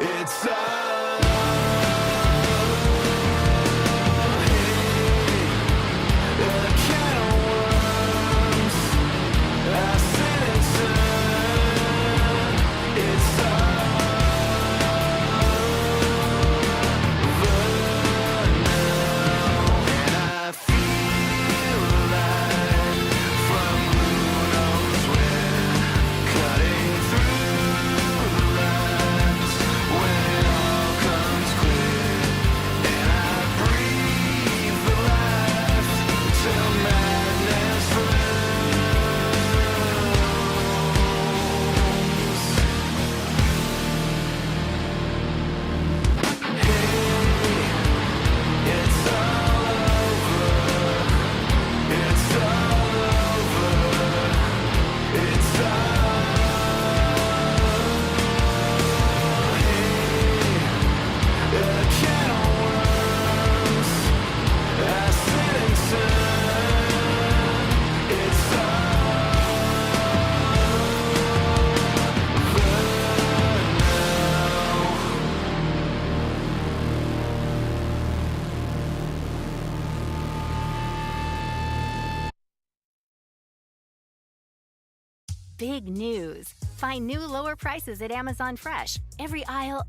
It's all a can of worms. I said it's over now, and I feel like from who knows where, cutting through the lines when it all comes clear, and I breathe the life till madness rooms. It's all over. It's all over. It's a can of worms. I said it's Big news! Find new lower prices at Amazon Fresh. Every aisle.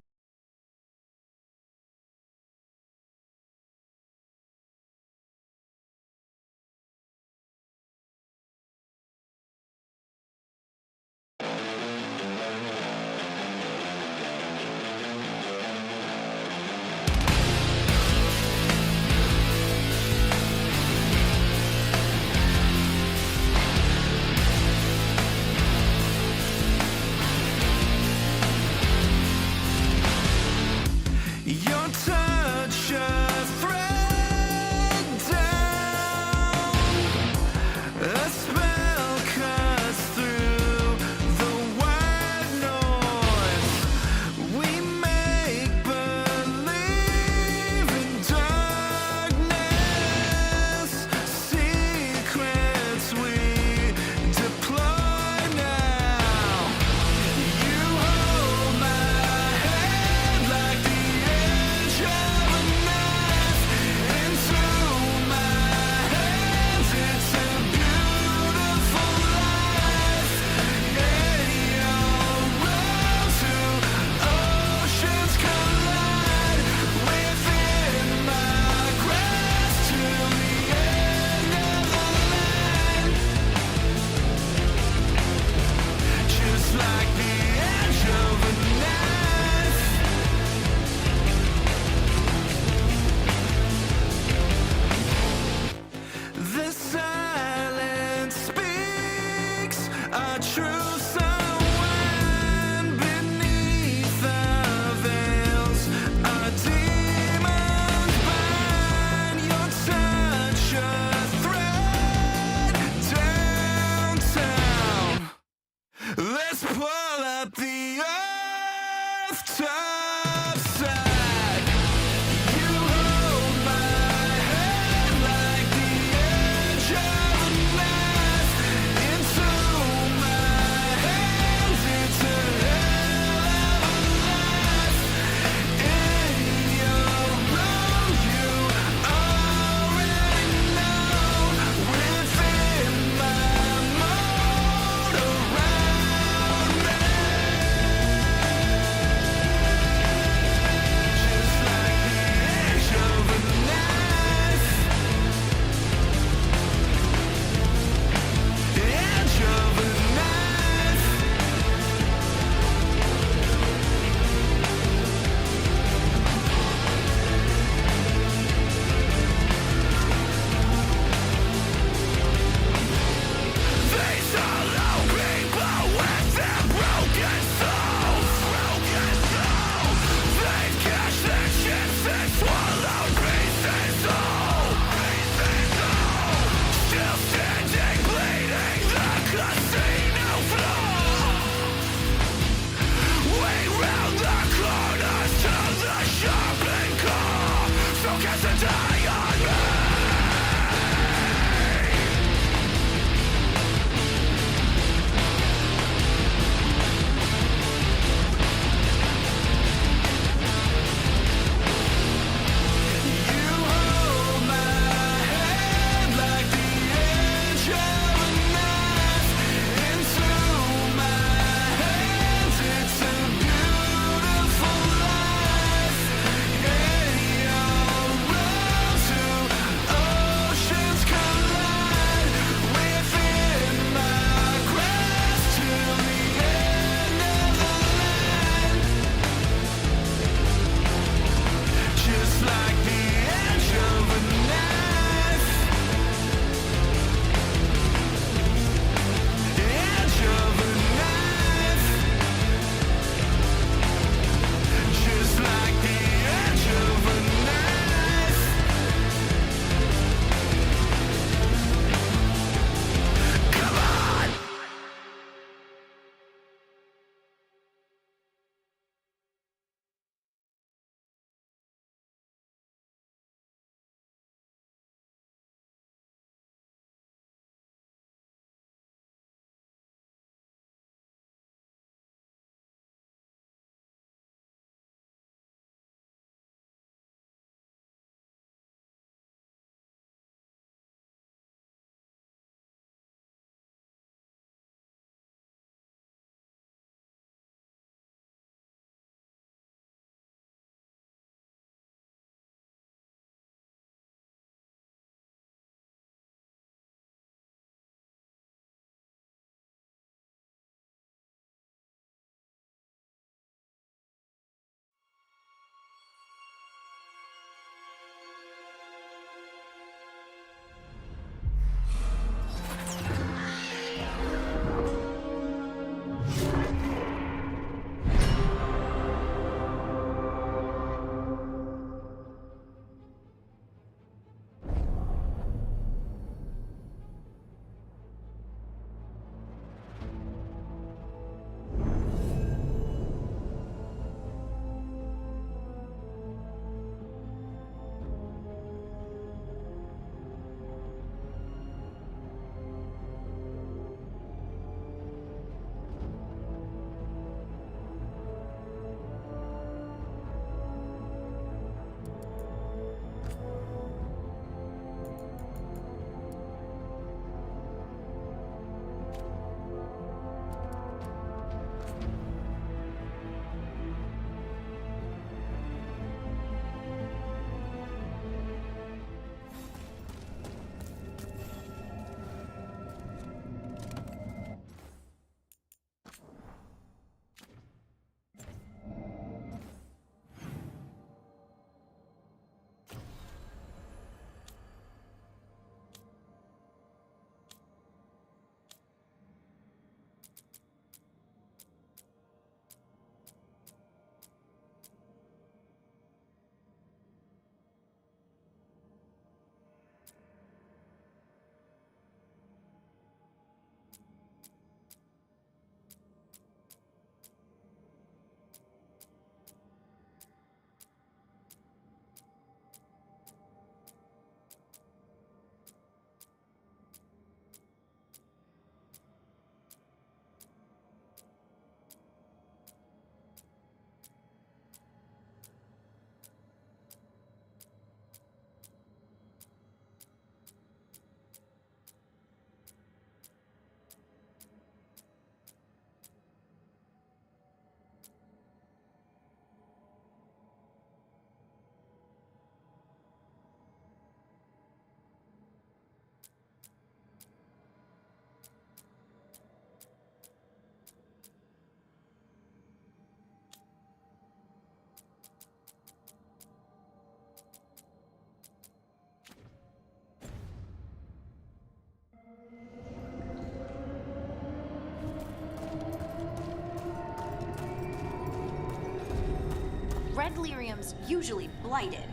red lyrium's usually blighted.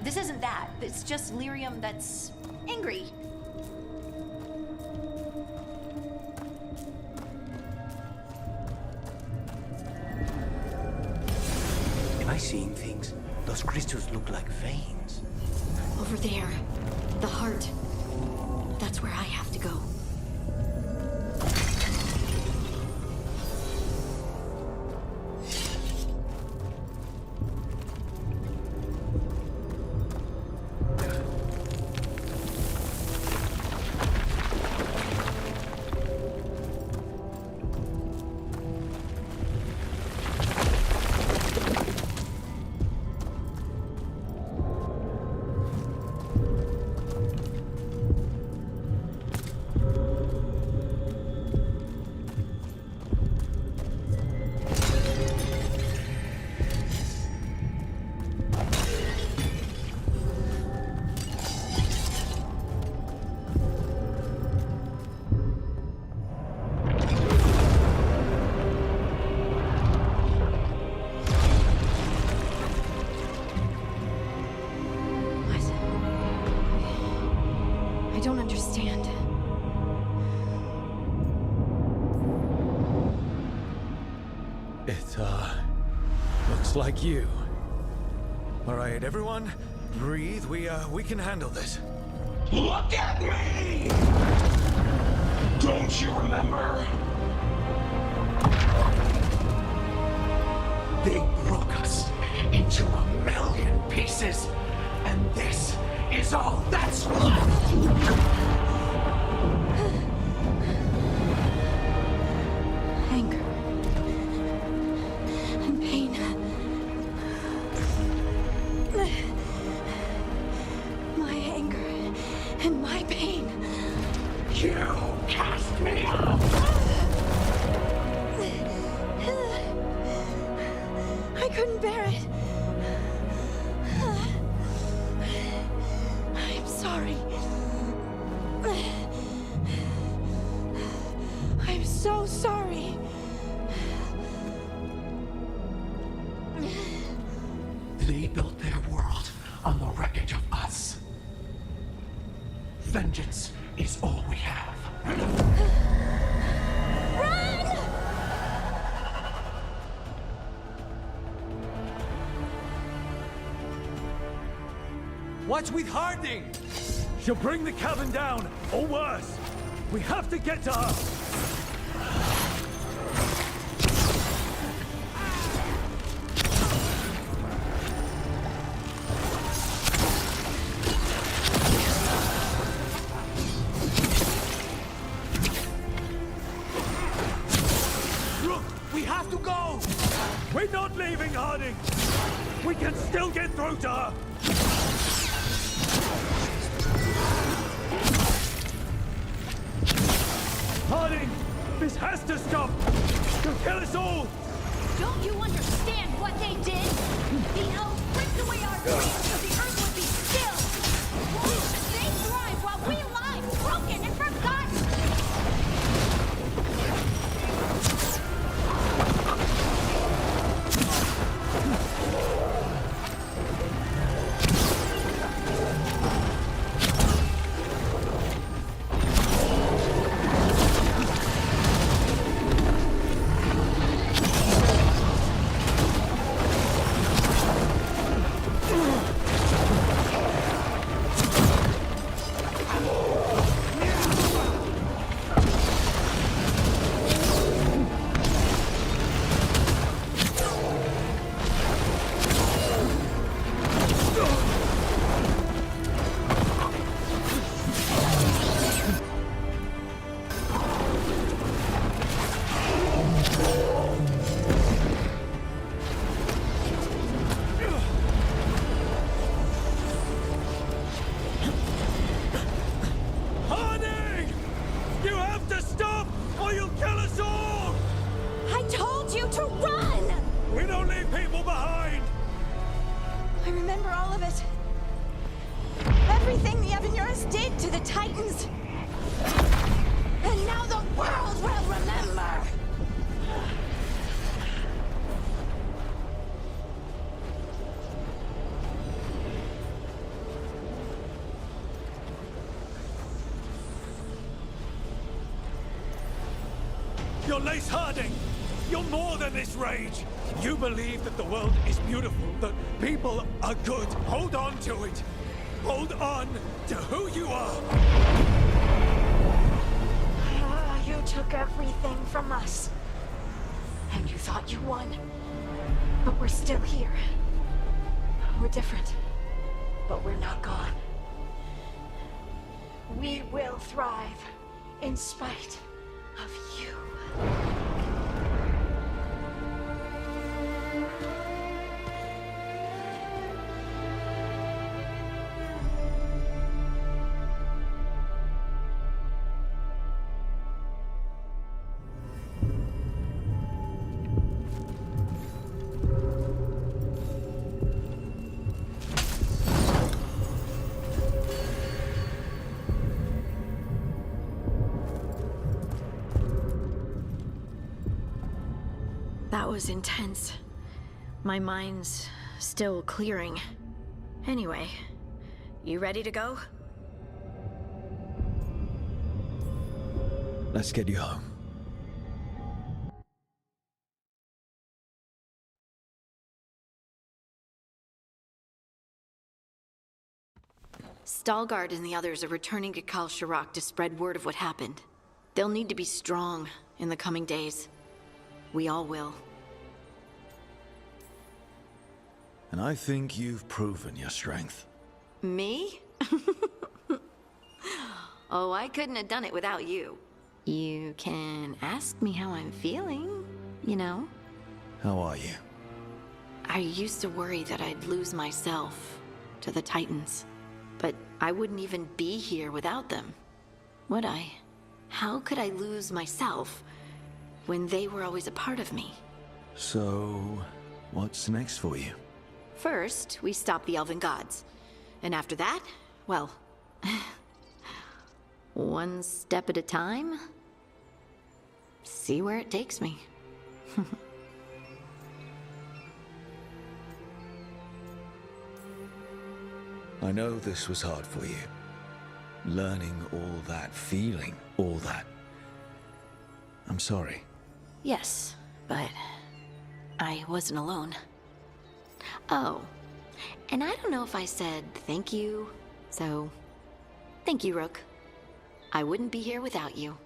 This isn't that. It's just lyrium that's angry. Am I seeing things? Those crystals look like veins. Over there. The heart. That's where I have to go. I don't understand. It, looks like you. All right, everyone, breathe. We can handle this. Look at me! Don't you remember? They broke us into a million pieces, and this is all that's left! Anger. And pain. My anger and my pain. You cast me out! I couldn't bear it. I'm sorry. I'm so sorry. They built their world on the wreckage of us. Vengeance is all we have. Run! What's with Harding? She'll bring the cabin down, or worse. We have to get to her. Look, we have to go. We're not leaving, Harding. We can still get through to her. Harding! This has to stop! They'll kill us all! Don't you understand what they did? The elves ripped away our dreams so the earth would be still. They thrive while we lie, broken and forgotten. Harding! You have to stop, or you'll kill us all! I told you to run! We don't leave people behind! I remember all of it. Everything the Avenurus did to the Titans. And now the world will remember! You're Lace Harding! You're more than this rage! You believe that the world is beautiful, that people are good. Hold on to it! Hold on to who you are! You took everything from us. And you thought you won. But we're still here. We're different. But we're not gone. We will thrive in spite of you. That was intense. My mind's still clearing. Anyway, you ready to go? Let's get you home. Stalgard and the others are returning to Kal Shirak to spread word of what happened. They'll need to be strong in the coming days. We all will. And I think you've proven your strength. Me? Oh, I couldn't have done it without you. You can ask me how I'm feeling, you know? How are you? I used to worry that I'd lose myself to the Titans. But I wouldn't even be here without them, would I? How could I lose myself when they were always a part of me? So, what's next for you? First, we stop the Elven Gods. And after that, well, one step at a time. See where it takes me. I know this was hard for you. Learning all that, feeling all that. I'm sorry. Yes, but I wasn't alone. Oh, and I don't know if I said thank you, so thank you, Rook. I wouldn't be here without you.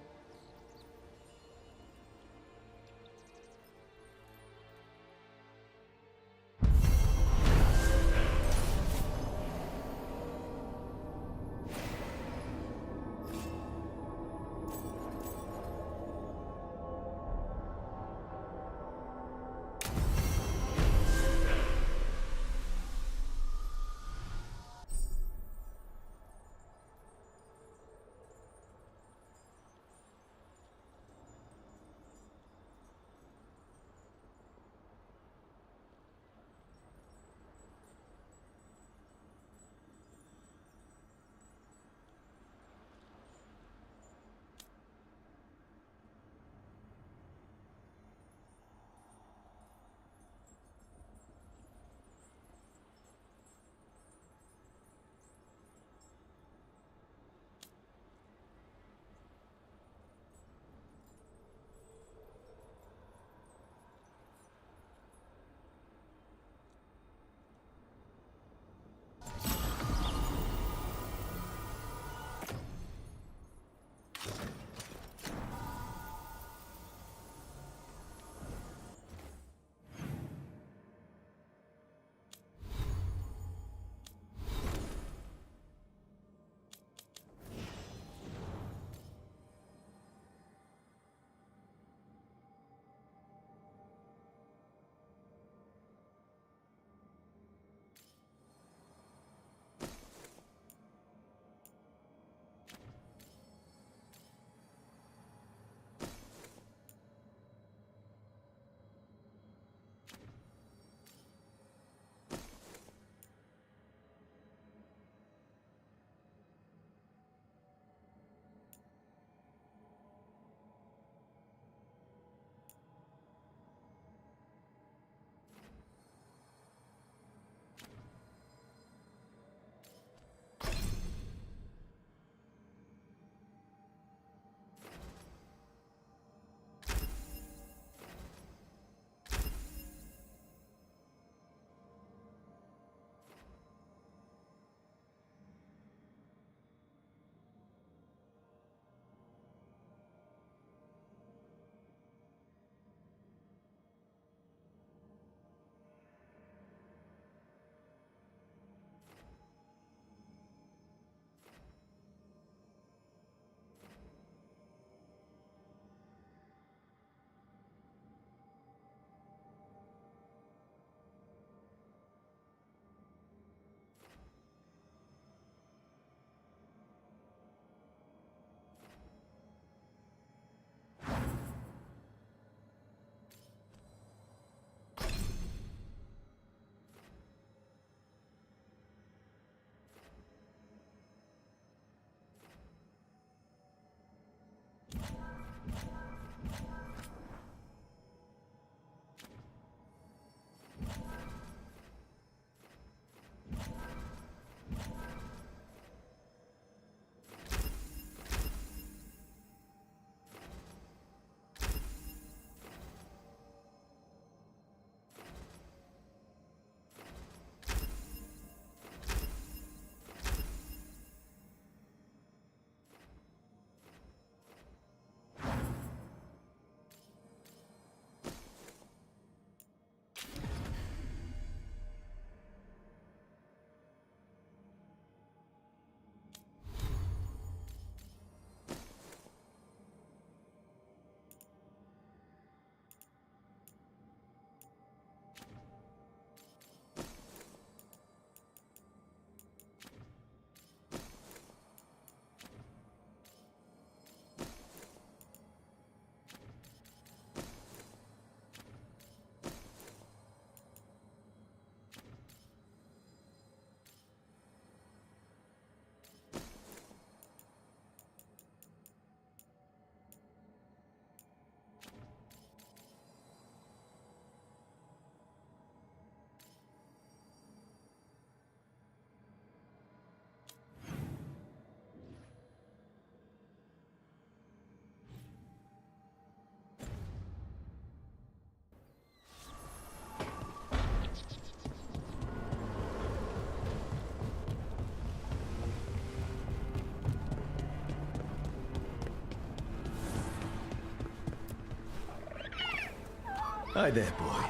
Hi there, boy.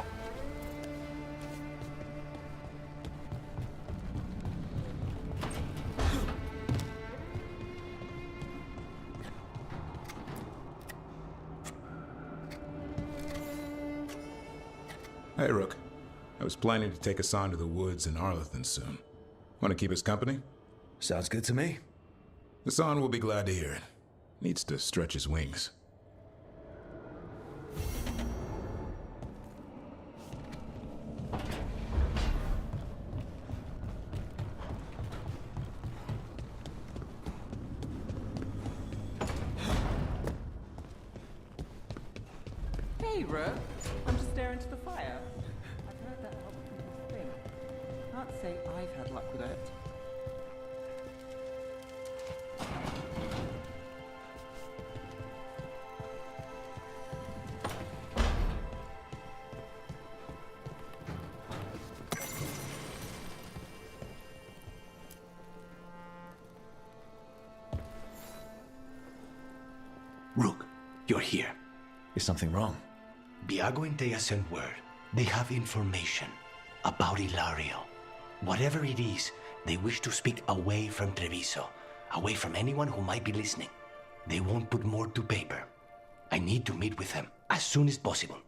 Hey, Rook. I was planning to take Hassan to the woods in Arlington soon. Want to keep us company? Sounds good to me. Hassan will be glad to hear it. Needs to stretch his wings. Hey, Rook. I'm just staring into the fire. I've heard that helps people think. Can't say I've had luck with it. Rook, you're here. Is something wrong? Viago and Thea sent word. They have information about Ilario. Whatever it is, they wish to speak away from Treviso, away from anyone who might be listening. They won't put more to paper. I need to meet with them as soon as possible.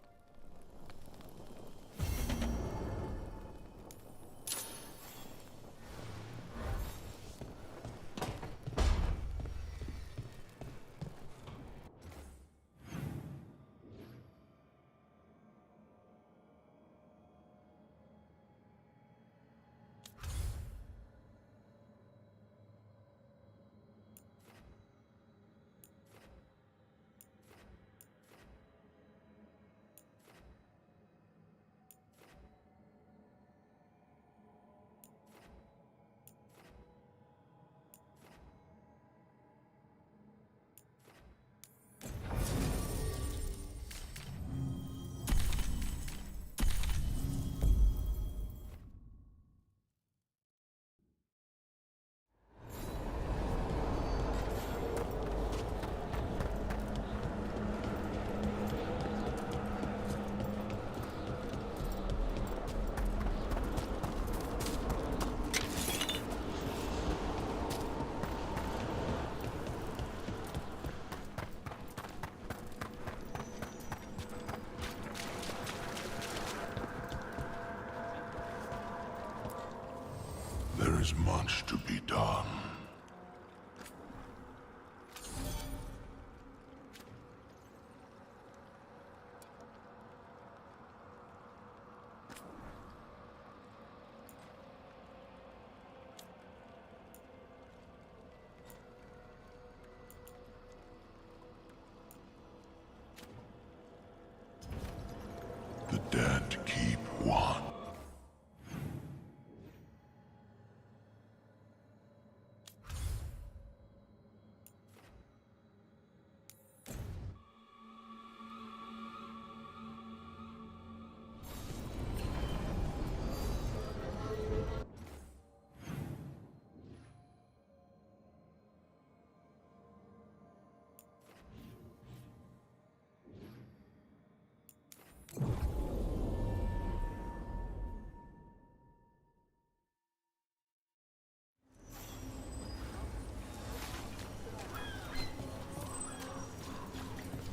There is much to be done. The dead keep one.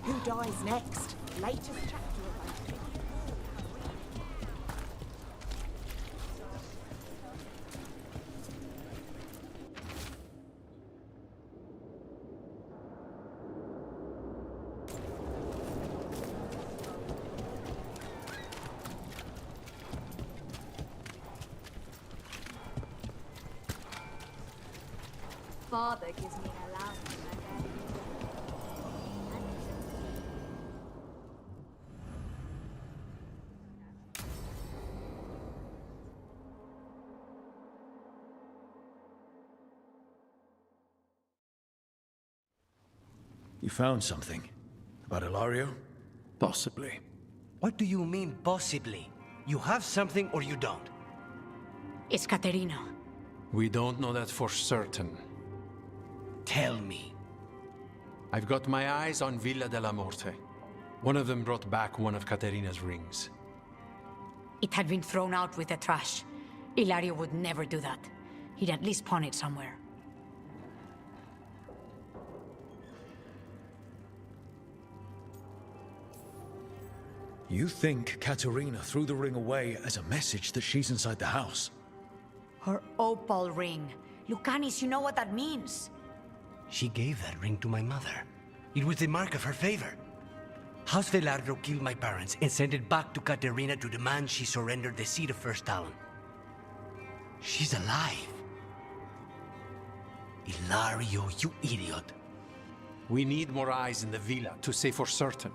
Who dies next? Latest chapter of it. Father gives me an allowance. You found something? About Ilario? Possibly. What do you mean, possibly? You have something or you don't? It's Caterina. We don't know that for certain. Tell me. I've got my eyes on Villa della Morte. One of them brought back one of Katerina's rings. It had been thrown out with the trash. Ilario would never do that. He'd at least pawn it somewhere. You think Katerina threw the ring away as a message that she's inside the house? Her opal ring. Lucanis, you know what that means. She gave that ring to my mother. It was the mark of her favor. House Veilguard killed my parents and sent it back to Katerina to demand she surrender the seat of First Talon. She's alive. Ilario, you idiot. We need more eyes in the villa to say for certain.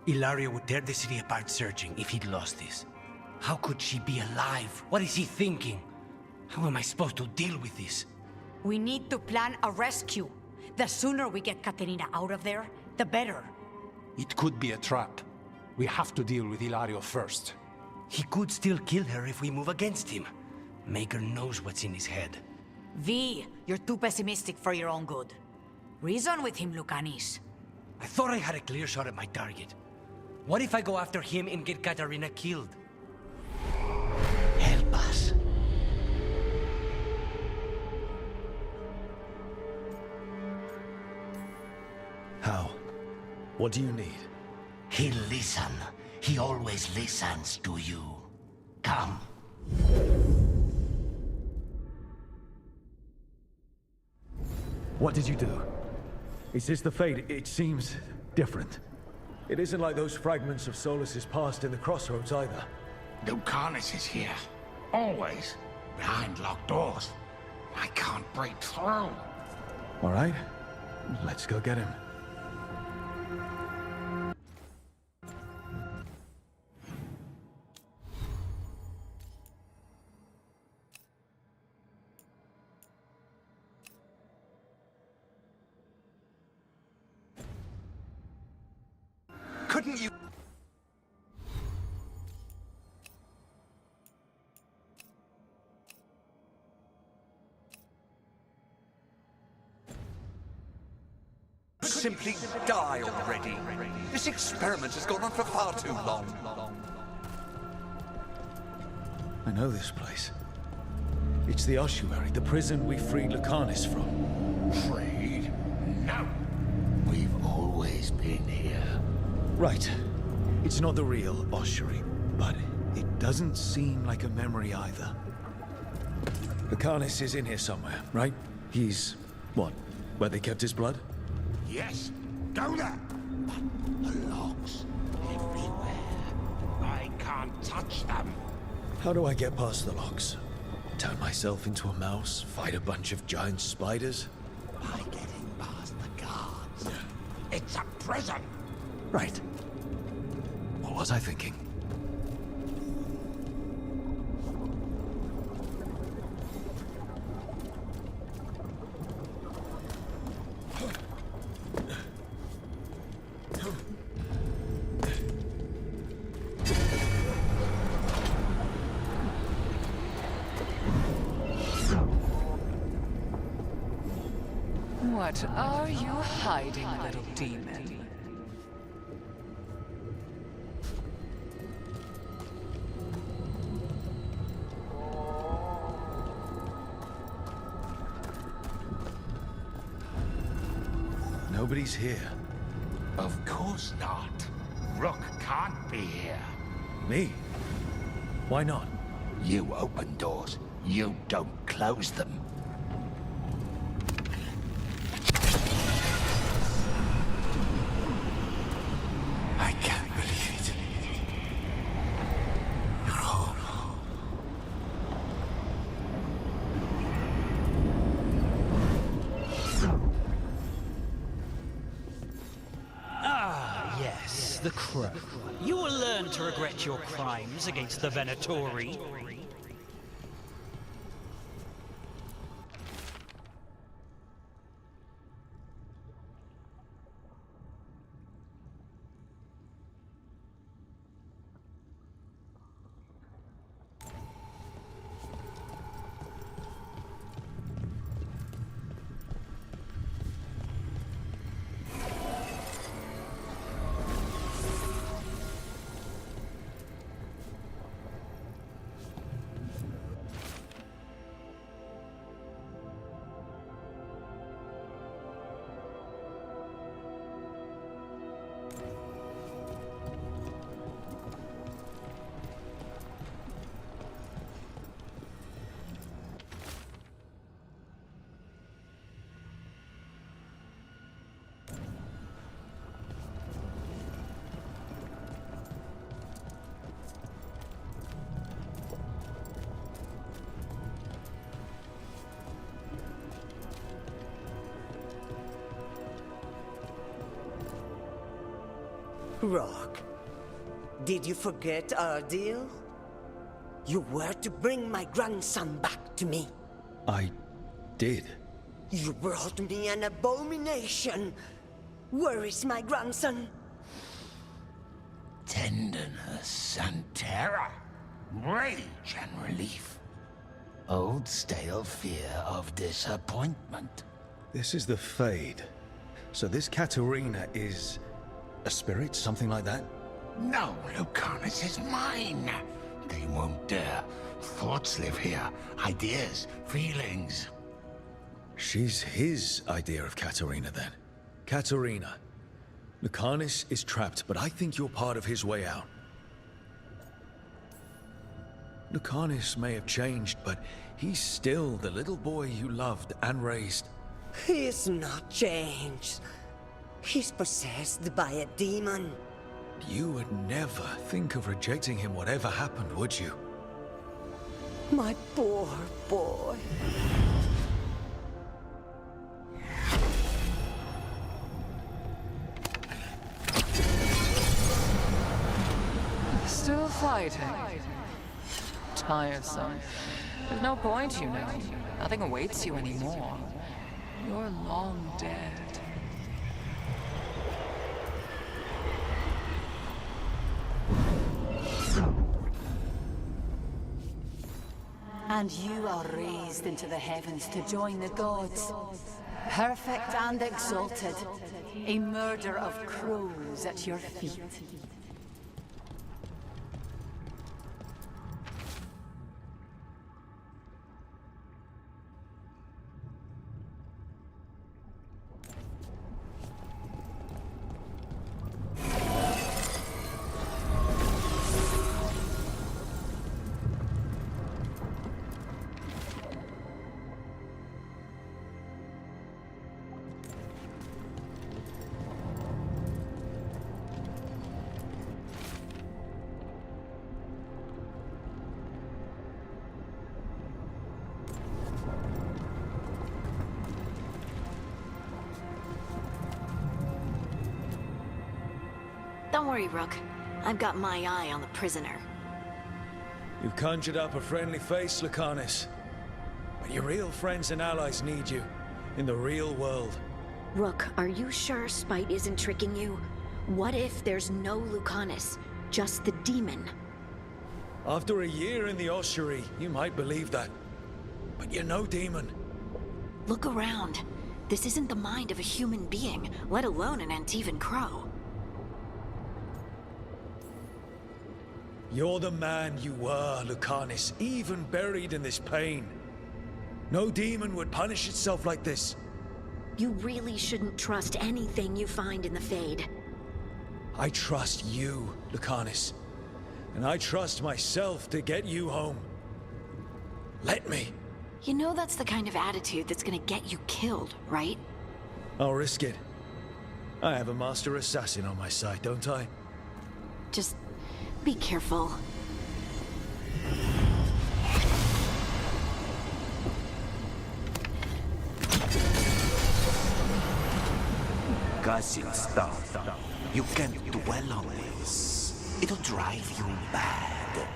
Ilario would tear the city apart searching if he'd lost this. How could she be alive? What is he thinking? How am I supposed to deal with this? We need to plan a rescue. The sooner we get Katerina out of there, the better. It could be a trap. We have to deal with Ilario first. He could still kill her if we move against him. Maker knows what's in his head. V, you're too pessimistic for your own good. Reason with him, Lucanis. I thought I had a clear shot at my target. What if I go after him and get Katerina killed? Help us. How? What do you need? He'll listen. He always listens to you. Come. What did you do? Is this the fate? It seems different. It isn't like those fragments of Solus's past in the crossroads either. Lucanis is here. Always. Behind locked doors. I can't break through. All right, let's go get him. Couldn't you... simply die already? This experiment has gone on for far too long. I know this place. It's the ossuary, the prison we freed Lucanis from. Freed? No. We've always been here. Right. It's not the real ossuary, but it doesn't seem like a memory either. Lucanis is in here somewhere, right? He's... what? Where they kept his blood? Yes. Go there. But the locks everywhere. I can't touch them. How do I get past the locks? Turn myself into a mouse? Fight a bunch of giant spiders? By getting past the guards. It's a prison. Right. What was I thinking? What are you hiding, little demon? Nobody's here. Of course not. Rook can't be here. Me? Why not? You open doors. You don't close them. I can't believe it. You're home. Ah, yes, the Crow. You will learn to regret your crimes against the Venatori. Rock, did you forget our deal? You were to bring my grandson back to me. I did. You brought me an abomination. Where is my grandson? Tenderness and terror, rage and relief. Old stale fear of disappointment. This is the Fade. So this Katerina is a spirit, something like that? No, Lucanus is mine. They won't dare. Thoughts live here. Ideas, feelings. She's his idea of Katerina, then. Katerina. Lucanus is trapped, but I think you're part of his way out. Lucanus may have changed, but he's still the little boy you loved and raised. He's not changed. He's possessed by a demon. You would never think of rejecting him whatever happened, would you? My poor boy. Still fighting. Tiresome. There's no point, you know. Nothing awaits you anymore. You're long dead. And you are raised into the heavens to join the gods. Perfect and exalted. A murder of crows at your feet. Don't worry, Rook. I've got my eye on the prisoner. You've conjured up a friendly face, Lucanus. But your real friends and allies need you. In the real world. Rook, are you sure Spite isn't tricking you? What if there's no Lucanus? Just the demon? After a year in the ossuary, you might believe that. But you're no demon. Look around. This isn't the mind of a human being, let alone an Antivan crow. You're the man you were, Lucanus, even buried in this pain. No demon would punish itself like this. You really shouldn't trust anything you find in the Fade. I trust you, Lucanus. And I trust myself to get you home. Let me. You know that's the kind of attitude that's gonna get you killed, right? I'll risk it. I have a master assassin on my side, don't I? Just be careful. Guzzling stuff. You can't dwell on this. It'll drive you mad.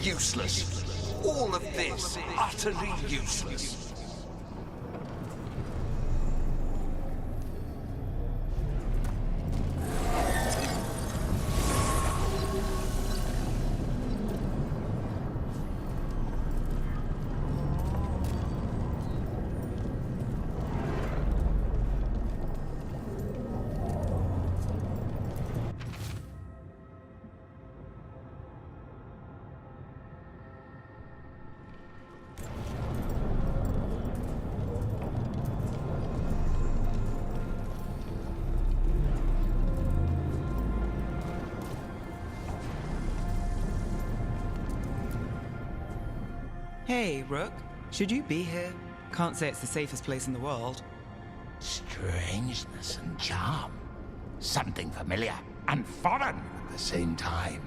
Useless. All of this, utterly useless. Hey, Rook. Should you be here? Can't say it's the safest place in the world. Strangeness and charm. Something familiar and foreign at the same time.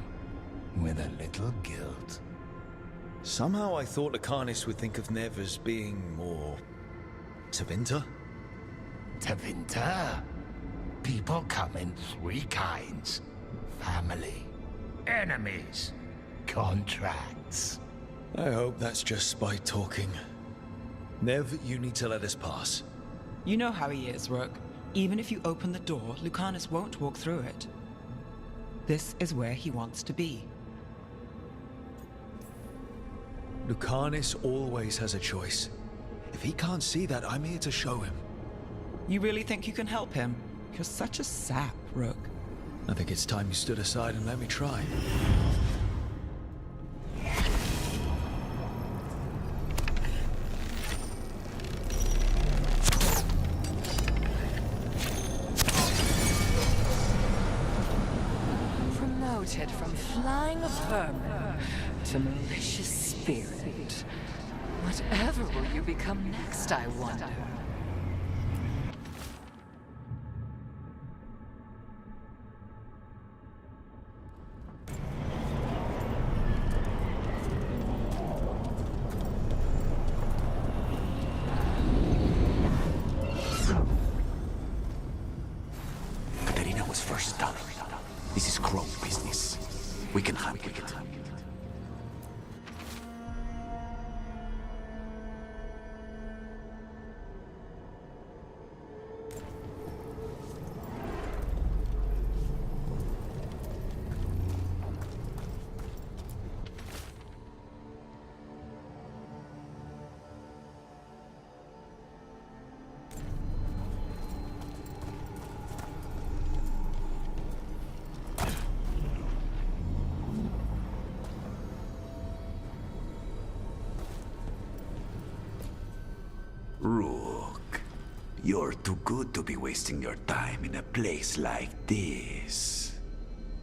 With a little guilt. Somehow I thought Lucanus would think of Nev as being more... Tevinter? Tevinter? People come in three kinds. Family, enemies, contracts. I hope that's just spite talking. Nev, you need to let us pass. You know how he is, Rook. Even if you open the door, Lucanus won't walk through it. This is where he wants to be. Lucanus always has a choice. If he can't see that, I'm here to show him. You really think you can help him? You're such a sap, Rook. I think it's time you stood aside and let me try. Promoted from flying vermin to malicious spirit. Whatever will you become next, I wonder? Katerina was first done. This is Crow business. We can handle it. Rook, you're too good to be wasting your time in a place like this.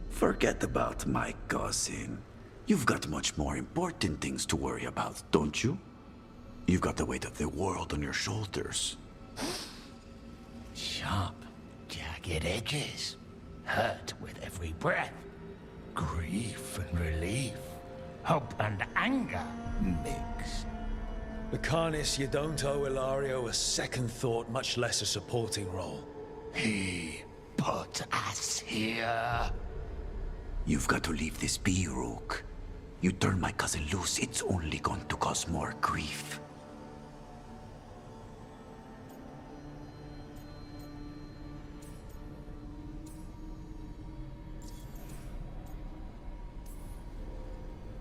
Forget about my cousin. You've got much more important things to worry about, don't you? You've got the weight of the world on your shoulders. Sharp, jagged edges. Hurt with every breath. Grief and relief. Hope and anger mixed. Lucanus, you don't owe Ilario a second thought, much less a supporting role. He put us here. You've got to leave this be, Rook. You turn my cousin loose, it's only going to cause more grief.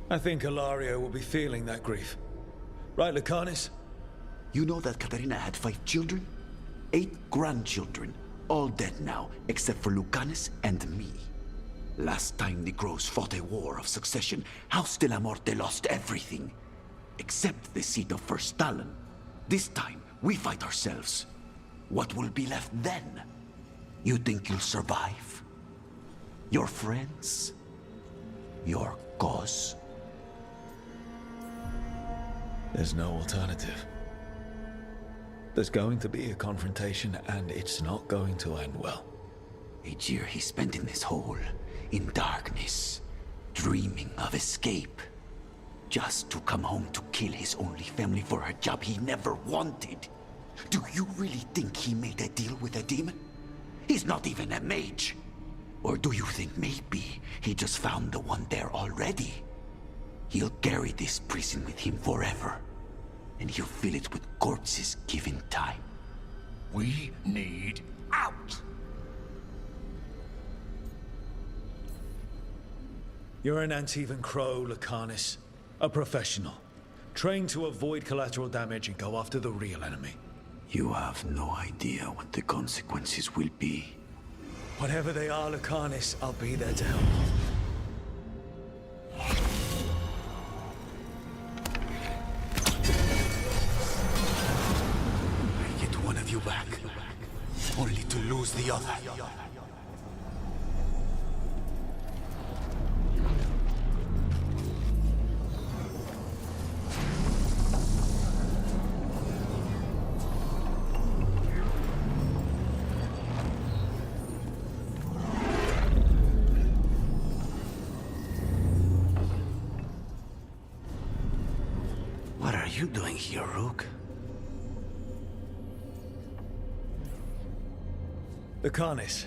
I think Ilario will be feeling that grief. Right, Lucanus? You know that Katerina had 5 children? 8 grandchildren, all dead now, except for Lucanus and me. Last time the Grows fought a war of succession, House de la Morte lost everything. Except the seat of First Talon. This time, we fight ourselves. What will be left then? You think you'll survive? Your friends? Your cause? There's no alternative. There's going to be a confrontation, and it's not going to end well. A year he spent in this hole, in darkness, dreaming of escape. Just to come home to kill his only family for a job he never wanted. Do you really think he made a deal with a demon? He's not even a mage. Or do you think maybe he just found the one there already? He'll carry this prison with him forever. And he'll fill it with corpses given time. We need out! You're an Antivan Crow, Lucanus. A professional. Trained to avoid collateral damage and go after the real enemy. You have no idea what the consequences will be. Whatever they are, Lucanus, I'll be there to help you. You back, only to lose the other. you doing here, Rook? The Carnis.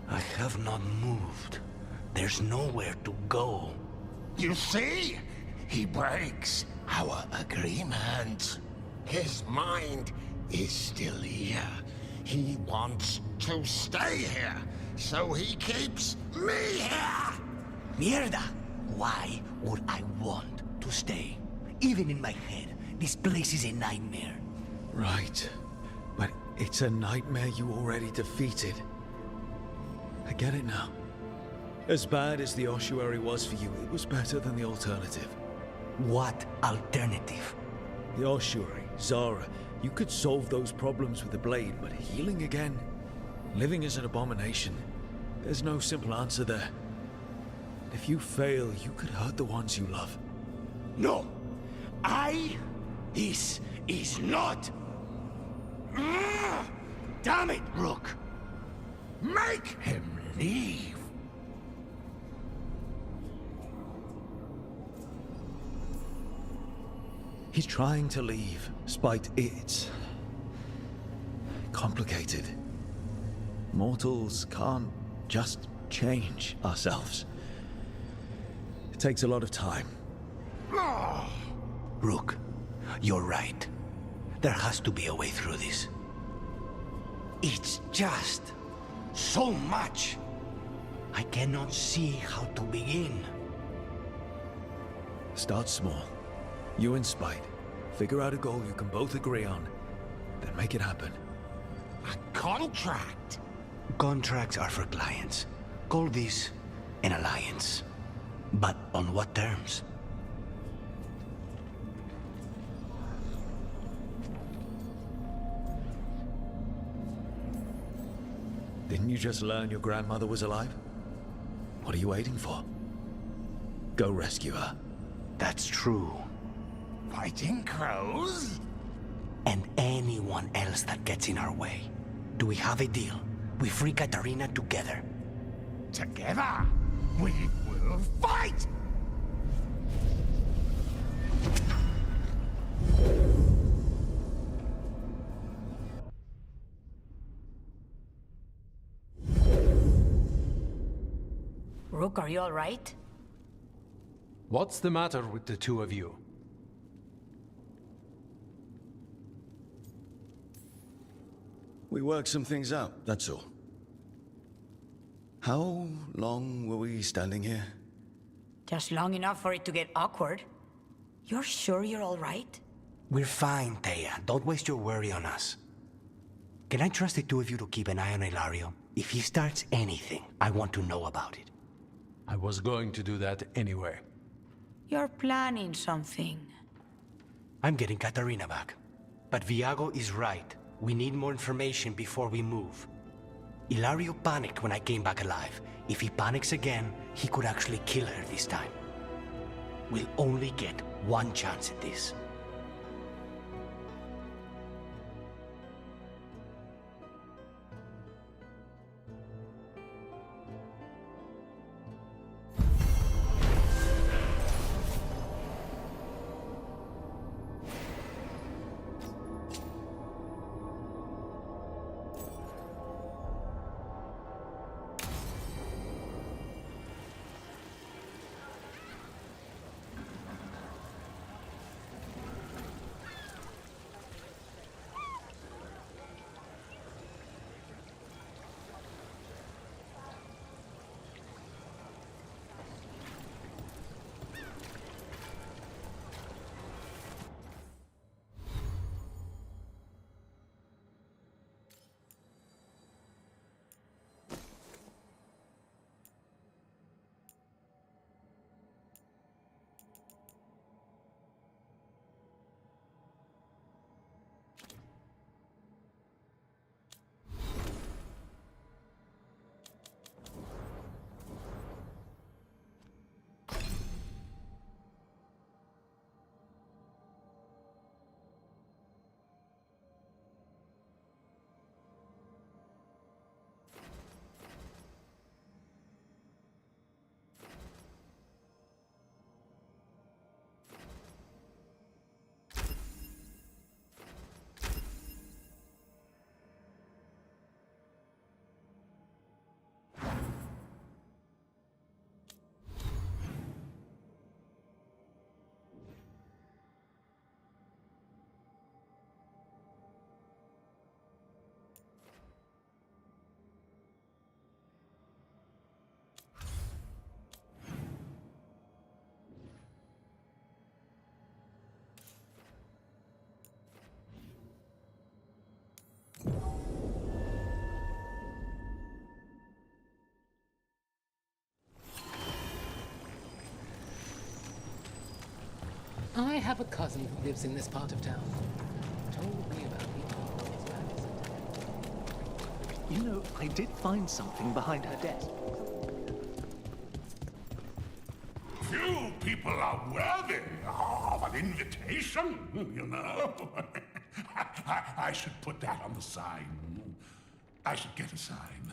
I have not moved. There's nowhere to go. You see? He breaks our agreement. His mind is still here. He wants to stay here, so he keeps me here! Mierda! Why would I want to stay? Even in my head, this place is a nightmare. Right. But it's a nightmare you already defeated. I get it now. As bad as the ossuary was for you, it was better than the alternative. What alternative? The ossuary, Zara. You could solve those problems with the blade, but healing again? Living is an abomination. There's no simple answer there. If you fail, you could hurt the ones you love. No! This is not! Damn it, Rook! Make him leave! He's trying to leave, spite it's complicated. Mortals can't just change ourselves. It takes a lot of time. Rook, you're right. There has to be a way through this. It's just so much. I cannot see how to begin. Start small. You and Spite. Figure out a goal you can both agree on. Then make it happen. A contract? Contracts are for clients. Call this an alliance. But on what terms? Didn't you just learn your grandmother was alive? What are you waiting for? Go rescue her. That's true. Fighting crows? And anyone else that gets in our way. Do we have a deal? We free Katarina together. Together? We will fight! Rook, are you all right? What's the matter with the two of you? We worked some things out, that's all. How long were we standing here? Just long enough for it to get awkward. You're sure you're all right? We're fine, Thea. Don't waste your worry on us. Can I trust the two of you to keep an eye on Ilario? If he starts anything, I want to know about it. I was going to do that anyway. You're planning something. I'm getting Katarina back. But Viago is right. We need more information before we move. Ilario panicked when I came back alive. If he panics again, he could actually kill her this time. We'll only get one chance at this. I have a cousin who lives in this part of town. Told me about people as bad as You know, I did find something behind her desk. Few people are worthy of an invitation, you know. I should put that on the sign. I should get a sign.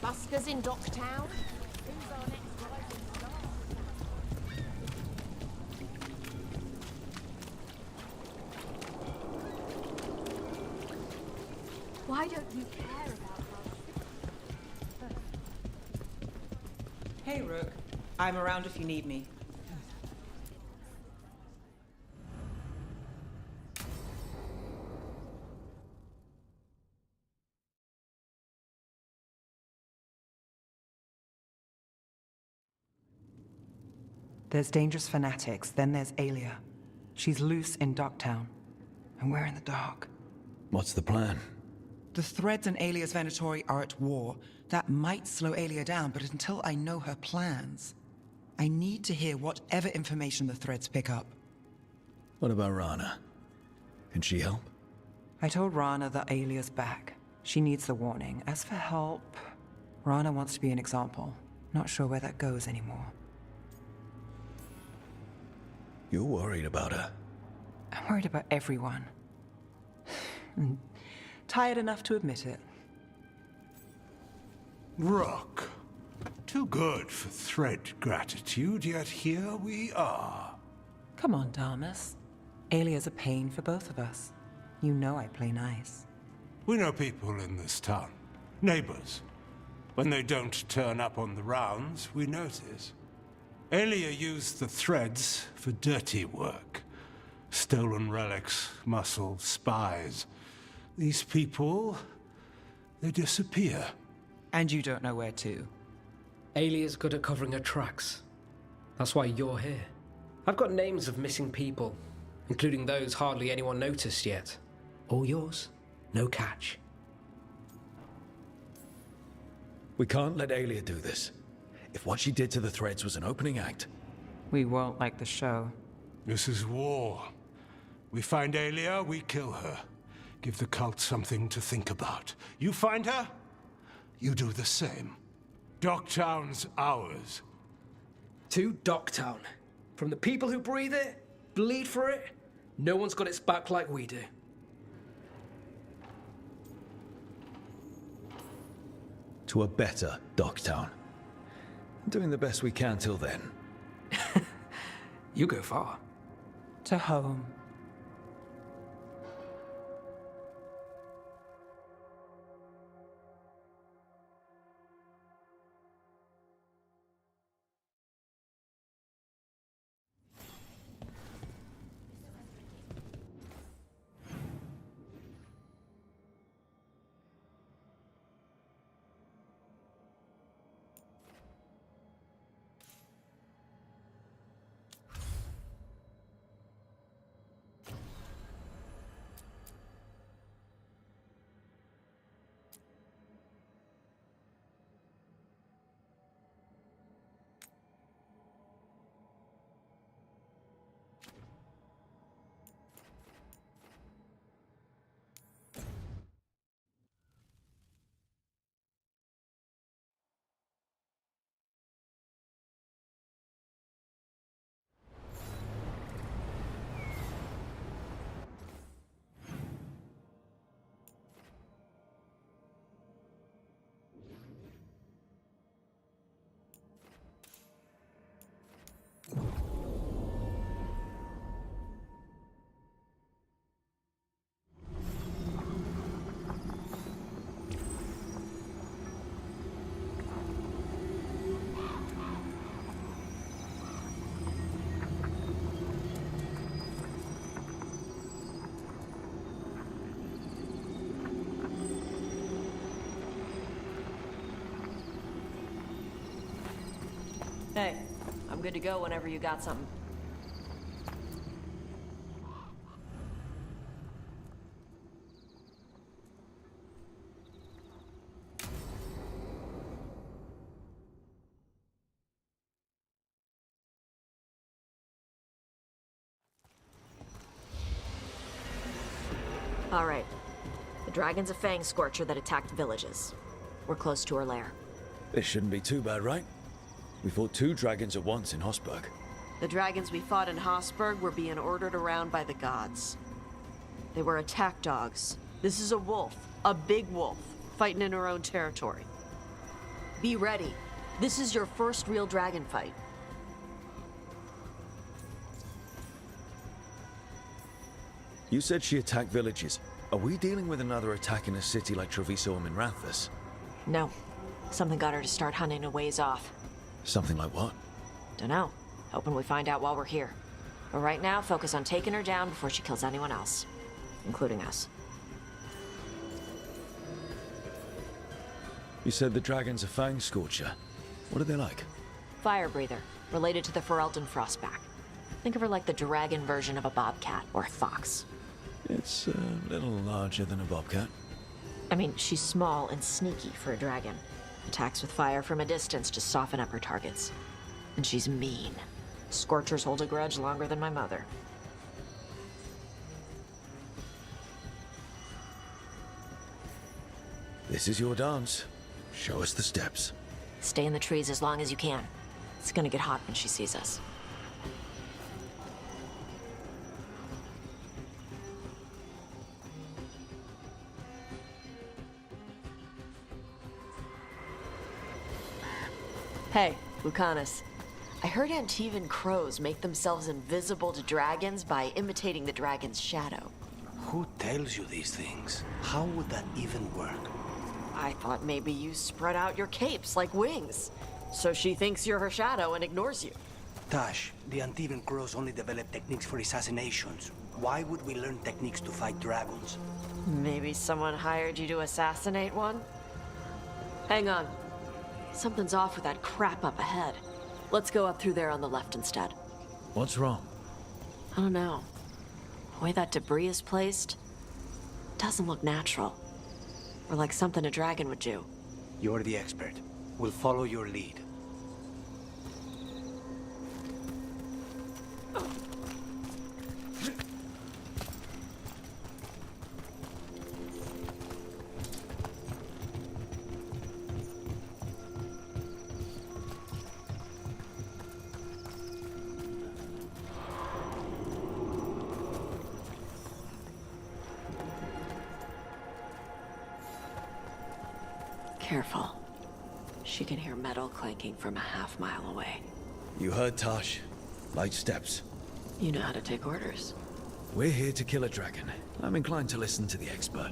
Buskers in Docktown? Who's our next rising star? Why don't you care about us? Hey, Rook. I'm around if you need me. There's dangerous fanatics, then there's Aelia. She's loose in Docktown, and we're in the dark. What's the plan? The Threads and Aelia's Venatori are at war. That might slow Aelia down, but until I know her plans, I need to hear whatever information the Threads pick up. What about Rana? Can she help? I told Rana that Aelia's back. She needs the warning. As for help, Rana wants to be an example. Not sure where that goes anymore. You're worried about her. I'm worried about everyone. I'm tired enough to admit it. Rook. Too good for thread gratitude, yet here we are. Come on, Damas. Aelia's a pain for both of us. You know I play nice. We know people in this town. Neighbors. When they don't turn up on the rounds, we notice. Aelia used the Threads for dirty work. Stolen relics, muscle, spies. These people, they disappear. And you don't know where to. Aelia's good at covering her tracks. That's why you're here. I've got names of missing people, including those hardly anyone noticed yet. All yours, no catch. We can't let Aelia do this. If what she did to the Threads was an opening act... We won't like the show. This is war. We find Aelia, we kill her. Give the cult something to think about. You find her, you do the same. Docktown's ours. To Docktown. From the people who breathe it, bleed for it, no one's got its back like we do. To a better Docktown. Doing the best we can till then. You go far. To home. Hey, I'm good to go whenever you got something. All right. The dragon's a fang scorcher that attacked villages. We're close to her lair. This shouldn't be too bad, right? We fought 2 dragons at once in Hosberg. The dragons we fought in Hosberg were being ordered around by the gods. They were attack dogs. This is a wolf, a big wolf, fighting in her own territory. Be ready. This is your first real dragon fight. You said she attacked villages. Are we dealing with another attack in a city like Treviso and Minrathous? No. Something got her to start hunting a ways off. Something like what? Dunno. Hoping we find out while we're here. But right now, focus on taking her down before she kills anyone else. Including us. You said the dragon's a fang scorcher. What are they like? Fire breather. Related to the Ferelden Frostback. Think of her like the dragon version of a bobcat or a fox. It's a little larger than a bobcat. I mean, she's small and sneaky for a dragon. Attacks with fire from a distance to soften up her targets. And she's mean. Scorchers hold a grudge longer than my mother. This is your dance. Show us the steps. Stay in the trees as long as you can. It's gonna get hot when she sees us. Hey, Lucanus. I heard Antivan crows make themselves invisible to dragons by imitating the dragon's shadow. Who tells you these things? How would that even work? I thought maybe you spread out your capes like wings. So she thinks you're her shadow and ignores you. Tash, the Antivan crows only develop techniques for assassinations. Why would we learn techniques to fight dragons? Maybe someone hired you to assassinate one? Hang on. Something's off with that crap up ahead. Let's go up through there on the left instead. What's wrong? I don't know. The way that debris is placed doesn't look natural. Or like something a dragon would do. You're the expert. We'll follow your lead. Careful. She can hear metal clanking from a half-mile away. You heard Tosh. Light steps. You know how to take orders. We're here to kill a dragon. I'm inclined to listen to the expert.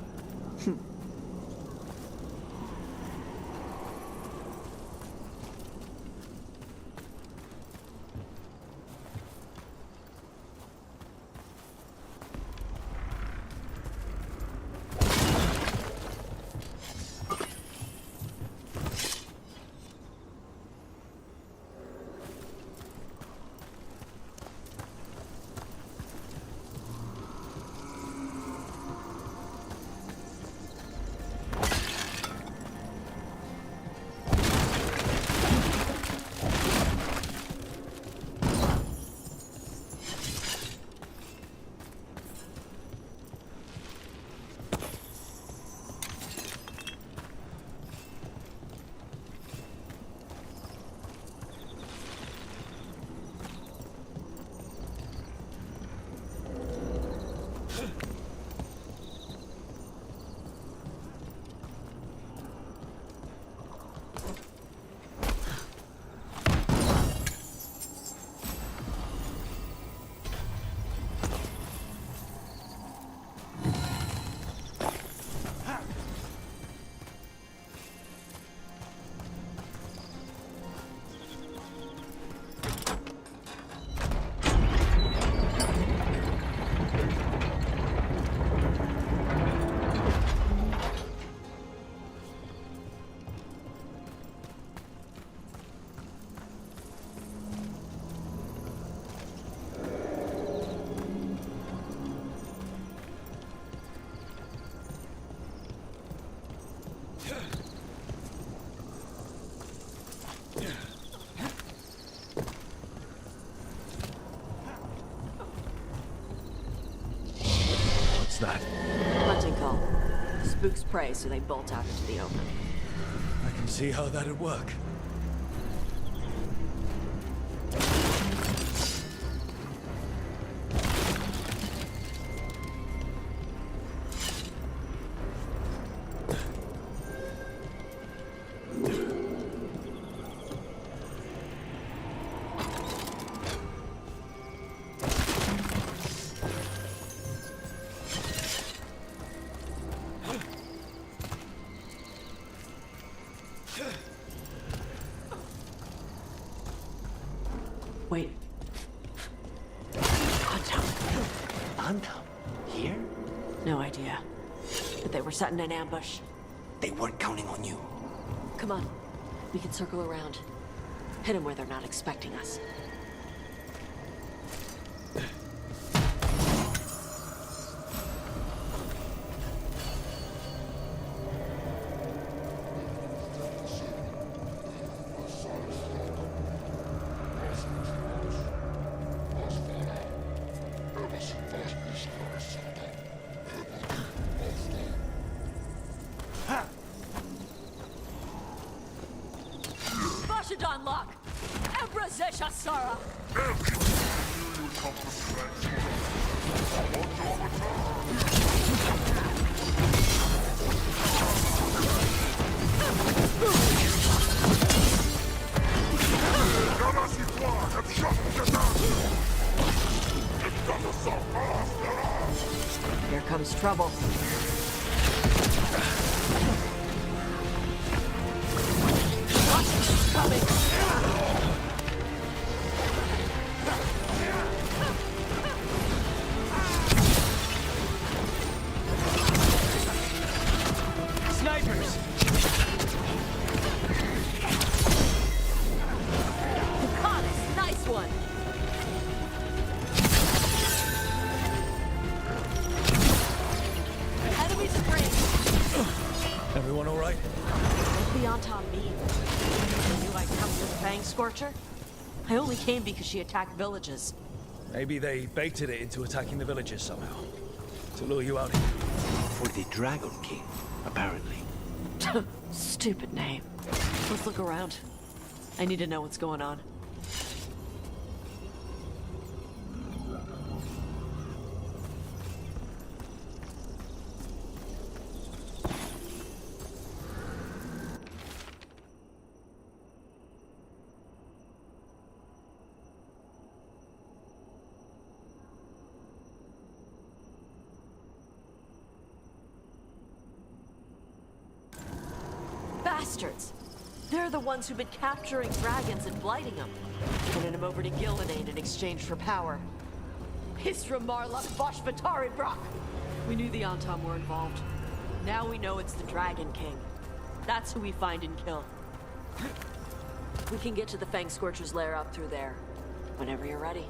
That? Hunting call. Spooks prey, so they bolt out into the open. I can see how that'd work. Wait. Anta? Here? No idea. But they were setting an ambush. They weren't counting on you. Come on. We can circle around. Hit them where they're not expecting us. Bashadon lock! Ebrazesha Sara! Here comes trouble. Coming. Snipers! You caught us! Nice one! Enemies in range! Everyone all right? What's the Anton mean? You knew I'd come for the Fang Scorcher? I only came because she attacked villages. Maybe they baited it into attacking the villages somehow. To lure you out here. For the Dragon King, apparently. Stupid name. Let's look around. I need to know what's going on. bastards. They're the ones who've been capturing dragons and blighting them. Turning them over to Gildanane in exchange for power. Hisra Marla Boshvatari Brock! We knew the Antam were involved. Now we know it's the Dragon King. That's who we find and kill. We can get to the Fang Scorcher's lair up through there. Whenever you're ready.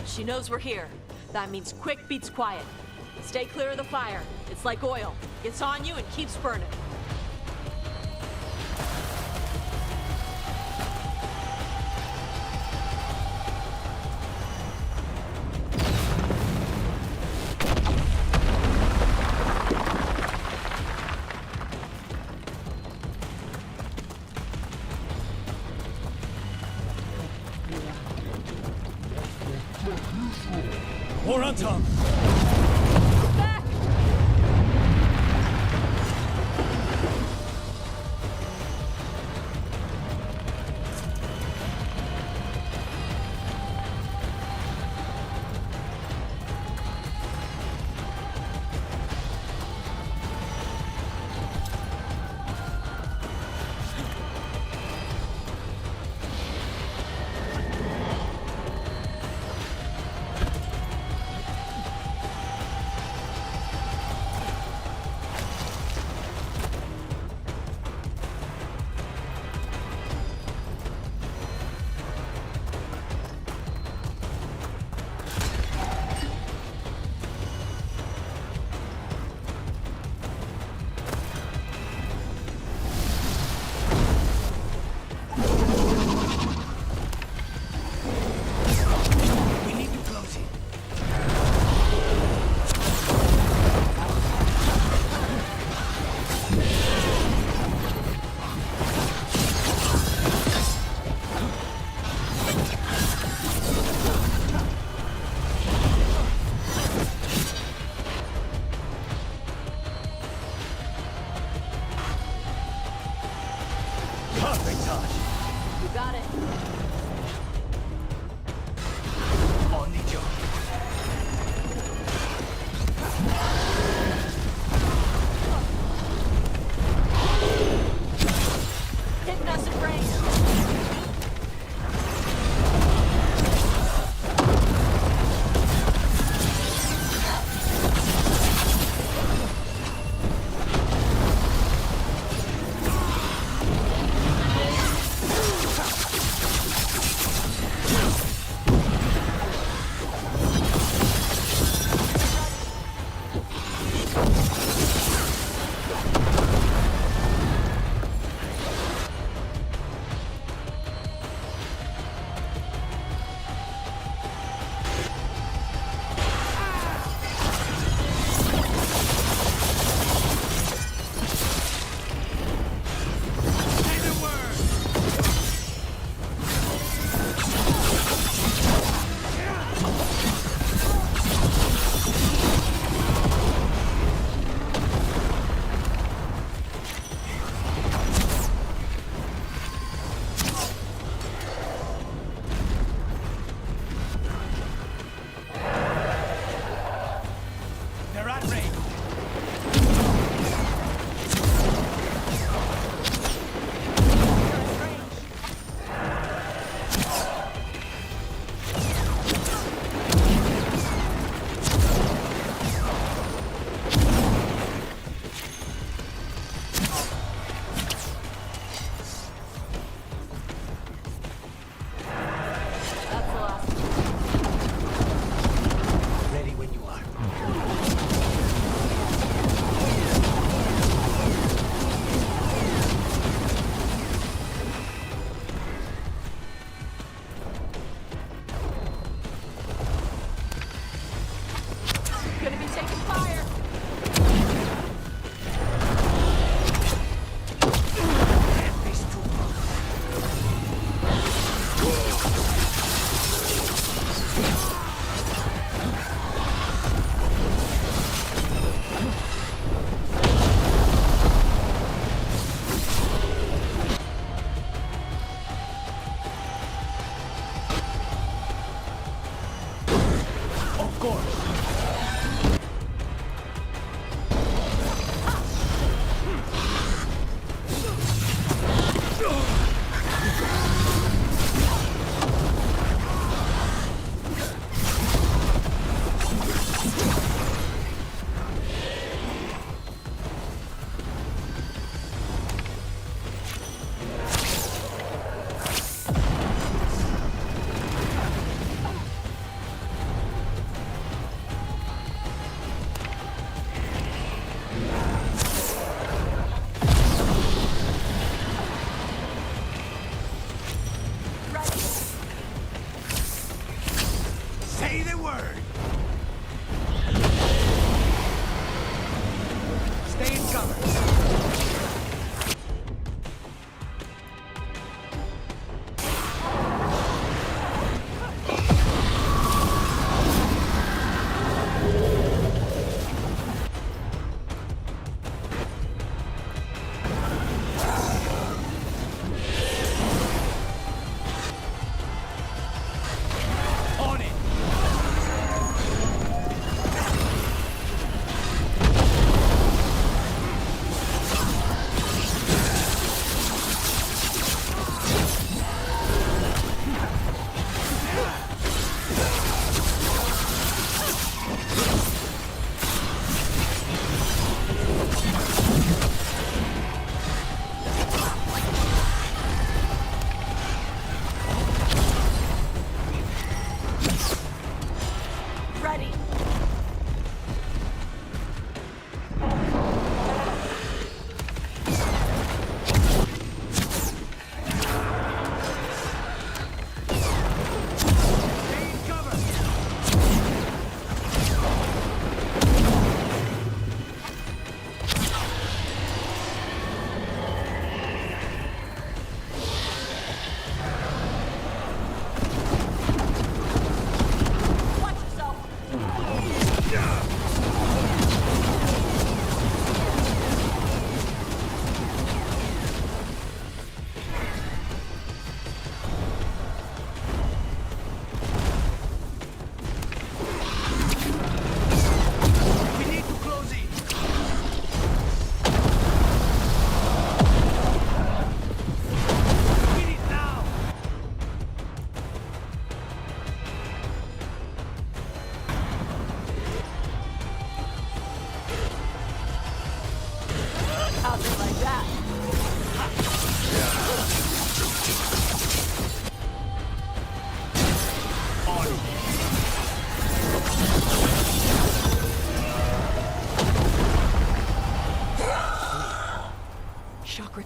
She knows we're here. That means quick beats quiet. Stay clear of the fire. It's like oil. Gets on you and keeps burning. More on top! Back!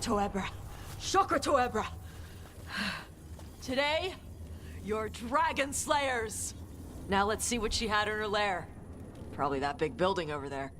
Toebra. Chakra Toebra. Today, you're Dragon Slayers. Now let's see what she had in her lair. Probably that big building over there.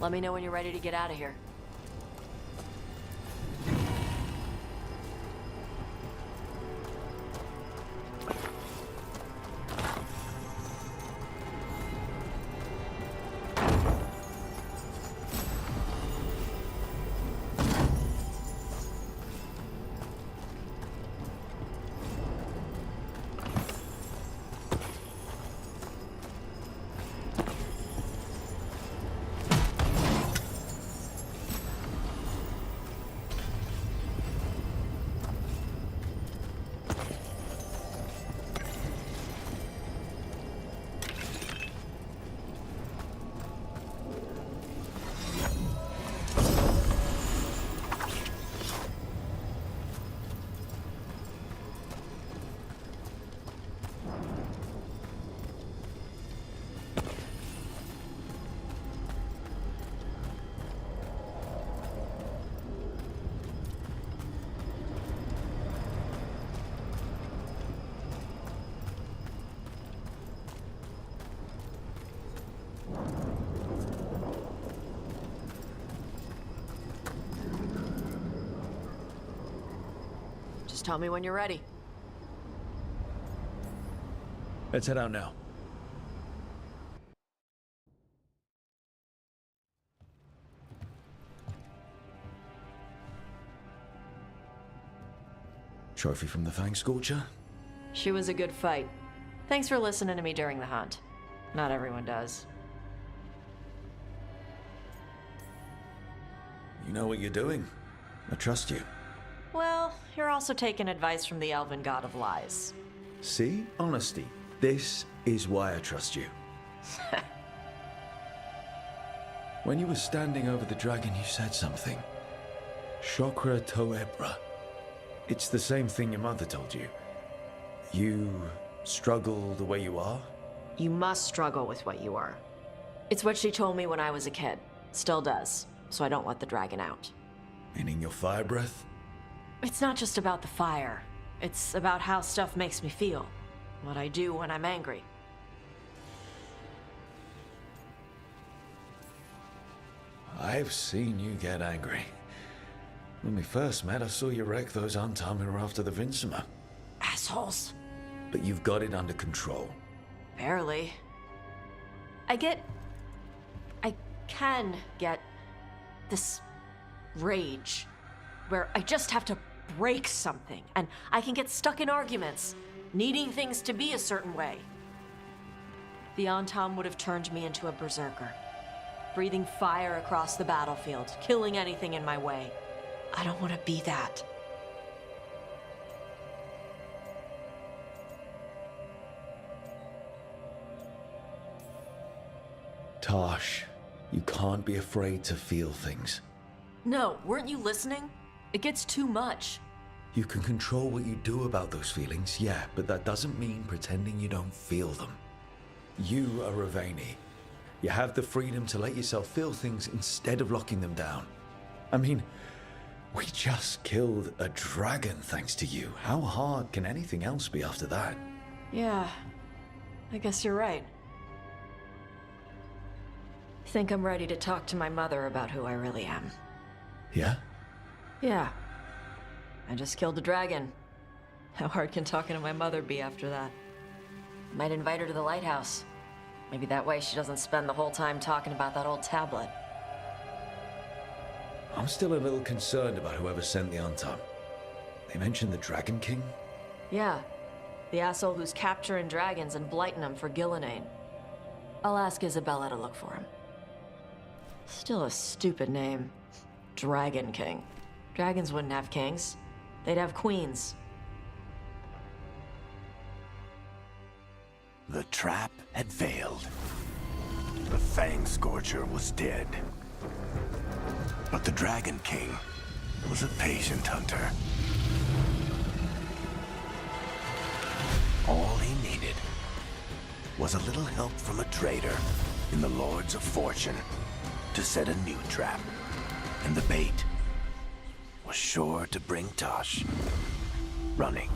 Let me know when you're ready to get out of here. Just tell me when you're ready. Let's head out now. Trophy from the Fang Scorcher? She was a good fight. Thanks for listening to me during the hunt. Not everyone does. You know what you're doing. I trust you. Well, you're also taking advice from the elven god of lies. See? Honesty. This is why I trust you. When you were standing over the dragon, you said something. Chakra Toebra. It's the same thing your mother told you. You struggle the way you are? You must struggle with what you are. It's what she told me when I was a kid. Still does. So I don't let the dragon out. Meaning your fire breath? It's not just about the fire. It's about how stuff makes me feel. What I do when I'm angry. I've seen you get angry. When we first met, I saw you wreck those Antamir after the Vinsima. Assholes. But you've got it under control. Barely. I can get this rage where I just have to break something and I can get stuck in arguments, needing things to be a certain way. the Antam would have turned me into a berserker. Breathing fire across the battlefield, killing anything in my way. I don't want to be that. Tosh, you can't be afraid to feel things. No, weren't you listening? It gets too much. You can control what you do about those feelings, yeah, but that doesn't mean pretending you don't feel them. You are Ravani. You have the freedom to let yourself feel things instead of locking them down. I mean, we just killed a dragon thanks to you. How hard can anything else be after that? Yeah, I guess you're right. I think I'm ready to talk to my mother about who I really am. Yeah? Yeah. I just killed a dragon. How hard can talking to my mother be after that? Might invite her to the lighthouse. Maybe that way she doesn't spend the whole time talking about that old tablet. I'm still a little concerned about whoever sent the Antam. They mentioned the Dragon King? Yeah. The asshole who's capturing dragons and blighting them for Gillenane. I'll ask Isabella to look for him. Still a stupid name. Dragon King. Dragons wouldn't have kings. They'd have queens. The trap had failed. The Fang Scorcher was dead. But the Dragon King was a patient hunter. All he needed was a little help from a trader in the Lords of Fortune to set a new trap. And the bait was sure to bring Tosh running.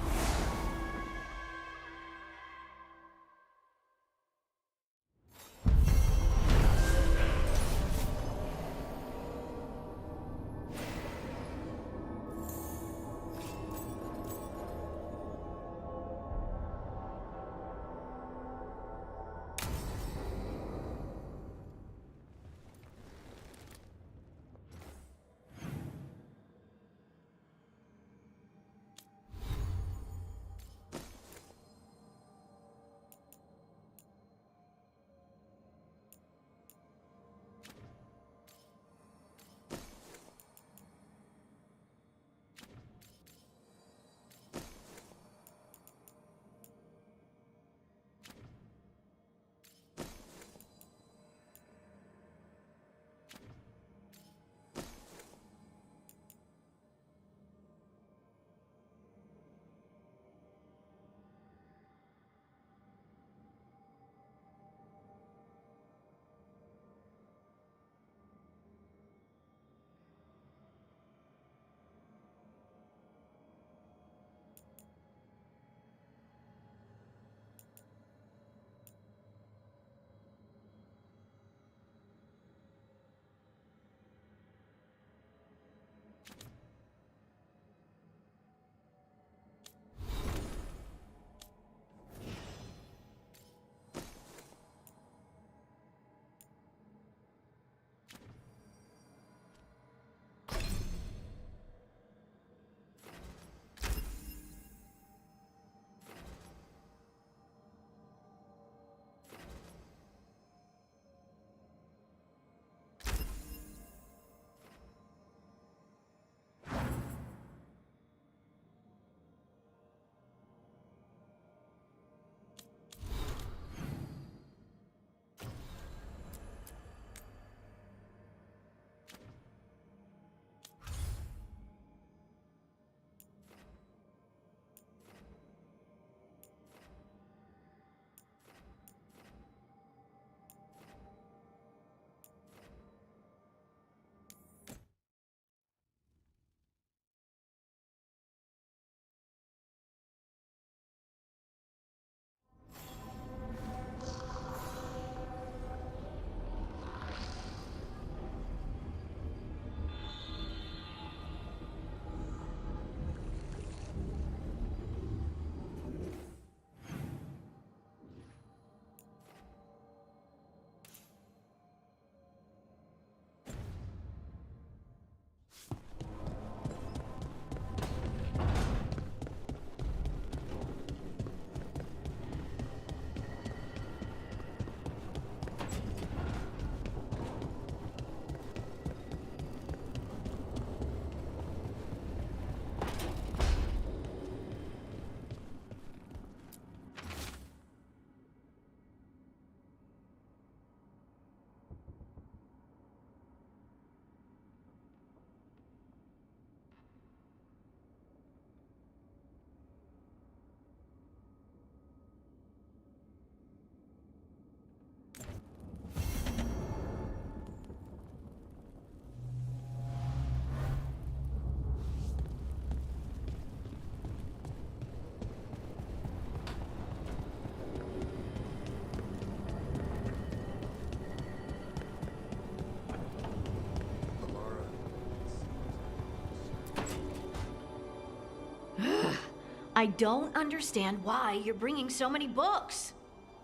I don't understand why you're bringing so many books.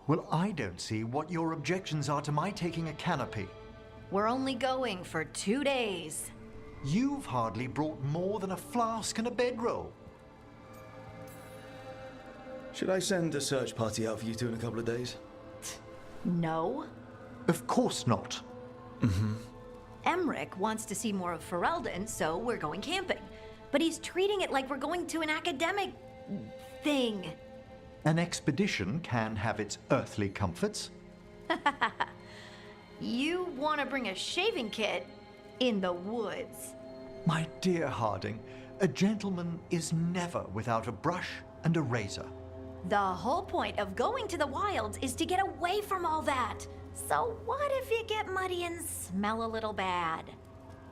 Well, I don't see what your objections are to my taking a canopy. We're only going for 2 days. You've hardly brought more than a flask and a bedroll. Should I send a search party out for you two in a couple of days? No. Of course not. Mm-hmm. Emmerich wants to see more of Ferelden, so we're going camping. But he's treating it like we're going to an academic thing. An expedition can have its earthly comforts. You want to bring a shaving kit in the woods. My dear Harding, a gentleman is never without a brush and a razor. The whole point of going to the wilds is to get away from all that. So what if you get muddy and smell a little bad?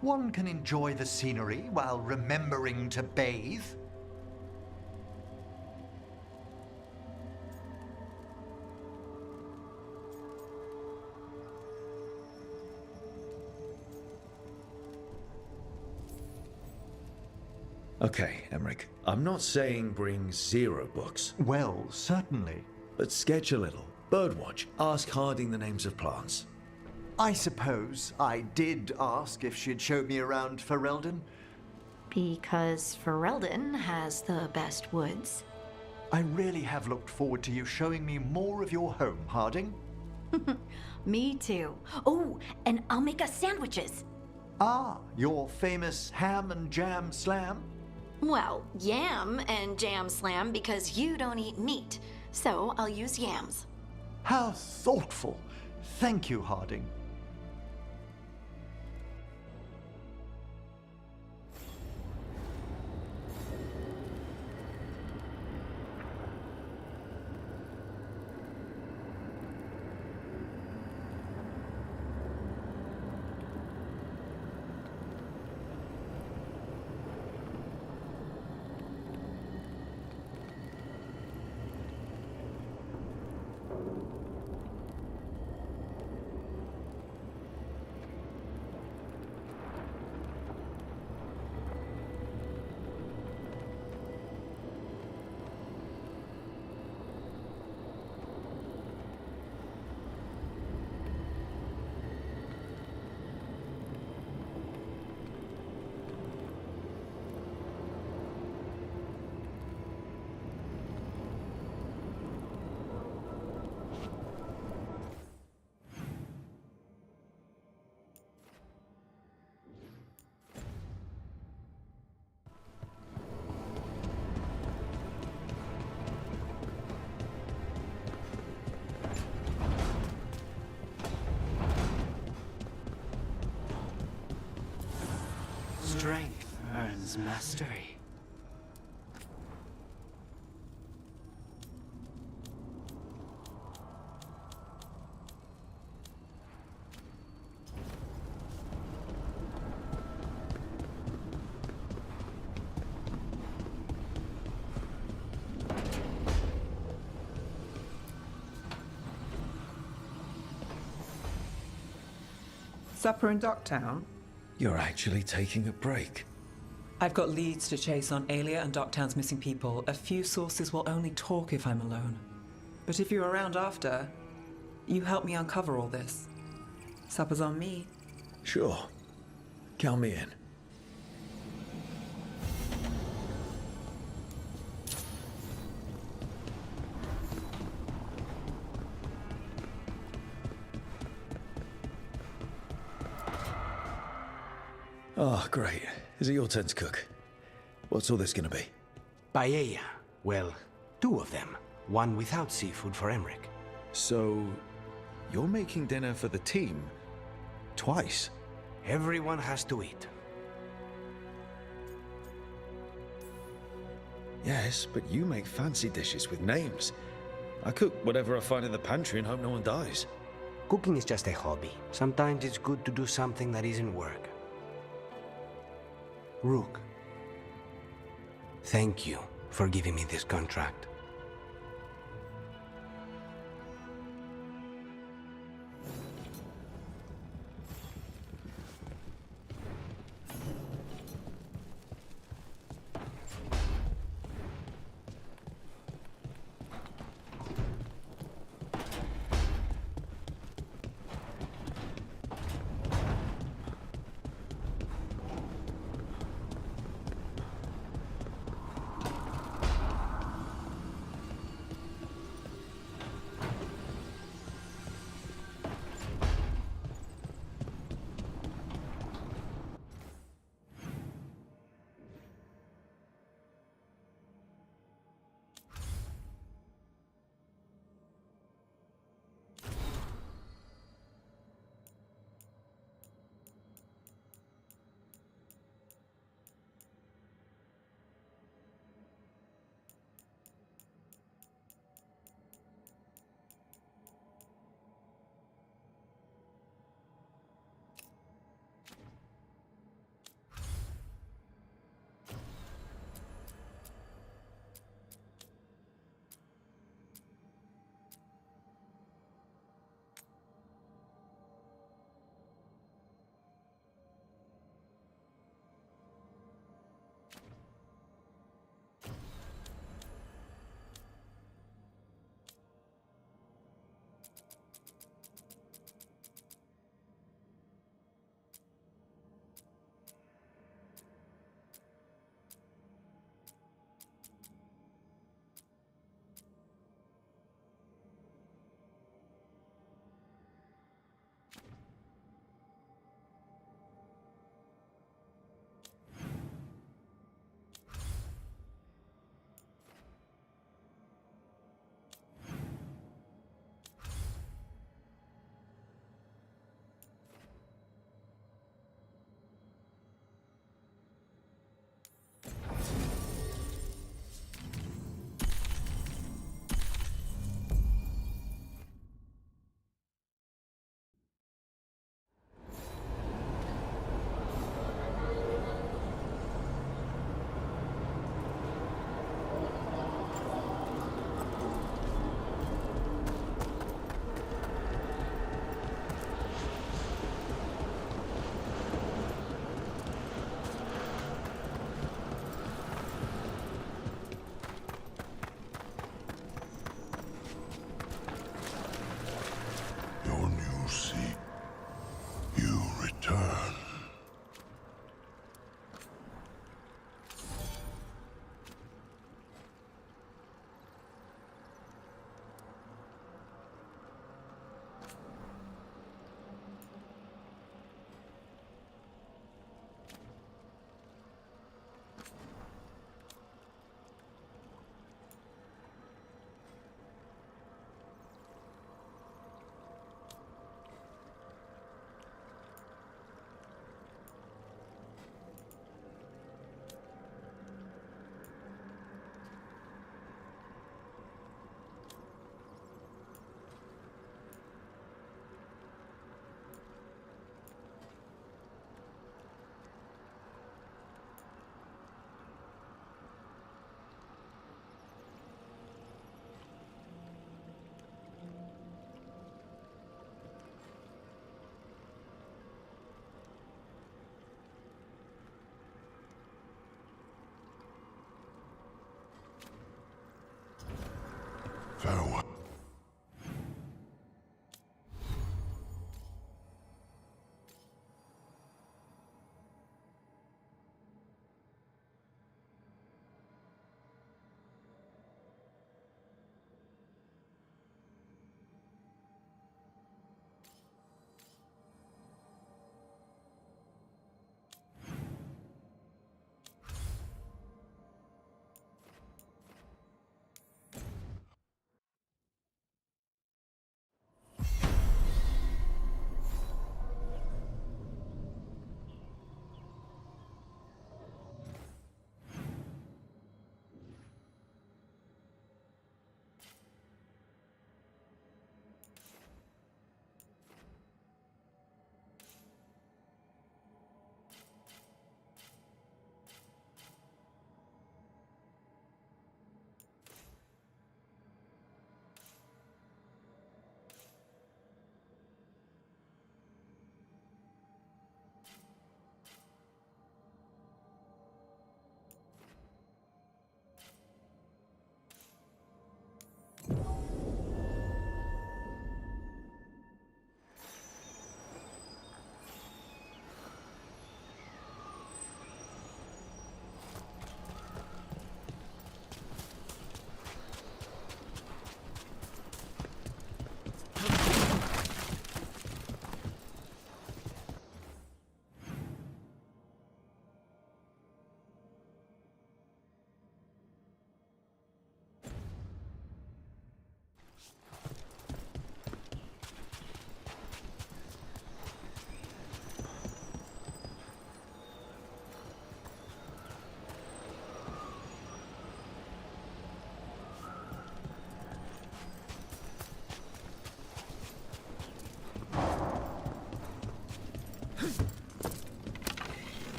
One can enjoy the scenery while remembering to bathe. Okay, Emmerich. I'm not saying bring 0 books. Well, certainly. But sketch a little. Birdwatch. Ask Harding the names of plants. I suppose I did ask if she'd show me around Ferelden. Because Ferelden has the best woods. I really have looked forward to you showing me more of your home, Harding. Me too. Oh, and I'll make us sandwiches. Ah, your famous ham and jam slam? Well, yam and jam slam because you don't eat meat. So I'll use yams. How thoughtful. Thank you, Harding. Strength earns mastery. Supper in Docktown? You're actually taking a break. I've got leads to chase on Alia and Docktown's missing people. A few sources will only talk if I'm alone. But if you're around after, you help me uncover all this. Supper's on me. Sure. Count me in. Oh, great. Is it your turn to cook? What's all this gonna be? Paella. Well, 2 of them. One without seafood for Emmerich. So, you're making dinner for the team? Twice? Everyone has to eat. Yes, but you make fancy dishes with names. I cook whatever I find in the pantry and hope no one dies. Cooking is just a hobby. Sometimes it's good to do something that isn't work. Rook, thank you for giving me this contract.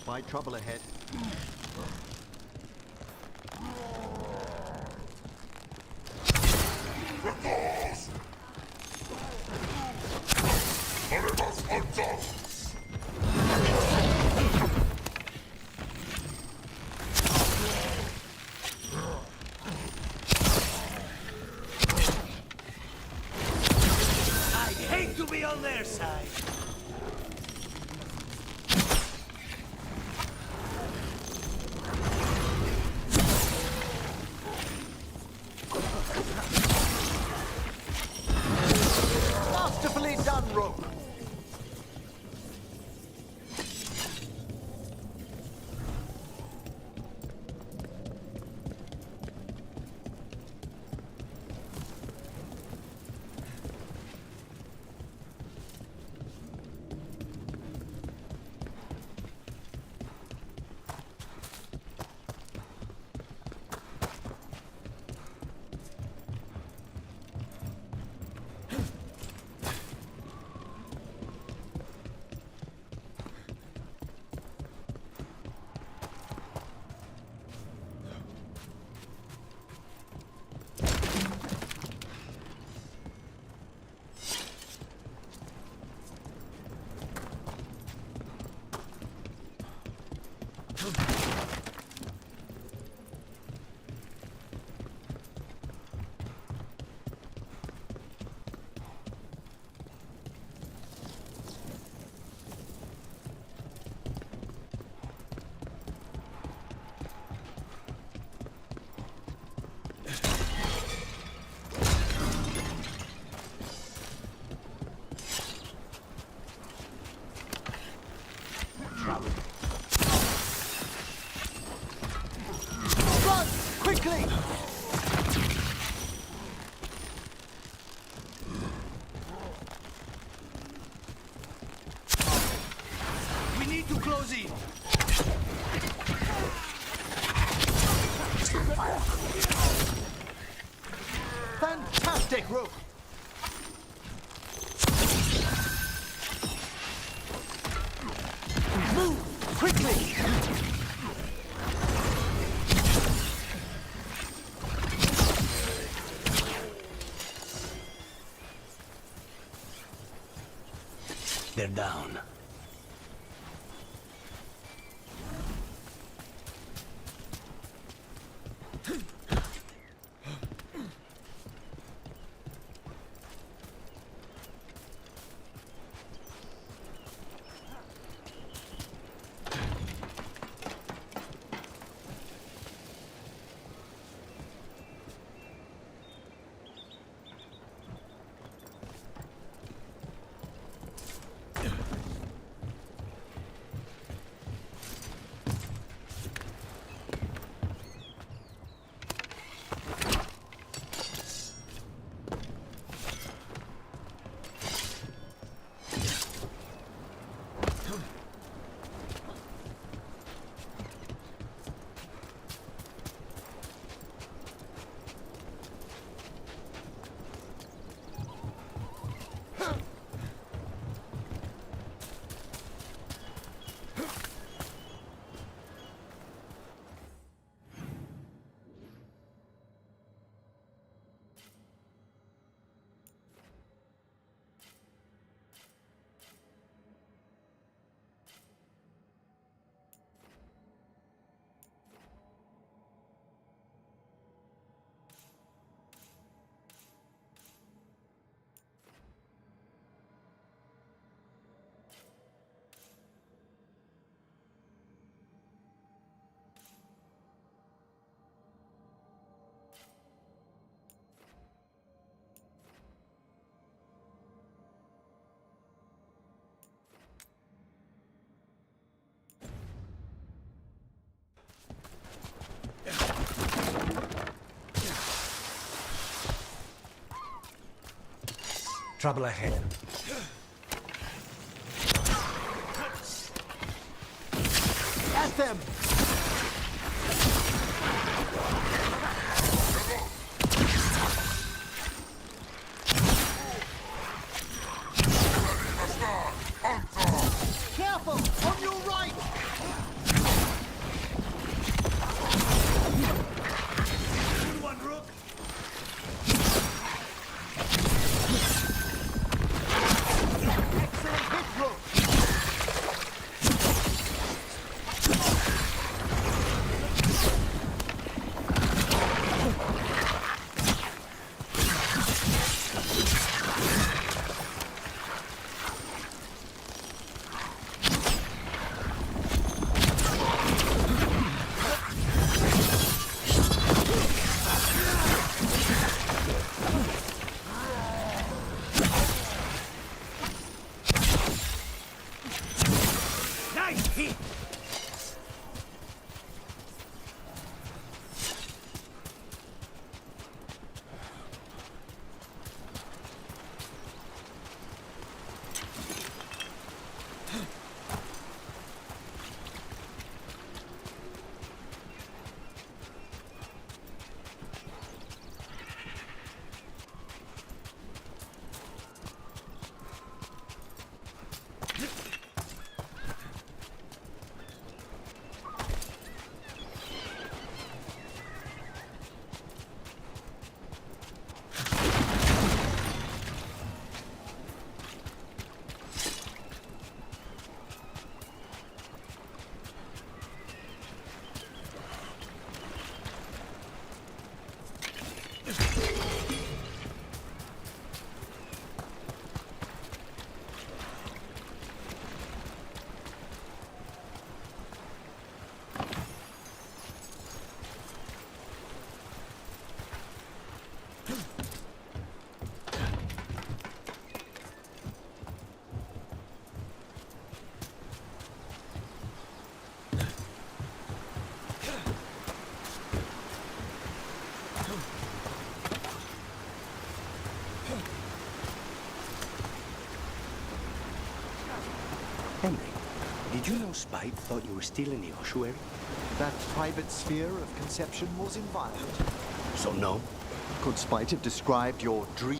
Fight trouble ahead. I hate to be on their side. Masterfully done, Rook. Run! Quickly! We need to close in. Fantastic, Rook! Move! Quickly! They're down. Trouble ahead. At them! Careful! On your right! Henry, did you know Spite thought you were still in the ossuary? That private sphere of conception was inviolate. So no? Could Spite have described your dream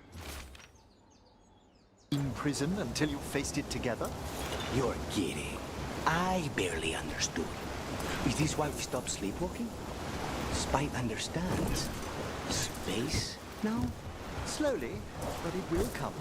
prison until you faced it together? You're kidding. I barely understood. Is this why we stopped sleepwalking? Spite understands. Space now? Slowly, but it will come.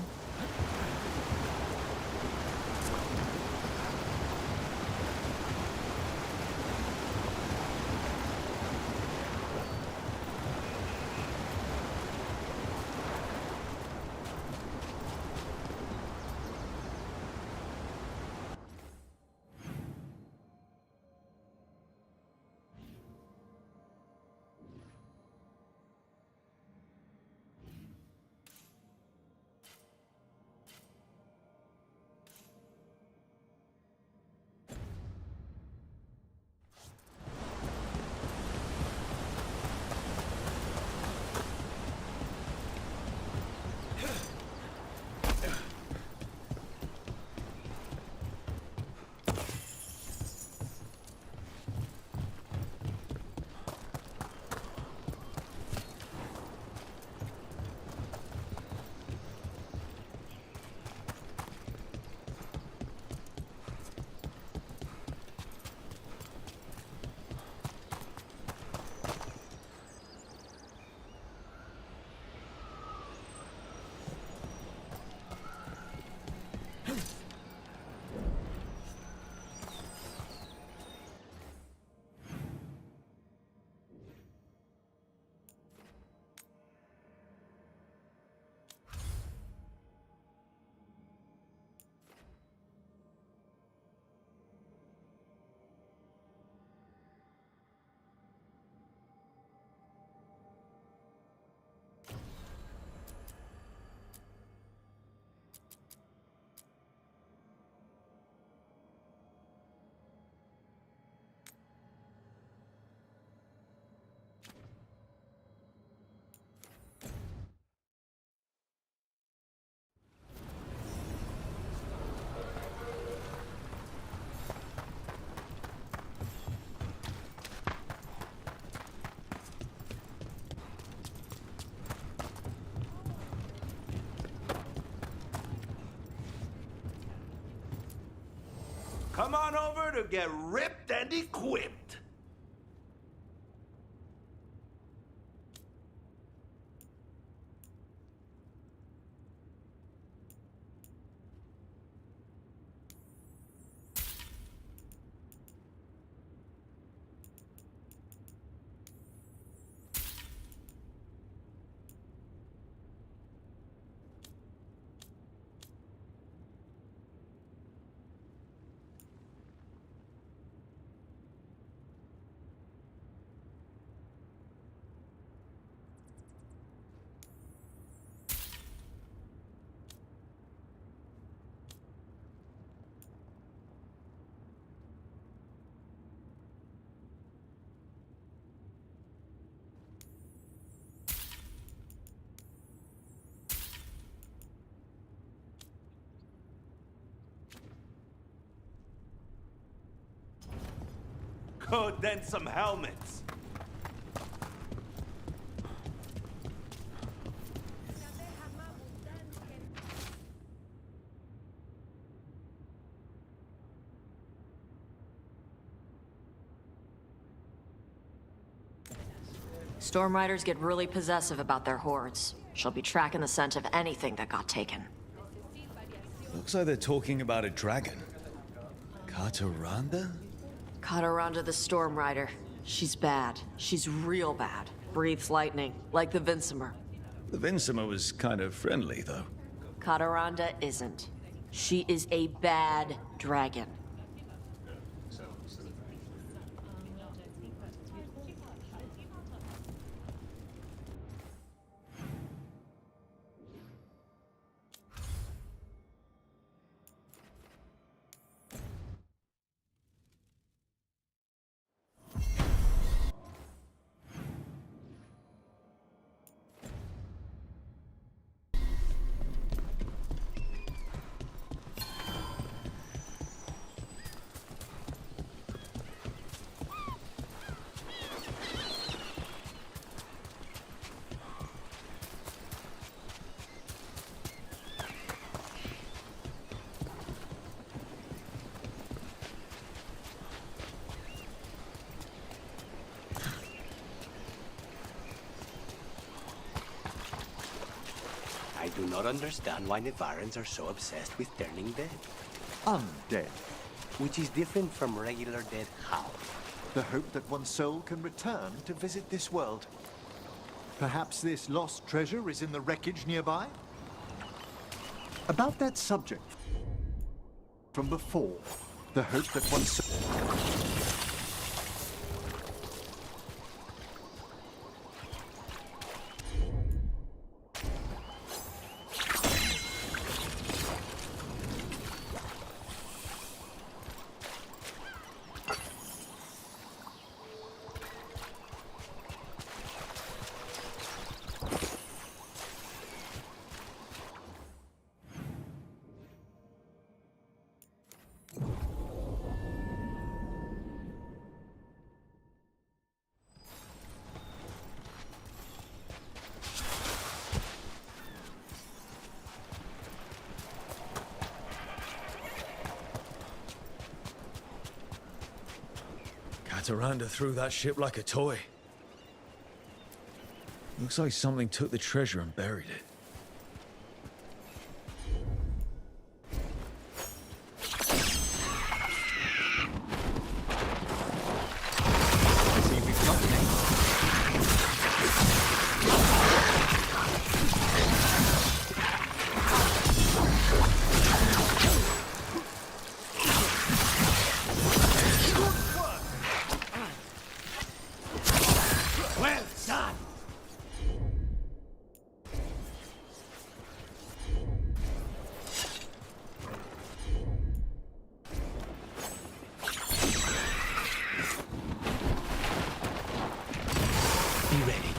Come on over to get ripped and equipped. Go dent some helmets. Storm Riders get really possessive about their hordes. She'll be tracking the scent of anything that got taken. Looks like they're talking about a dragon. Kataranda? Kataranda the Storm Rider. She's bad. She's real bad. Breathes lightning, like the Vinsimer. The Vinsimer was kind of friendly, though. Kataranda isn't. She is a bad dragon. I do not understand why Nevarans are so obsessed with turning dead. Undead. Which is different from regular dead how? The hope that one's soul can return to visit this world. Perhaps this lost treasure is in the wreckage nearby? About that subject from before, the hope that one's soul... Kataranda threw that ship like a toy. Looks like something took the treasure and buried it. Well done! Be ready.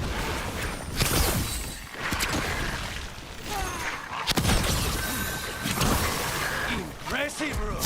Impressive, Rook!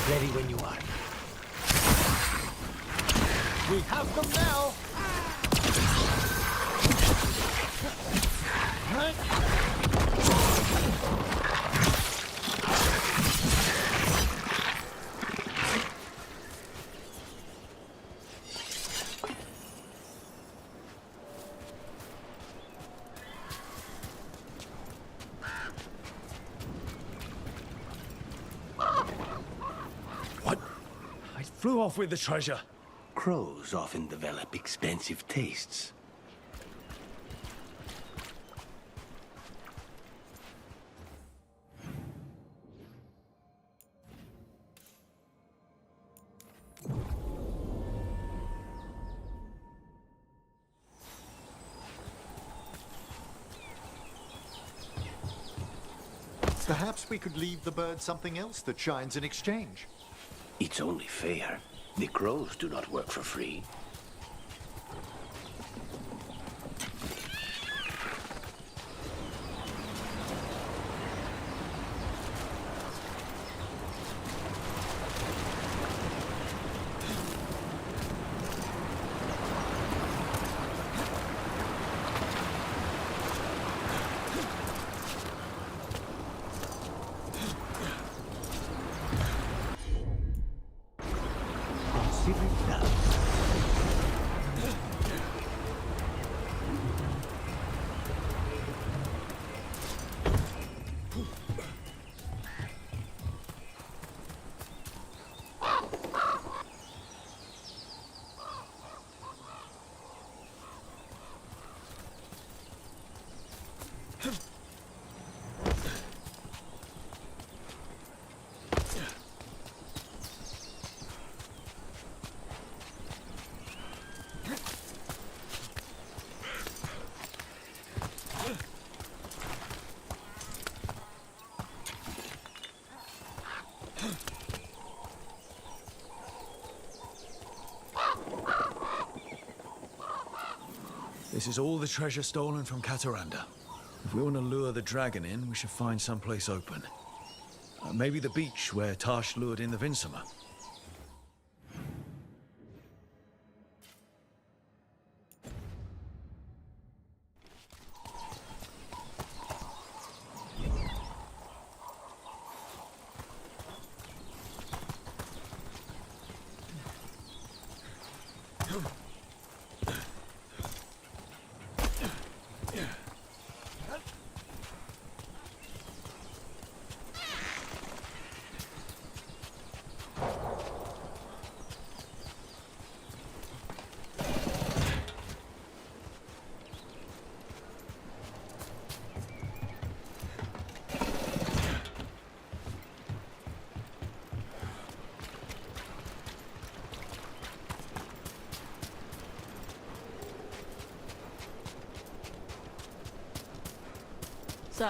Ready when you are. We have them now! flew off with the treasure. Crows often develop expensive tastes. Perhaps we could leave the bird something else that shines in exchange. It's only fair. The crows do not work for free. This is all the treasure stolen from Cataranda. If we want to lure the dragon in, we should find someplace open. Maybe the beach where Tash lured in the Vinsima. So,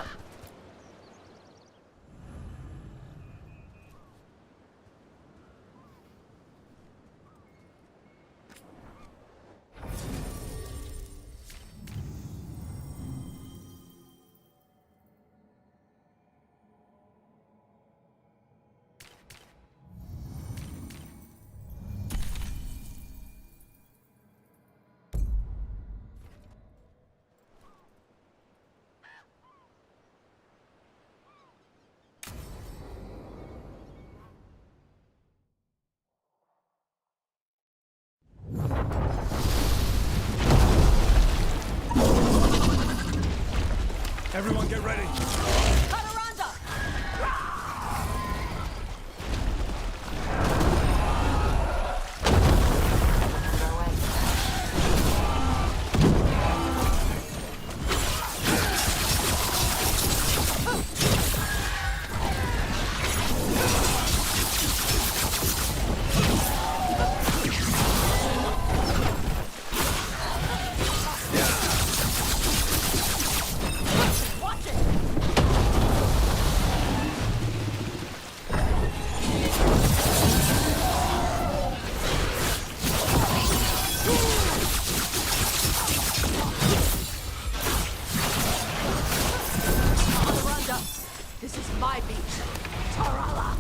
Everyone get ready. this is my beach. Tarala!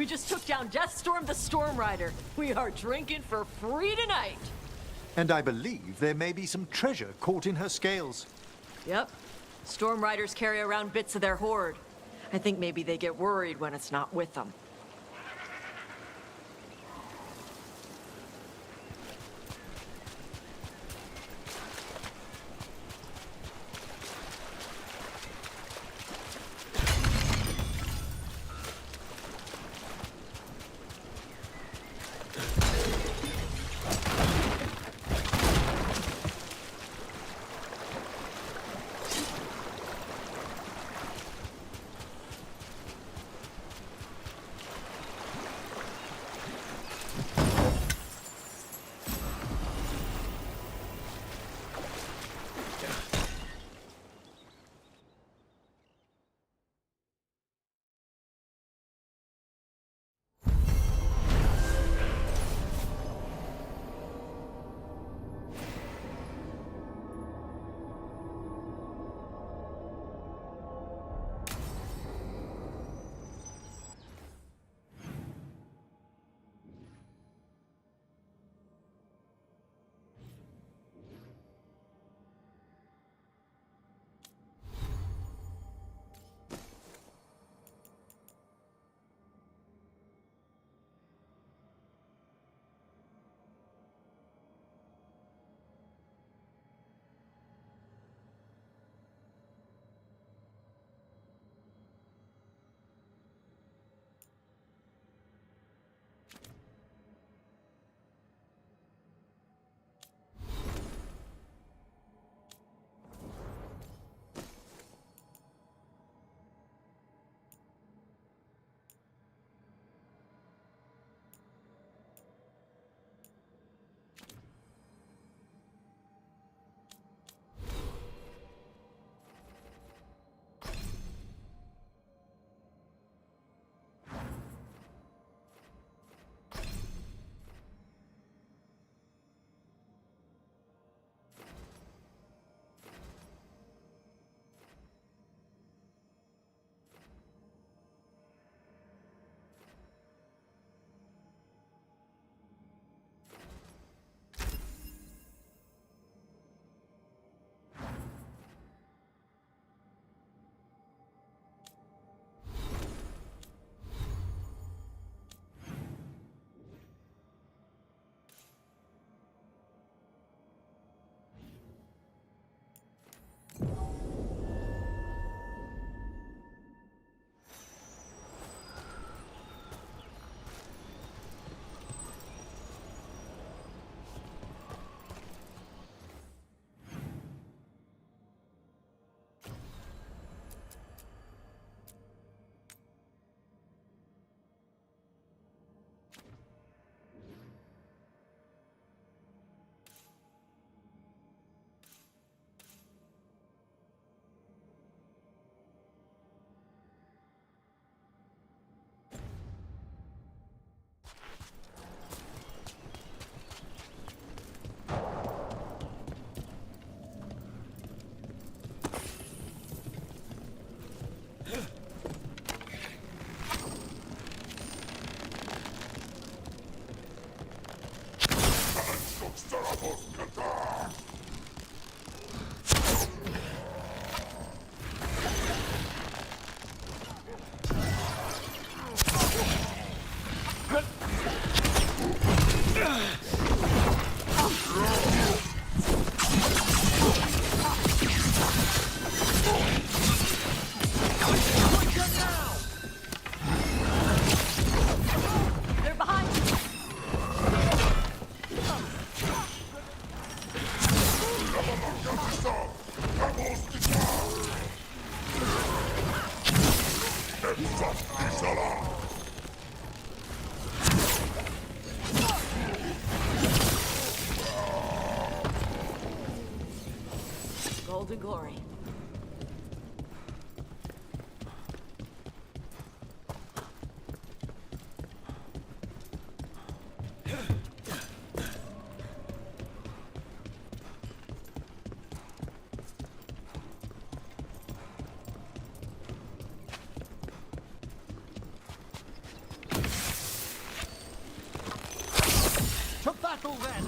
We just took down Deathstorm the Storm Rider. We are drinking for free tonight. And I believe there may be some treasure caught in her scales. Yep. Storm Riders carry around bits of their hoard. I think maybe they get worried when it's not with them. They're behind you. Golden glory. To battle then!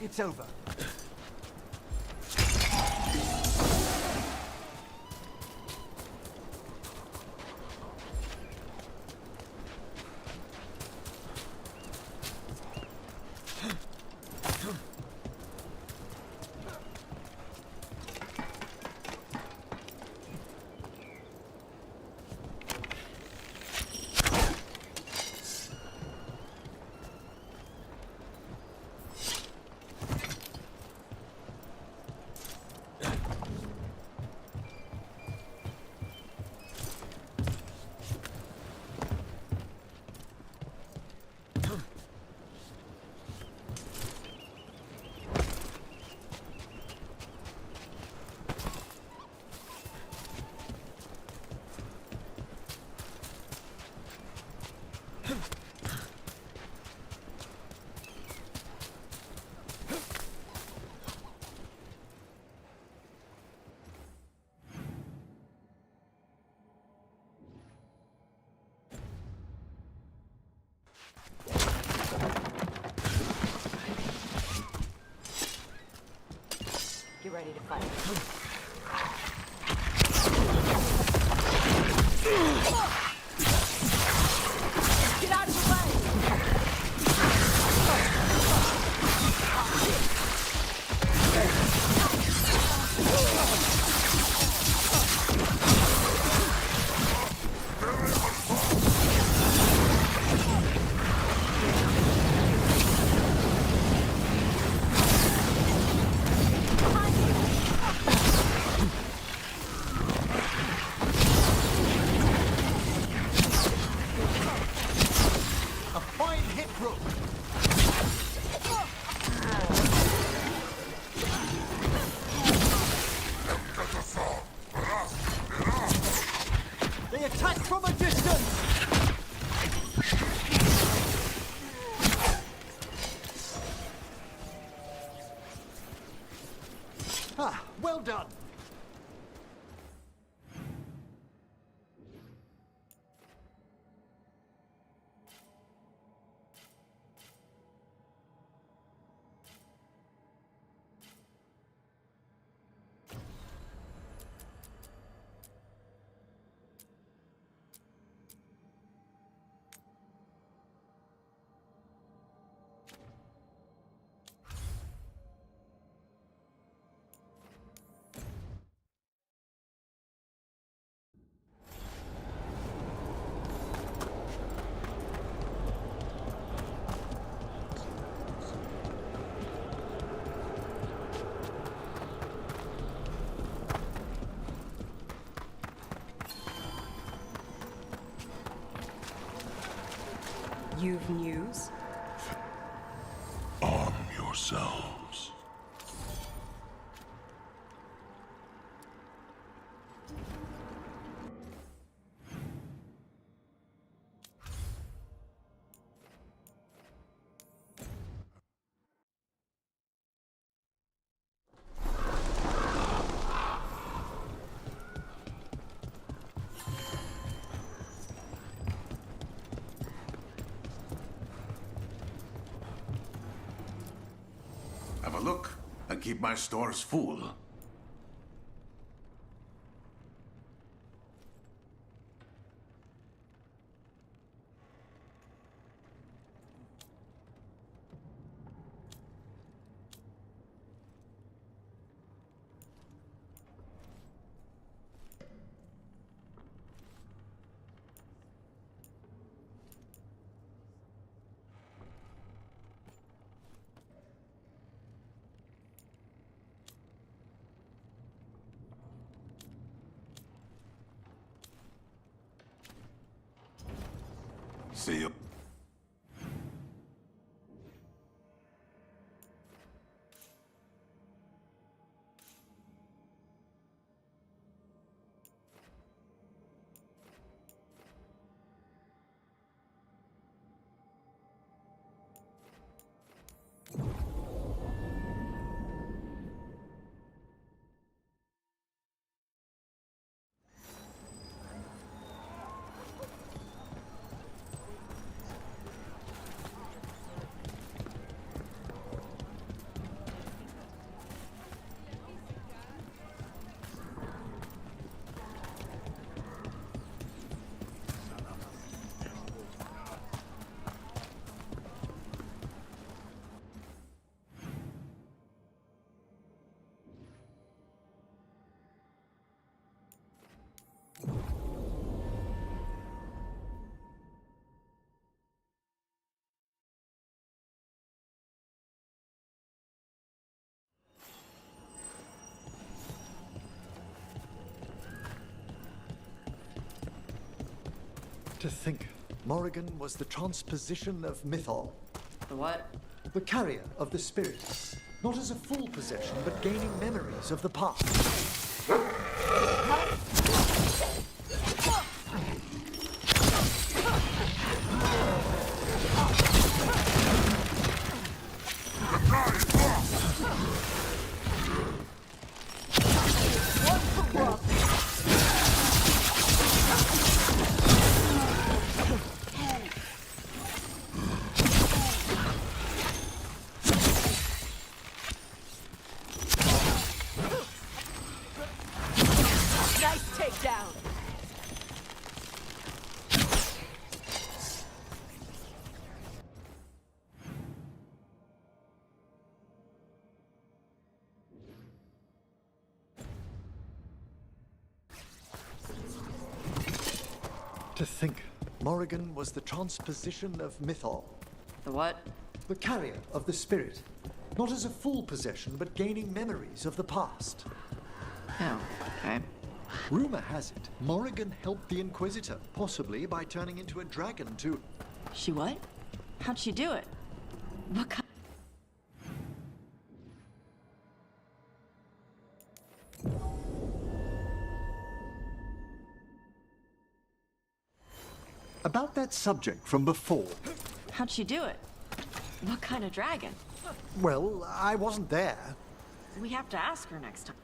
It's over. Get ready to fight. Get out of the way! Ah, well done. You've news? Arm yourselves. Have a look and keep my stores full. See you. To think, Morrigan was the transposition of Mythol. The what? The carrier of the spirit. Not as a full possession, but gaining memories of the past. To think, Morrigan was the transposition of Mythol. The what? The carrier of the spirit. Not as a full possession, but gaining memories of the past. Oh, okay. Rumor has it, Morrigan helped the Inquisitor, possibly by turning into a dragon to... She what? How'd she do it? What kind? About that subject from before. How'd she do it? What kind of dragon? Well, I wasn't there. We have to ask her next time.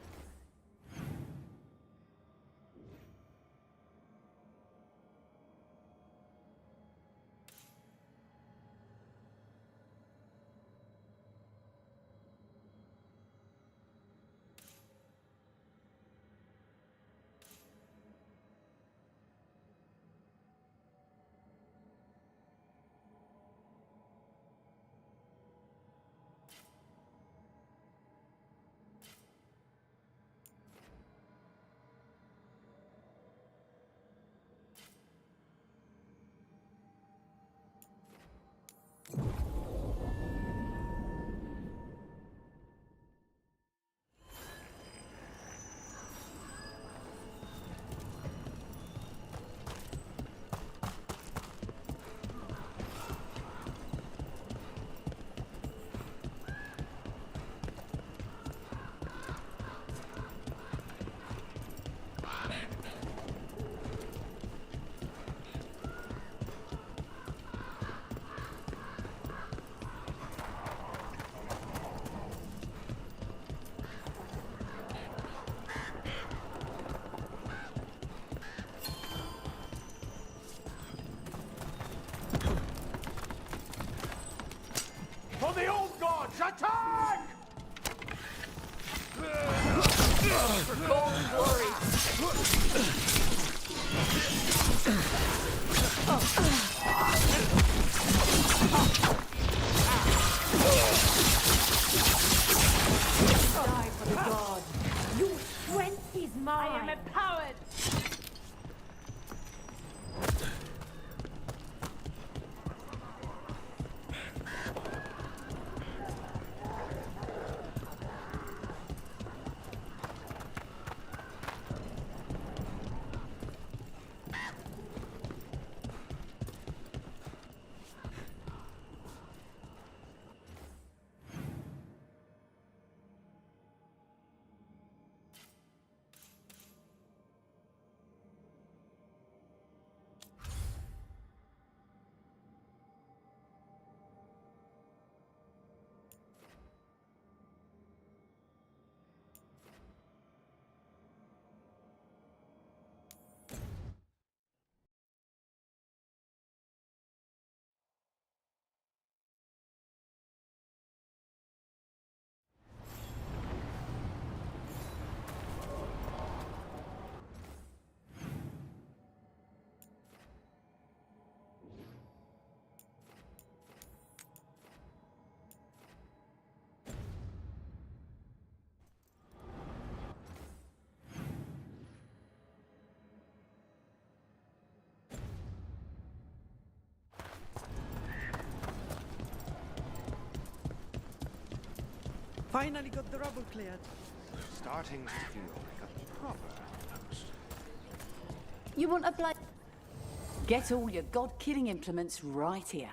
For the old gods, attack! For gold and glory. Die for the god. Your strength is mine. I am empowered. Finally got the rubble cleared. Starting to feel like a proper outpost. You want a blade? Get all your god-killing implements right here.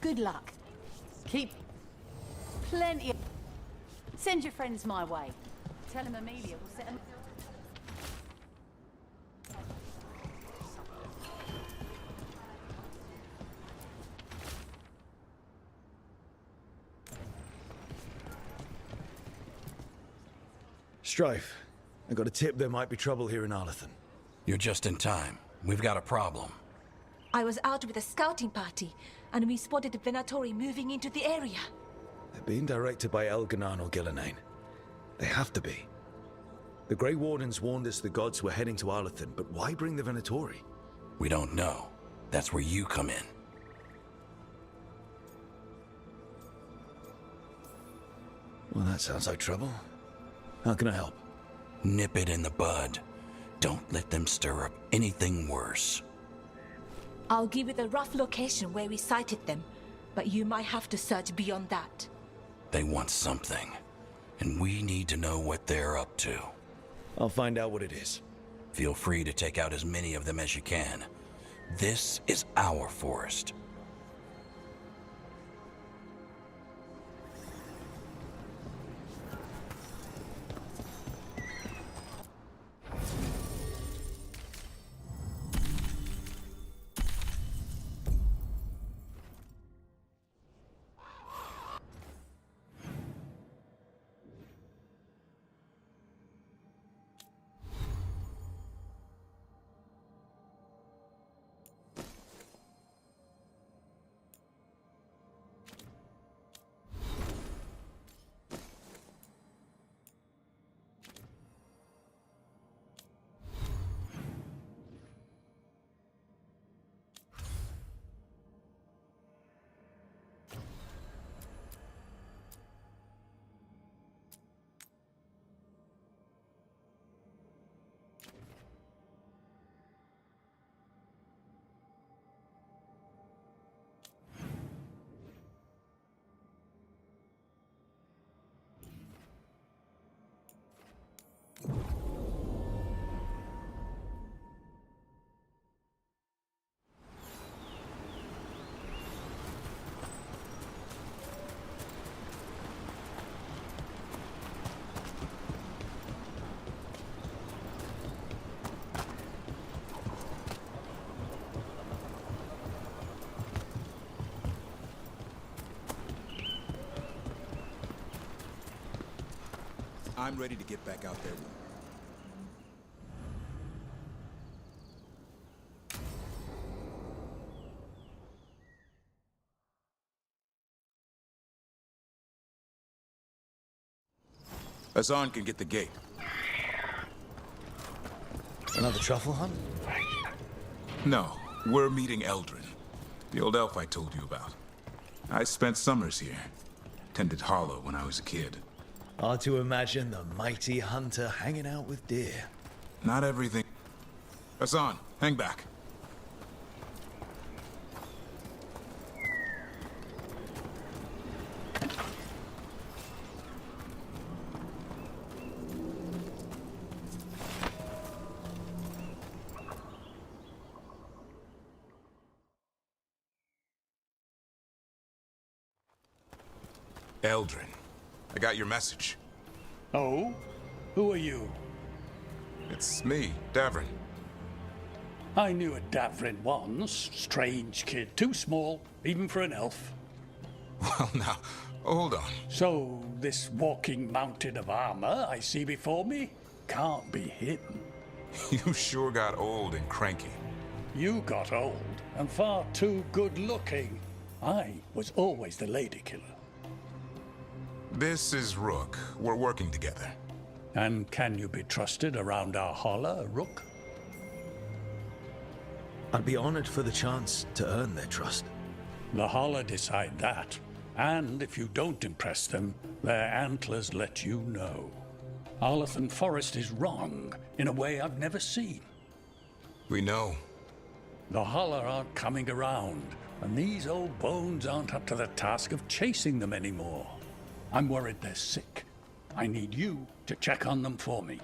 Good luck. Keep plenty of... Send your friends my way. Tell them Amelia will set them... Strife, I got a tip there might be trouble here in Arlathan. You're just in time. We've got a problem. I was out with a scouting party, and we spotted the Venatori moving into the area. They're being directed by Elganan or Gillenane. They have to be. The Grey Wardens warned us the gods were heading to Arlathan, but why bring the Venatori? We don't know. That's where you come in. Well, that sounds like trouble. How can I help? Nip it in the bud. Don't let them stir up anything worse. I'll give you the rough location where we sighted them, but you might have to search beyond that. They want something, and we need to know what they're up to. I'll find out what it is. Feel free to take out as many of them as you can. This is our forest. I'm ready to get back out there. Azan can get the gate. Another truffle hunt? No, we're meeting Eldrin, the old elf I told you about. I spent summers here. Tended Hollow when I was a kid. Hard to imagine the mighty hunter hanging out with deer. Not everything. Azan, hang back. Eldrin, I got your message. Oh? Who are you? It's me, Davrin. I knew a Davrin once. Strange kid. Too small, even for an elf. Well, now, hold on. So, this walking mountain of armor I see before me can't be hidden. You sure got old and cranky. You got old and far too good looking. I was always the lady killer. This is Rook. We're working together. And can you be trusted around our holler, Rook? I'd be honored for the chance to earn their trust. The holler decide that. And if you don't impress them, their antlers let you know. Arlathan Forest is wrong in a way I've never seen. We know. The holler aren't coming around, and these old bones aren't up to the task of chasing them anymore. I'm worried they're sick. I need you to check on them for me.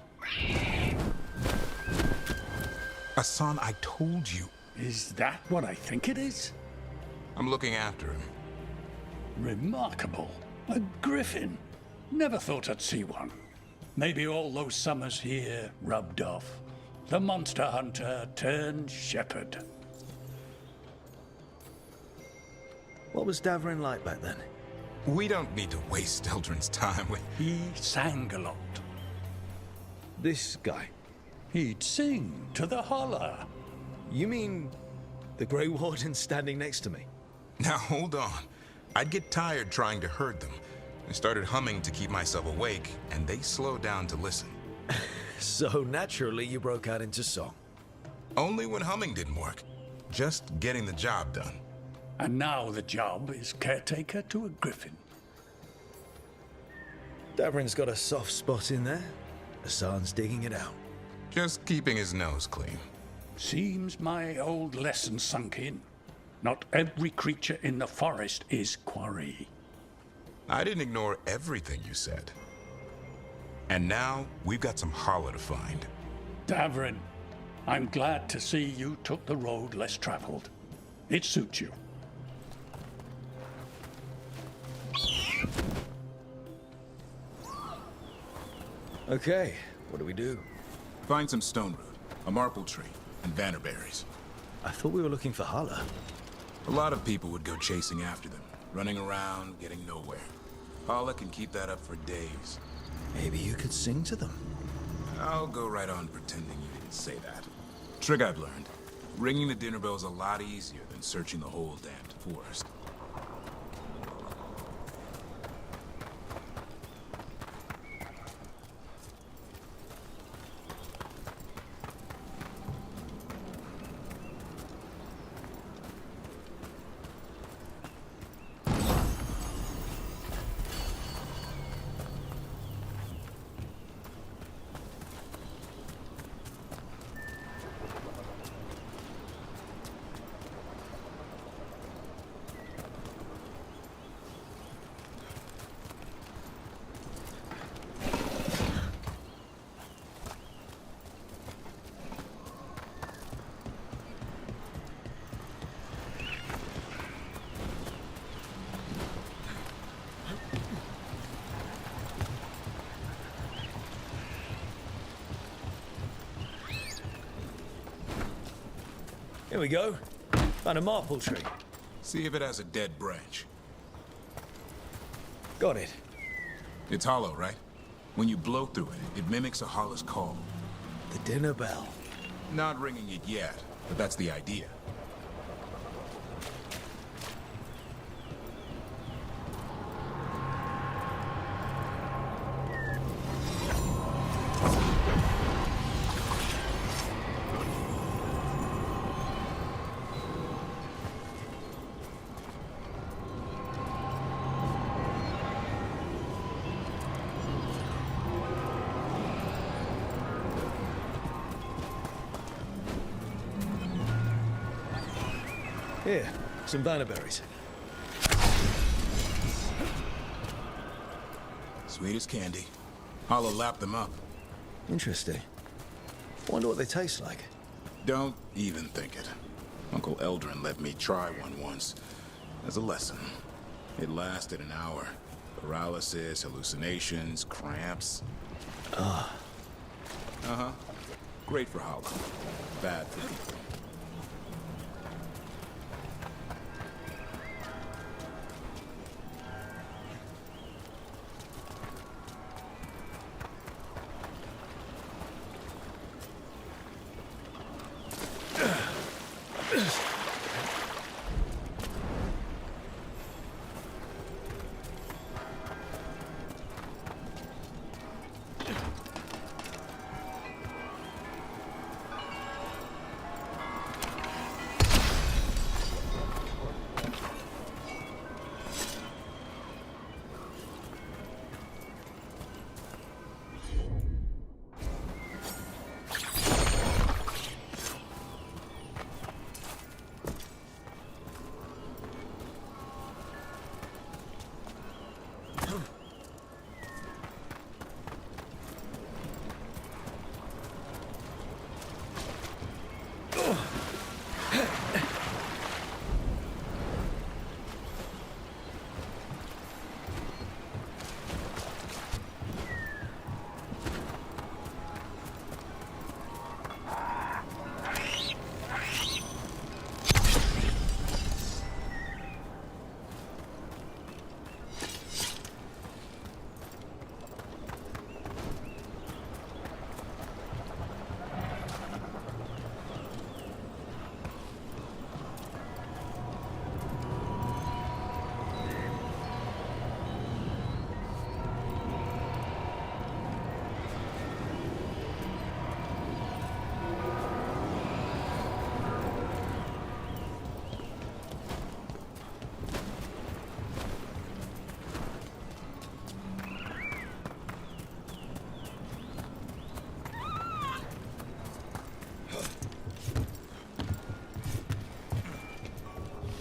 Azan, I told you. Is that what I think it is? I'm looking after him. Remarkable. A griffin. Never thought I'd see one. Maybe all those summers here rubbed off. The monster hunter turned shepherd. What was Davrin like back then? We don't need to waste Eldrin's time with... He sang a lot. This guy? He'd sing to the holler. You mean the Grey Warden standing next to me? Now hold on. I'd get tired trying to herd them. I started humming to keep myself awake, and they slowed down to listen. So naturally you broke out into song. Only when humming didn't work. Just getting the job done. And now the job is caretaker to a griffin. Davrin's got a soft spot in there. Hassan's digging it out. Just keeping his nose clean. Seems my old lesson sunk in. Not every creature in the forest is quarry. I didn't ignore everything you said. And now, we've got some hollow to find. Davrin, I'm glad to see you took the road less traveled. It suits you. Okay, what do we do? Find some stone root, a marple tree, and vannerberries. I thought we were looking for Hala. A lot of people would go chasing after them, running around, getting nowhere. Hala can keep that up for days. Maybe you could sing to them. I'll go right on pretending you didn't say that. Trick I've learned. Ringing the dinner bell's a lot easier than searching the whole damned forest. Here we go. Found a marple tree. See if it has a dead branch. Got it. It's hollow, right? When you blow through it, it mimics a hollow's call. The dinner bell. Not ringing it yet, but that's the idea. Here, some vannerberries. Sweet as candy. Hollow lapped them up. Interesting. Wonder what they taste like. Don't even think it. Uncle Eldrin let me try one once. As a lesson. It lasted an hour. Paralysis, hallucinations, cramps. Ah. Uh-huh. Great for Hollow. Bad for people.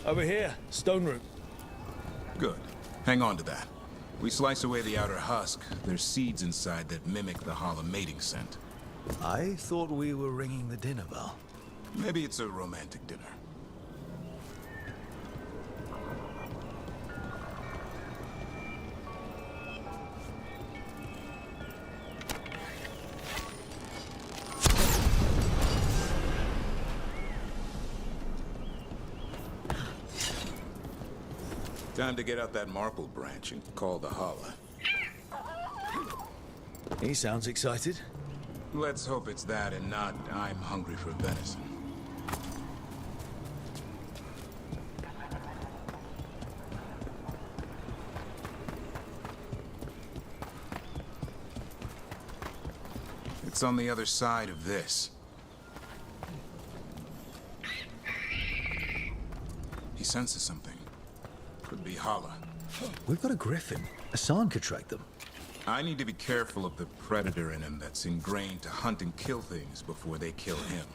Over here, stone root. Good. Hang on to that. We slice away the outer husk. There's seeds inside that mimic the Hala mating scent. I thought we were ringing the dinner bell. Maybe it's a romantic dinner. Time to get out that marple branch and call the Hala. He sounds excited. Let's hope it's that and not I'm hungry for venison. It's on the other side of this. He senses something. Could be Hala. We've got a griffin. Hassan could track them. I need to be careful of the predator in him that's ingrained to hunt and kill things before they kill him.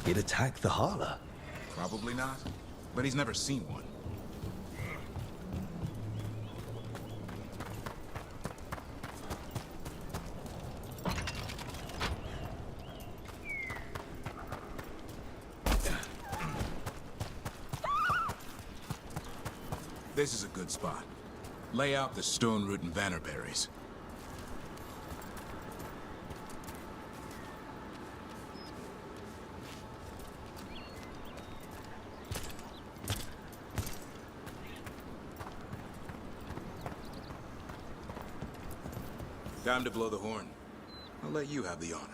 He'd attack the Hala. Probably not, but he's never seen one. This is a good spot. Lay out the stone root and vannerberries. Time to blow the horn. I'll let you have the honor.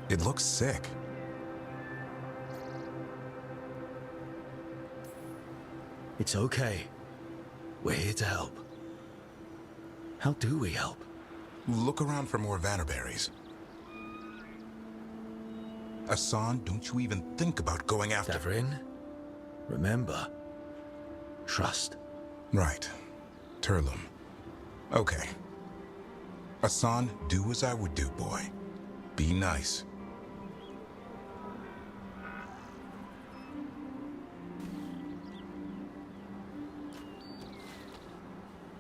It looks sick. It's okay. We're here to help. How do we help? Look around for more vannerberries. Hassan, don't you even think about going after... Davrin, remember, trust. Right. Turlum. Okay. Hassan, do as I would do, boy. Be nice.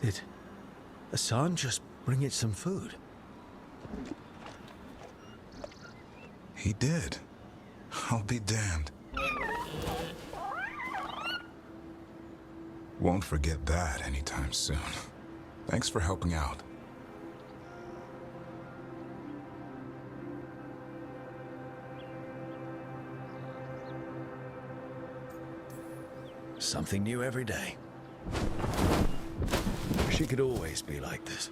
Did Hassan just bring it some food? He did. I'll be damned. Won't forget that anytime soon. Thanks for helping out. Something new every day. She could always be like this.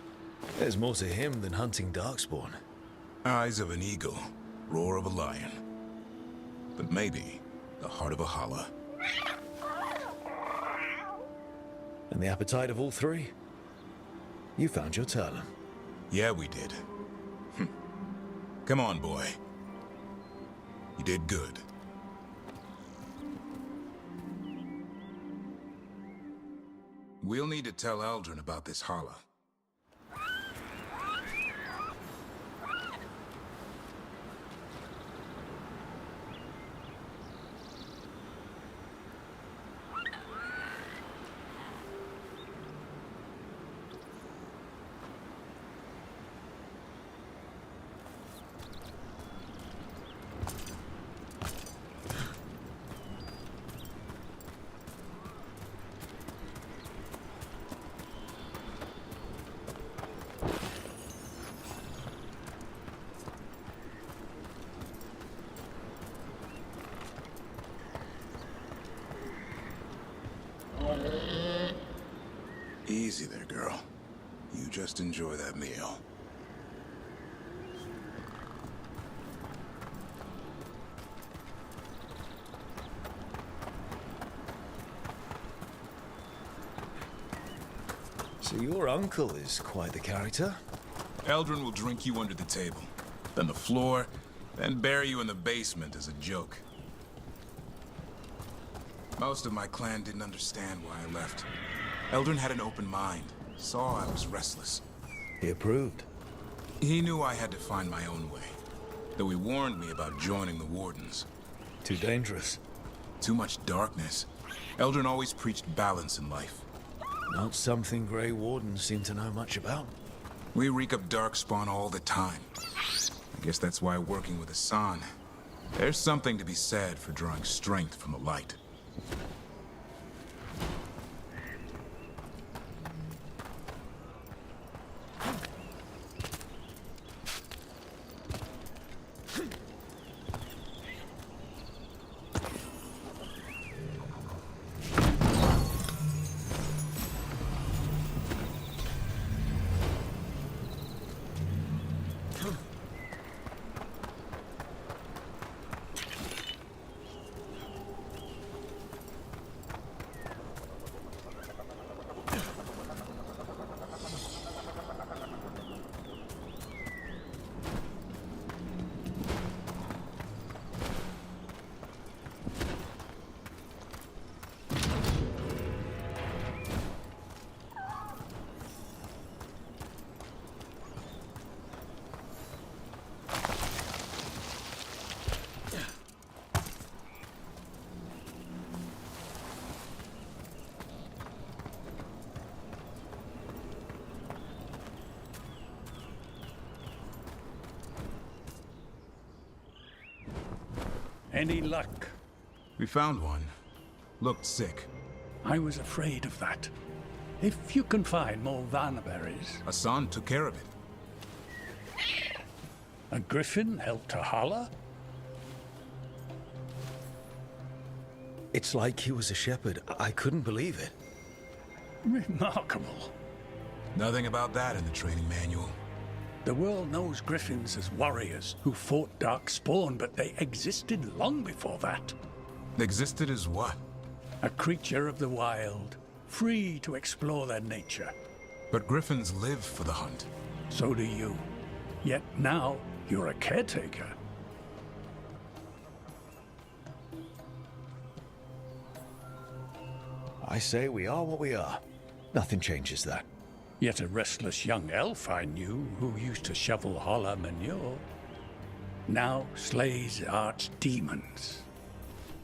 There's more to him than hunting darkspawn. Eyes of an eagle, roar of a lion. But maybe the heart of a Hala. And the appetite of all three? You found your Turlum. Yeah, we did. Come on, boy. You did good. We'll need to tell Eldrin about this Hala. Easy there, girl. You just enjoy that meal. So your uncle is quite the character. Eldrin will drink you under the table, then the floor, then bury you in the basement as a joke. Most of my clan didn't understand why I left. Eldrin had an open mind, saw I was restless. He approved. He knew I had to find my own way, though he warned me about joining the Wardens. Too dangerous. Too much darkness. Eldrin always preached balance in life. Not something Grey Wardens seem to know much about. We reek up darkspawn all the time. I guess that's why working with Hassan, there's something to be said for drawing strength from the light. Any luck? We found one. Looked sick. I was afraid of that. If you can find more Vanaberries... Hassan took care of it. A griffin helped Tahala? It's like he was a shepherd. I couldn't believe it. Remarkable. Nothing about that in the training manual. The world knows griffins as warriors who fought Darkspawn, but they existed long before that. Existed as what? A creature of the wild, free to explore their nature. But griffins live for the hunt. So do you. Yet now, you're a caretaker. I say we are what we are. Nothing changes that. Yet a restless young elf I knew who used to shovel holler manure now slays archdemons.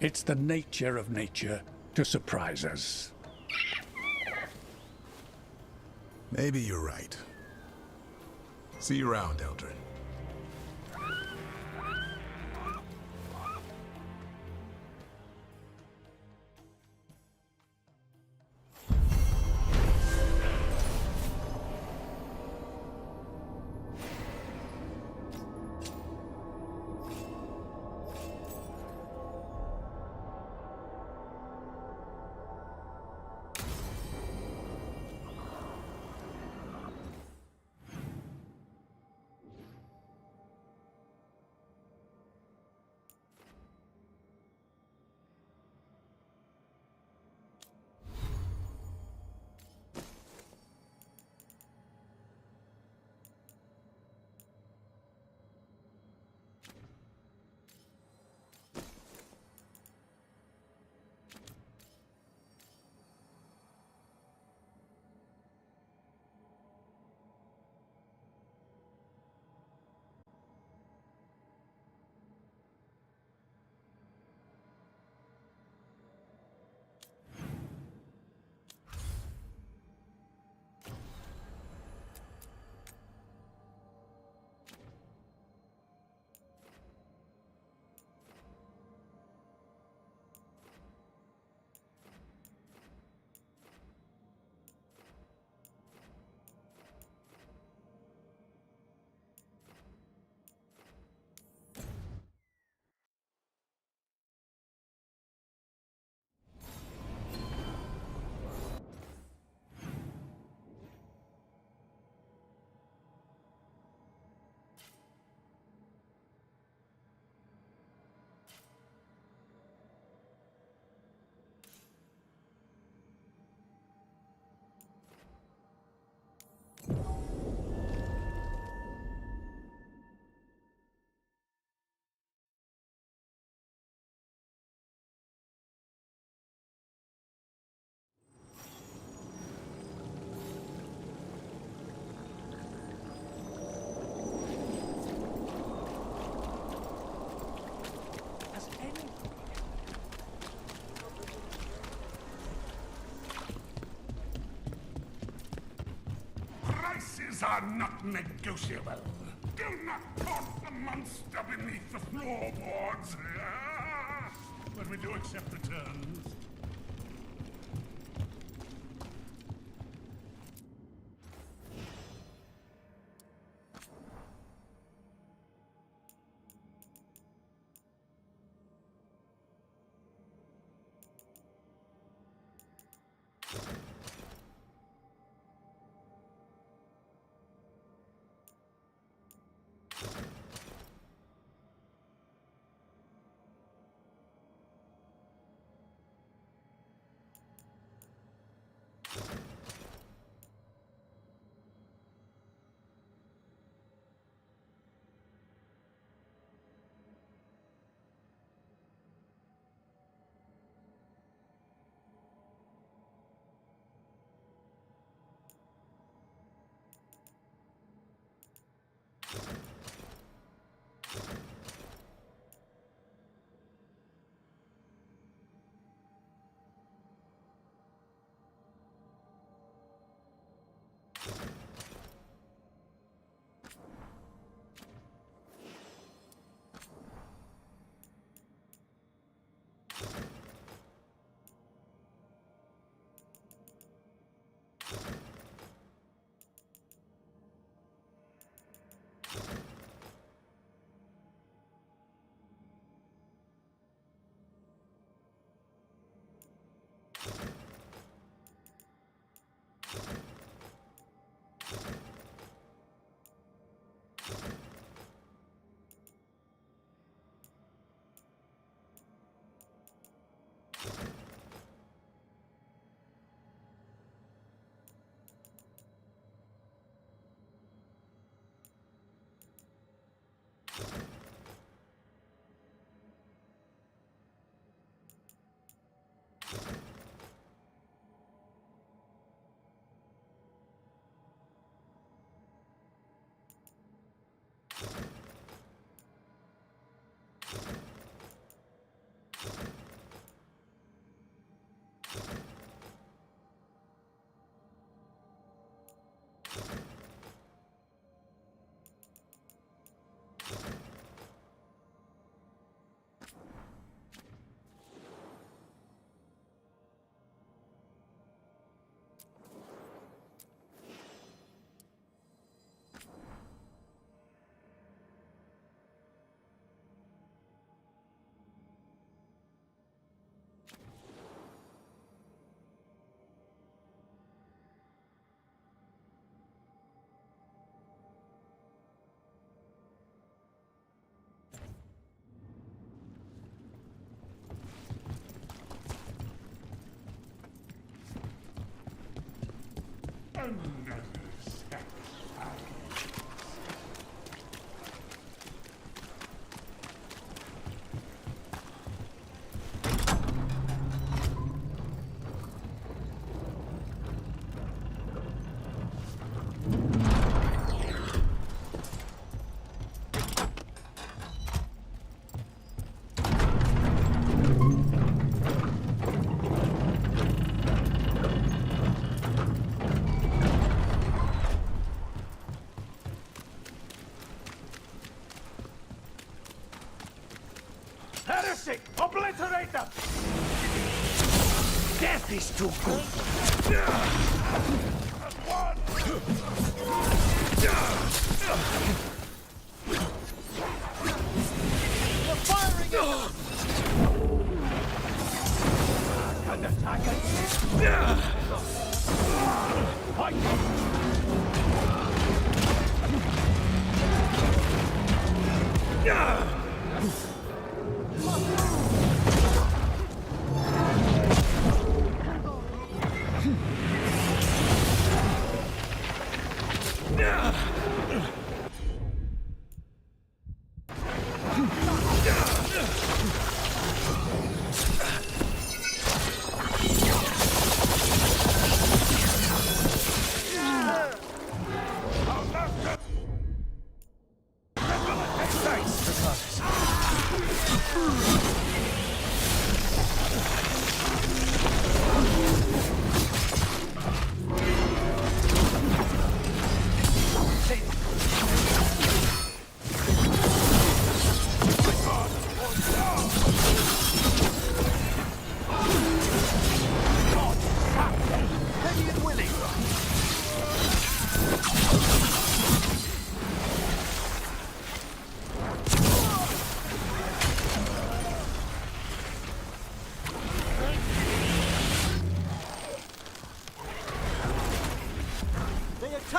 It's the nature of nature to surprise us. Maybe you're right. See you around, Eldrin. Terms are not negotiable. Do not taunt the monster beneath the floorboards. But we do accept the terms. Another sacrifice. Heresy! Obliterate them! Death is too good. They're firing at us! Can attack us! Fight!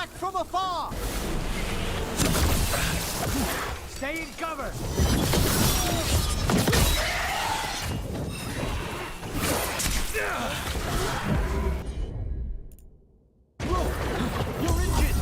Attack from afar! Stay in cover! You're injured!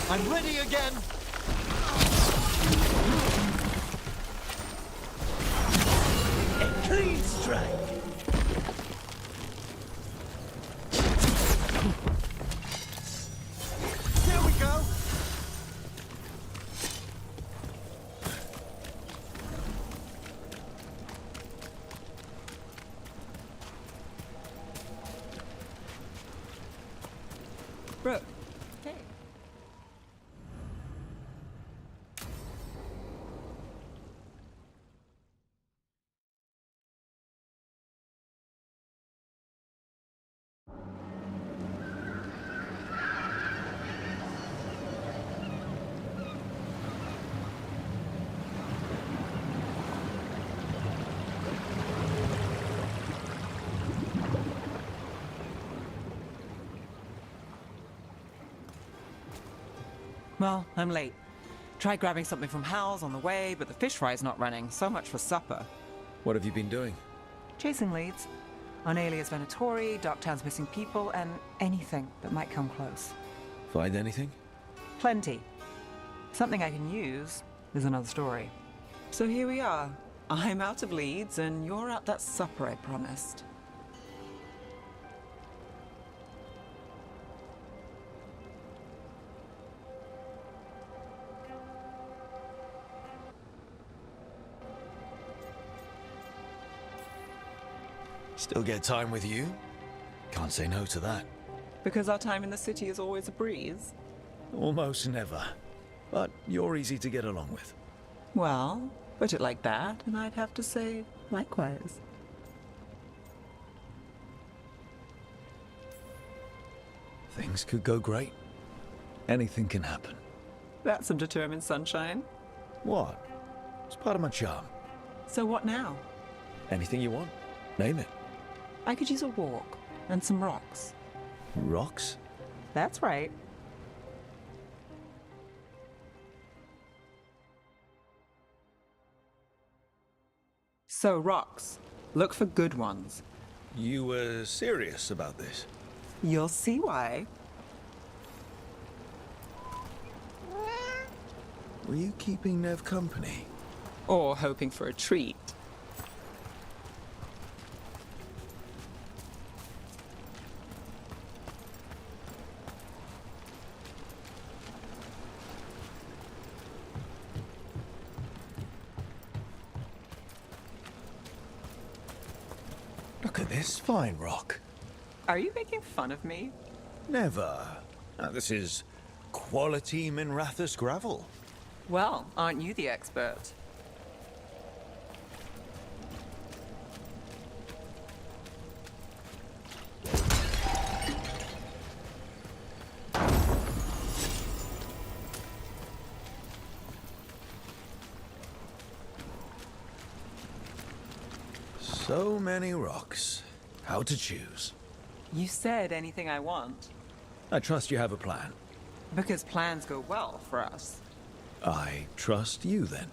I'm ready again! A clean strike! There we go! Brooke. Hey. Well, I'm late. Tried grabbing something from Hal's on the way, but the fish fry's not running. So much for supper. What have you been doing? Chasing leads. On Alias Venatori, Darktown's missing people, and anything that might come close. Find anything? Plenty. Something I can use is another story. So here we are. I'm out of leads, and you're out that supper I promised. Still get time with you? Can't say no to that. Because our time in the city is always a breeze? Almost never. But you're easy to get along with. Well, put it like that, and I'd have to say likewise. Things could go great. Anything can happen. That's some determined sunshine. What? It's part of my charm. So what now? Anything you want, name it. I could use a walk and some rocks. Rocks? That's right. So rocks. Look for good ones. You were serious about this? You'll see why. Were you keeping Nev company? Or hoping for a treat. Look at this fine rock. Are you making fun of me? Never. Now, this is quality Minrathus gravel. Well, aren't you the expert? So many rocks. How to choose? You said anything I want. I trust you have a plan. Because plans go well for us. I trust you then.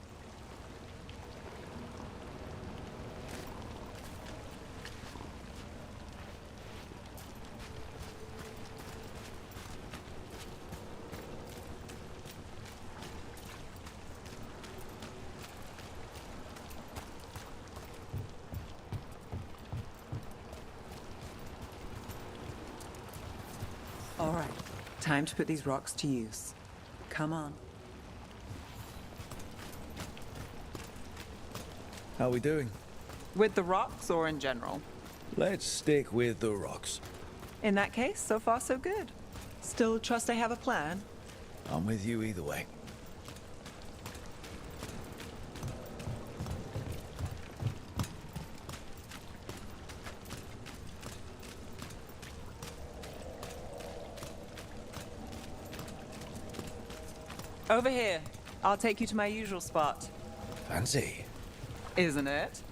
All right, time to put these rocks to use. Come on. How are we doing? With the rocks or in general? Let's stick with the rocks. In that case, so far so good. Still trust I have a plan? I'm with you either way. Over here. I'll take you to my usual spot. Fancy. Isn't it?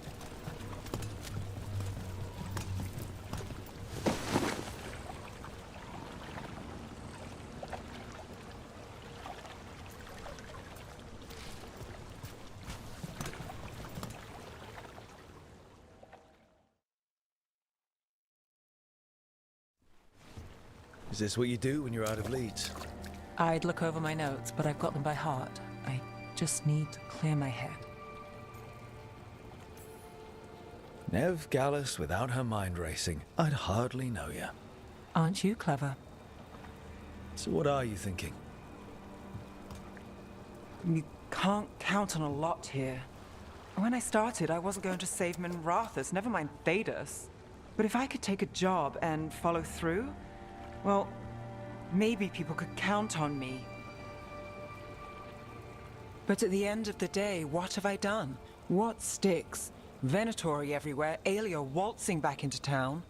Is this what you do when you're out of leads? I'd look over my notes, but I've got them by heart. I just need to clear my head. Nev Gallus without her mind racing. I'd hardly know you. Aren't you clever? So what are you thinking? You can't count on a lot here. When I started, I wasn't going to save Minrathus, never mind Thedas. But if I could take a job and follow through, well, maybe people could count on me. But at the end of the day, what have I done? What sticks? Venatori everywhere, Aelia waltzing back into town.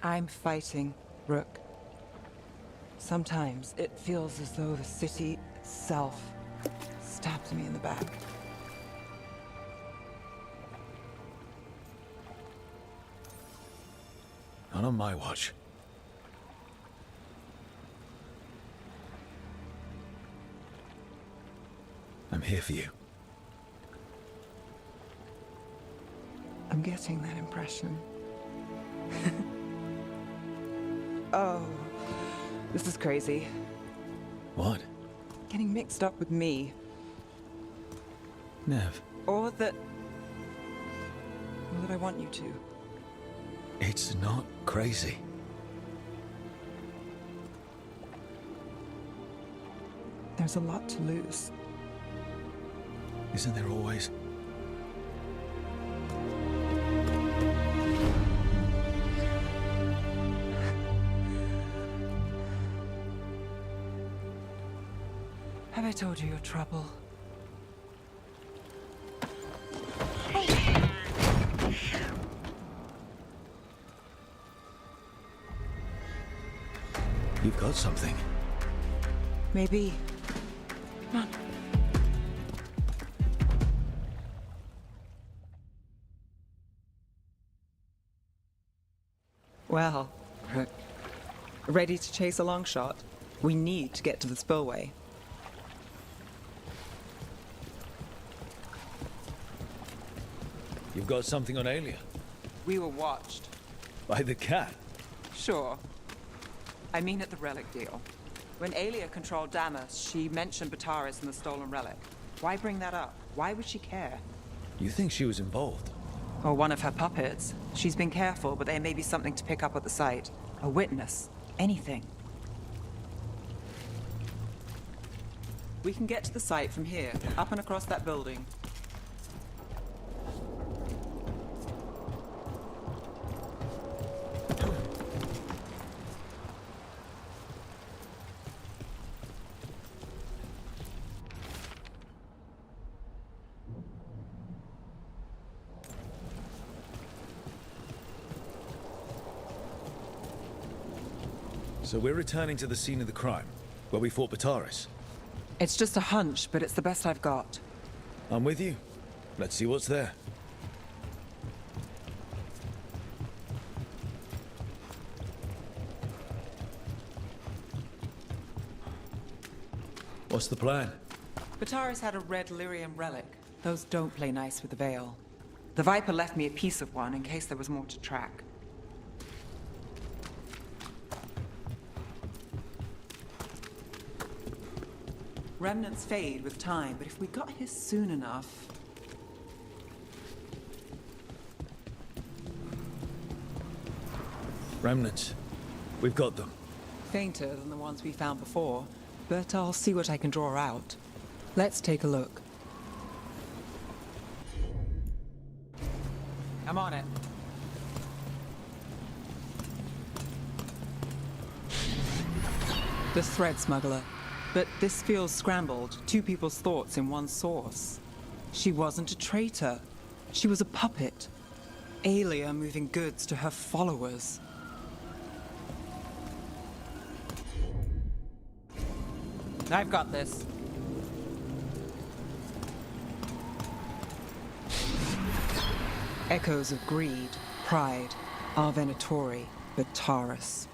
I'm fighting, Rook. Sometimes it feels as though the city itself stabs me in the back. Not on my watch. I'm here for you. I'm getting that impression. Oh, this is crazy. What? Getting mixed up with me. Nev. Or that I want you to. It's not crazy. There's a lot to lose. Isn't there always? Have I told you your trouble? You've got something. Maybe. Come on. Well, ready to chase a long shot? We need to get to the spillway. You've got something on Aelia? We were watched. By the cat? Sure. I mean at the relic deal. When Aelia controlled Damas, she mentioned Bataris and the stolen relic. Why bring that up? Why would she care? You think she was involved? Or one of her puppets. She's been careful, but there may be something to pick up at the site. A witness. Anything. We can get to the site from here, up and across that building. So we're returning to the scene of the crime, where we fought Bataris. It's just a hunch, but it's the best I've got. I'm with you. Let's see what's there. What's the plan? Bataris had a red lyrium relic. Those don't play nice with the Veil. The Viper left me a piece of one in case there was more to track. Remnants fade with time, but if we got here soon enough... Remnants. We've got them. Fainter than the ones we found before, but I'll see what I can draw out. Let's take a look. I'm on it. The thread smuggler. But this feels scrambled. Two people's thoughts in one source. She wasn't a traitor. She was a puppet. Aelia moving goods to her followers. I've got this. Echoes of greed, pride, our Venatori, but Taurus.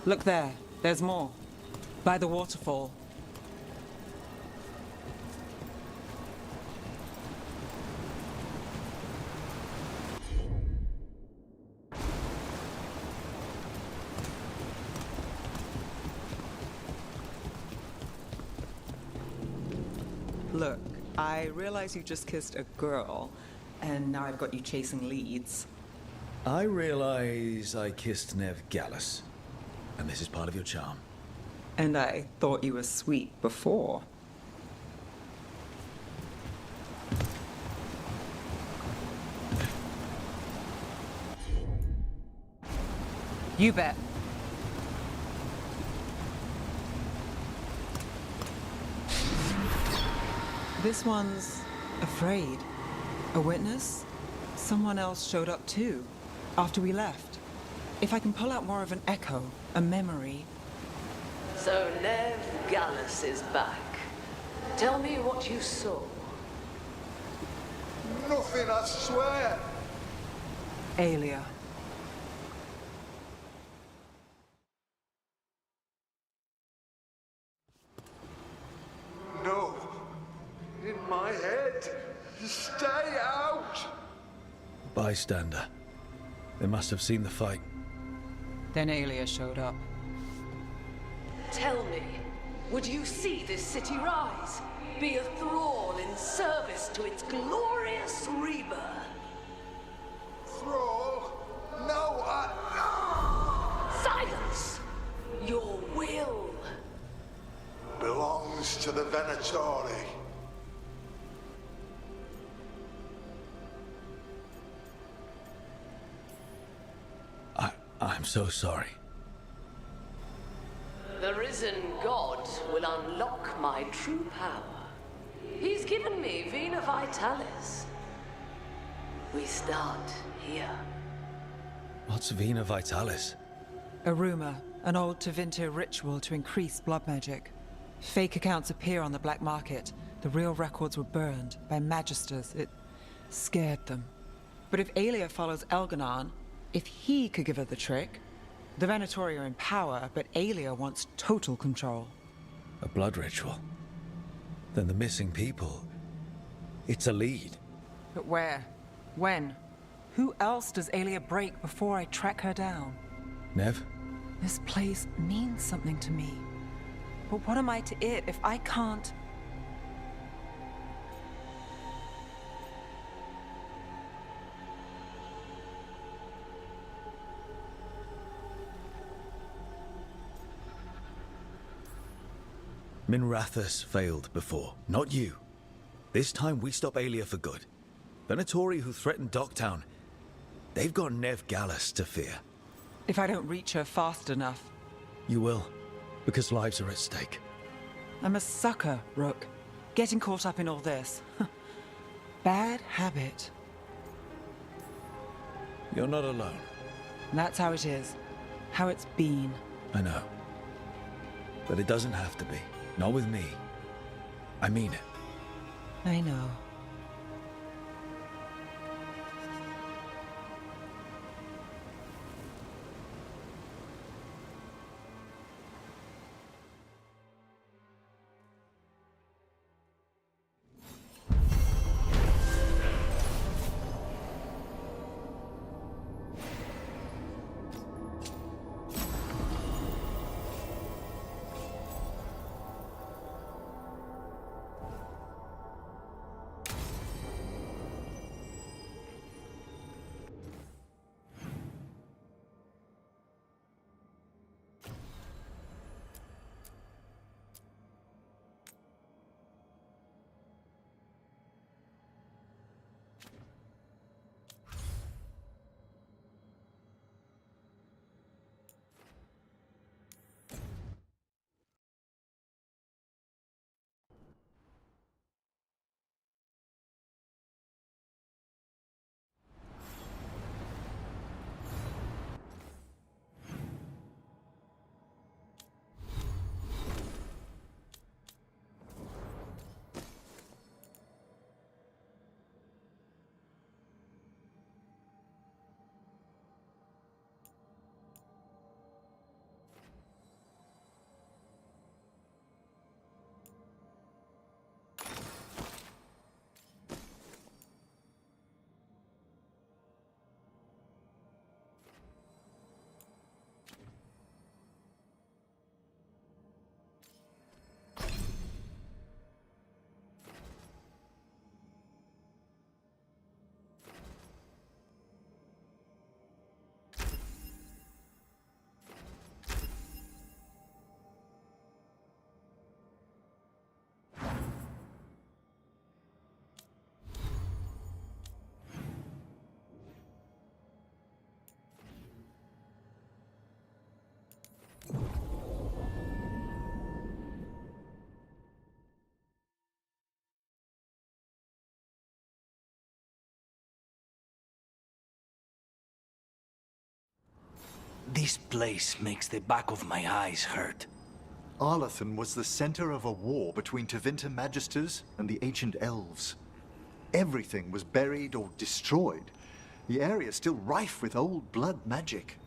Look there, there's more. By the waterfall. Look, I realize you just kissed a girl, and now I've got you chasing leads. I realize I kissed Nev Gallus, and this is part of your charm. And I thought you were sweet before. You bet. This one's afraid. A witness? Someone else showed up too, after we left. If I can pull out more of an echo, a memory. So Nev Gallus is back. Tell me what you saw. Nothing, I swear. Aelia. No. In my head. Stay out. Bystander. They must have seen the fight. Then Aelia showed up. Tell me, would you see this city rise? Be a thrall in service to its glorious rebirth? Thrall? No, Silence! Your will belongs to the Venatori. I'm so sorry. The risen god will unlock my true power. He's given me Vena Vitalis. We start here. What's Vena Vitalis? A rumor, an old Tevinter ritual to increase blood magic. Fake accounts appear on the black market. The real records were burned by magisters. It scared them. But if Aelia follows Elganon, if he could give her the trick, the Venatori are in power, but Aelia wants total control. A blood ritual? Then the missing people... It's a lead. But where? When? Who else does Aelia break before I track her down? Nev? This place means something to me. But what am I to it if I can't... Minrathus failed before, not you. This time we stop Aelia for good. Venatori who threatened Docktown, they've got Nev Gallus to fear. If I don't reach her fast enough... You will, because lives are at stake. I'm a sucker, Rook. Getting caught up in all this. Bad habit. You're not alone. That's how it is. How it's been. I know. But it doesn't have to be. Not with me. I mean it. I know. This place makes the back of my eyes hurt. Arlathan was the center of a war between Tevinter Magisters and the ancient elves. Everything was buried or destroyed. The area is still rife with old blood magic.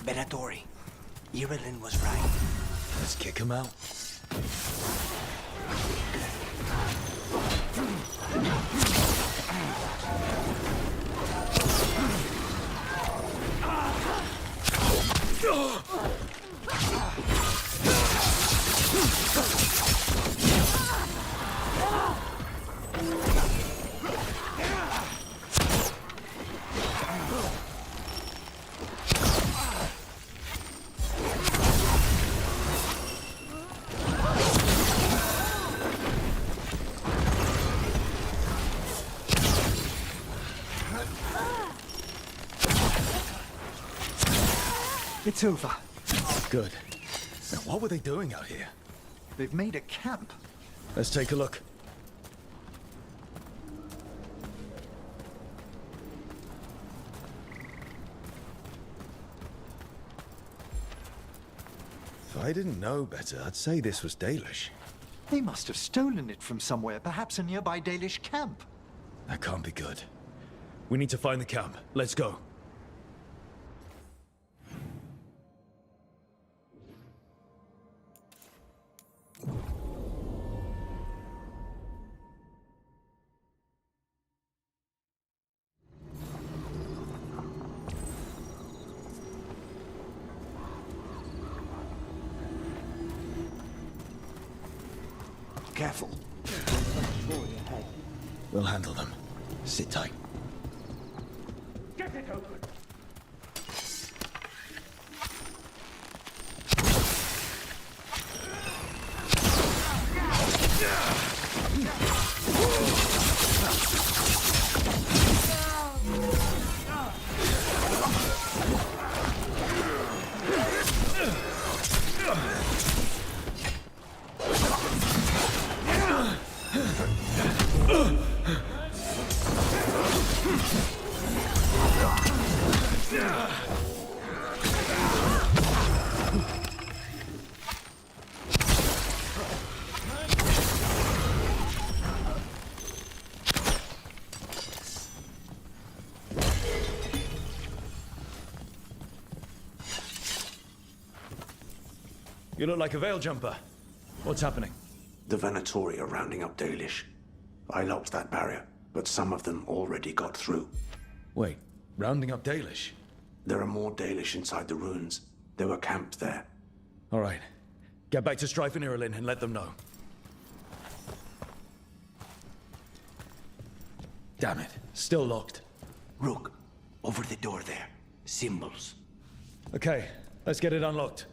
Benatori, Irilin was right. Let's kick him out. It's over. Good. Now, what were they doing out here? They've made a camp. Let's take a look. If I didn't know better, I'd say this was Dalish. They must have stolen it from somewhere, perhaps a nearby Dalish camp. That can't be good. We need to find the camp. Let's go. Careful. We'll handle them. Sit tight. Get it open! You look like a veil jumper. What's happening? The Venatori are rounding up Dalish. I locked that barrier, but some of them already got through. Wait, rounding up Dalish? There are more Dalish inside the ruins. They were camped there. All right. Get back to Strife and Irilin and let them know. Damn it. Still locked. Rook, over the door there. Symbols. Okay, let's get it unlocked.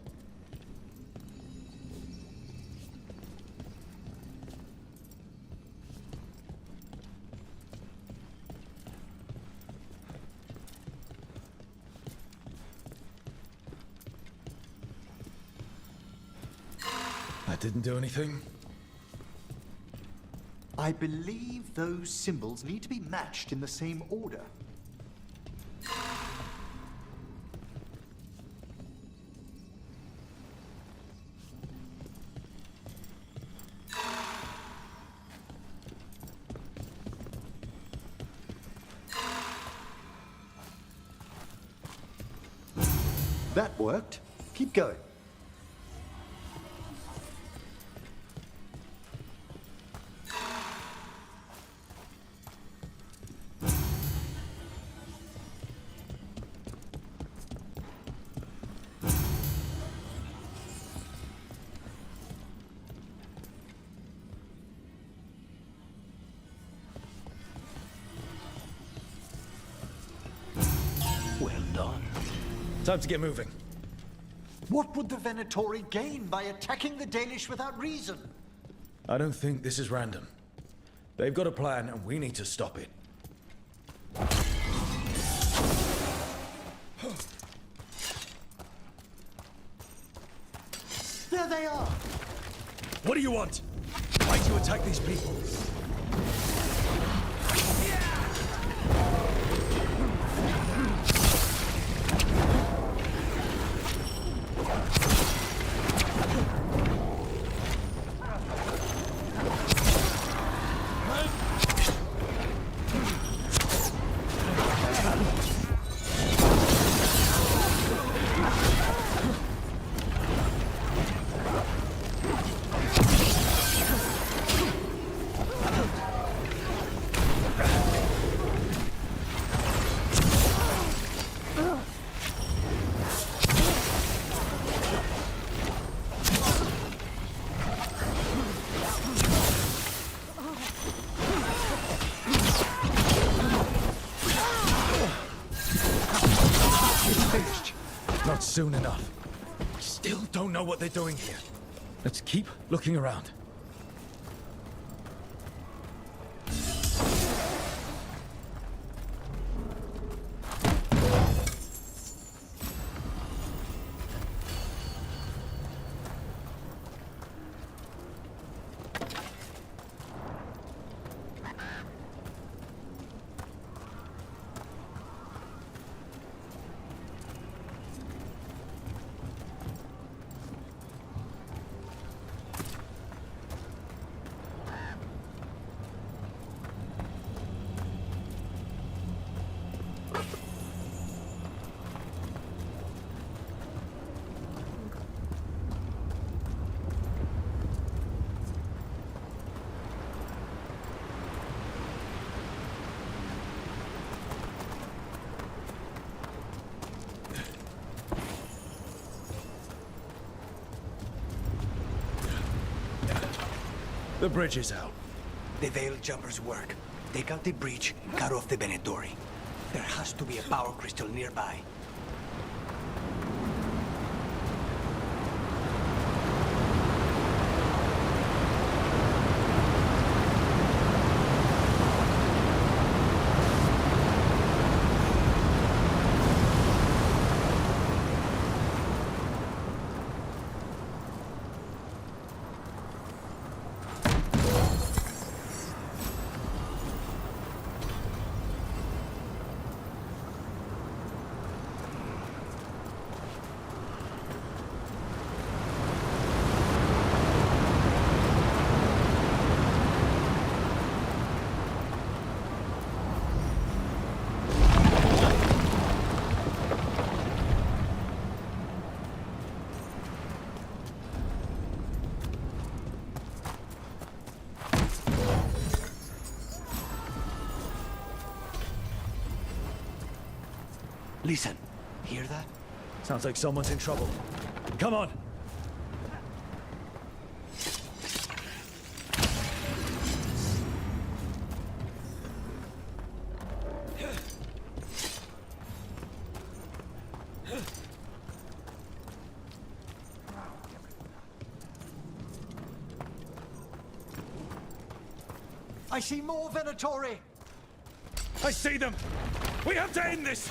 That didn't do anything. I believe those symbols need to be matched in the same order. That worked. Keep going. Well done. Time to get moving. What would the Venatori gain by attacking the Dalish without reason? I don't think this is random. They've got a plan, and we need to stop it. There they are! What do you want? Why do you attack these people? Not soon enough. Still don't know what they're doing here. Let's keep looking around. The bridge is out. The Veil Jumpers work. Take out the breach, cut off the Venatori. There has to be a power crystal nearby. Listen, hear that? Sounds like someone's in trouble. Come on! I see more Venatori! I see them! We have to end this!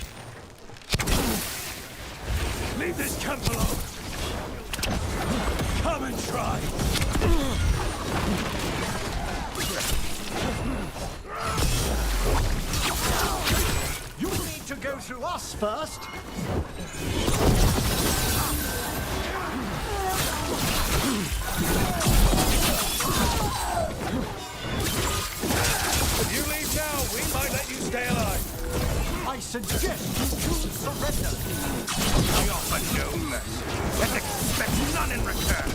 Leave this camp alone! Come and try! You'll need to go through us first! If you leave now, we might let you stay alive. I suggest you surrender. We offer no mercy. Let's expect none in return.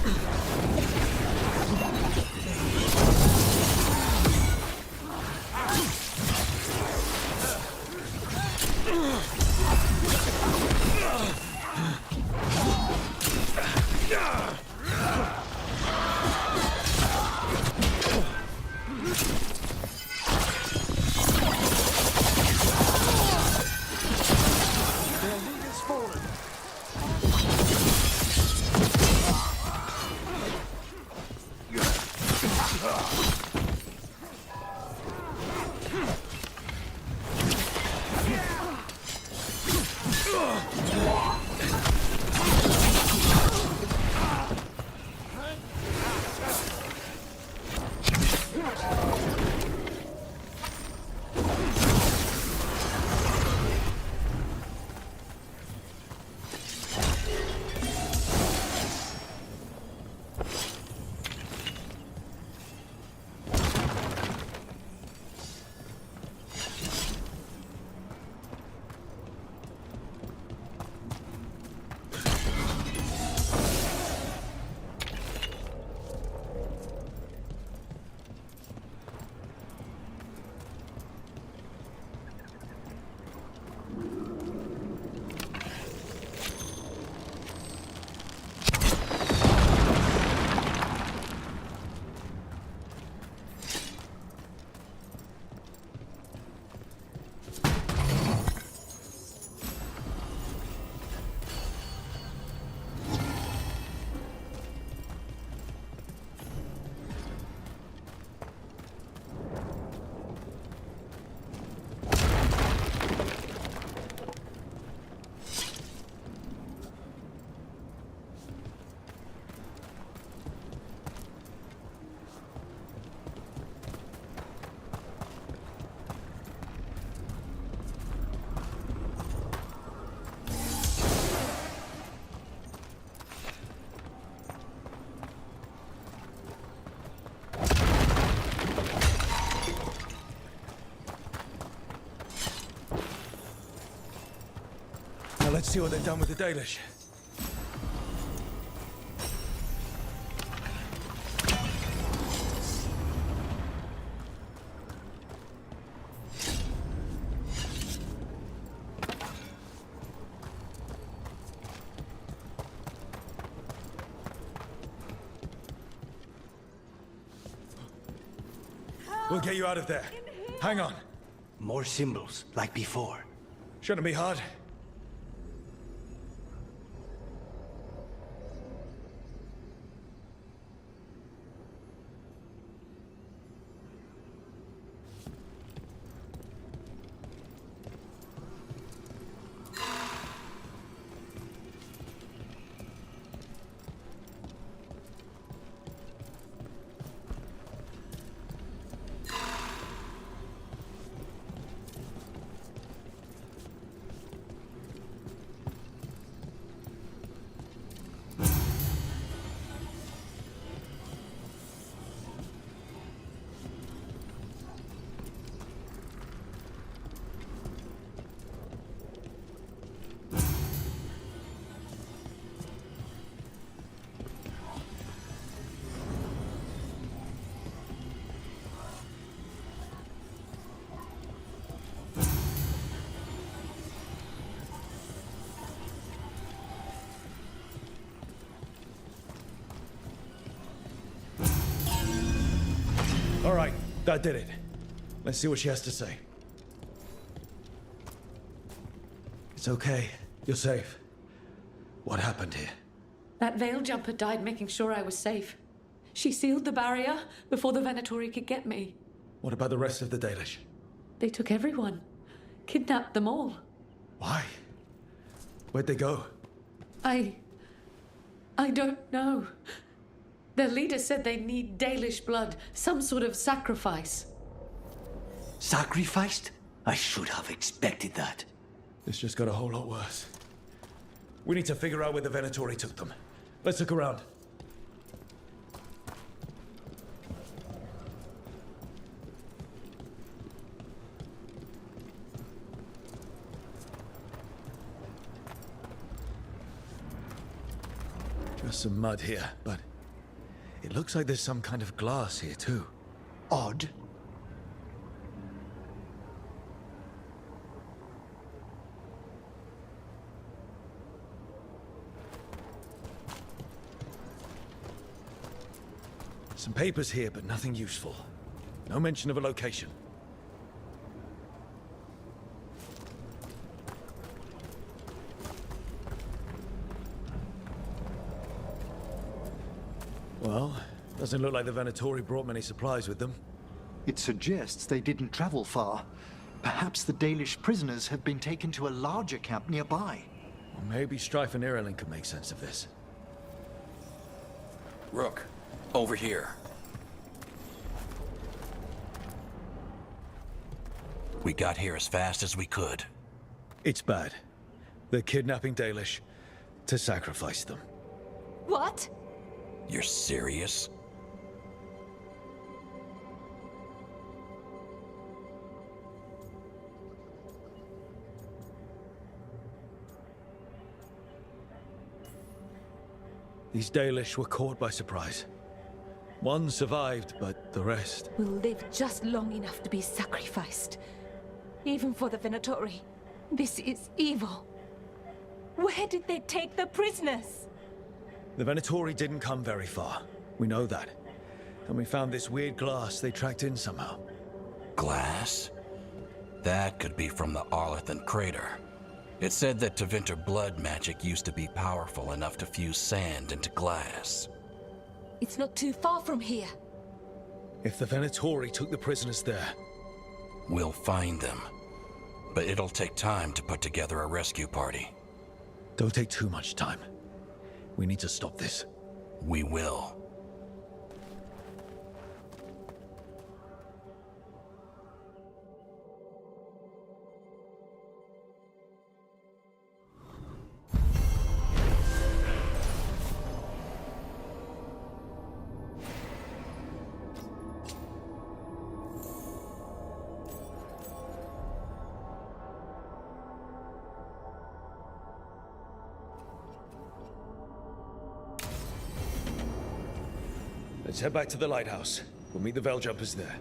Now let's see what they've done with the Dalish. We'll get you out of there. Hang on. More symbols, like before. Shouldn't be hard. All right, that did it. Let's see what she has to say. It's okay. You're safe. What happened here? That veil jumper died making sure I was safe. She sealed the barrier before the Venatori could get me. What about the rest of the Dalish? They took everyone. Kidnapped them all. Why? Where'd they go? I don't know. Their leader said they need Dalish blood, some sort of sacrifice. Sacrificed? I should have expected that. This just got a whole lot worse. We need to figure out where the Venatori took them. Let's look around. Just some mud here, but it looks like there's some kind of glass here too. Odd. Some papers here, but nothing useful. No mention of a location. Well, Doesn't look like the Venatori brought many supplies with them. It suggests they didn't travel far. Perhaps the Dalish prisoners have been taken to a larger camp nearby. Or maybe Strife and Irulan can make sense of this. Rook, over here. We got here as fast as we could. It's bad. They're kidnapping Dalish to sacrifice them. What? You're serious? These Dalish were caught by surprise. One survived, but the rest... Will live just long enough to be sacrificed. Even for the Venatori. This is evil. Where did they take the prisoners? The Venatori didn't come very far. We know that. And we found this weird glass they tracked in somehow. Glass? That could be from the Arlethan crater. It said that Tevinter blood magic used to be powerful enough to fuse sand into glass. It's not too far from here. If the Venatori took the prisoners there... We'll find them. But it'll take time to put together a rescue party. Don't take too much time. We need to stop this. We will. Let's head back to the lighthouse. We'll meet the Veiljumpers there.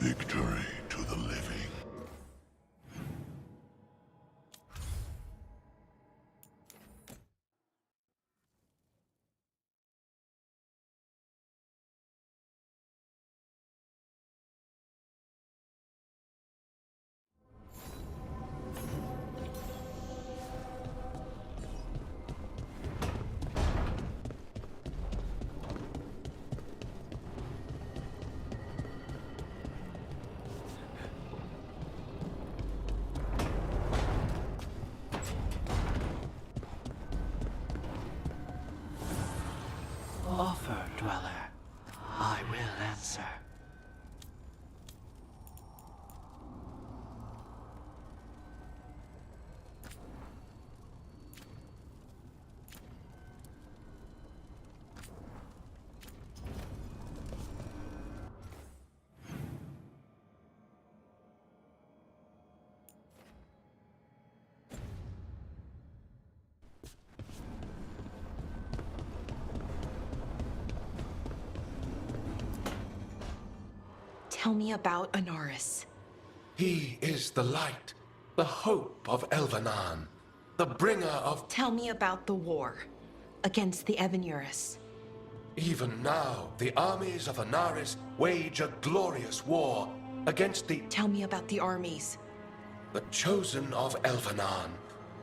Victory to the living. Offer, dweller. I will answer. Tell me about Anaris. He is the light, the hope of Elvenan, the bringer of... Tell me about the war against the Evenuris. Even now, the armies of Anaris wage a glorious war against the... Tell me about the armies. The chosen of Elvenan,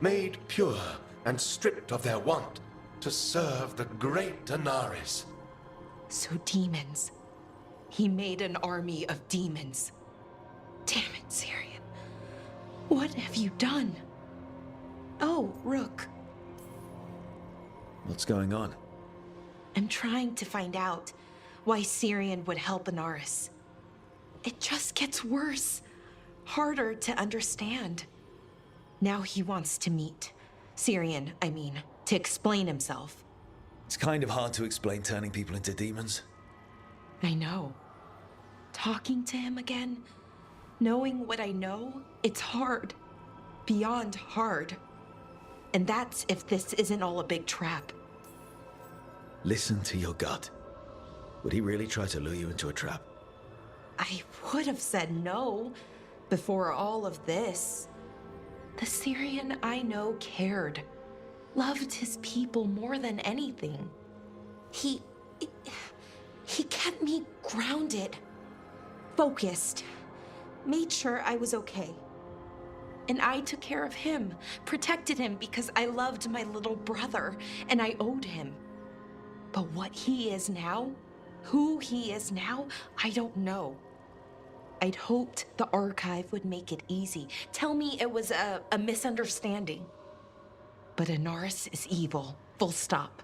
made pure and stripped of their want to serve the great Anaris. So demons. He made an army of demons. Damn it, Syrian. What have you done? Oh, Rook. What's going on? I'm trying to find out why Syrian would help Anaris. It just gets worse. Harder to understand. Now he wants to meet. Syrian, I mean, to explain himself. It's kind of hard to explain turning people into demons. I know. Talking to him again, knowing what I know, it's hard. Beyond hard. And that's if this isn't all a big trap. Listen to your gut. Would he really try to lure you into a trap? I would have said no before all of this. The Syrian I know cared. Loved his people more than anything. He kept me grounded. Focused. Made sure I was okay. And I took care of him, protected him because I loved my little brother and I owed him. But what he is now, who he is now, I don't know. I'd hoped the archive would make it easy. Tell me it was a misunderstanding. But Anaris is evil, full stop.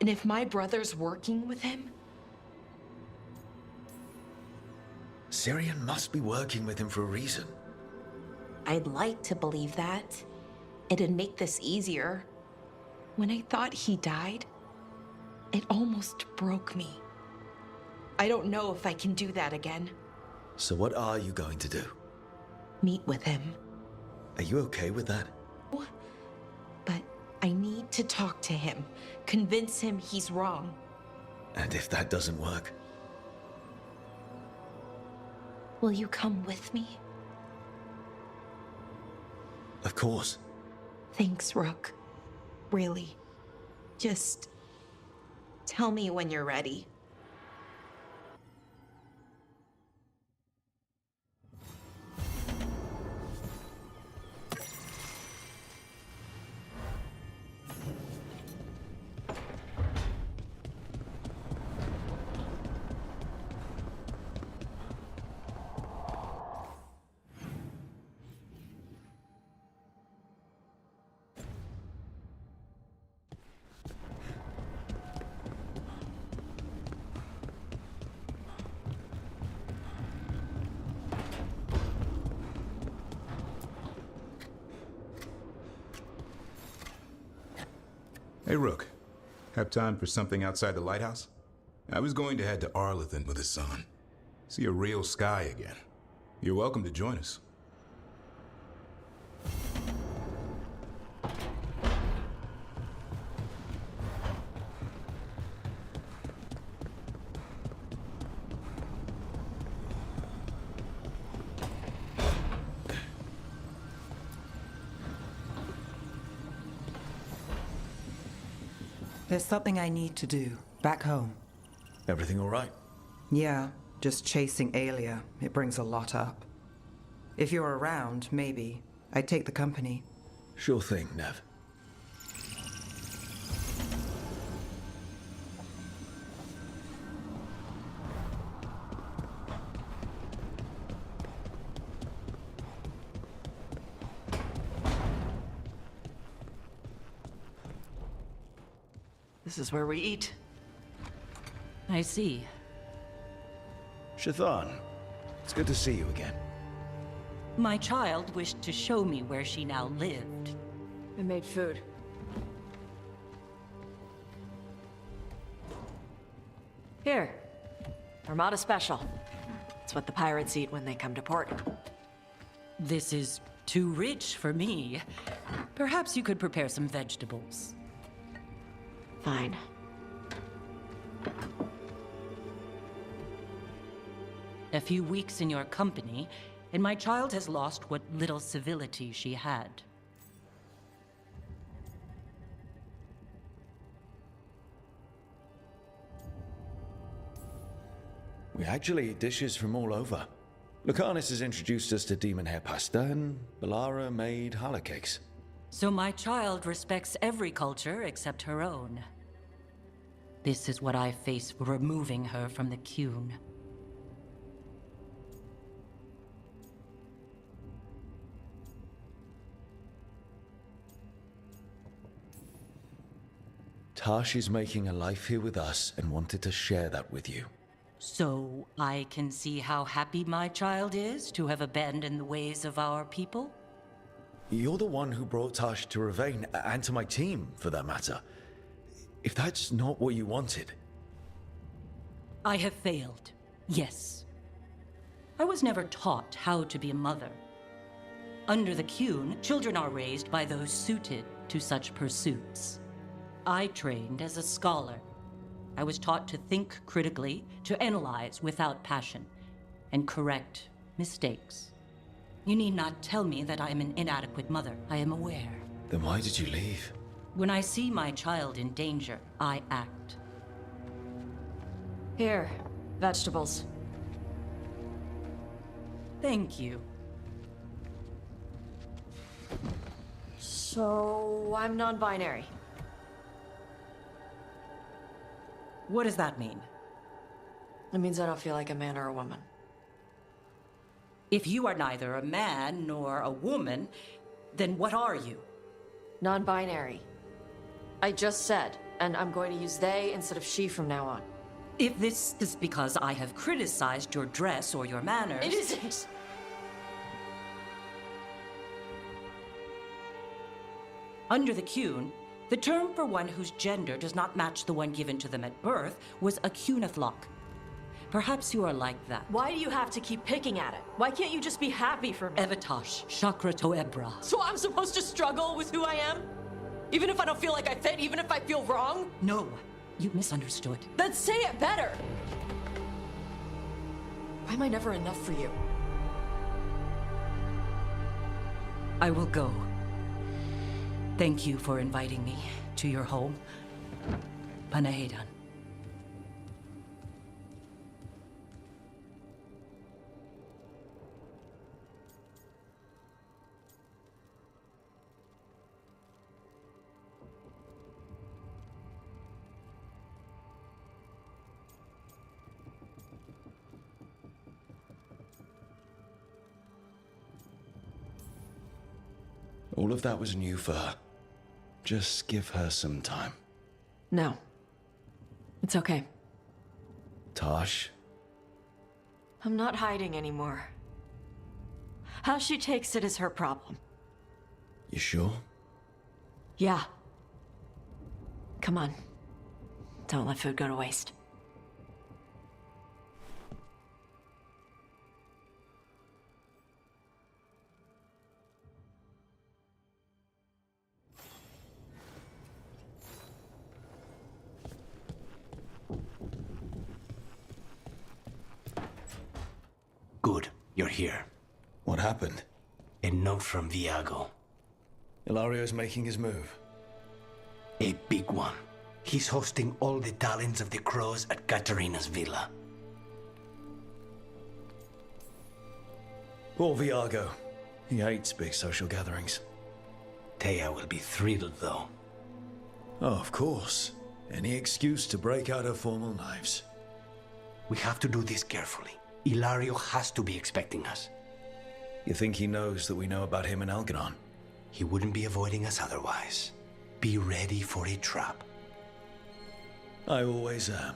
And if my brother's working with him, Syrian must be working with him for a reason. I'd like to believe that. It'd make this easier. When I thought he died, it almost broke me. I don't know if I can do that again. So what are you going to do? Meet with him. Are you okay with that? But I need to talk to him. Convince him he's wrong. And if that doesn't work? Will you come with me? Of course. Thanks, Rook. Really. Just tell me when you're ready. Hey, Rook. Have time for something outside the lighthouse? I was going to head to Arlington with the sun. See a real sky again. You're welcome to join us. There's something I need to do, back home. Everything all right? Yeah, just chasing Aelia. It brings a lot up. If you're around, maybe. I'd take the company. Sure thing, Nev. This is where we eat. I see. Shathan, it's good to see you again. My child wished to show me where she now lived. I made food. Here. Armada Special. It's what the pirates eat when they come to port. This is too rich for me. Perhaps you could prepare some vegetables. Fine. A few weeks in your company, and my child has lost what little civility she had. We actually eat dishes from all over. Lucanus has introduced us to demon hair pasta, and Balara made challah cakes. So my child respects every culture except her own. This is what I face for removing her from the Qun. Tash is making a life here with us and wanted to share that with you. So I can see how happy my child is to have abandoned the ways of our people? You're the one who brought Tash to Ravane, and to my team, for that matter. If that's not what you wanted... I have failed, yes. I was never taught how to be a mother. Under the Qun, children are raised by those suited to such pursuits. I trained as a scholar. I was taught to think critically, to analyze without passion, and correct mistakes. You need not tell me that I am an inadequate mother. I am aware. Then why did you leave? When I see my child in danger, I act. Here, vegetables. Thank you. So, I'm non-binary. What does that mean? It means I don't feel like a man or a woman. If you are neither a man nor a woman, then what are you? Non-binary. I just said, and I'm going to use they instead of she from now on. If this is because I have criticized your dress or your manners... It isn't! Under the Qun, the term for one whose gender does not match the one given to them at birth was a Qunathlok. Perhaps you are like that. Why do you have to keep picking at it? Why can't you just be happy for me? Evatash, Chakra Toebra. So I'm supposed to struggle with who I am? Even if I don't feel like I fit, even if I feel wrong? No, you misunderstood. Then say it better! Why am I never enough for you? I will go. Thank you for inviting me to your home. Panahedan. All of that was new for her. Just give her some time. No. It's okay. Tash? I'm not hiding anymore. How she takes it is her problem. You sure? Yeah. Come on. Don't let food go to waste. Good, you're here. What happened? A note from Viago. Ilario's making his move. A big one. He's hosting all the talents of the crows at Katarina's villa. Poor Viago. He hates big social gatherings. Thea will be thrilled, though. Oh, of course. Any excuse to break out her formal knives. We have to do this carefully. Ilario has to be expecting us. You think he knows that we know about him and Algernon? He wouldn't be avoiding us otherwise. Be ready for a trap. I always am.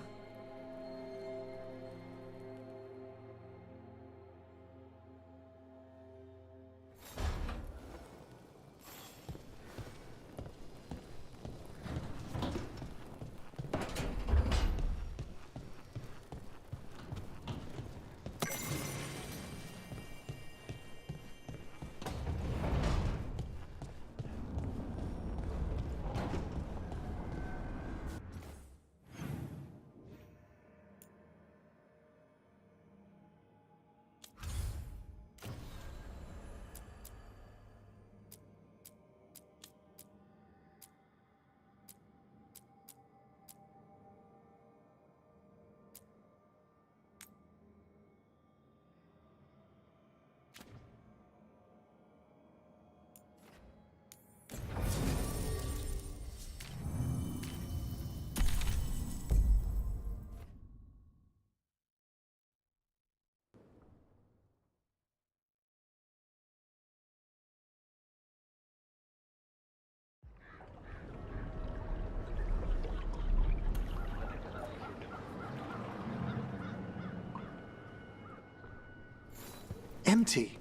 Empty.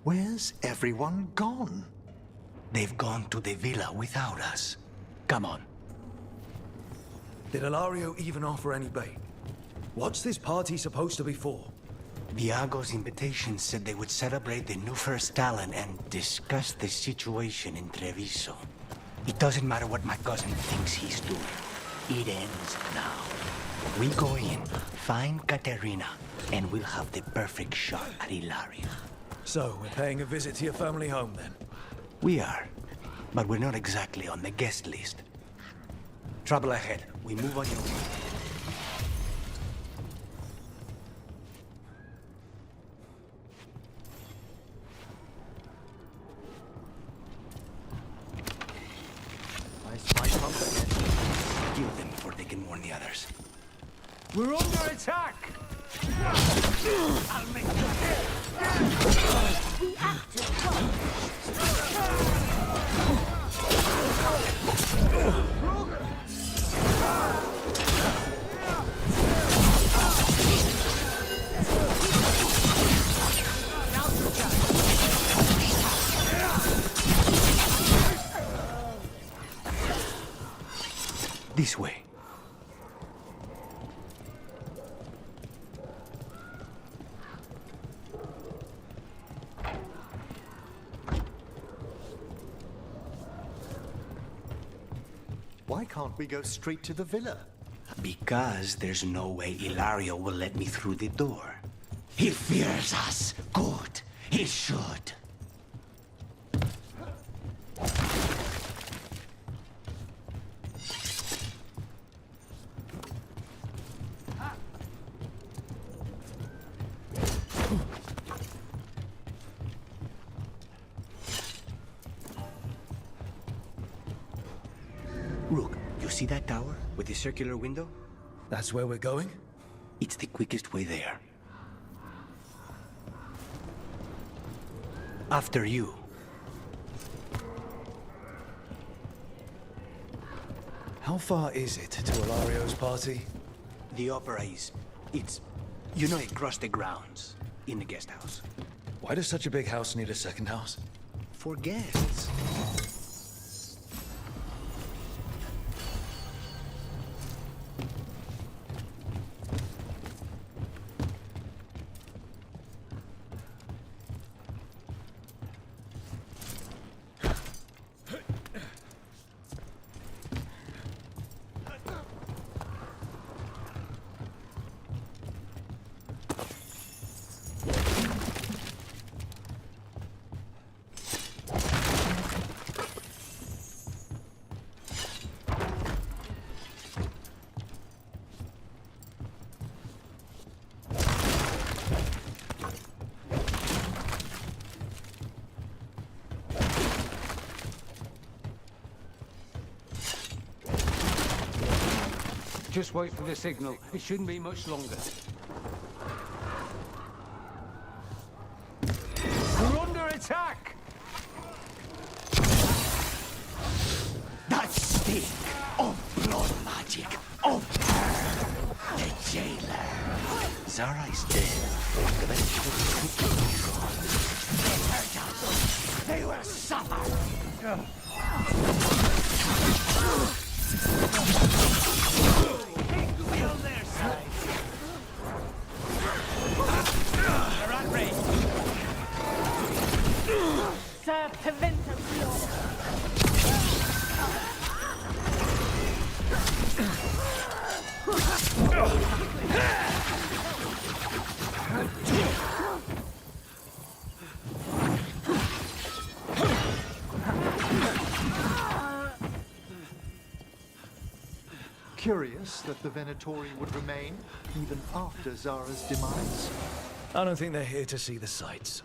Where's everyone gone? They've gone to the villa without us. Come on. Did Ilario even offer any bait? What's this party supposed to be for? Viago's invitation said they would celebrate the new first talent and discuss the situation in Treviso. It doesn't matter what my cousin thinks he's doing. It ends now. We go in, find Katerina, and we'll have the perfect shot at Ilario. So, we're paying a visit to your family home, then? We are, but we're not exactly on the guest list. Trouble ahead. We move on your way. I spy something. Kill them before they can warn the others. We're under attack! I'll make you We acted well. This way. Why can't we go straight to the villa? Because there's no way Ilario will let me through the door. He fears us. Good. He should. Rook, you see that tower with the circular window? That's where we're going? It's the quickest way there. After you. How far is it to Ilario's party? The opera is... it's... you know, across the grounds. In the guest house. Why does such a big house need a second house? For guests. Just wait for the signal. It shouldn't be much longer. We're under attack! That stink of blood magic, of her, the jailer. Zara is dead. The rest of it will be gone. They hurt us. They will suffer. Be on their side. They're at range. Serve Tevinter's law. Curious that the Venatori would remain, even after Zara's demise. I don't think they're here to see the sights.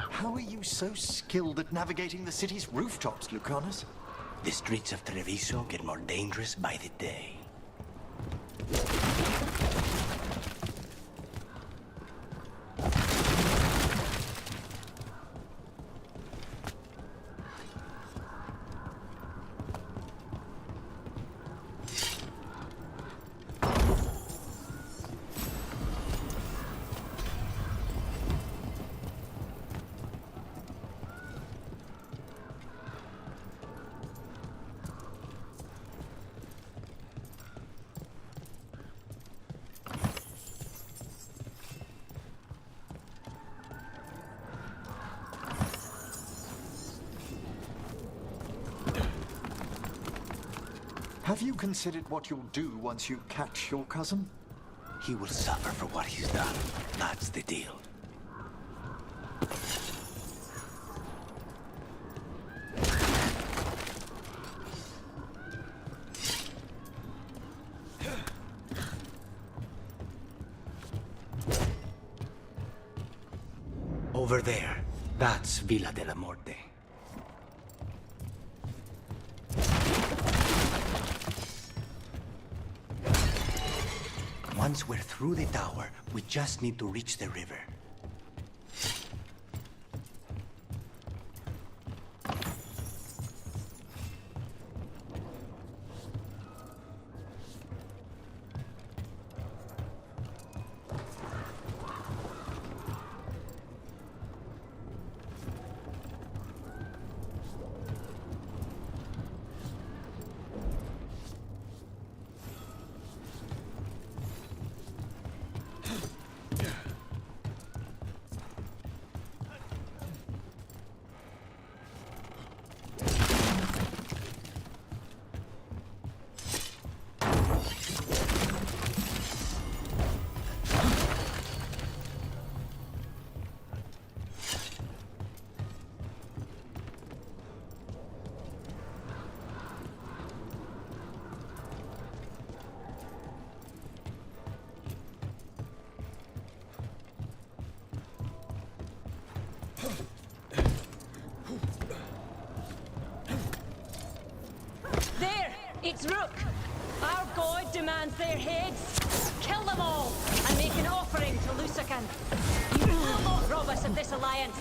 How are you so skilled at navigating the city's rooftops, Lucanus? The streets of Treviso get more dangerous by the day. Have you considered what you'll do once you catch your cousin? He will suffer for what he's done. That's the deal. Over there, that's Villa de la Morte. Once we're through the tower, we just need to reach the river. It's Rook. Our god demands their heads. Kill them all and make an offering to Lusican. You will not rob us of this alliance.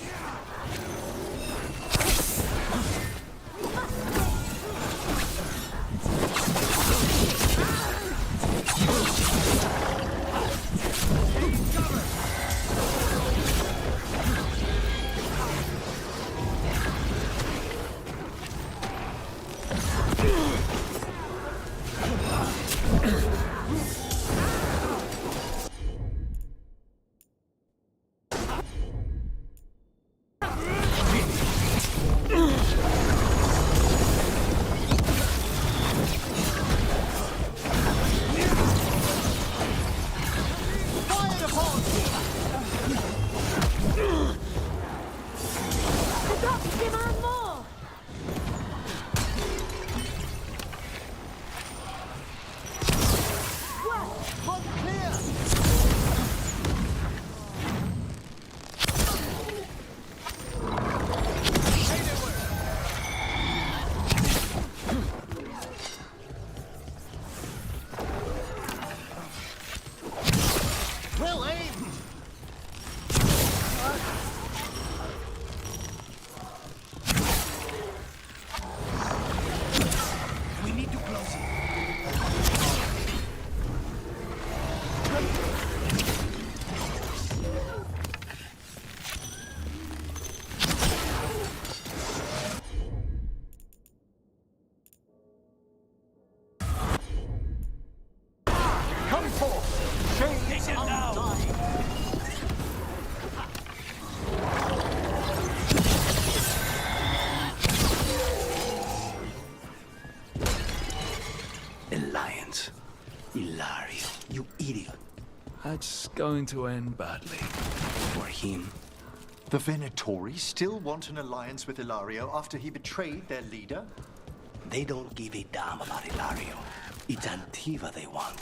Alliance. Ilario, you idiot. That's going to end badly. For him. The Venatori still want an alliance with Ilario after he betrayed their leader? They don't give a damn about Ilario. It's Antiva they want.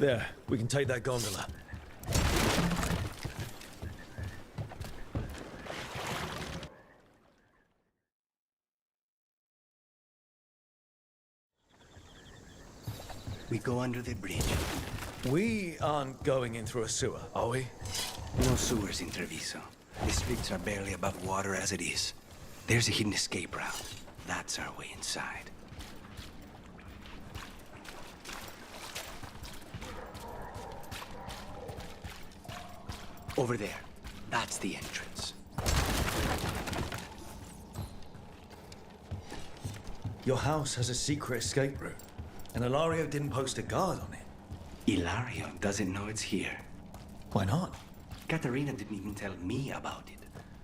There, we can take that gondola. We go under the bridge. We aren't going in through a sewer, are we? No sewers in Treviso. The streets are barely above water as it is. There's a hidden escape route. That's our way inside. Over there. That's the entrance. Your house has a secret escape route, and Ilario didn't post a guard on it. Ilario doesn't know it's here. Why not? Katarina didn't even tell me about it.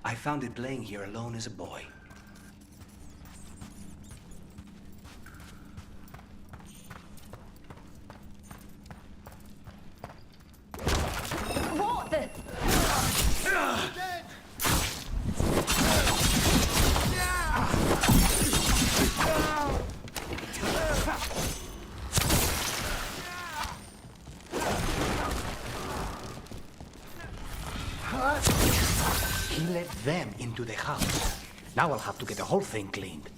I found it playing here alone as a boy. What the? into the house. Now I'll have to get the whole thing cleaned.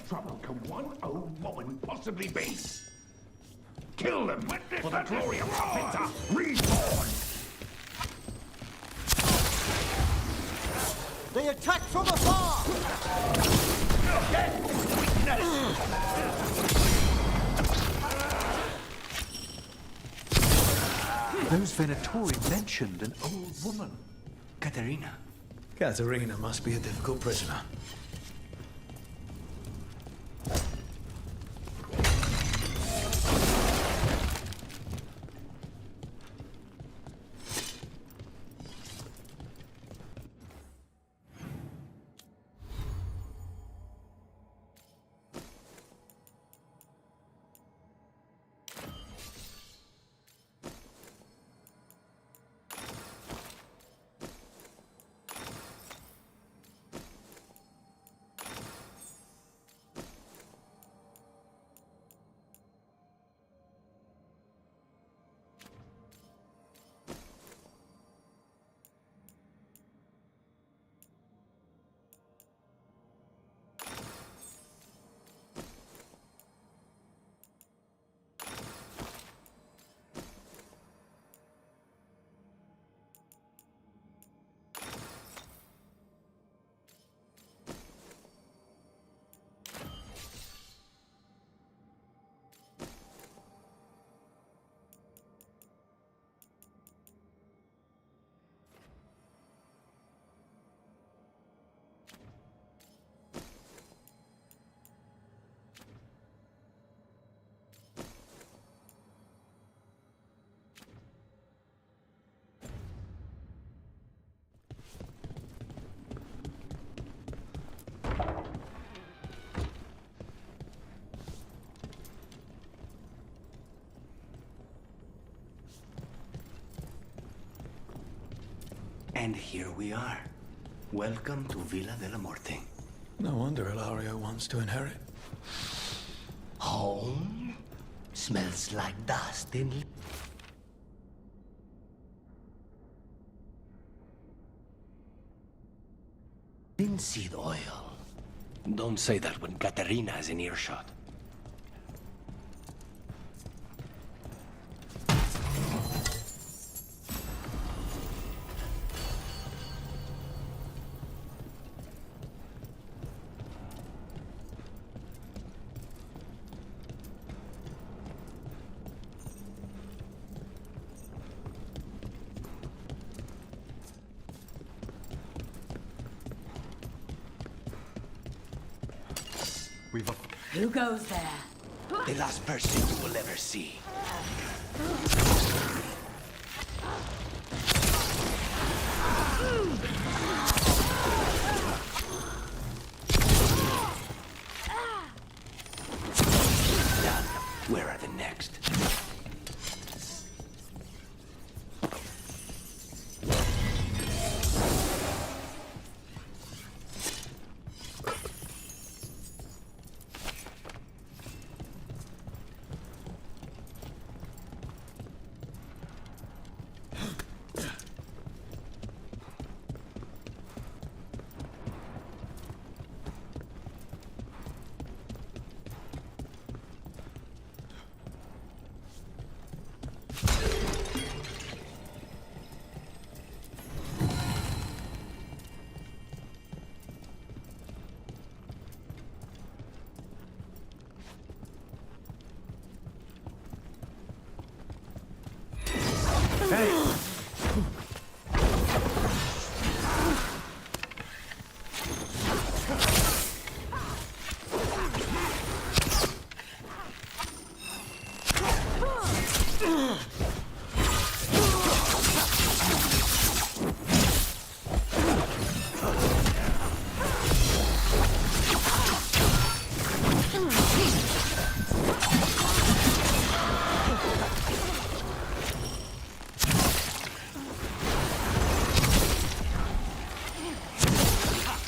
Trouble can one old woman possibly be? Kill them! Witness the glory of Tevinter reborn! They attack from afar! Those Venatori mentioned an old woman. Katerina. Katerina must be a difficult prisoner. And here we are. Welcome to Villa de la Morte. No wonder Ilario wants to inherit. Home? Smells like dust in... linseed oil. Don't say that when Katerina is in earshot. Who goes there? The last person you will ever see. Done. Where are the next?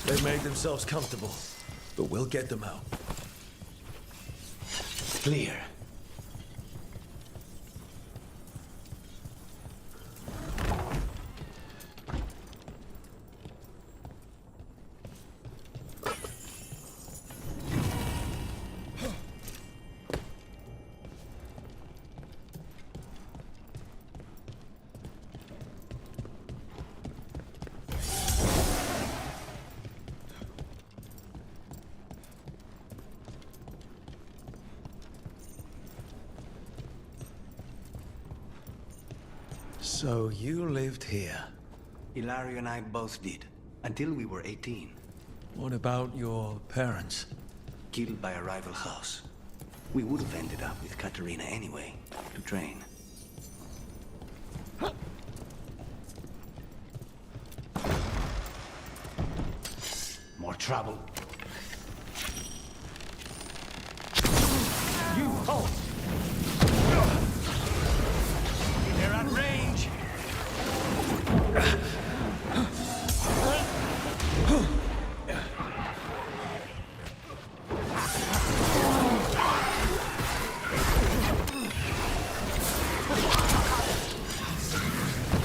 They made themselves comfortable, but we'll get them out. Clear. So you lived here? Ilario and I both did, until we were 18. What about your parents? Killed by a rival house. We would have ended up with Katerina anyway, to train. More trouble. You halt! They're at range!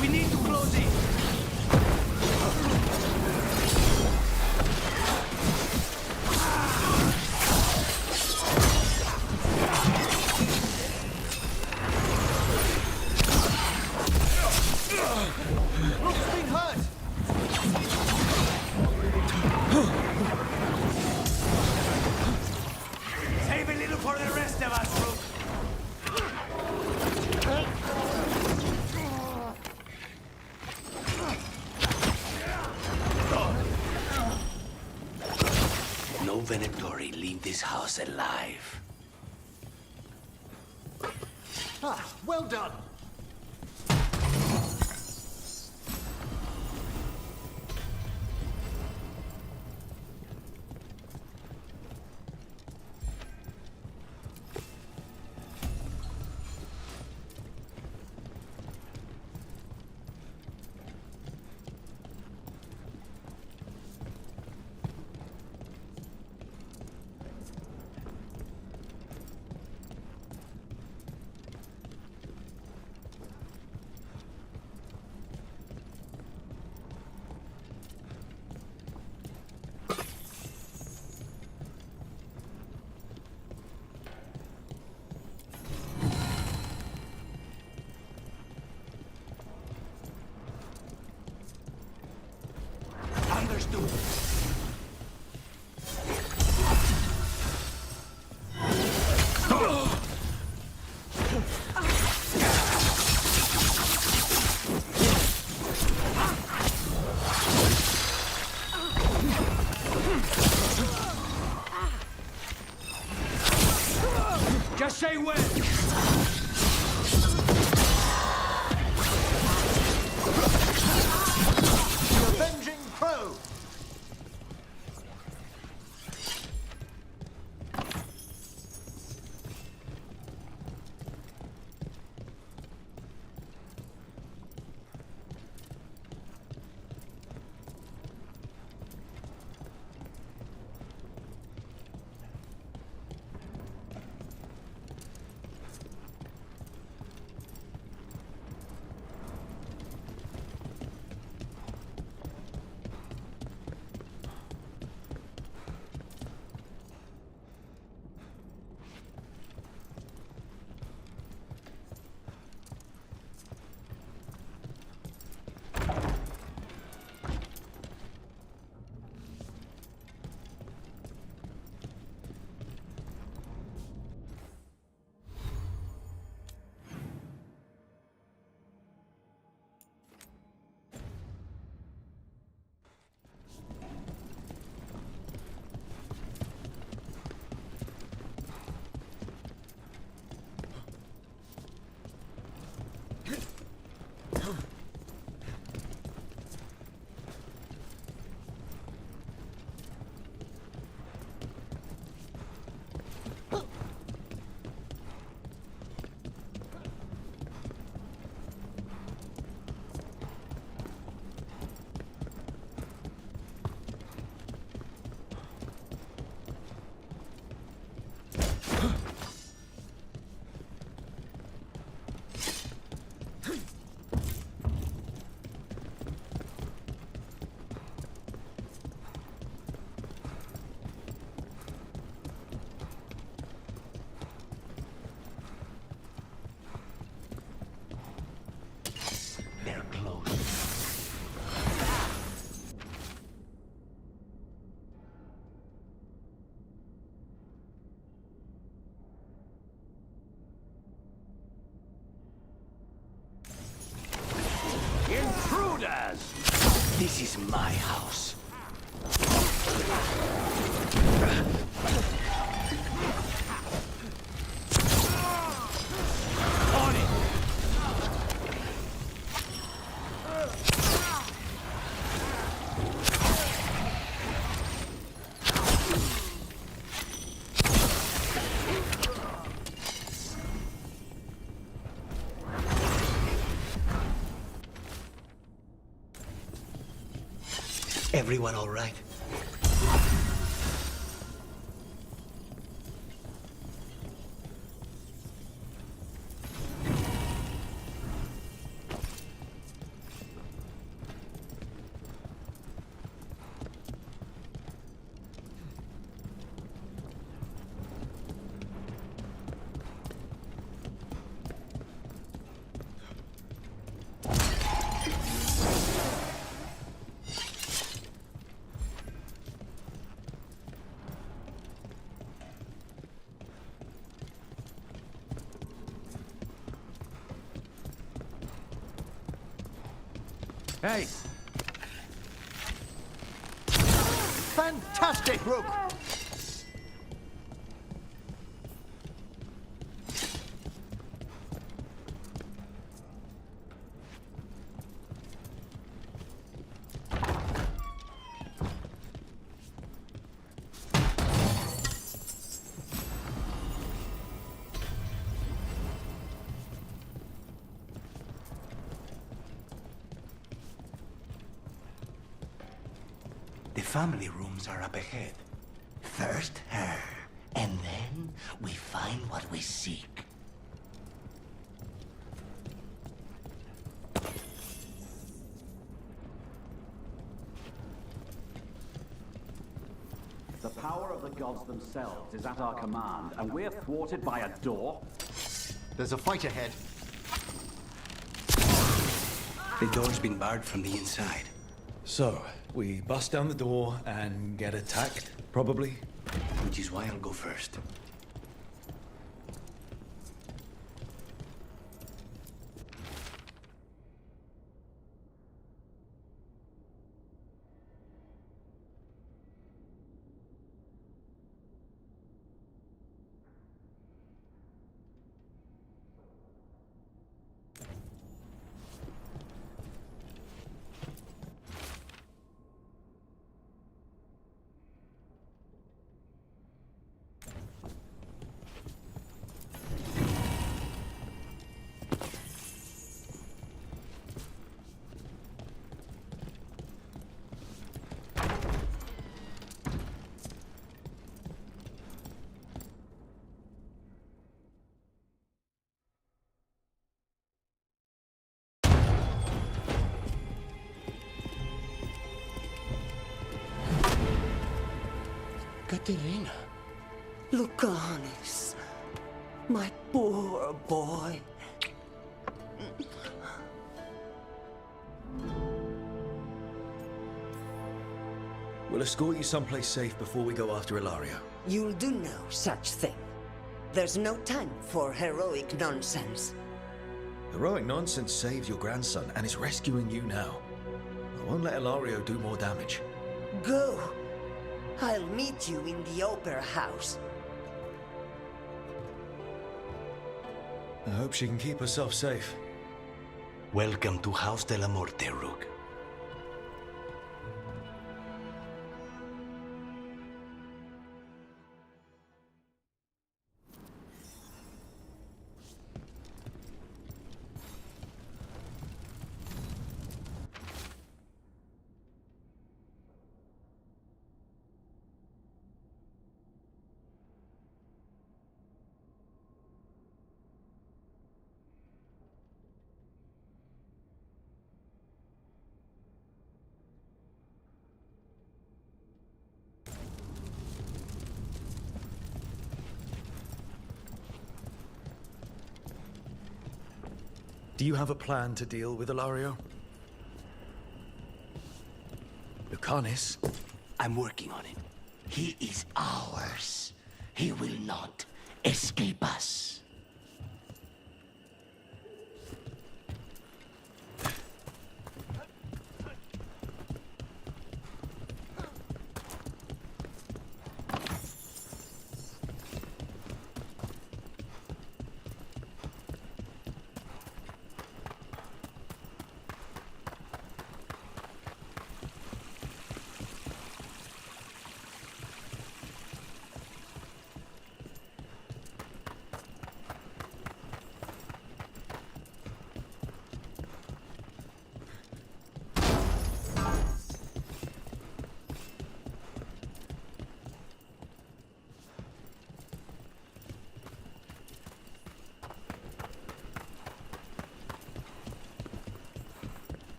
We need to close it! Rook's been hurt! Save a little for the rest of us, Rook! No Venatori leave this house alive. Ah, well done. This is my house. On it! Everyone all right? Hey! Fantastic, Rook! The family rooms are up ahead. First her, and then we find what we seek. The power of the gods themselves is at our command, and we're thwarted by a door? There's a fight ahead. The door's been barred from the inside. So, we bust down the door and get attacked, probably? Which is why I'll go first. Katerina. Lucanis. My poor boy. We'll escort you someplace safe before we go after Ilario. You'll do no such thing. There's no time for heroic nonsense. Heroic nonsense saved your grandson and is rescuing you now. I won't let Ilario do more damage. Go. I'll meet you in the opera house. I hope she can keep herself safe. Welcome to House de la Muerte, Rook. Do you have a plan to deal with Ilario? Lucanis? I'm working on it. He is ours. He will not escape us.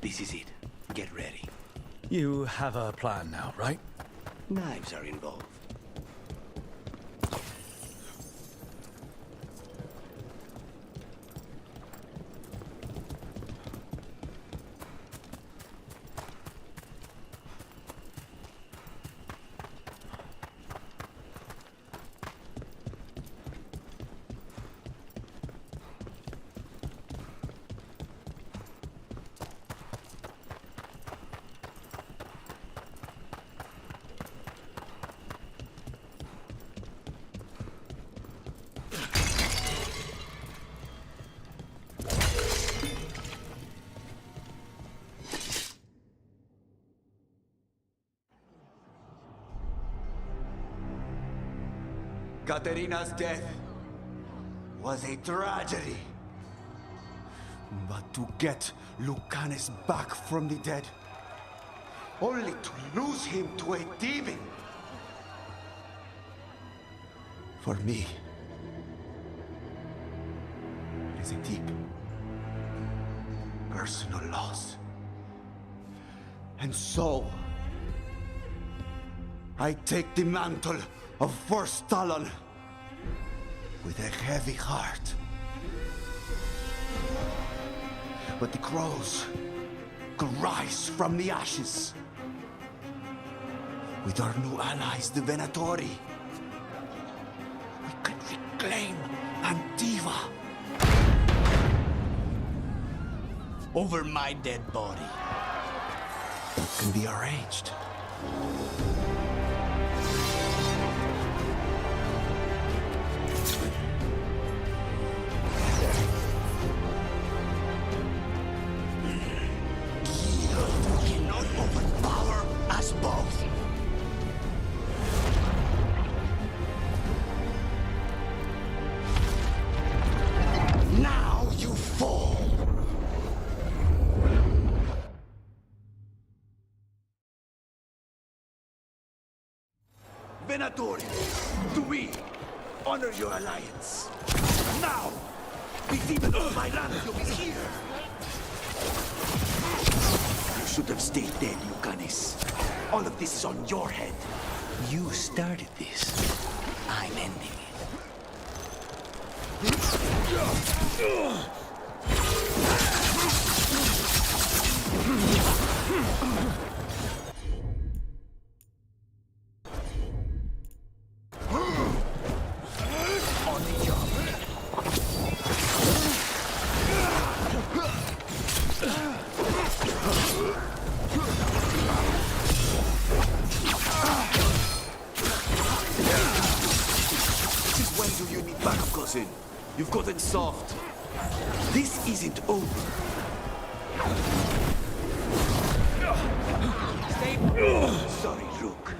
This is it. Get ready. You have a plan now, right? Knives are involved. Katerina's death was a tragedy. But to get Lucanus back from the dead, only to lose him to a demon. For me, it is a deep, personal loss. And so, I take the mantle of First Talon with a heavy heart. But the crows could rise from the ashes. With our new allies, the Venatori, we can reclaim Antiva. Over my dead body. That can be arranged. Both. Now you fall. Venatori, to we honor your alliance. Now, the demon of my Rantium is here. You should have stayed dead, Lucanus. All of this is on your head. You started this. I'm ending On the job. Since when do you need backup, cousin? You've gotten soft. This isn't over. Sorry, Rook.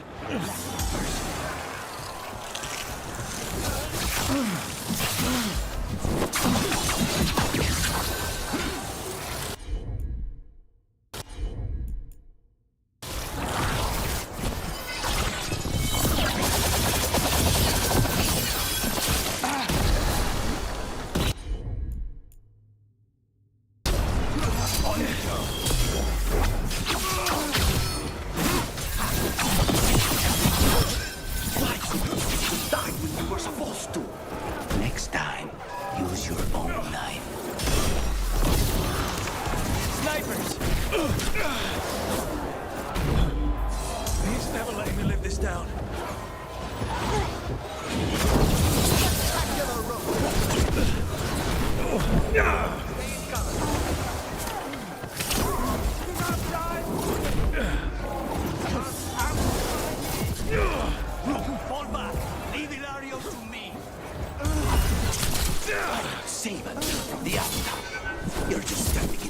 Next time, use your own knife. Snipers! He's never letting me live this down. Fall back! Leave Ilario to me! Save us from the outcome. You're just stepping in.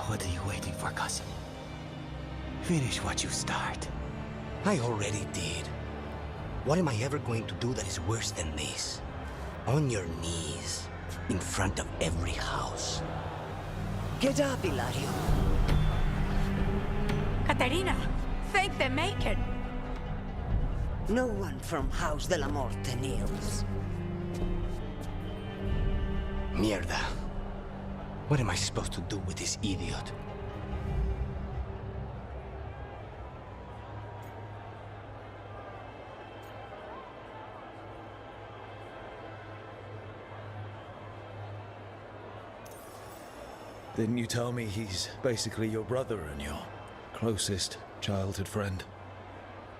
What are you waiting for, cousin? Finish what you start. I already did. What am I ever going to do that is worse than this? On your knees, in front of every house. Get up, Ilario. Katerina, thank the Maker. No one from House de la Morte kneels. Mierda. What am I supposed to do with this idiot? Didn't you tell me he's basically your brother and your closest childhood friend?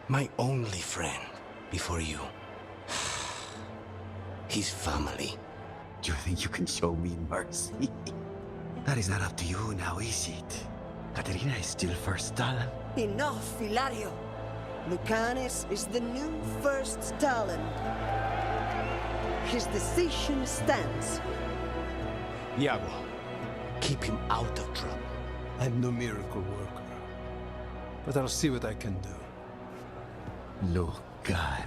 My only friend before you. His family. Do you think you can show me mercy? That is not up to you now, is it? Katerina is still first Talon. Enough, Hilario. Lucanis is the new first Talon. His decision stands. Iago, keep him out of trouble. I'm no miracle worker, but I'll see what I can do. Lucani.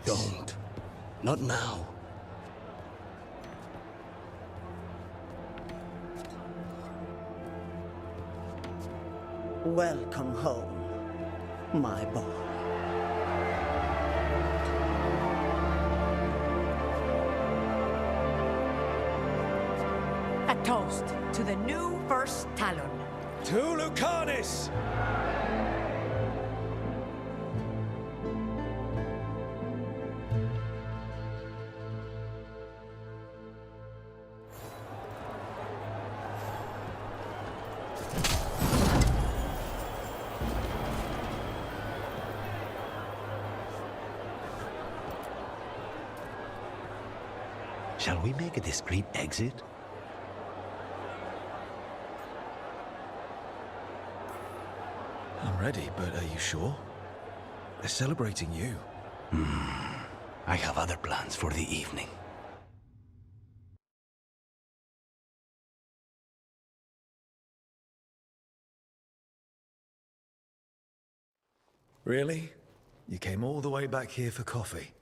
Don't. Not now. Welcome home, my boy. A toast to the new first Talon. To Lucanis! Shall we make a discreet exit? I'm ready, but are you sure? They're celebrating you. I have other plans for the evening. Really? You came all the way back here for coffee?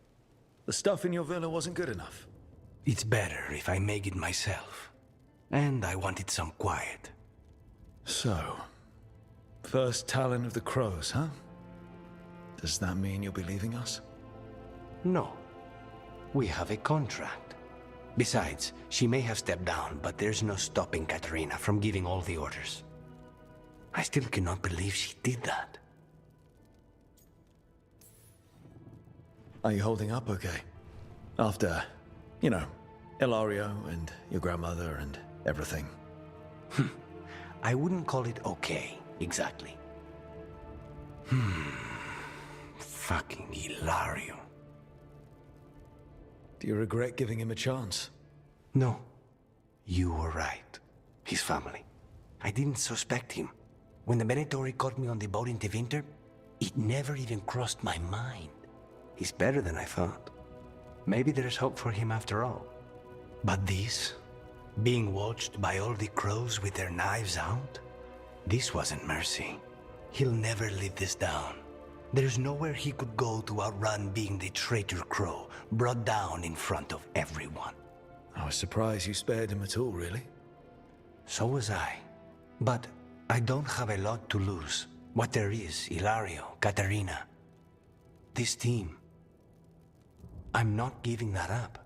The stuff in your villa wasn't good enough? It's better if I make it myself. And I wanted some quiet. So, first Talon of the Crows, huh? Does that mean you'll be leaving us? No. We have a contract. Besides, she may have stepped down, but there's no stopping Katerina from giving all the orders. I still cannot believe she did that. Are you holding up okay? After, you know, Ilario and your grandmother and everything. I wouldn't call it okay, exactly. Fucking Ilario. Do you regret giving him a chance? No. You were right. His family. I didn't suspect him. When the Venatori caught me on the boat in Tevinter, it never even crossed my mind. He's better than I thought. Maybe there's hope for him after all. But this, being watched by all the crows with their knives out, this wasn't mercy. He'll never live this down. There's nowhere he could go to outrun being the traitor crow, brought down in front of everyone. I was surprised you spared him at all, really. So was I. But I don't have a lot to lose. What there is, Ilario, Katerina. This team. I'm not giving that up.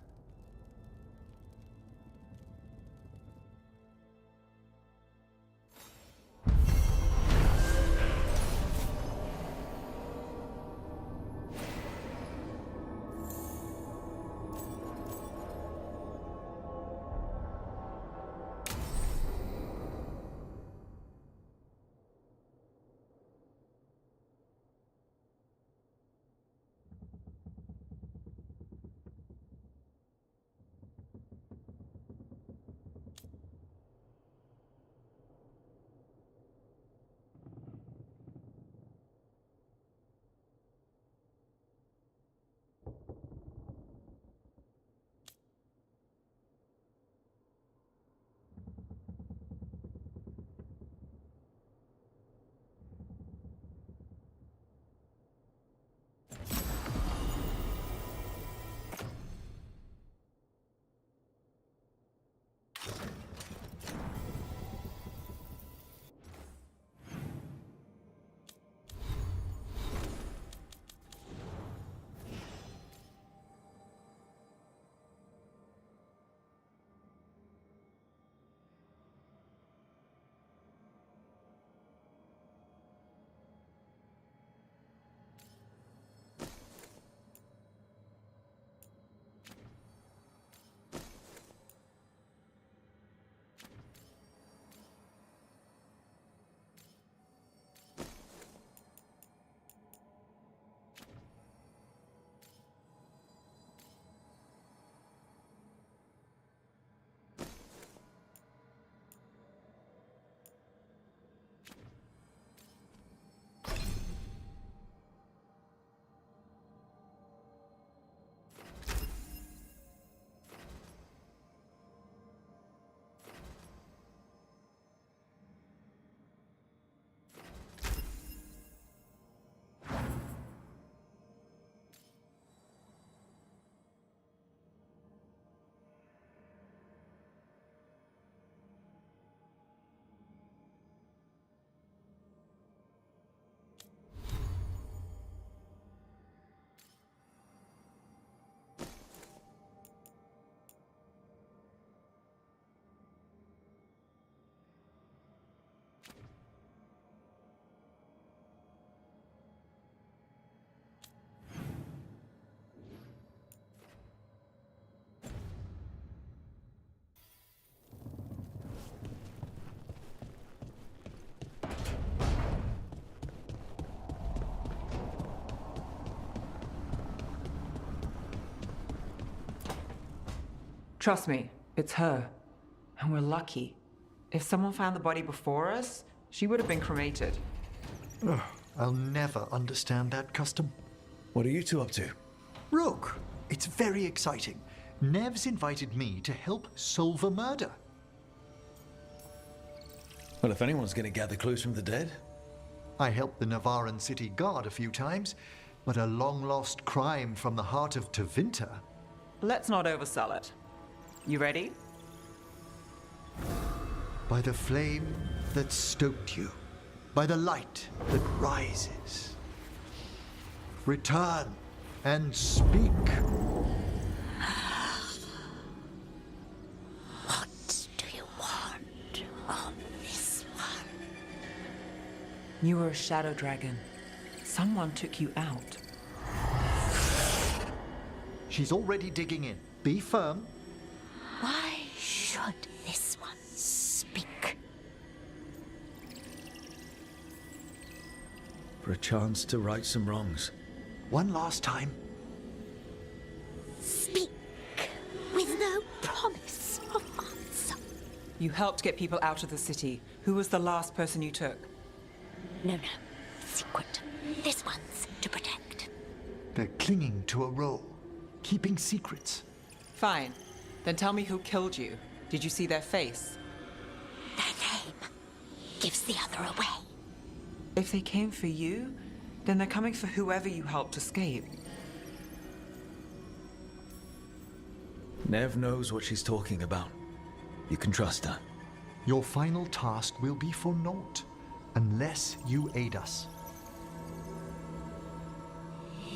Trust me, it's her. And we're lucky. If someone found the body before us, she would have been cremated. Ugh, I'll never understand that custom. What are you two up to? Rook, it's very exciting. Nev's invited me to help solve a murder. Well, if anyone's going to gather clues from the dead. I helped the Navaran city guard a few times, but a long-lost crime from the heart of Tevinter. Let's not oversell it. You ready? By the flame that stoked you, by the light that rises. Return and speak. What do you want of this one? You were a shadow dragon. Someone took you out. She's already digging in. Be firm. Why should this one speak? For a chance to right some wrongs. One last time. Speak with no promise of answer. You helped get people out of the city. Who was the last person you took? No. Secret. This one's to protect. They're clinging to a role, keeping secrets. Fine. Then tell me who killed you. Did you see their face? Their name gives the other away. If they came for you, then they're coming for whoever you helped escape. Nev knows what she's talking about. You can trust her. Your final task will be for naught, unless you aid us.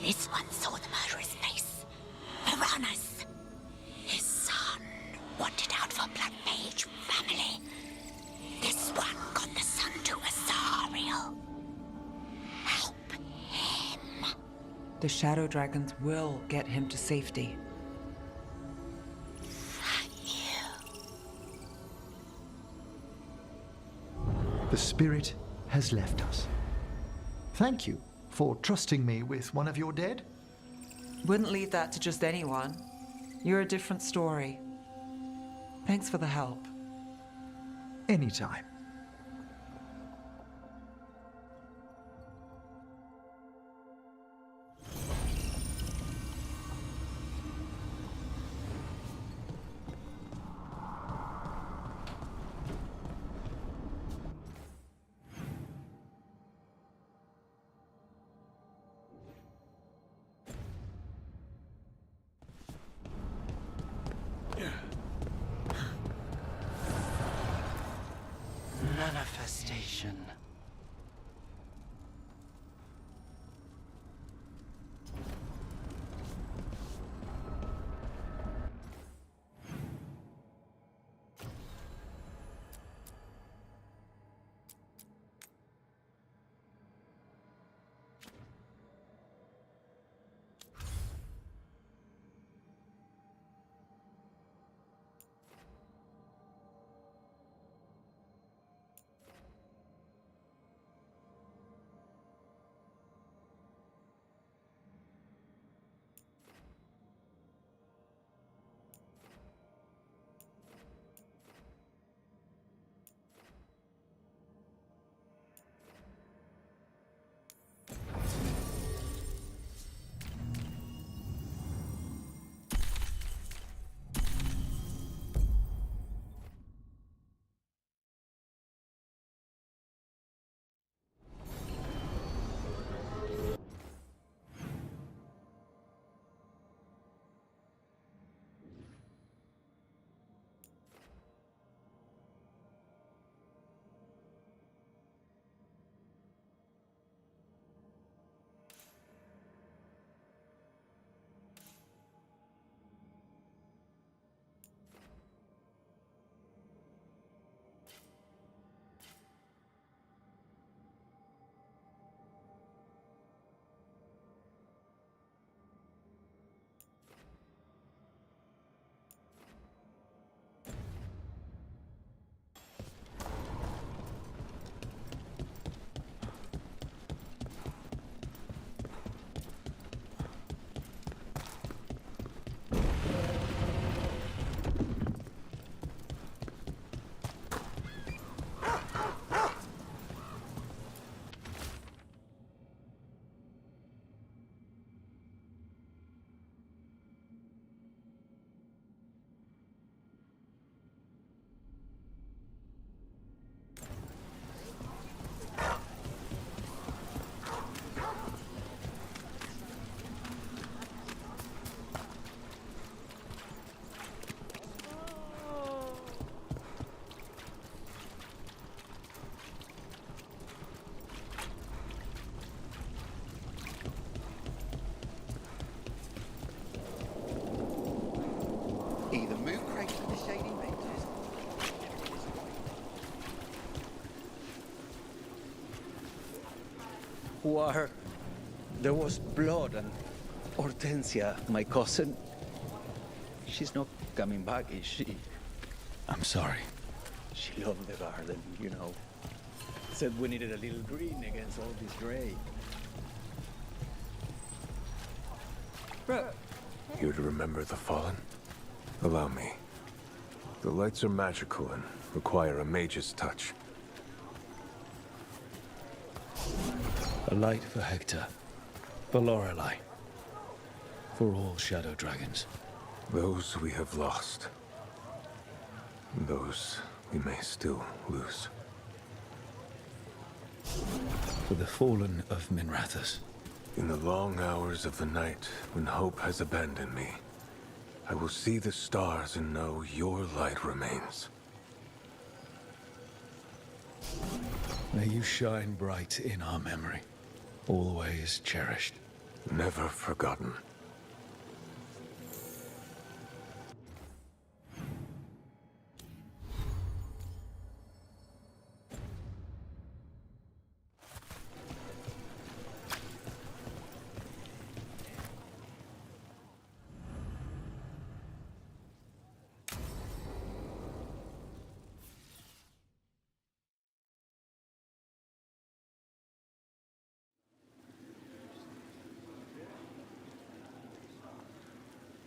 This one saw the murderer's face. Piranhas. His son wanted out for Black Mage family. This one got the son to Azariel. Help him. The shadow dragons will get him to safety. Thank you. The spirit has left us. Thank you for trusting me with one of your dead. Wouldn't leave that to just anyone. You're a different story. Thanks for the help. Anytime. who are... There was blood, and Hortensia, my cousin... She's not coming back, is she? I'm sorry. She loved the garden, you know. Said we needed a little green against all this gray. You'd remember the Fallen? Allow me. The lights are magical and require a mage's touch. A light for Hector. For Lorelei. For all shadow dragons. Those we have lost. Those we may still lose. For the fallen of Minrathous. In the long hours of the night, when hope has abandoned me, I will see the stars and know your light remains. May you shine bright in our memory. Always cherished. Never forgotten.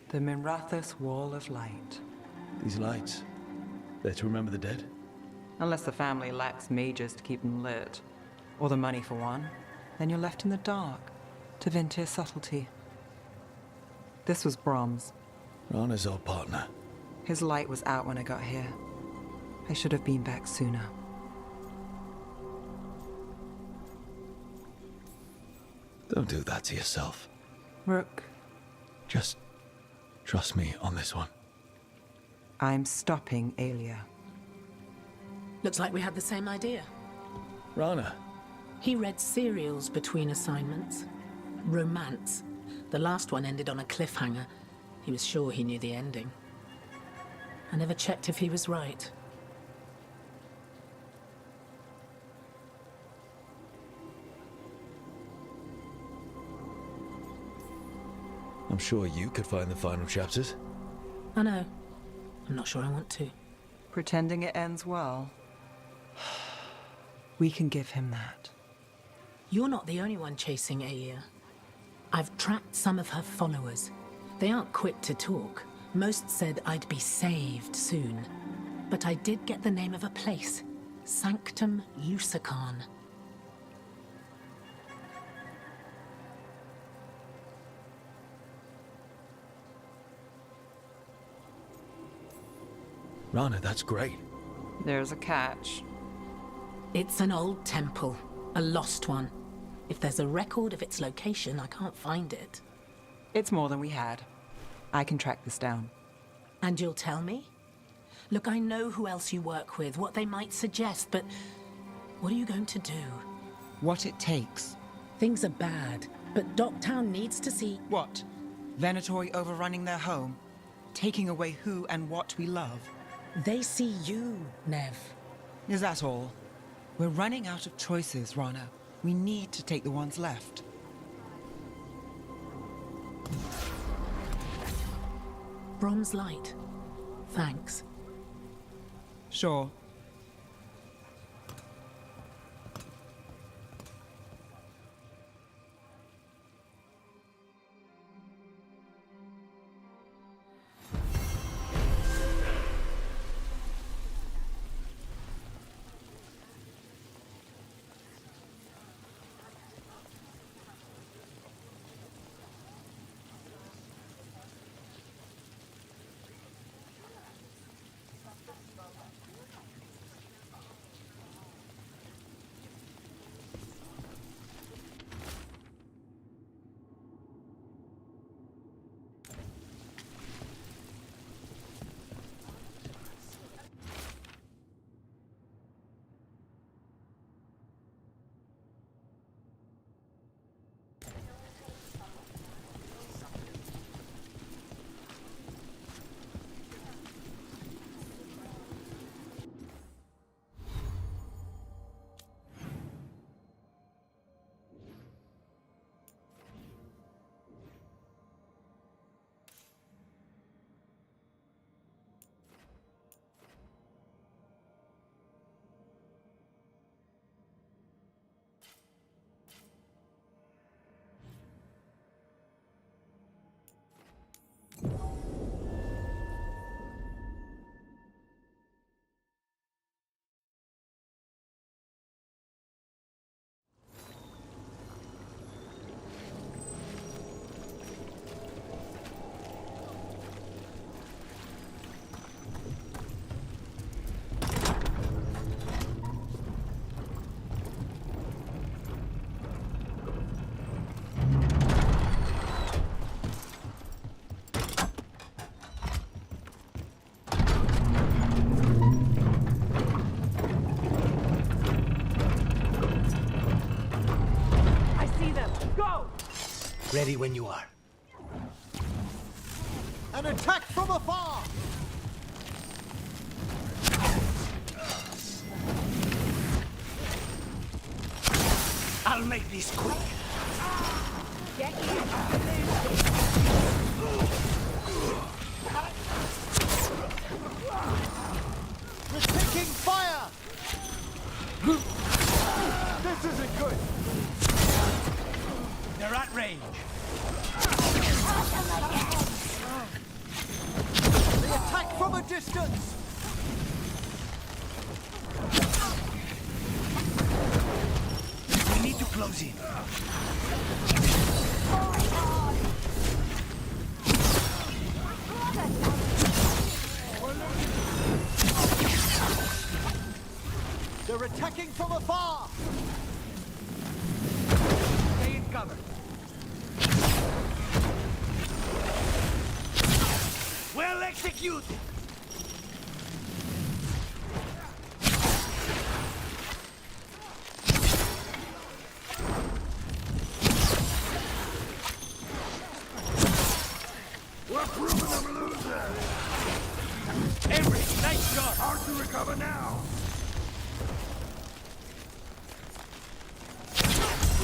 The Minrathous Wall of Light. These lights, they're to remember the dead? Unless the family lacks mages to keep them lit, or the money for one, then you're left in the dark, to Vintir's subtlety. This was Brahms. Rana's old partner. His light was out when I got here. I should have been back sooner. Don't do that to yourself. Rook. Just trust me on this one. I'm stopping Aelia. Looks like we had the same idea. Rana. He read serials between assignments. Romance. The last one ended on a cliffhanger. He was sure he knew the ending. I never checked if he was right. I'm sure you could find the final chapters. I know. I'm not sure I want to. Pretending it ends well. We can give him that. You're not the only one chasing Aelia. I've tracked some of her followers. They aren't quick to talk. Most said I'd be saved soon. But I did get the name of a place. Sanctum Lucican. Rana, that's great. There's a catch. It's an old temple. A lost one. If there's a record of its location, I can't find it. It's more than we had. I can track this down. And you'll tell me? Look, I know who else you work with, what they might suggest, but what are you going to do? What it takes. Things are bad, but Docktown needs to see... What? Venatori overrunning their home? Taking away who and what we love? They see you, Nev. Is that all? We're running out of choices, Rana. We need to take the ones left. Brom's light. Thanks. Sure. Ready when you are. An attack from afar! I'll make this quick. We're taking fire! This isn't good! They're at range. They attack from a distance! We need to close in. They're attacking from afar! Stay in cover. Well executed. We're proving them a loser. Emery, nice shot. Hard to recover now.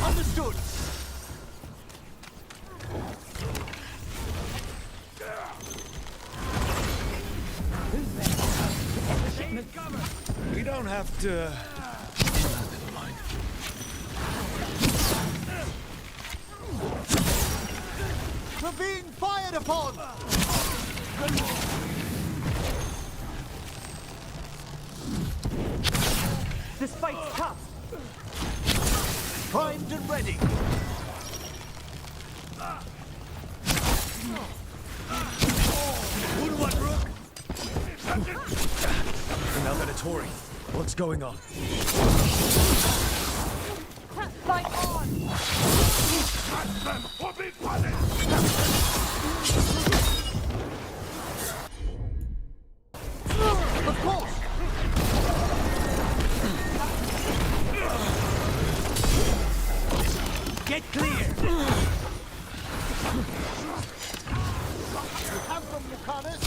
Understood! We don't have to... Never mind. We're being fired upon! This fight's tough. Primed and ready! Good one, Rook. Now Venatori, what's going on? Fight on! Catch them or be punished. Of course! Get clear. You have them, Lucanus!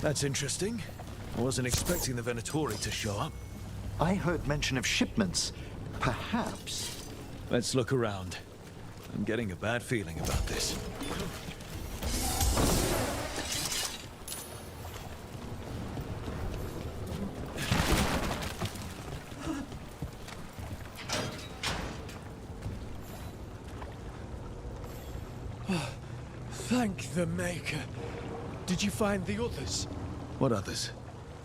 That's interesting. I wasn't expecting the Venatori to show up. I heard mention of shipments. Perhaps... Let's look around. I'm getting a bad feeling about this. Thank the Maker. Did you find the others? What others?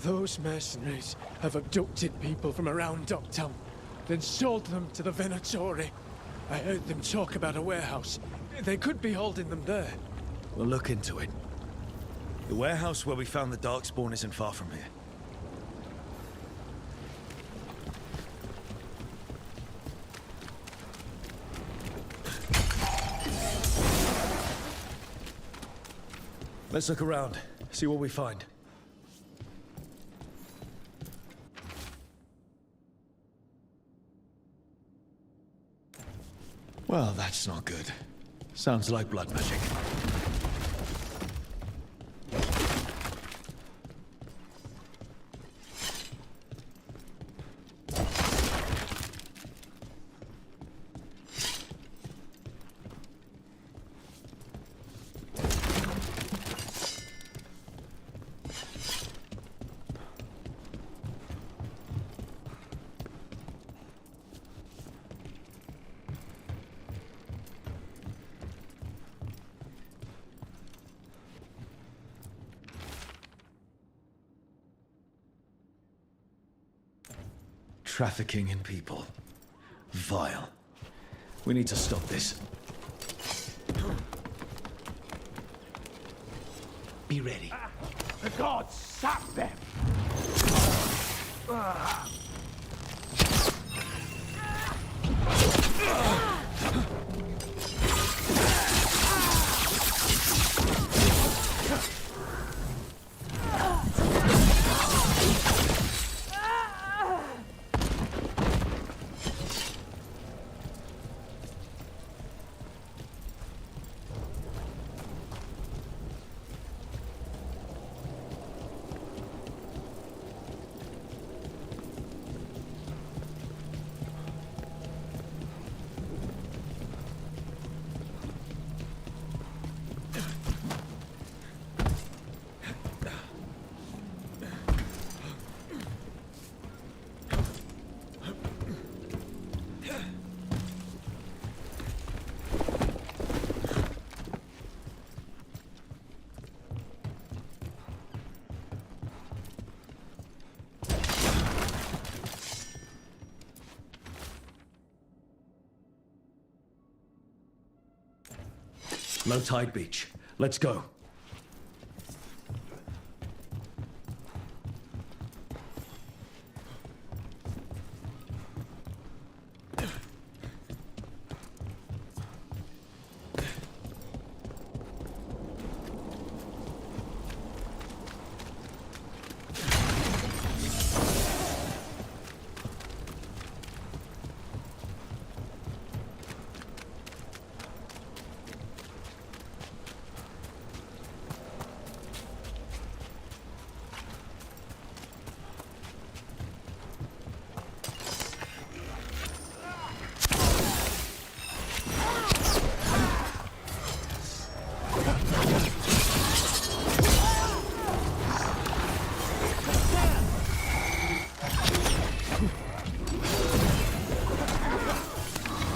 Those mercenaries have abducted people from around Docktown, then sold them to the Venatori. I heard them talk about a warehouse. They could be holding them there. We'll look into it. The warehouse where we found the Darkspawn isn't far from here. Let's look around, see what we find. Well, that's not good. Sounds like blood magic. Trafficking in people. Vile. We need to stop this. Be ready. The gods sap them. Low tide beach. Let's go.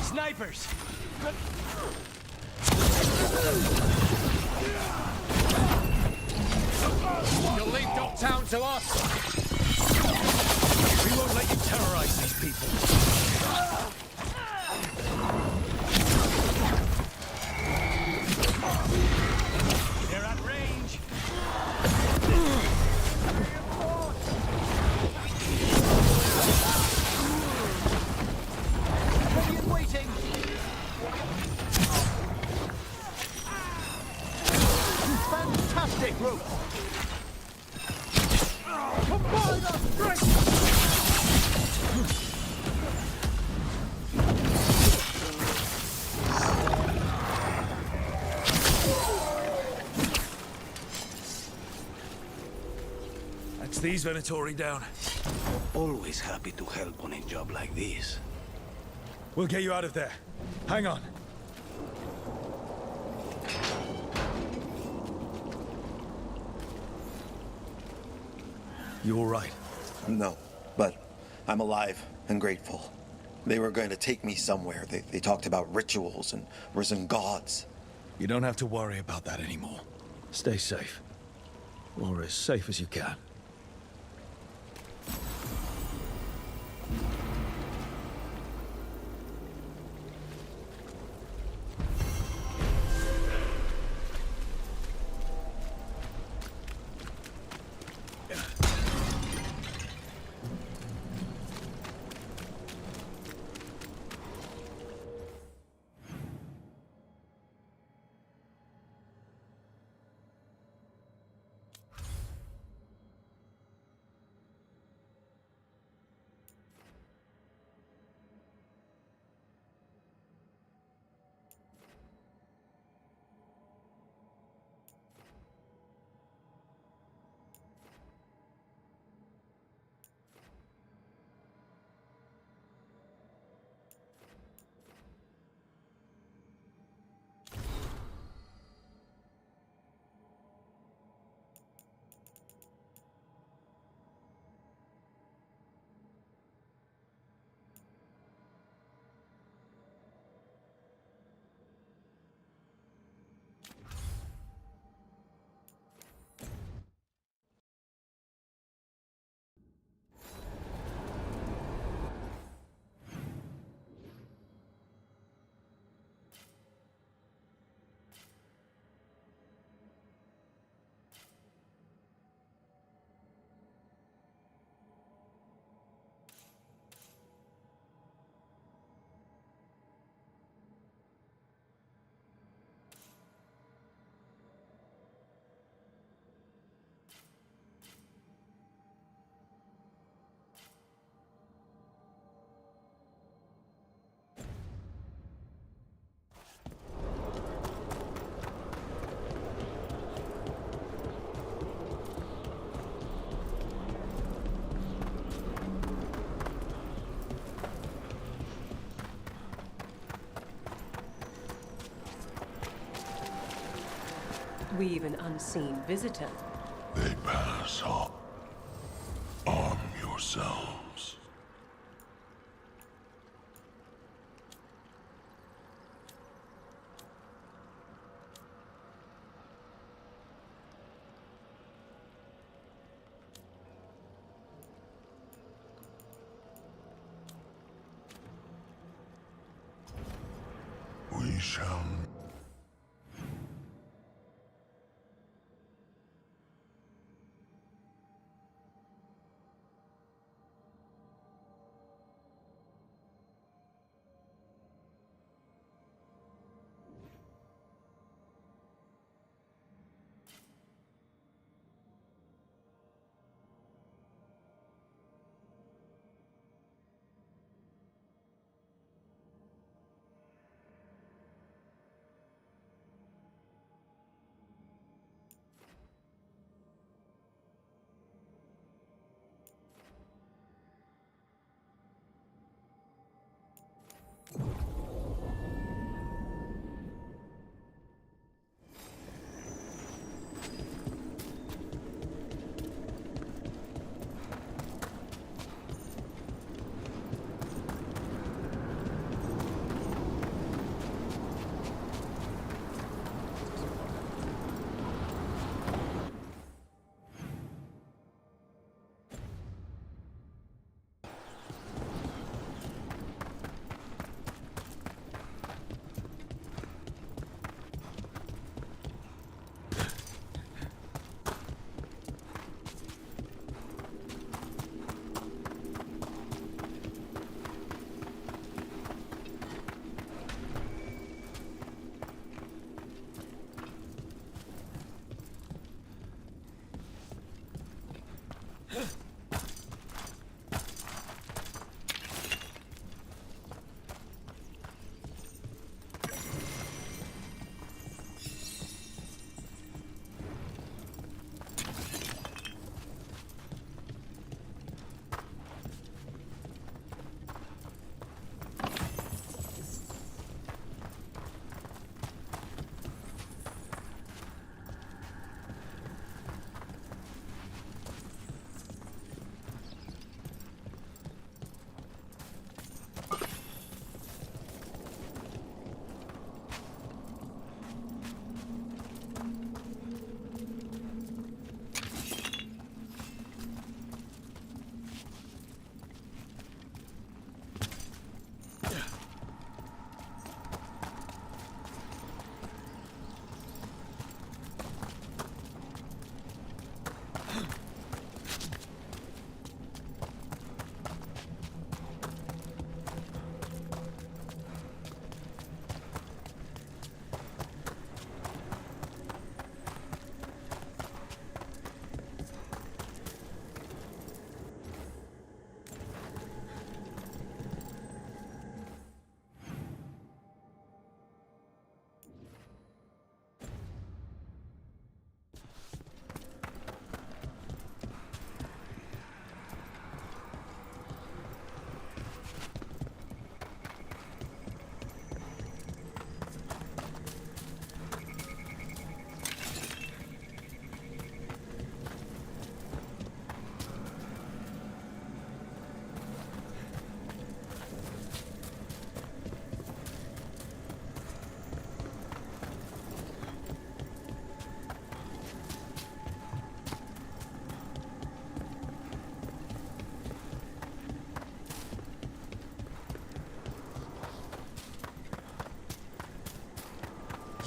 Snipers! You'll leave Dogtown to us! We won't let you terrorize these people. They're at range! Ready and waiting! Fantastic rope! Combine our strength! That's these Venatori down. Always happy to help on a job like this. We'll get you out of there. Hang on. You all right? No, but I'm alive and grateful. They were going to take me somewhere. They talked about rituals and risen gods. You don't have to worry about that anymore. Stay safe. Or as safe as you can. We've an unseen visitor. They pass on. Arm yourselves. We shall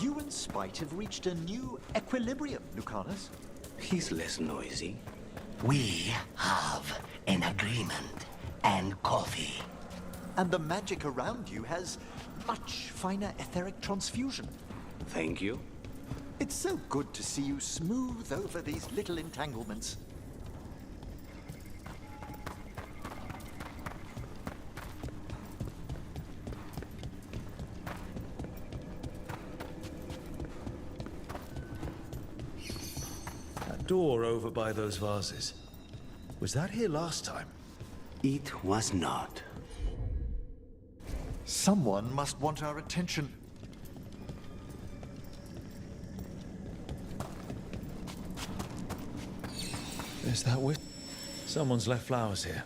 You and Spite have reached a new equilibrium, Lucanus. He's less noisy. We have an agreement and coffee. And the magic around you has much finer etheric transfusion. Thank you. It's so good to see you smooth over these little entanglements. That door over by those vases. Was that here last time? It was not. Someone must want our attention. Is that with? Someone's left flowers here.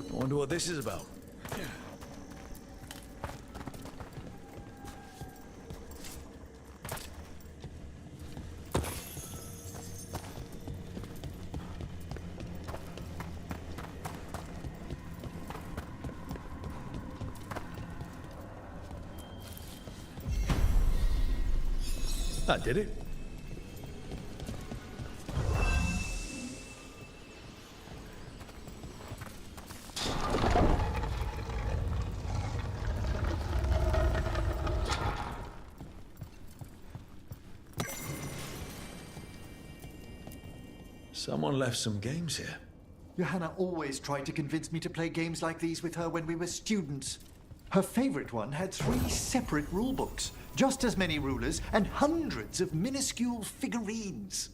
I wonder what this is about. That did it. Someone left some games here. Johanna always tried to convince me to play games like these with her when we were students. Her favorite one had 3 separate rulebooks, just as many rulers, and hundreds of minuscule figurines.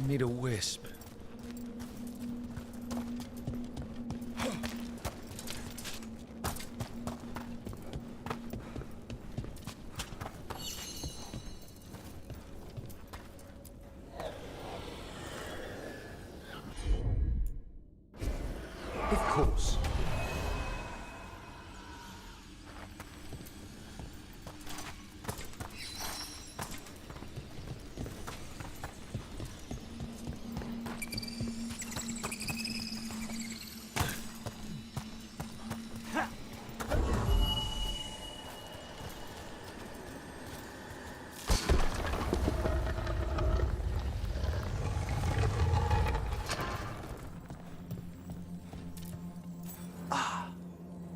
need a wisp. Of course.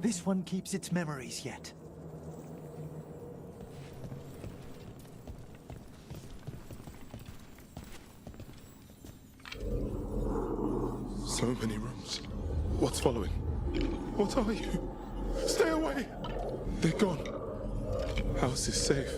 This one keeps its memories yet. So many rooms. What's following? What are you? Stay away! They're gone. House is safe.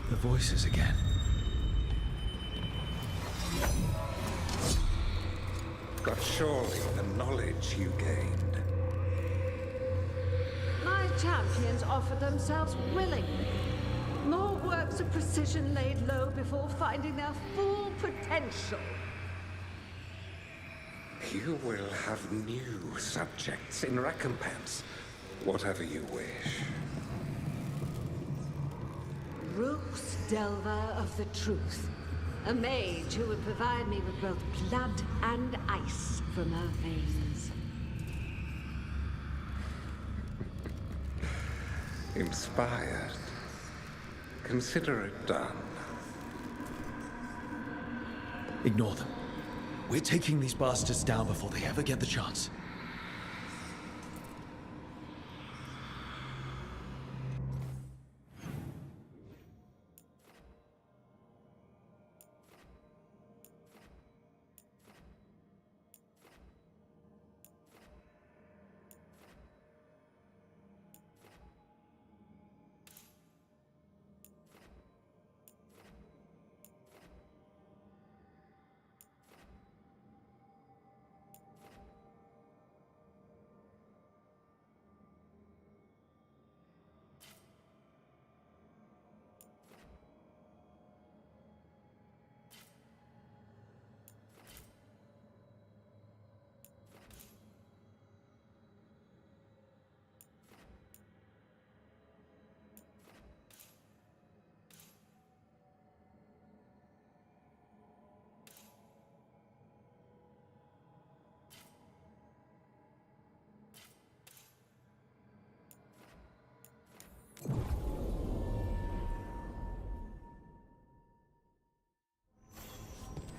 The voices again. But surely the knowledge you gained. My champions offer themselves willingly. More works of precision laid low before finding their full potential. You will have new subjects in recompense. Whatever you wish. Rose Delver of the Truth. A mage who would provide me with both blood and ice from her veins. Inspired. Consider it done. Ignore them. We're taking these bastards down before they ever get the chance.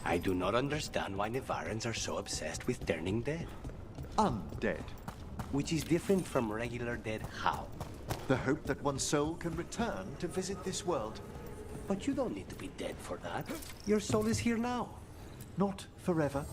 I do not understand why Nevarans are so obsessed with turning dead. Undead. Which is different from regular dead how? The hope that one's soul can return to visit this world. But you don't need to be dead for that. Your soul is here now. Not forever.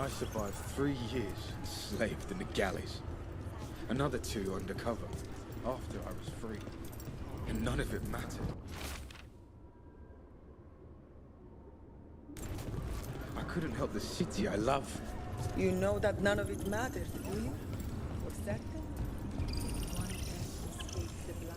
I survived 3 years enslaved in the galleys. Another 2 undercover after I was free. And none of it mattered. I couldn't help the city I love. You know that none of it mattered, do you? For certain? One can escape the blight.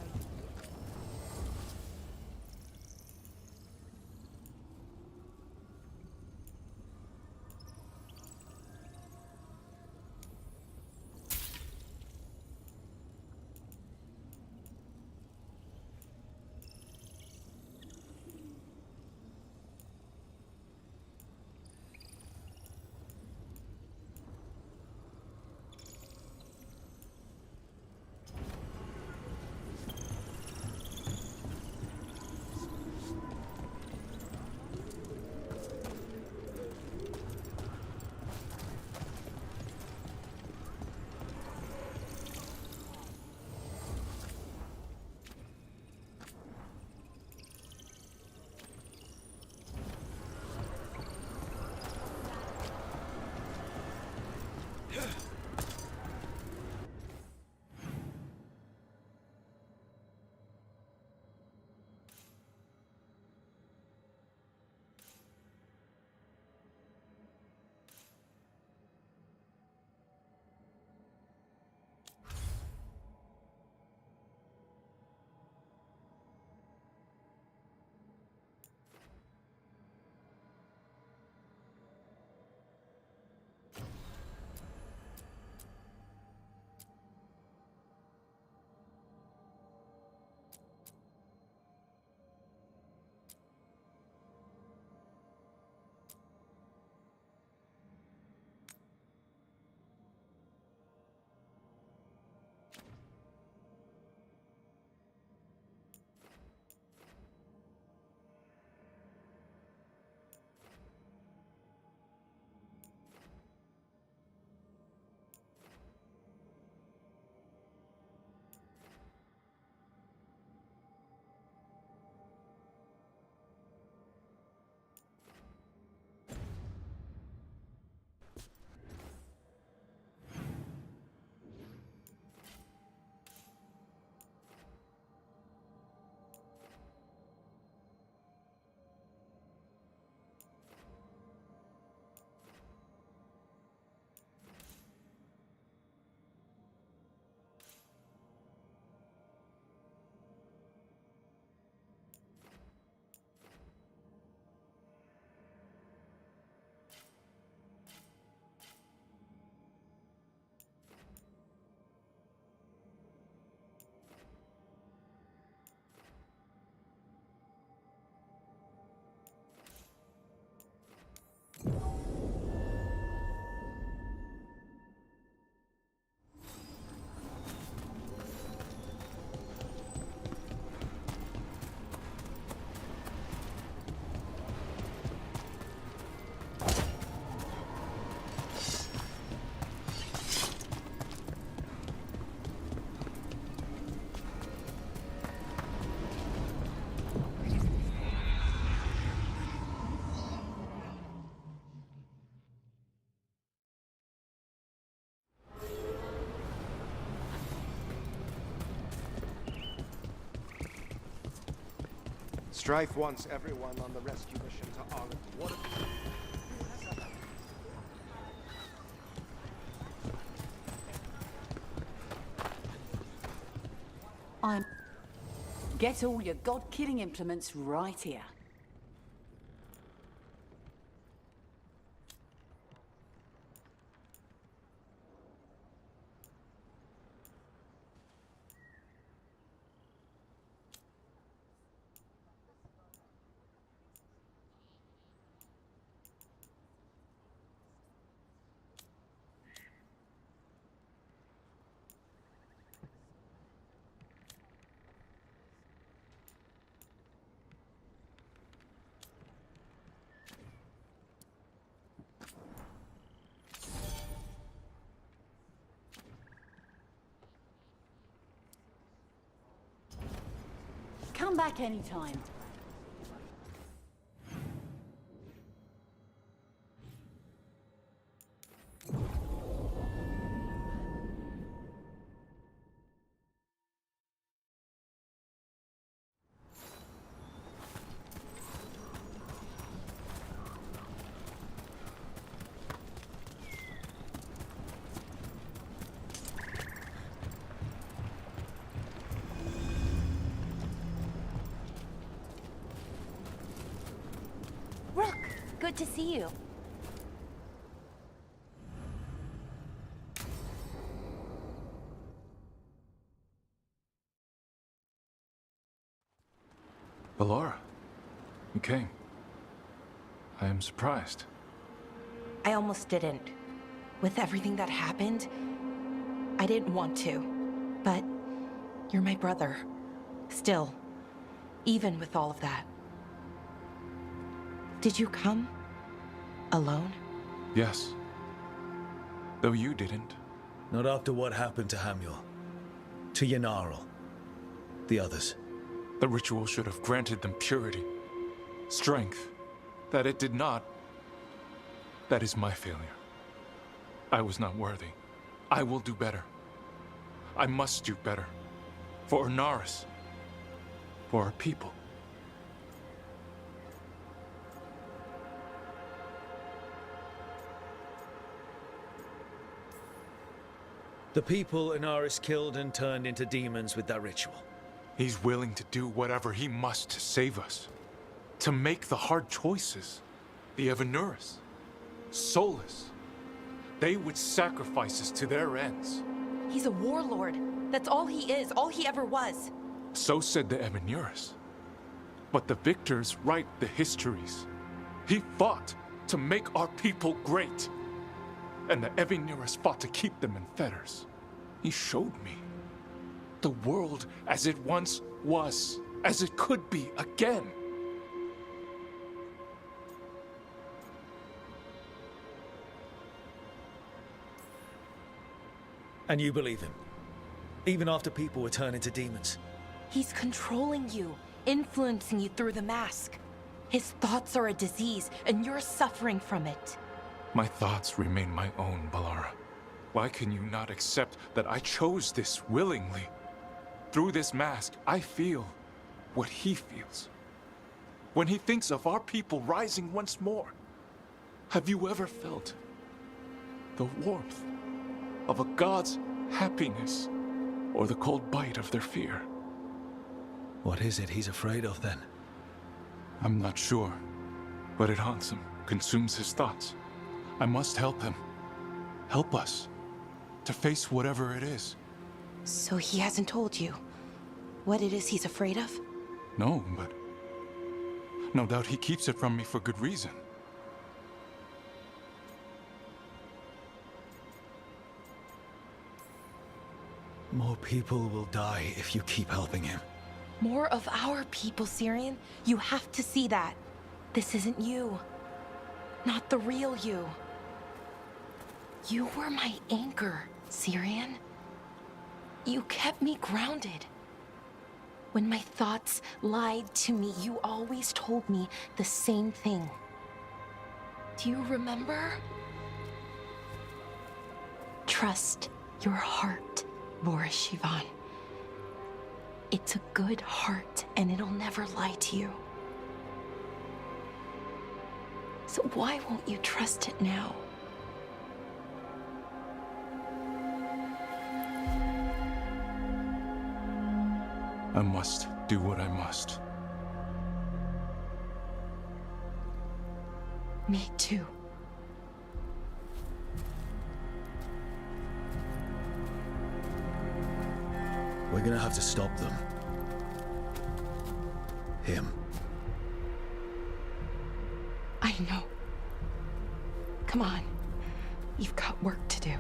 Strife wants everyone on the rescue mission to honor what? Get all your god-killing implements right here. Come back anytime. Good to see you. Bellara, you came. I am surprised. I almost didn't. With everything that happened, I didn't want to. But you're my brother. Still, even with all of that. Did you come? Alone? Yes. Though you didn't. Not after what happened to Hamuel. To Yanarl. The others. The ritual should have granted them purity. Strength. That it did not. That is my failure. I was not worthy. I will do better. I must do better. For Inaris. For our people. The people Inaris killed and turned into demons with that ritual. He's willing to do whatever he must to save us. To make the hard choices. The Evanuris. Solus. They would sacrifice us to their ends. He's a warlord. That's all he is, all he ever was. So said the Evanuris. But the victors write the histories. He fought to make our people great. And the Evanuris fought to keep them in fetters. He showed me the world as it once was, as it could be again. And you believe him? Even after people were turned into demons? He's controlling you, influencing you through the mask. His thoughts are a disease, and you're suffering from it. My thoughts remain my own, Bellara. Why can you not accept that I chose this willingly? Through this mask, I feel what he feels. When he thinks of our people rising once more, have you ever felt the warmth of a god's happiness or the cold bite of their fear? What is it he's afraid of then? I'm not sure, but it haunts him, consumes his thoughts. I must help him. Help us to face whatever it is. So he hasn't told you what it is he's afraid of? No, but no doubt he keeps it from me for good reason. More people will die if you keep helping him. More of our people, Syrian. You have to see that. This isn't you. Not the real you. You were my anchor, Syrian. You kept me grounded. When my thoughts lied to me, you always told me the same thing. Do you remember? Trust your heart, Boris Shivan. It's a good heart, and it'll never lie to you. So why won't you trust it now? I must do what I must. Me too. We're gonna have to stop them. Him. I know. Come on. You've got work to do.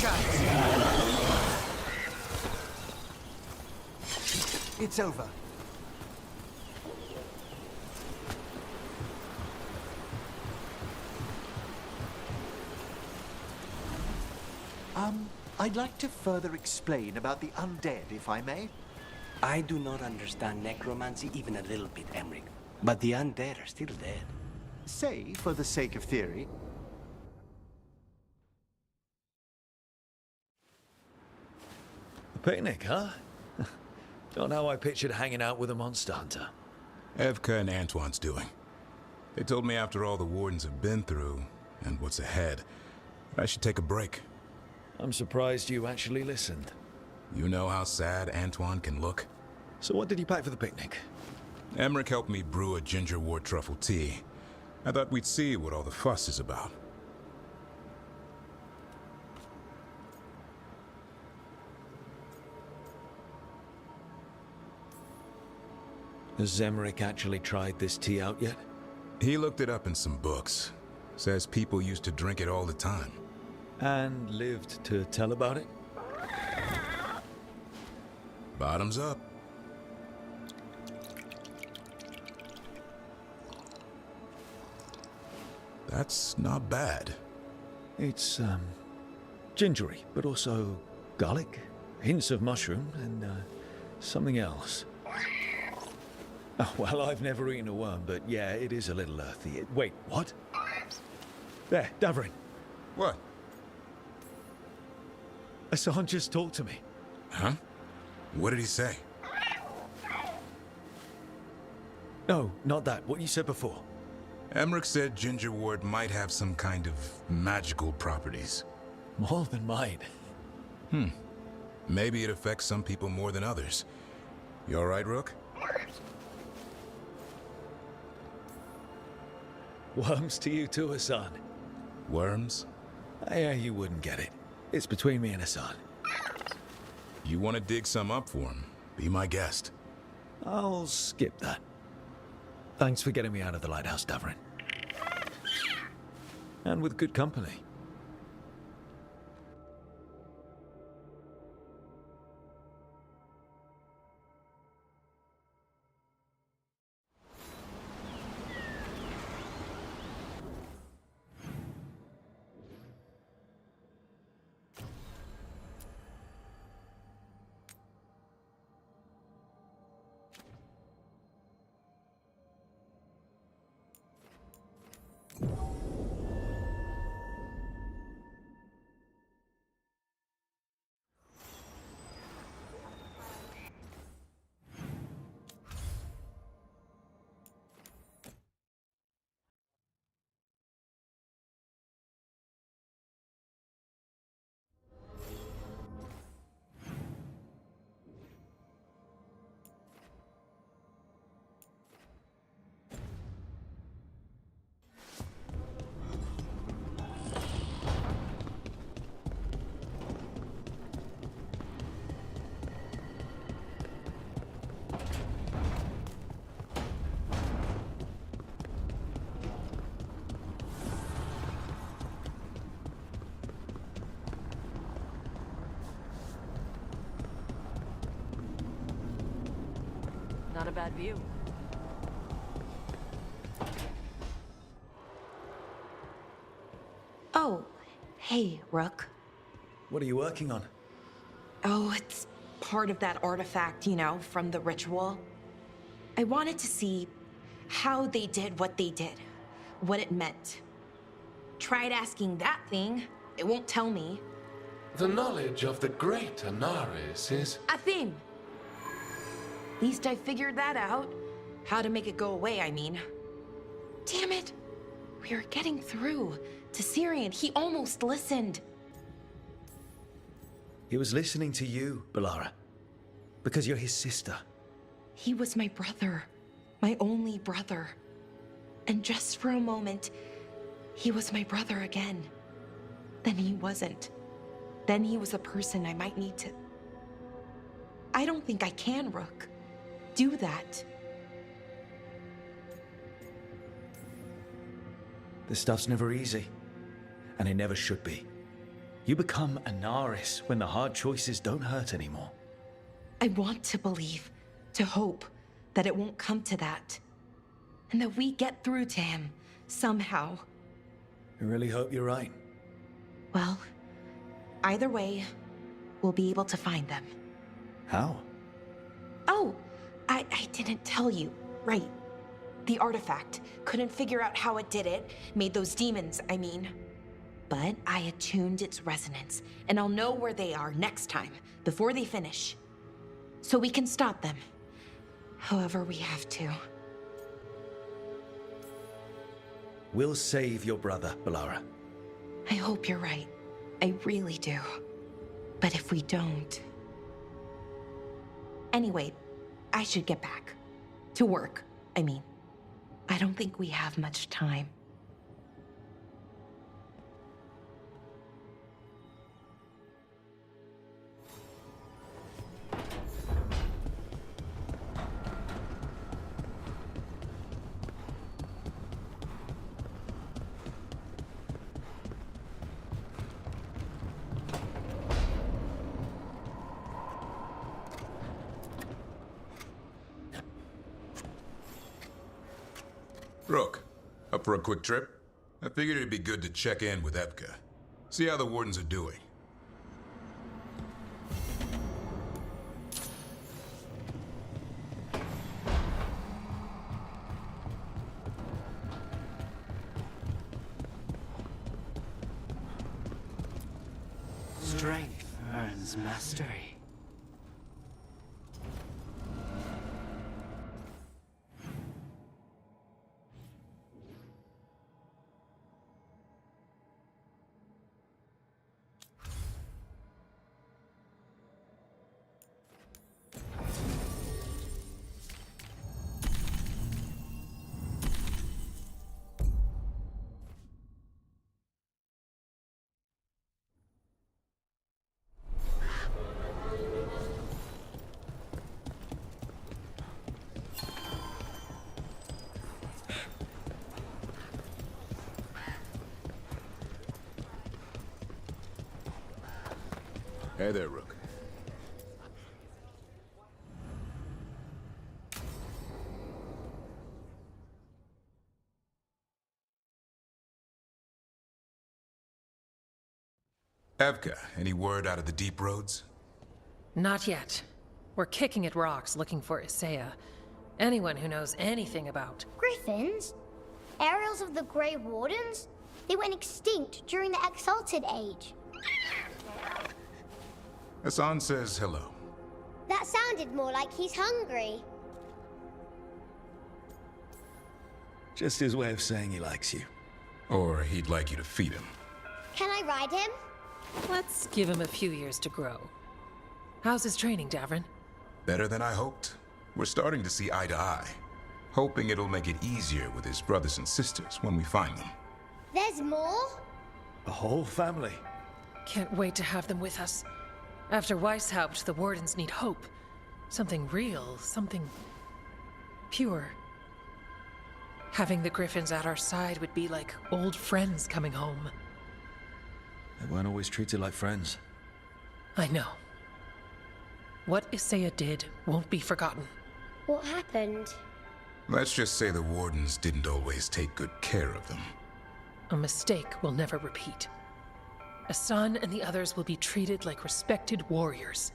chance. It's over. I'd like to further explain about the undead, if I may. I do not understand necromancy even a little bit, Emmerich. But the undead are still dead. Say, for the sake of theory, A picnic, huh? Not how I pictured hanging out with a monster hunter. Evka and Antoine's doing. They told me after all the Wardens have been through, and what's ahead, I should take a break. I'm surprised you actually listened. You know how sad Antoine can look? So what did you pack for the picnic? Emmerich helped me brew a ginger wort truffle tea. I thought we'd see what all the fuss is about. Has Emmerich actually tried this tea out yet? He looked it up in some books. Says people used to drink it all the time. And lived to tell about it? Bottoms up. That's not bad. It's, gingery, but also garlic, hints of mushroom, and, something else. Oh, well, I've never eaten a worm, but yeah, it is a little earthy. Wait, what? There, Davrin. What? Hassan just talked to me. Huh? What did he say? No, not that. What you said before. Emmerich said ginger wort might have some kind of magical properties. More than mine. Maybe it affects some people more than others. You all right, Rook? Worms to you too, Hassan. Worms? Yeah, you wouldn't get it. It's between me and Hassan. You want to dig some up for him? Be my guest. I'll skip that. Thanks for getting me out of the lighthouse, Davrin. And with good company. Not a bad view. Oh, hey, Rook. What are you working on? Oh, it's part of that artifact, you know, from the ritual. I wanted to see how they did what they did, what it meant. Tried asking that thing, it won't tell me. The knowledge of the great Anaris is... A thing! Least I figured that out. How to make it go away, I mean. Damn it! We were getting through to Syrian. He almost listened. He was listening to you, Balara. Because you're his sister. He was my brother. My only brother. And just for a moment, he was my brother again. Then he wasn't. Then he was a person I might need to... I don't think I can, Rook. Do that. This stuff's never easy. And it never should be. You become a Naris when the hard choices don't hurt anymore. I want to believe, to hope, that it won't come to that. And that we get through to him, somehow. I really hope you're right. Well, either way, we'll be able to find them. How? Oh, I didn't tell you. Right. The artifact. Couldn't figure out how it did it. Made those demons, I mean. But I attuned its resonance, and I'll know where they are next time, before they finish. So we can stop them. However we have to. We'll save your brother, Balara. I hope you're right. I really do. But if we don't... Anyway, I should get back. To work, I mean. I don't think we have much time. Rook, up for a quick trip? I figured it'd be good to check in with Evka. See how the Wardens are doing. Strength earns mastery. Hey there, Rook. Evka, any word out of the deep roads? Not yet. We're kicking at rocks looking for Isaiah. Anyone who knows anything about... Griffins? Aerials of the Grey Wardens? They went extinct during the Exalted Age. Hassan says hello. That sounded more like he's hungry. Just his way of saying he likes you. Or he'd like you to feed him. Can I ride him? Let's give him a few years to grow. How's his training, Davrin? Better than I hoped. We're starting to see eye to eye. Hoping it'll make it easier with his brothers and sisters when we find them. There's more? A whole family. Can't wait to have them with us. After Weishaupt, the Wardens need hope. Something real, something... pure. Having the Griffins at our side would be like old friends coming home. They weren't always treated like friends. I know. What Isaiah did won't be forgotten. What happened? Let's just say the Wardens didn't always take good care of them. A mistake will never repeat. Hassan and the others will be treated like respected warriors.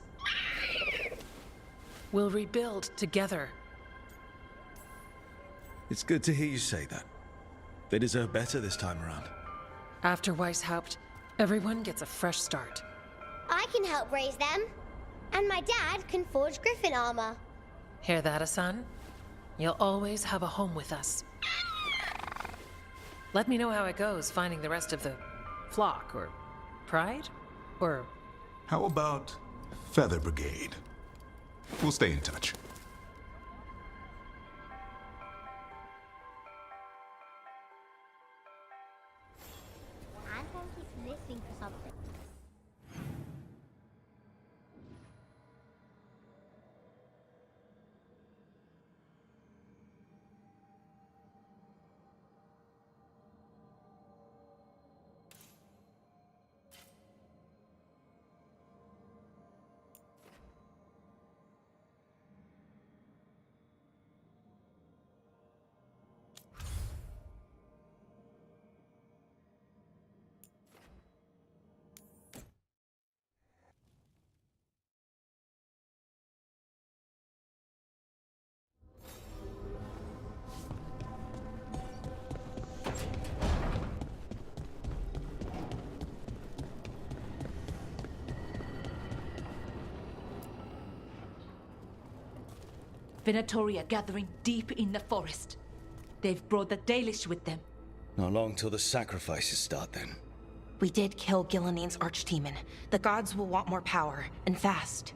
We'll rebuild together. It's good to hear you say that. They deserve better this time around. After Weishaupt, everyone gets a fresh start. I can help raise them. And my dad can forge Griffin armor. Hear that, Hassan? You'll always have a home with us. Let me know how it goes finding the rest of the flock, or pride, or... How about Feather Brigade? We'll stay in touch. I think he's listening for something. Venatori are gathering deep in the forest. They've brought the Dalish with them. Not long till the sacrifices start, then. We did kill Gilanine's archdemon. The gods will want more power, and fast.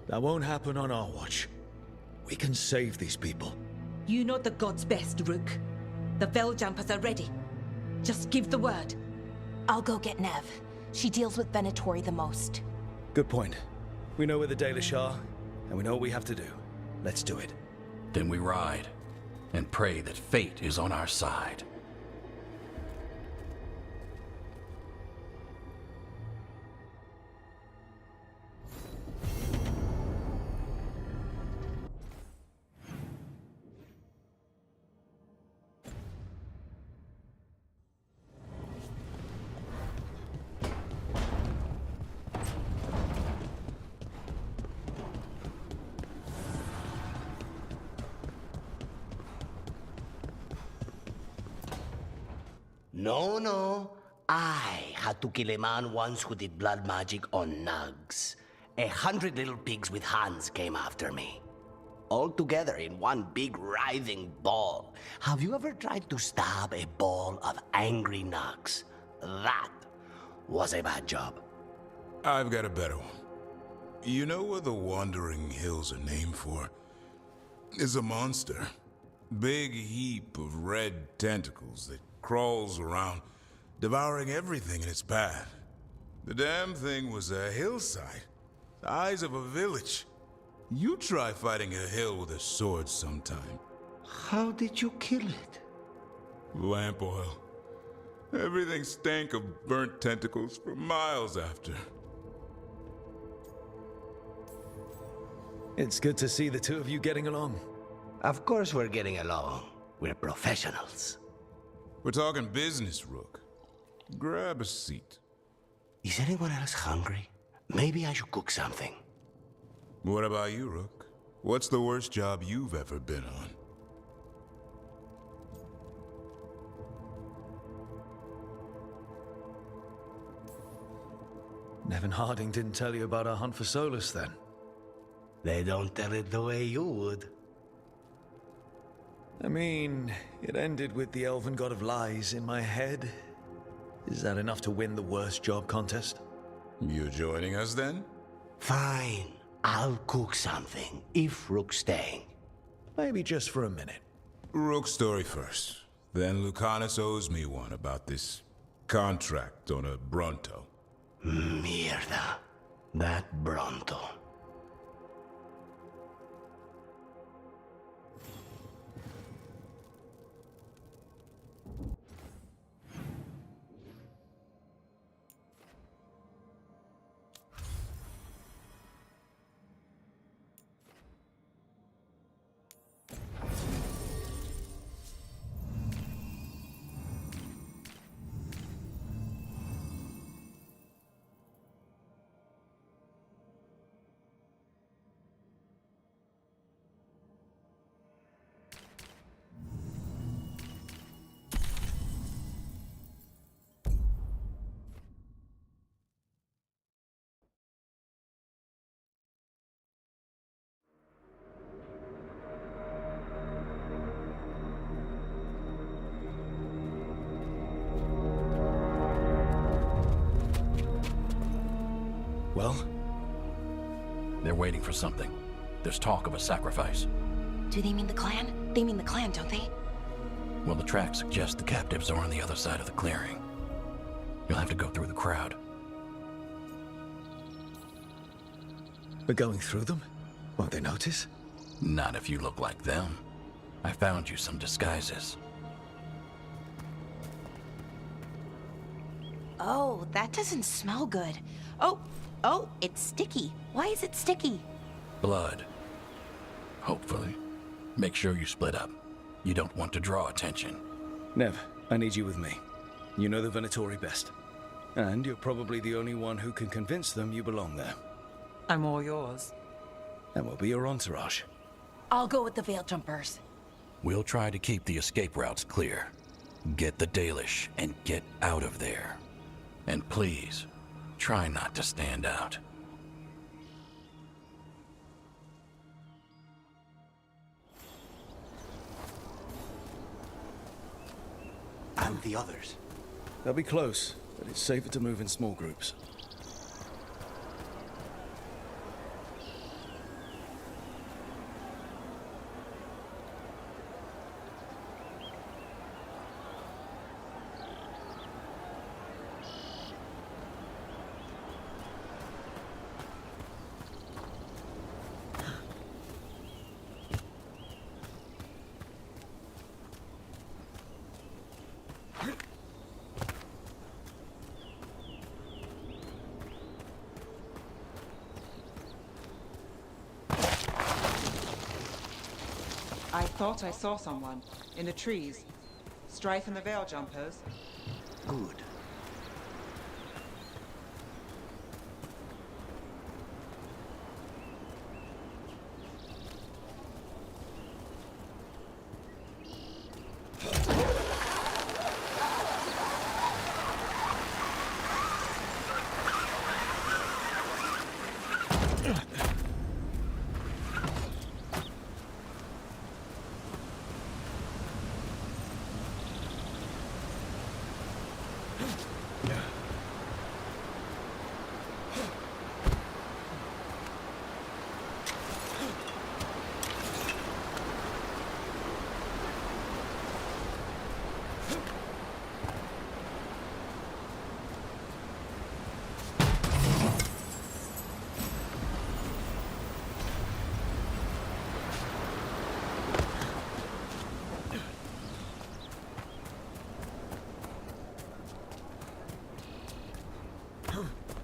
That won't happen on our watch. We can save these people. You know the gods best, Rook. The Veiljumpers are ready. Just give the word. I'll go get Nev. She deals with Venatori the most. Good point. We know where the Dalish are, and we know what we have to do. Let's do it. Then we ride, and pray that fate is on our side. No. I had to kill a man once who did blood magic on nugs. 100 little pigs with hands came after me. All together in one big writhing ball. Have you ever tried to stab a ball of angry nugs? That was a bad job. I've got a better one. You know what the Wandering Hills are named for? It's a monster. Big heap of red tentacles that crawls around, devouring everything in its path. The damn thing was a hillside, the size of a village. You try fighting a hill with a sword sometime. How did you kill it? Lamp oil. Everything stank of burnt tentacles for miles after. It's good to see the two of you getting along. Of course we're getting along. We're professionals. We're talking business, Rook. Grab a seat. Is anyone else hungry? Maybe I should cook something. What about you, Rook? What's the worst job you've ever been on? Nevin Harding didn't tell you about our hunt for Solus, then? They don't tell it the way you would. I mean, it ended with the Elven God of Lies in my head. Is that enough to win the worst job contest? You joining us, then? Fine. I'll cook something, if Rook's staying. Maybe just for a minute. Rook's story first. Then Lucanus owes me one about this contract on a Bronto. Mierda. That Bronto. Well? They're waiting for something. There's talk of a sacrifice. Do they mean the clan? They mean the clan, don't they? Well, the tracks suggest the captives are on the other side of the clearing. You'll have to go through the crowd. We're going through them? Won't they notice? Not if you look like them. I found you some disguises. Oh, that doesn't smell good. Oh, it's sticky. Why is it sticky? Blood. Hopefully. Make sure you split up. You don't want to draw attention. Nev, I need you with me. You know the Venatori best. And you're probably the only one who can convince them you belong there. I'm all yours. And we'll be your entourage. I'll go with the Veiljumpers. We'll try to keep the escape routes clear. Get the Dalish and get out of there. And please, try not to stand out. And the others? They'll be close, but it's safer to move in small groups. I thought I saw someone in the trees. Strife and the Veil Jumpers. Good.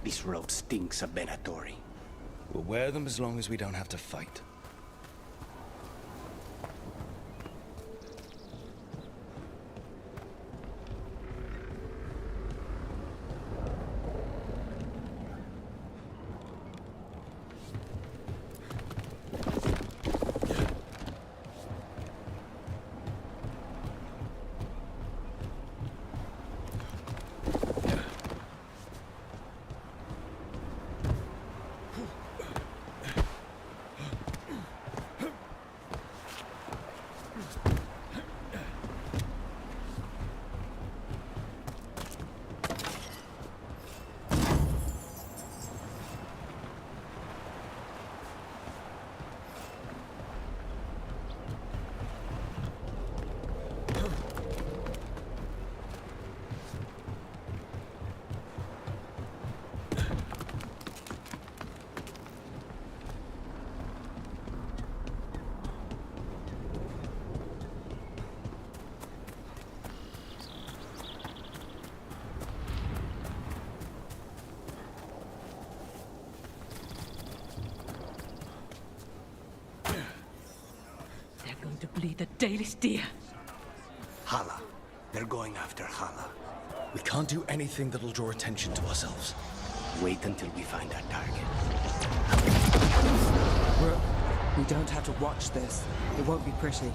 This road stinks of Benatori. We'll wear them as long as we don't have to fight. To bleed the Dalish deer. Hala. They're going after Hala. We can't do anything that'll draw attention to ourselves. Wait until we find our target. We don't have to watch this. It won't be pretty.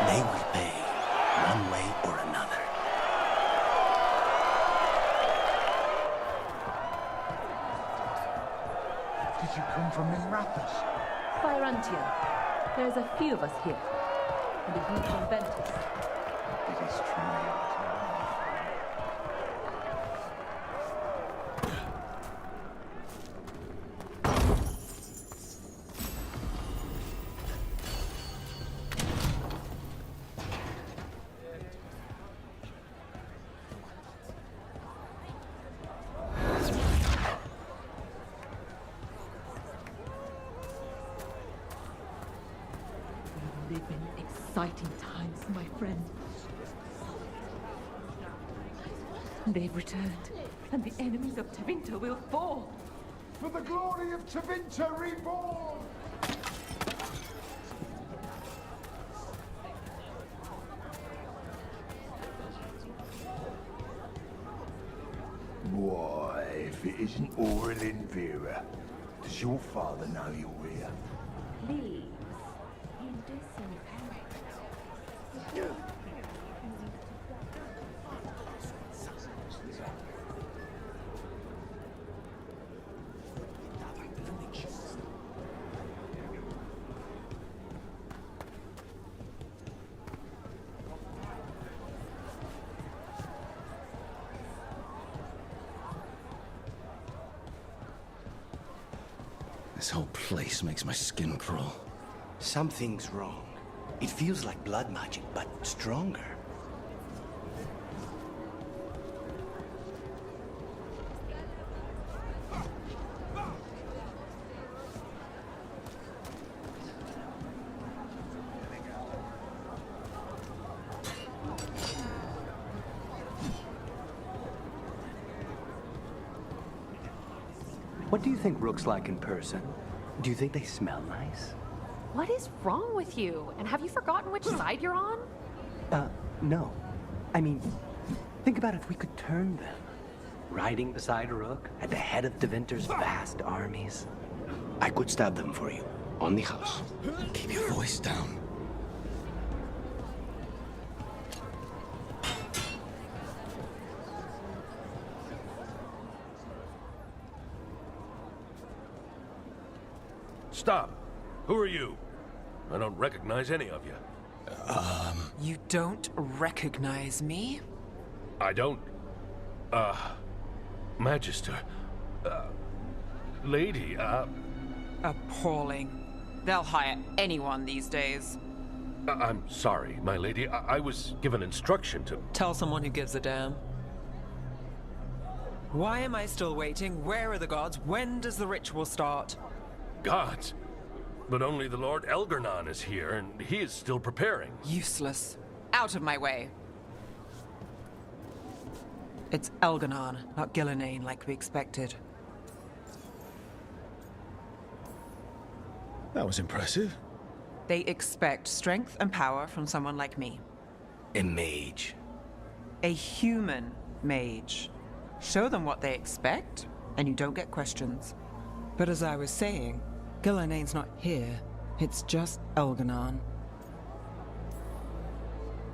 They will pay, one way or another. Did you come from Minrathous? Spyrantia. There's a few of us here. And a group from Ventus. It is true. We live in exciting times, my friend. They've returned, and the enemies of Tevinter will fall. For the glory of Tevinter reborn! Why, if it isn't Aurelin Vera, does your father know you're here? Please. This whole place makes my skin crawl. Something's wrong. It feels like blood magic, but stronger. What do you think Rook's like in person? Do you think they smell nice? What is wrong with you? And have you forgotten which side you're on? No. I mean, think about if we could turn them. Riding beside Rook, at the head of Tevinter's vast armies. I could stab them for you, on the house. Keep your voice down. Stop. Who are you? I don't recognize any of you. You don't recognize me? I don't. Magister. Lady, Appalling. They'll hire anyone these days. I'm sorry, my lady. I was given instruction to... Tell someone who gives a damn. Why am I still waiting? Where are the gods? When does the ritual start? Gods? But only the Lord Elgarnon is here, and he is still preparing. Useless. Out of my way. It's Elgarnon, not Gillenane, like we expected. That was impressive. They expect strength and power from someone like me. A mage. A human mage. Show them what they expect, and you don't get questions. But as I was saying, Gillenane's not here. It's just Elgarnon.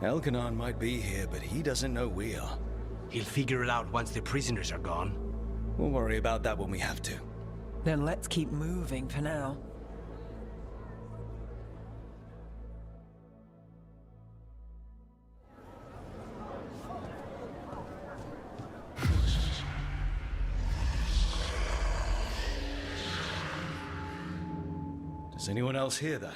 Elgarnon might be here, but he doesn't know we are. He'll figure it out once the prisoners are gone. We'll worry about that when we have to. Then let's keep moving for now. Does anyone else hear that?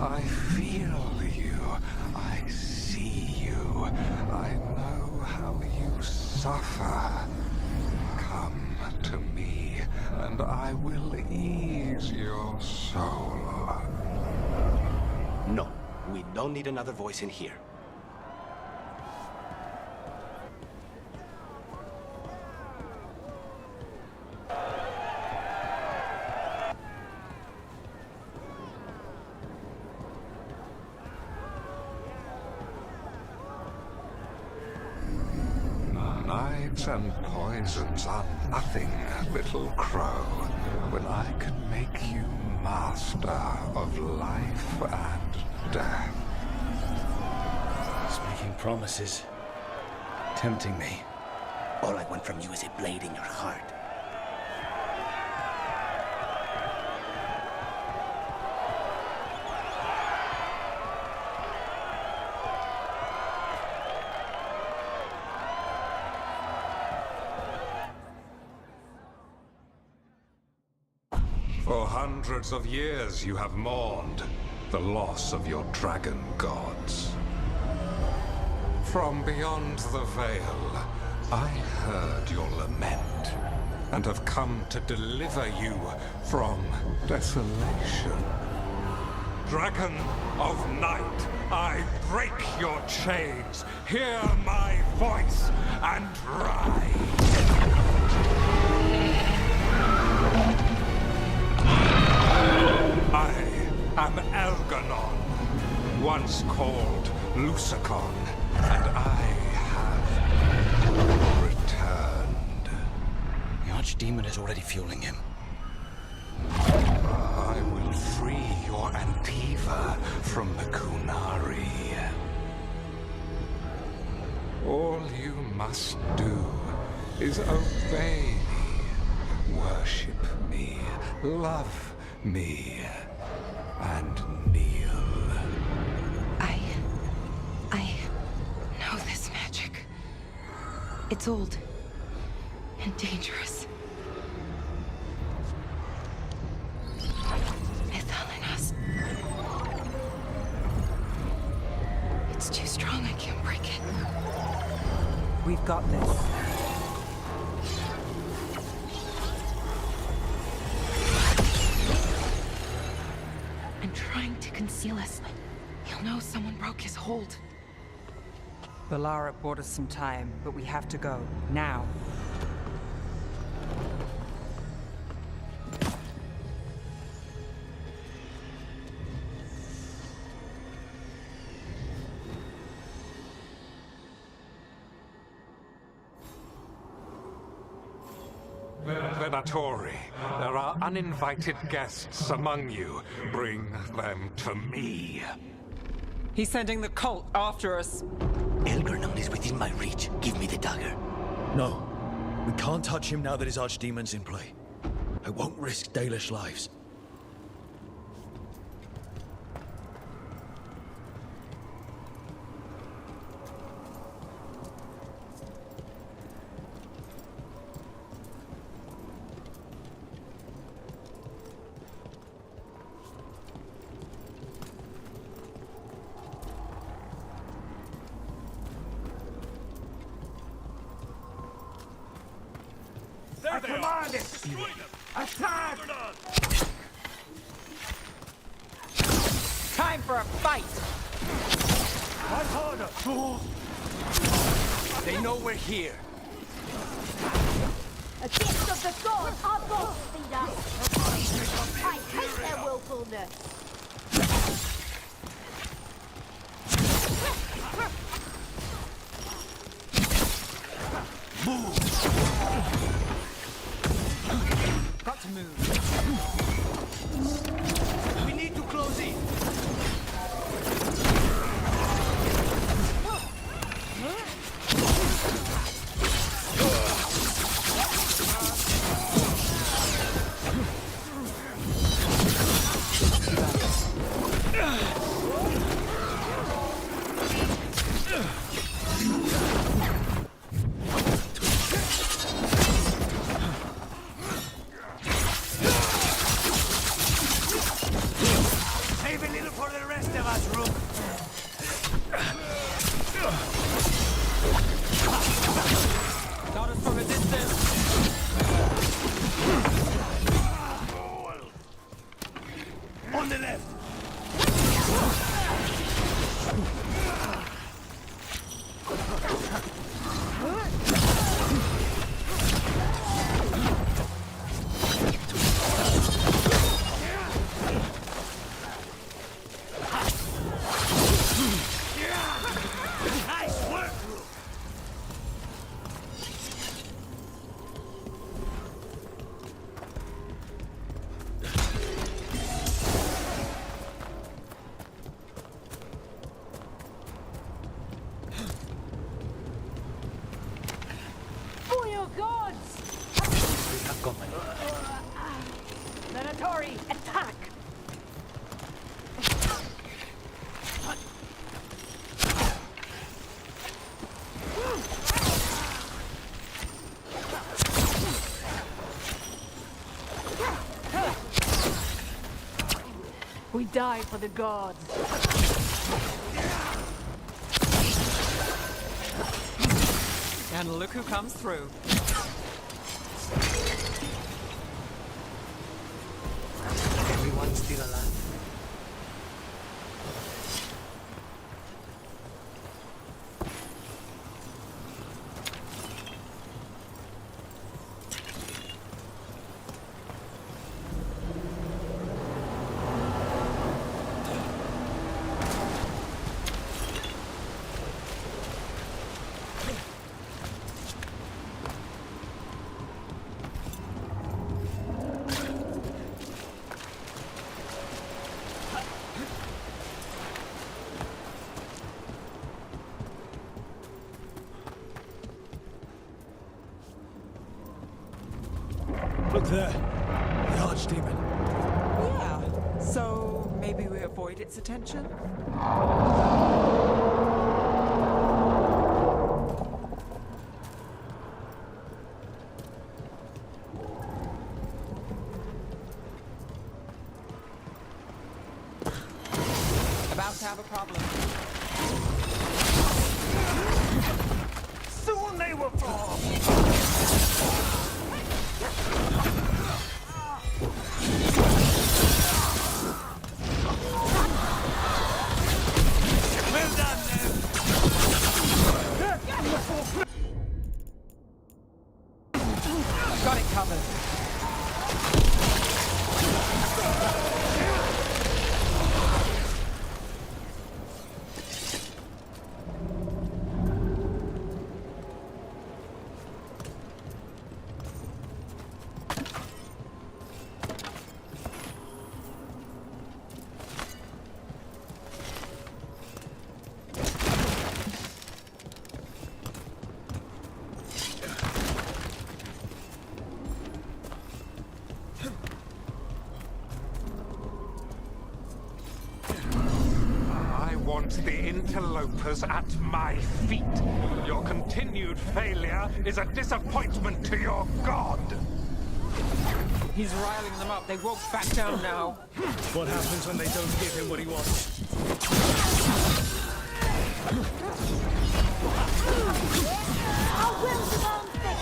I feel you. I see you. I know how you suffer. Come to me, and I will ease your soul. No, we don't need another voice in here. Knives and poisons are nothing, little crow, when I can make you master of life and death. He's making promises. Tempting me. All I want from you is a blade in your heart. For hundreds of years you have mourned the loss of your dragon gods. From beyond the veil, I heard your lament, and have come to deliver you from desolation. Dragon of night, I break your chains. Hear my voice and rise. I am Elgarnon, once called Lucicon, and I have returned. The Archdemon is already fueling him. I will free your Antiva from the Kunari. All you must do is obey me, worship me, love me, and kneel. I know this magic. It's old and dangerous. It's telling us. It's too strong, I can't break it. We've got this. I'm trying to conceal us. He'll know someone broke his hold. Valara bought us some time, but we have to go. Now. Venatori, there are uninvited guests among you. Bring them to me. He's sending the cult after us. Elgarnon is within my reach. Give me the dagger. No. We can't touch him now that his archdemon's in play. I won't risk Dalish lives. I command it! Attack! Time for a fight! Fight harder, fools! They know we're here. A gift of the gods, our gods feed us. I hate their willfulness. Got to move. We need to close in. Save a little for the rest of us, Rook. Got us from a distance. On the left. Nice work, Rook. For your gods! We have company. Venatori, attack! We die for the gods. And look who comes through. Everyone's still alive. Look there. The archdemon. Yeah. So maybe we avoid its attention? About to have a problem. Soon they will fall! Well done, then! Got it covered. The interlopers at my feet. Your continued failure is a disappointment to your god. He's riling them up. They won't back down now. What happens when they don't give him what he wants? Our will's of own thing.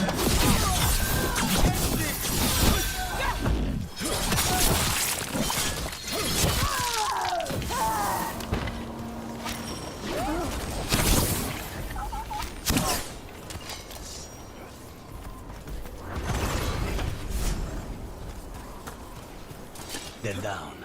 They're down.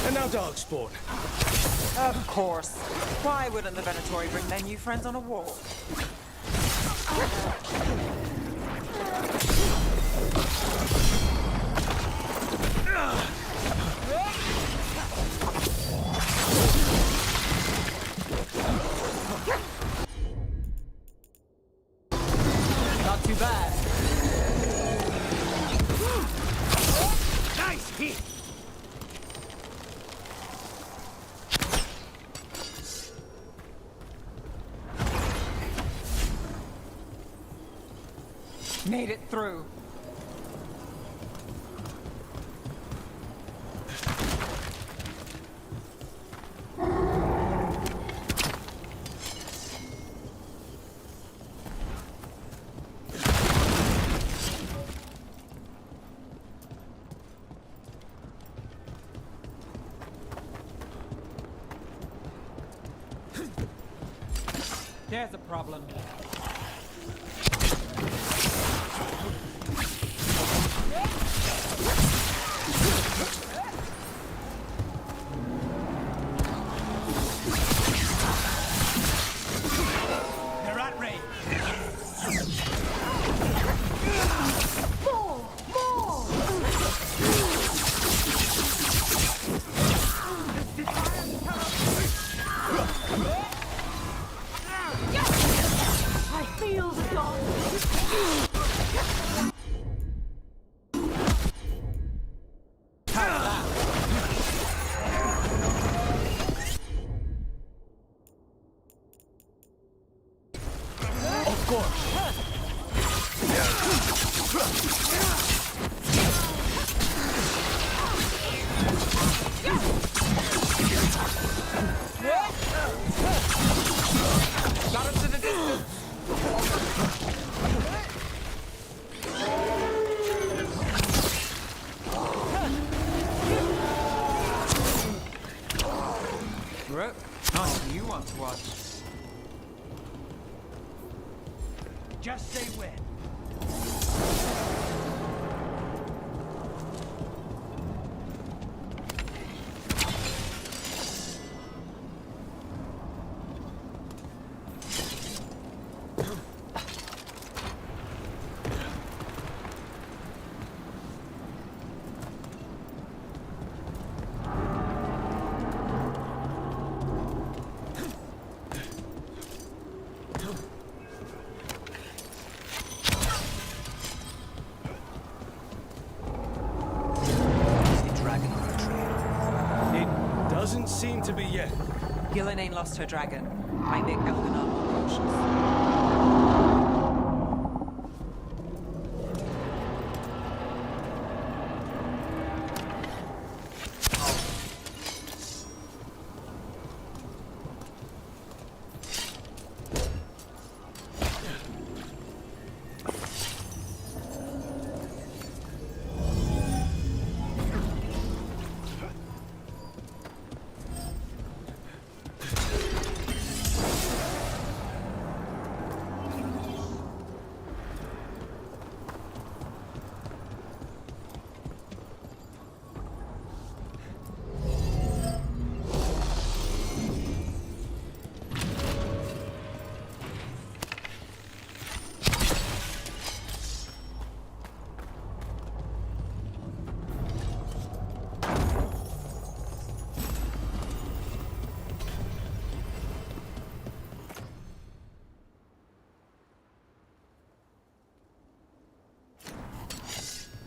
And now dog spawn. Of course. Why wouldn't the Venatori bring their new friends on a walk? Not too bad. Nice hit! Made it through. There's a problem. They're at range. Rook. Nice new one to watch. Just say when. Doesn't seem to be yet. Gillenane lost her dragon. Might make Elganon more cautious.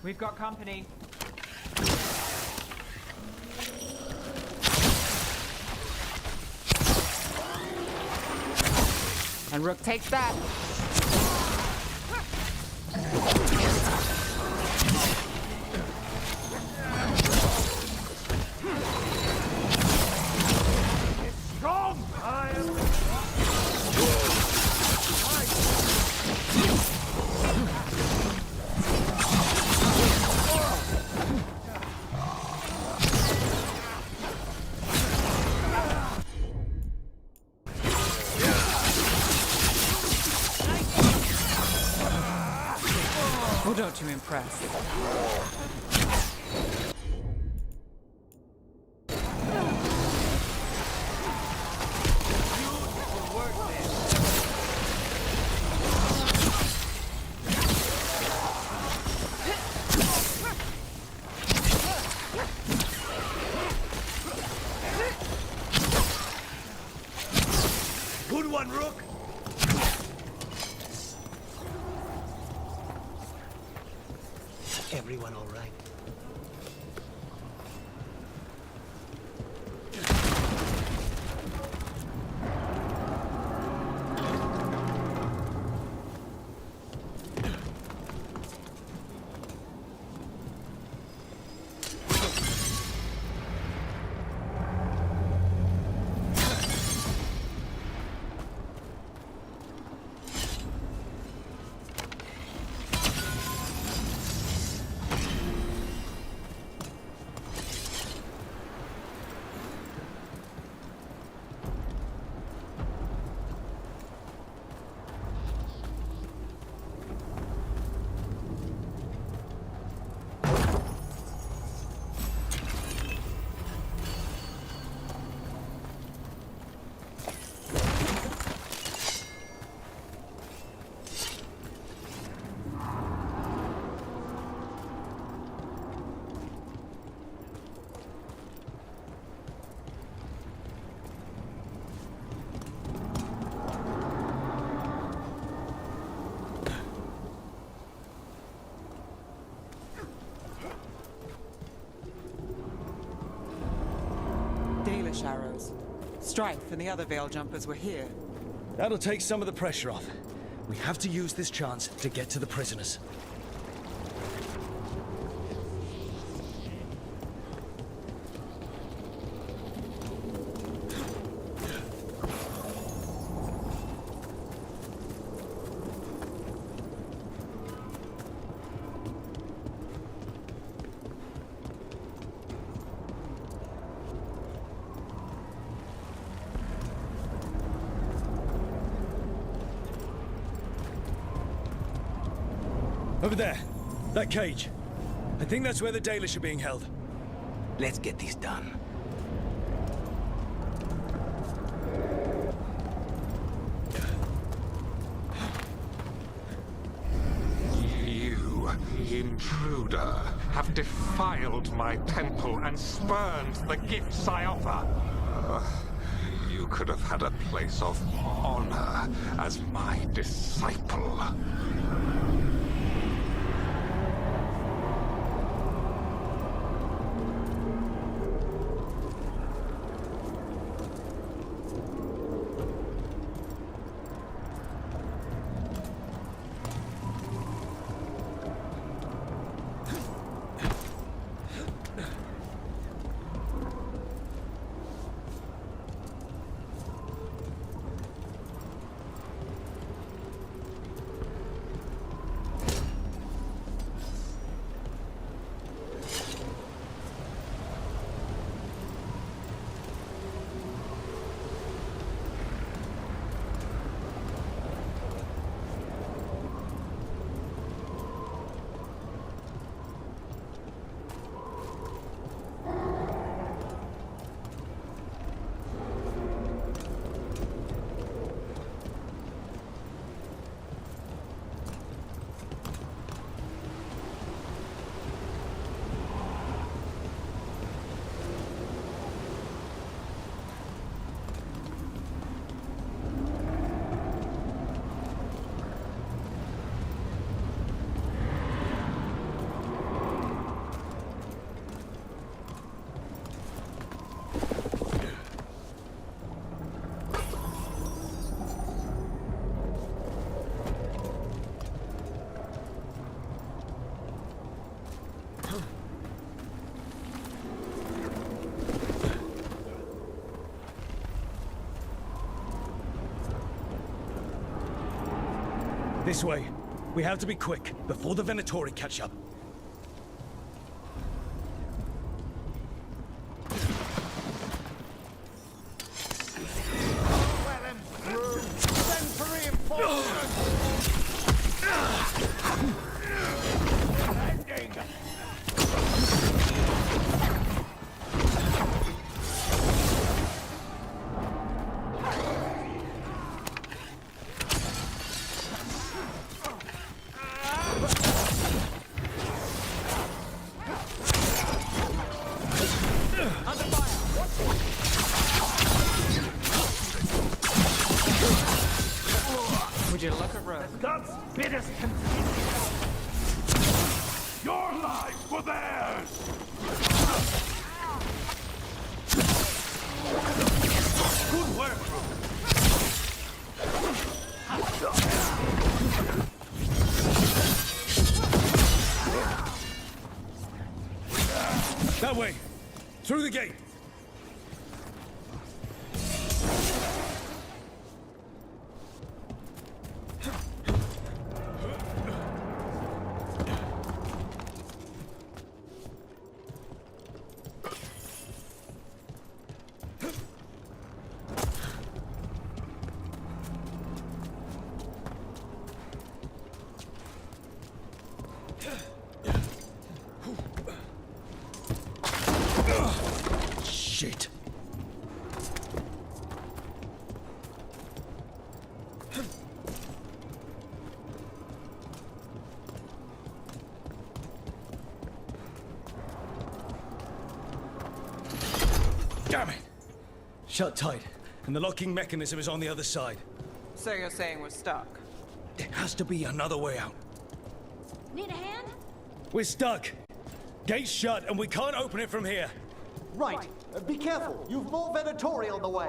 We've got company. And Rook takes that. Strong! I am... Oh, don't you impress? Good one, Rook! Everyone all right? Dalish arrows. Strife and the other Veil Jumpers were here. That'll take some of the pressure off. We have to use this chance to get to the prisoners. Over there. That cage. I think that's where the Dalish are being held. Let's get this done. You, intruder, have defiled my temple and spurned the gifts I offer. You could have had a place of honor as my disciple. This way. We have to be quick, before the Venatori catch up. Well and through. Send for reinforcements. Ending. Would you look at Rose? God's biddest confusion. Your lives were theirs. Good work, That way! Through the gate! Shit. Damn it! Shut tight, and the locking mechanism is on the other side. So you're saying we're stuck? There has to be another way out. Need a hand? We're stuck. Gate's shut, and we can't open it from here. Right. Be careful. You've more Venatori on the way.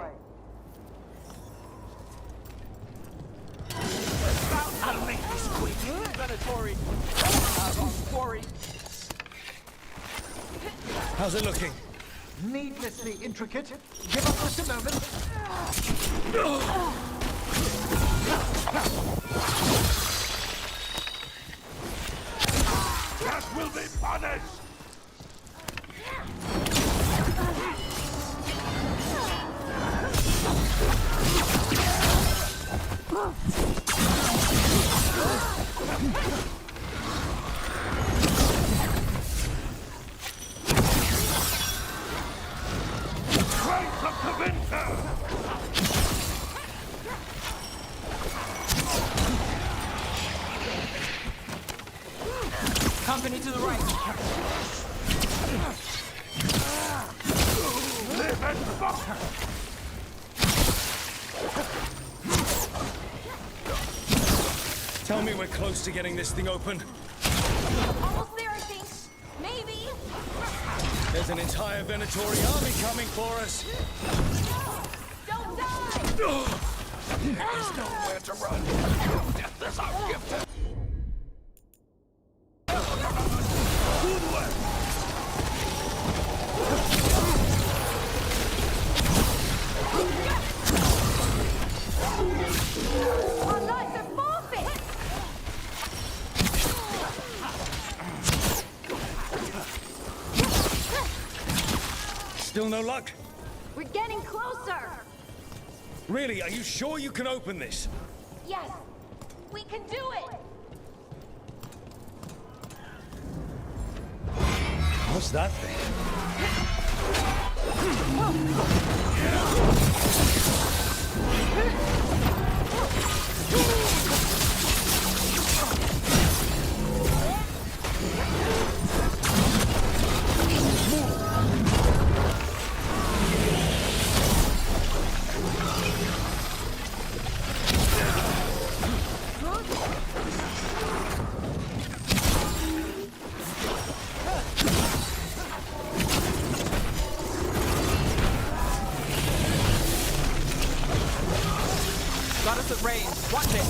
I'll make this quick. Venatori. Quarry. How's it looking? Needlessly intricate. Give us just a moment. That will be punished. Company to the right. Live and fuck! Tell me we're close to getting this thing open. Almost there, I think. Maybe. There's an entire Venatori army coming for us. Don't die! There's nowhere to run. Death is our gift. Our lives are forfeit! Still no luck? We're getting closer! Really, are you sure you can open this? Yes! We can do it! What's that thing? Got us at range. Watch it.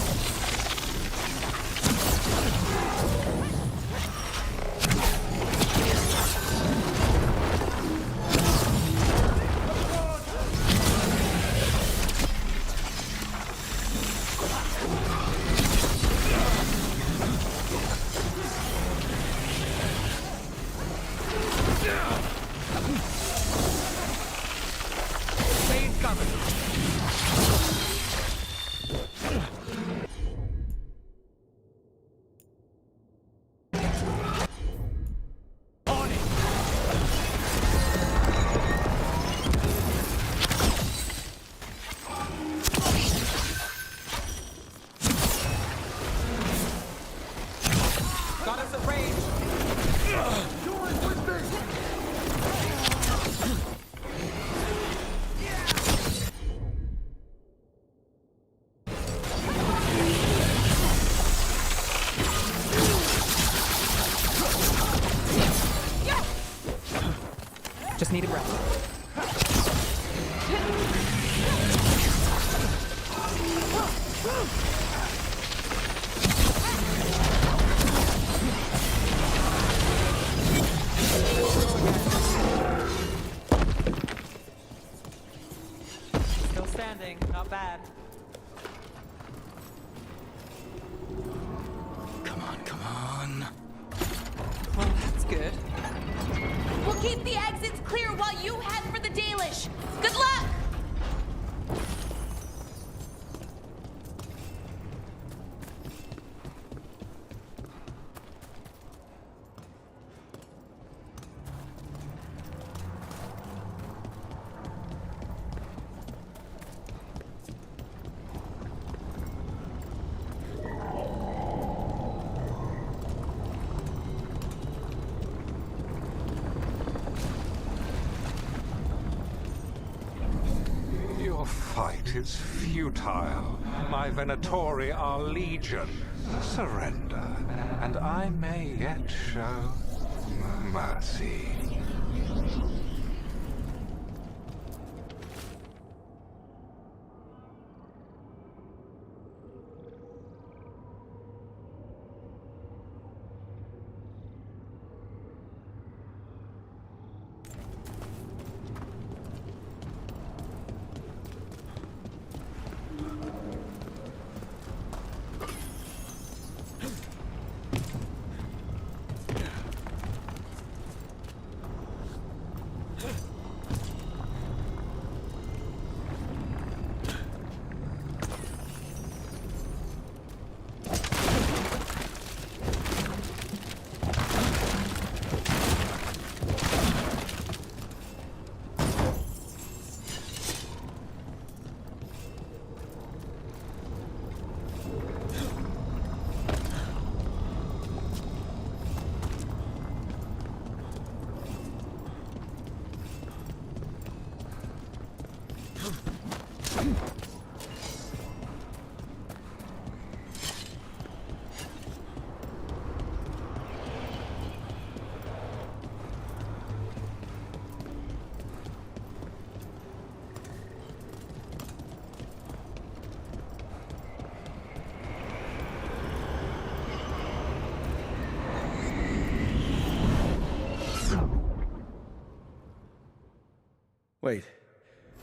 Stay covered. Got us at range. Join with me! Just need a breath. Still standing. Not bad. Come on, come on. Well, that's good. We'll keep the exits clear while you head for the Dalish. Good luck! Your fight is futile. My Venatori are legion. Surrender, and I may yet show mercy. Wait.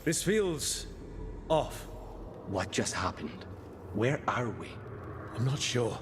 This feels... off. What just happened? Where are we? I'm not sure.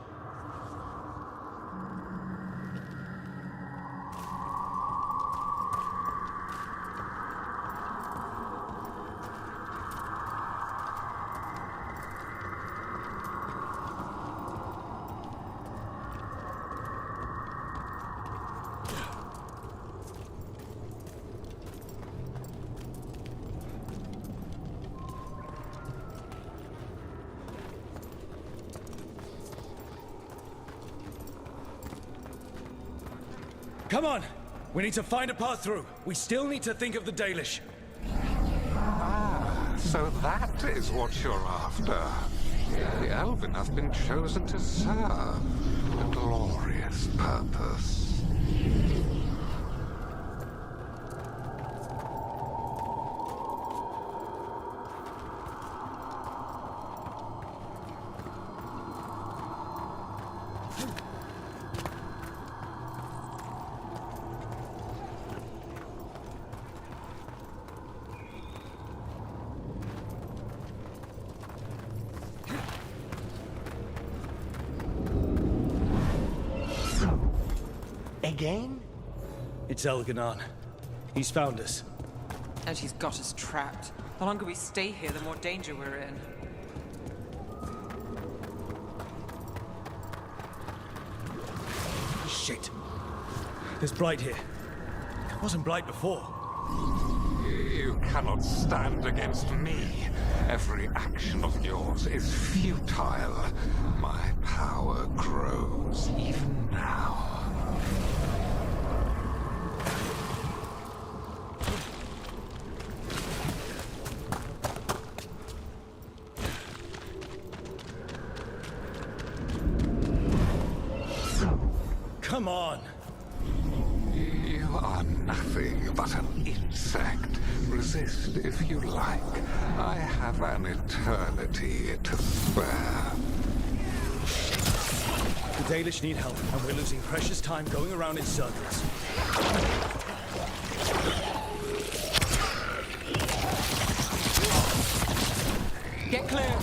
Come on! We need to find a path through. We still need to think of the Dalish. Ah, so that is what you're after. The Elven have been chosen to serve a glorious purpose. Again? It's Elganon. He's found us. And he's got us trapped. The longer we stay here, the more danger we're in. Shit. There's Blight here. It wasn't Blight before. You cannot stand against me. Every action of yours is futile. My power grows even now. Come on! You are nothing but an insect. Resist if you like. I have an eternity to spare. The Dalish need help, and we're losing precious time going around in circles. Get clear!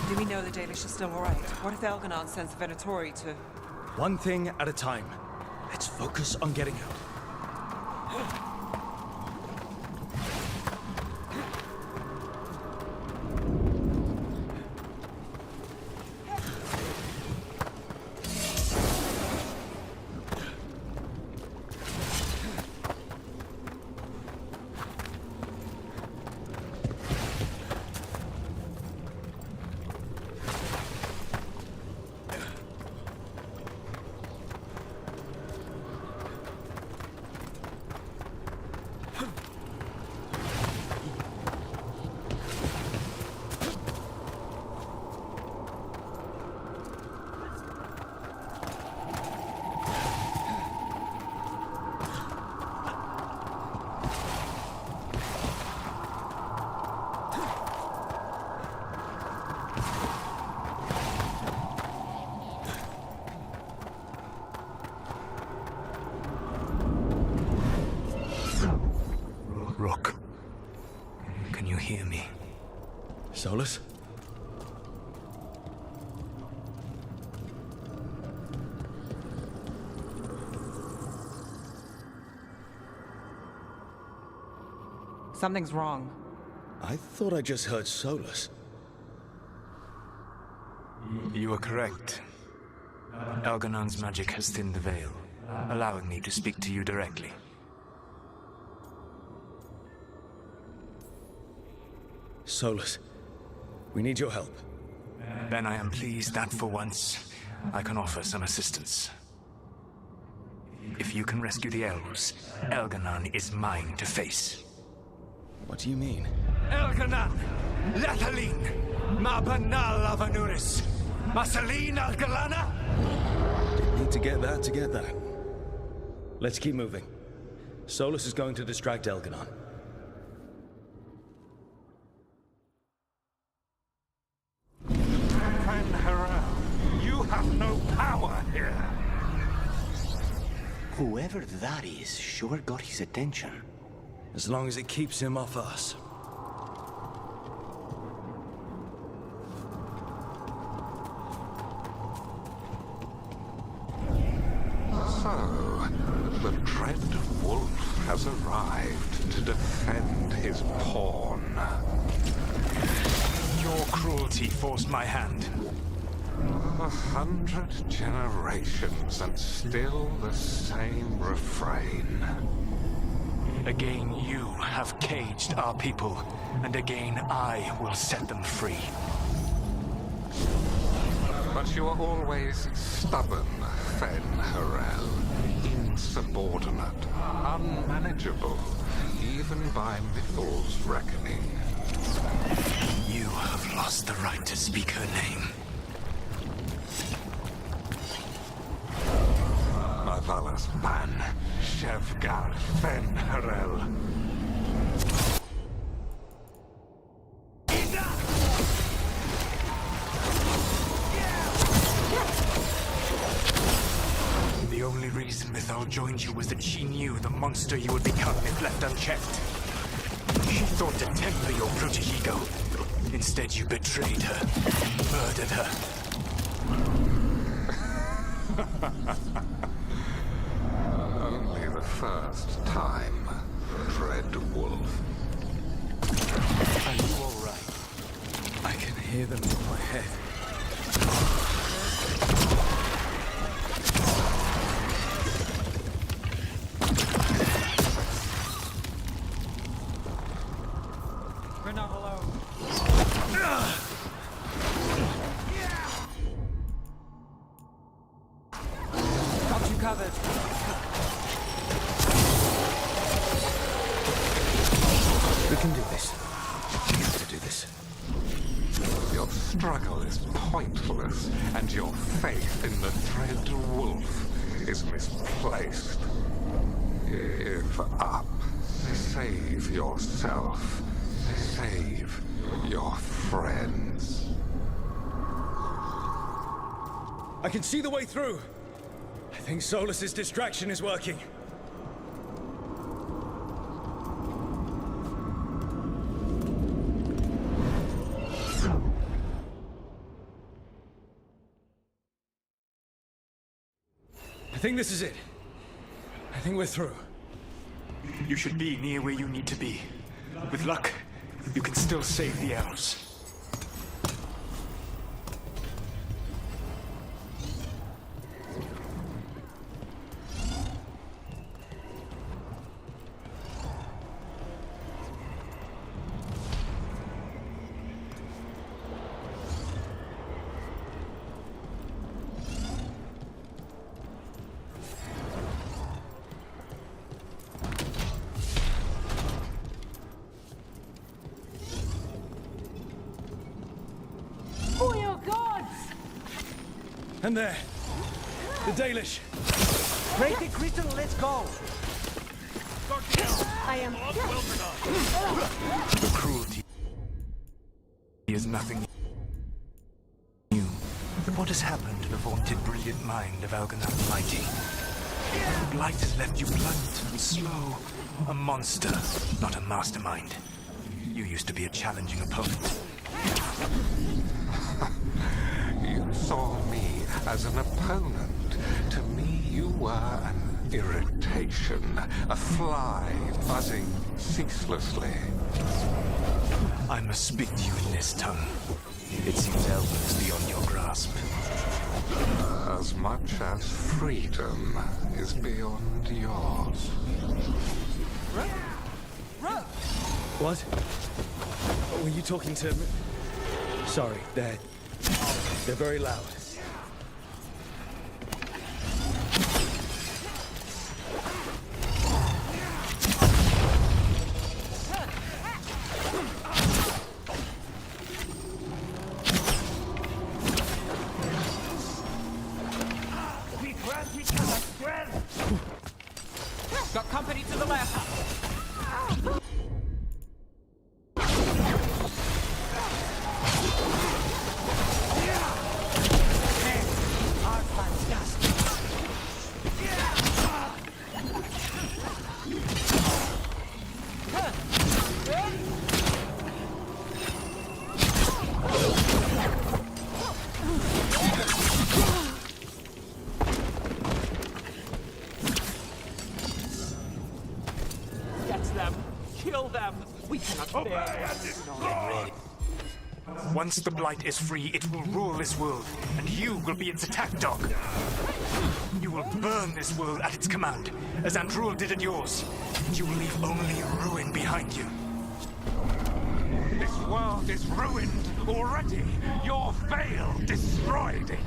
Do we know the Dalish are still alright? What if Elganon sends the Venatori to... One thing at a time. Let's focus on getting out. Rook, can you hear me? Solus? Something's wrong. I thought I just heard Solus. You are correct. Elganon's magic has thinned the veil, allowing me to speak to you directly. Solus, we need your help. Then I am pleased that for once, I can offer some assistance. If you can rescue the elves, Elganon is mine to face. What do you mean? Elganon! Lethalin! Ma banal avanuris! Masaline Algalana! Didn't need to get that to get that. Let's keep moving. Solus is going to distract Elganon. Fen'Harel, you have no power here. Whoever that is sure got his attention. As long as it keeps him off us. So, the Dread Wolf has arrived to defend his pawn. Your cruelty forced my hand. 100 generations and still the same refrain. Again, you have caged our people, and again I will set them free. But you are always stubborn, Fen'Harel. Insubordinate, unmanageable, even by Mythal's reckoning. You have lost the right to speak her name. Valas man, Veilguard Fen'Harel. The only reason Mythal joined you was that she knew the monster you would become if left unchecked. She thought to temper your proto-ego. Instead, you betrayed her, murdered her. Only the first time, Dread Wolf. Are you all right? I can hear them in my head. We're not alone. Got you covered. We can do this. We have to do this. Your struggle is pointless, and your faith in the Dread Wolf is misplaced. Give up. Save yourself. Save your friends. I can see the way through. I think Solus's distraction is working. I think this is it. I think we're through. You should be near where you need to be. With luck, you can still save the elves. For your gods! And there. The Dalish. Break the crystal, let's go! I am... The cruelty is nothing new. What has happened to the vaunted brilliant mind of Elganon the Mighty? The blight has left you blunt and slow. A monster, not a mastermind. You used to be a challenging opponent. You saw me as an opponent. To me, you were an irritation, a fly buzzing ceaselessly. I must speak to you in this tongue. It seems Elven is beyond your grasp. As much as freedom is beyond yours. What? Were you talking to me? Sorry, they're very loud. We grant each other strength! Got company to the left. Once the Blight is free, it will rule this world, and you will be its attack dog. You will burn this world at its command, as Andrul did at yours, and you will leave only ruin behind you. This world is ruined already. Your veil destroyed it.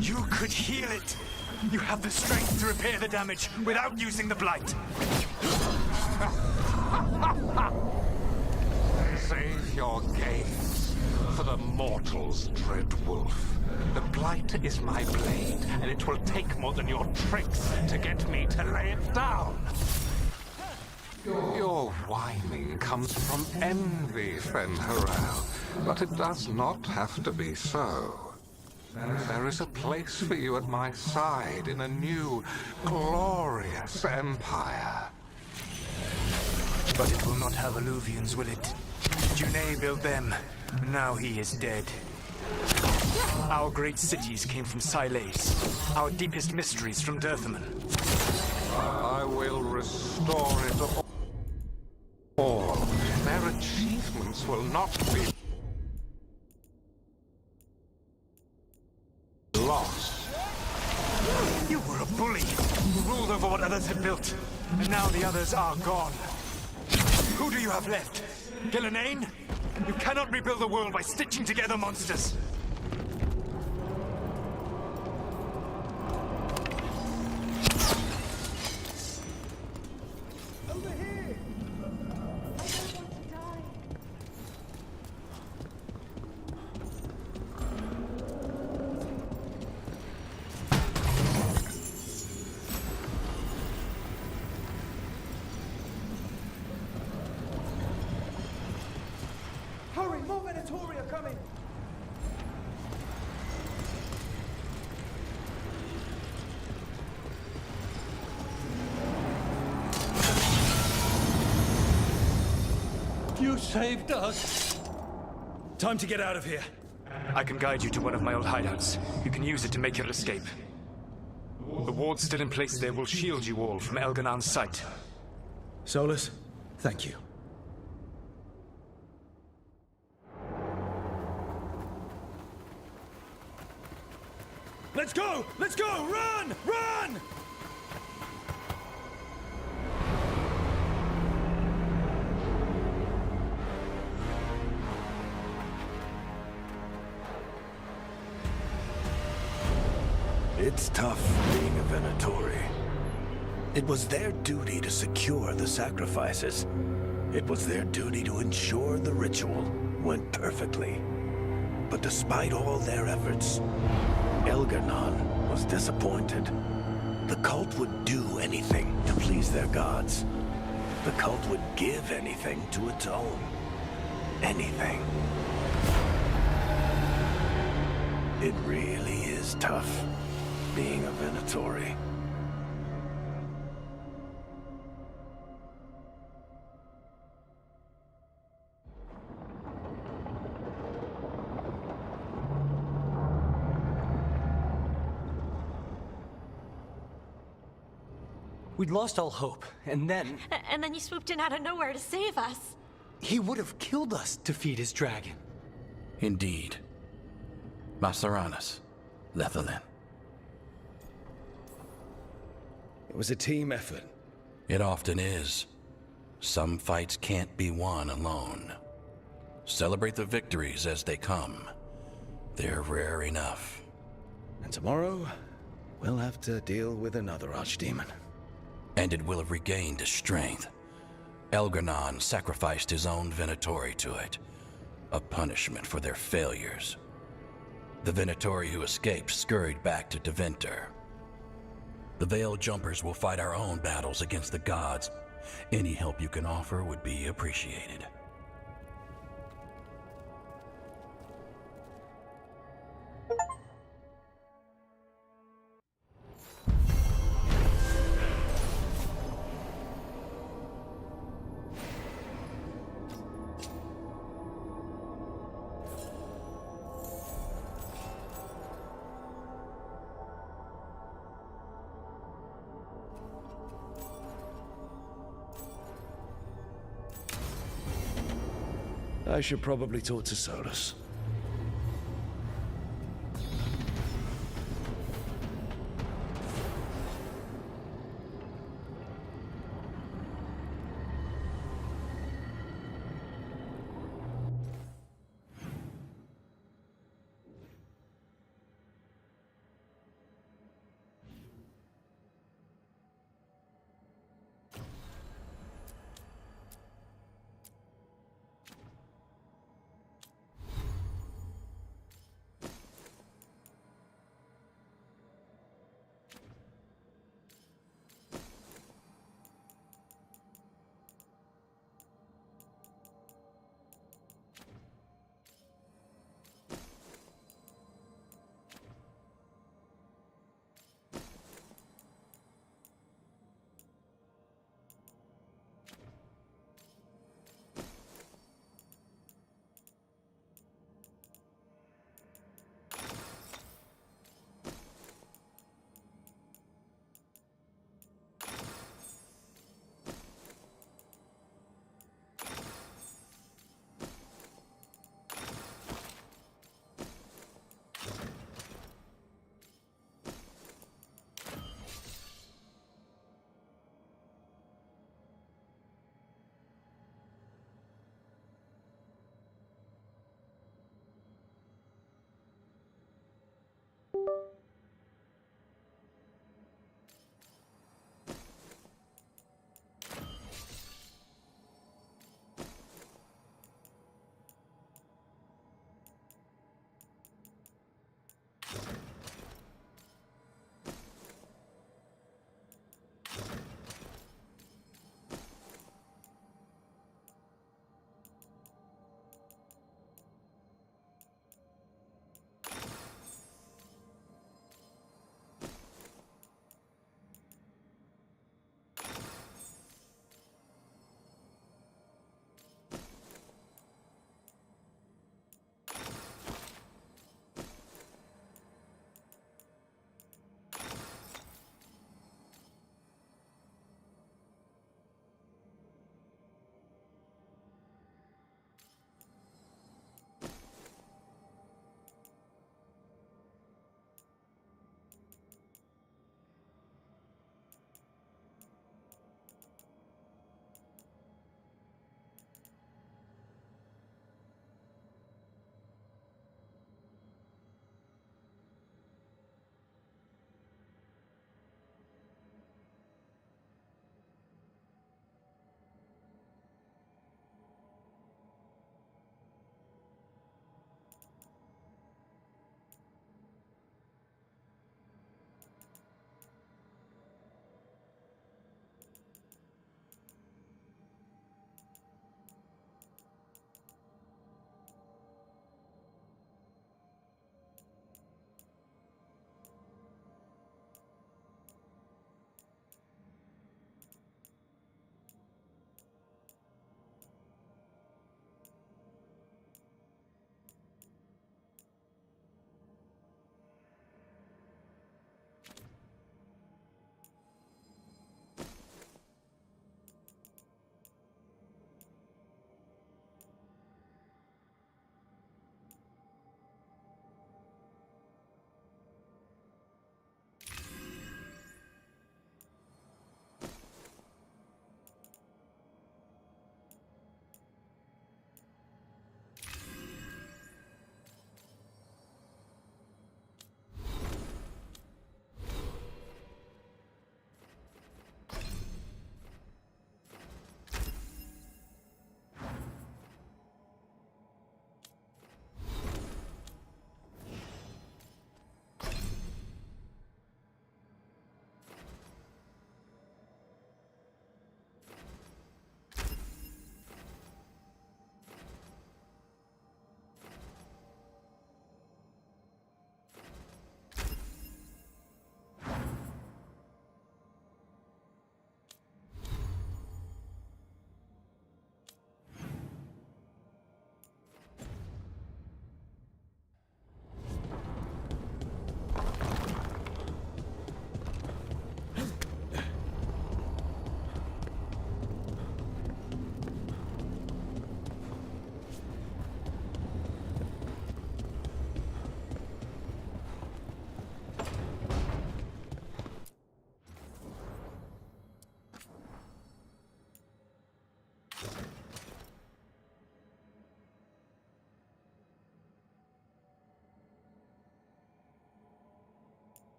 You could heal it. You have the strength to repair the damage without using the Blight. Save your gaze for the mortal's dread wolf. The Blight is my blade, and it will take more than your tricks to get me to lay it down. Your whining comes from envy, Fen'Harel, but it does not have to be so. There is a place for you at my side in a new, glorious empire. But it will not have Alluvians, will it? Junei built them. Now he is dead. Our great cities came from Sileis. Our deepest mysteries from Dirthaman. I will restore it all. Their achievements will not be lost. You were a bully who ruled over what others had built. And now the others are gone. Who do you have left? Gillenane? You cannot rebuild the world by stitching together monsters. You saved us! Time to get out of here. I can guide you to one of my old hideouts. You can use it to make your escape. The wards still in place there will shield you all from Elganan's sight. Solus, thank you. Let's go! Let's go! Run! Run! It's tough being a Venatori. It was their duty to secure the sacrifices. It was their duty to ensure the ritual went perfectly. But despite all their efforts, Elgar'nan was disappointed. The cult would do anything to please their gods. The cult would give anything to atone. Anything. It really is tough being a Venatori. We'd lost all hope, and then... And then you swooped in out of nowhere to save us. He would have killed us to feed his dragon. Indeed. Masaranas, Lethalin. It was a team effort. It often is. Some fights can't be won alone. Celebrate the victories as they come. They're rare enough. And tomorrow, we'll have to deal with another archdemon. And it will have regained its strength. Elgar'nan sacrificed his own Venatori to it. A punishment for their failures. The Venatori who escaped scurried back to Deventer. The Veil Jumpers will fight our own battles against the gods. Any help you can offer would be appreciated. I should probably talk to Solus.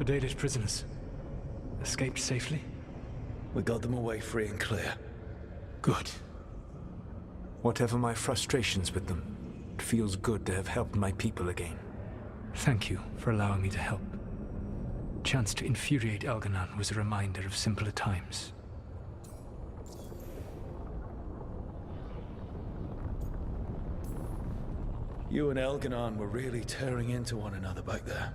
Dalish prisoners escaped safely? We got them away free and clear. Good. Whatever my frustrations with them, it feels good to have helped my people again. Thank you for allowing me to help. Chance to infuriate Elganon was a reminder of simpler times. You and Elganon were really tearing into one another back there.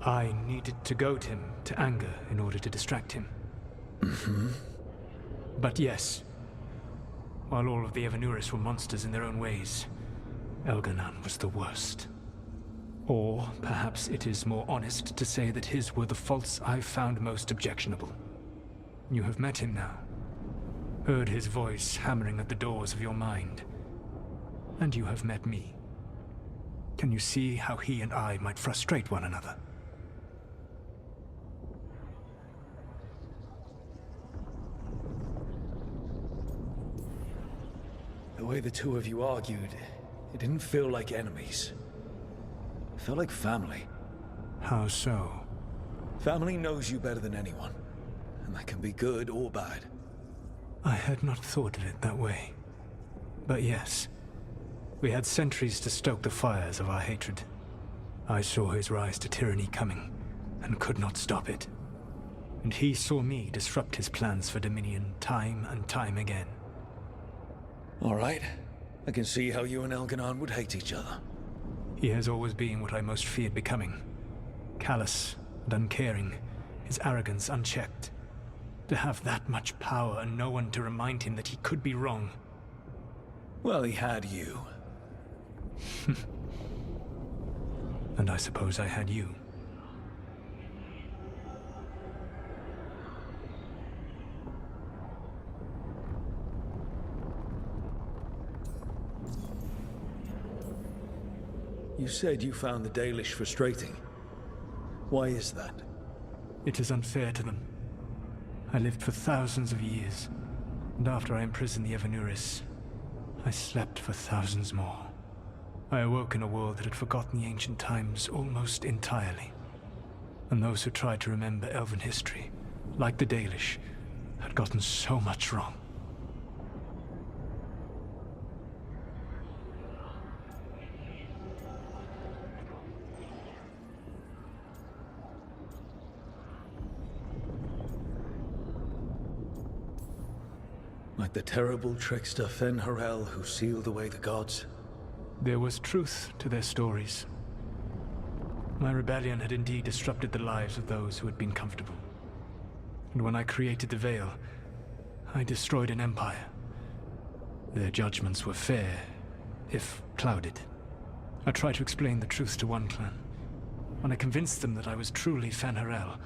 I needed to goad him to anger in order to distract him. Mm-hmm. But yes, while all of the Evanuris were monsters in their own ways, Elganon was the worst. Or perhaps it is more honest to say that his were the faults I found most objectionable. You have met him now, heard his voice hammering at the doors of your mind, and you have met me. Can you see how he and I might frustrate one another? The way the two of you argued, it didn't feel like enemies. It felt like family. How so? Family knows you better than anyone, and that can be good or bad. I had not thought of it that way. But yes, we had centuries to stoke the fires of our hatred. I saw his rise to tyranny coming, and could not stop it. And he saw me disrupt his plans for dominion time and time again. All right. I can see how you and Elganon would hate each other. He has always been what I most feared becoming. Callous and uncaring, his arrogance unchecked. To have that much power and no one to remind him that he could be wrong. Well, he had you. And I suppose I had you. You said you found the Dalish frustrating. Why is that? It is unfair to them. I lived for thousands of years, and after I imprisoned the Evanuris, I slept for thousands more. I awoke in a world that had forgotten the ancient times almost entirely. And those who tried to remember Elven history, like the Dalish, had gotten so much wrong. Like the terrible trickster Fen-Harel who sealed away the gods. There was truth to their stories. My rebellion had indeed disrupted the lives of those who had been comfortable. And when I created the Veil, I destroyed an empire. Their judgments were fair, if clouded. I tried to explain the truth to one clan. When I convinced them that I was truly Fen-Harel,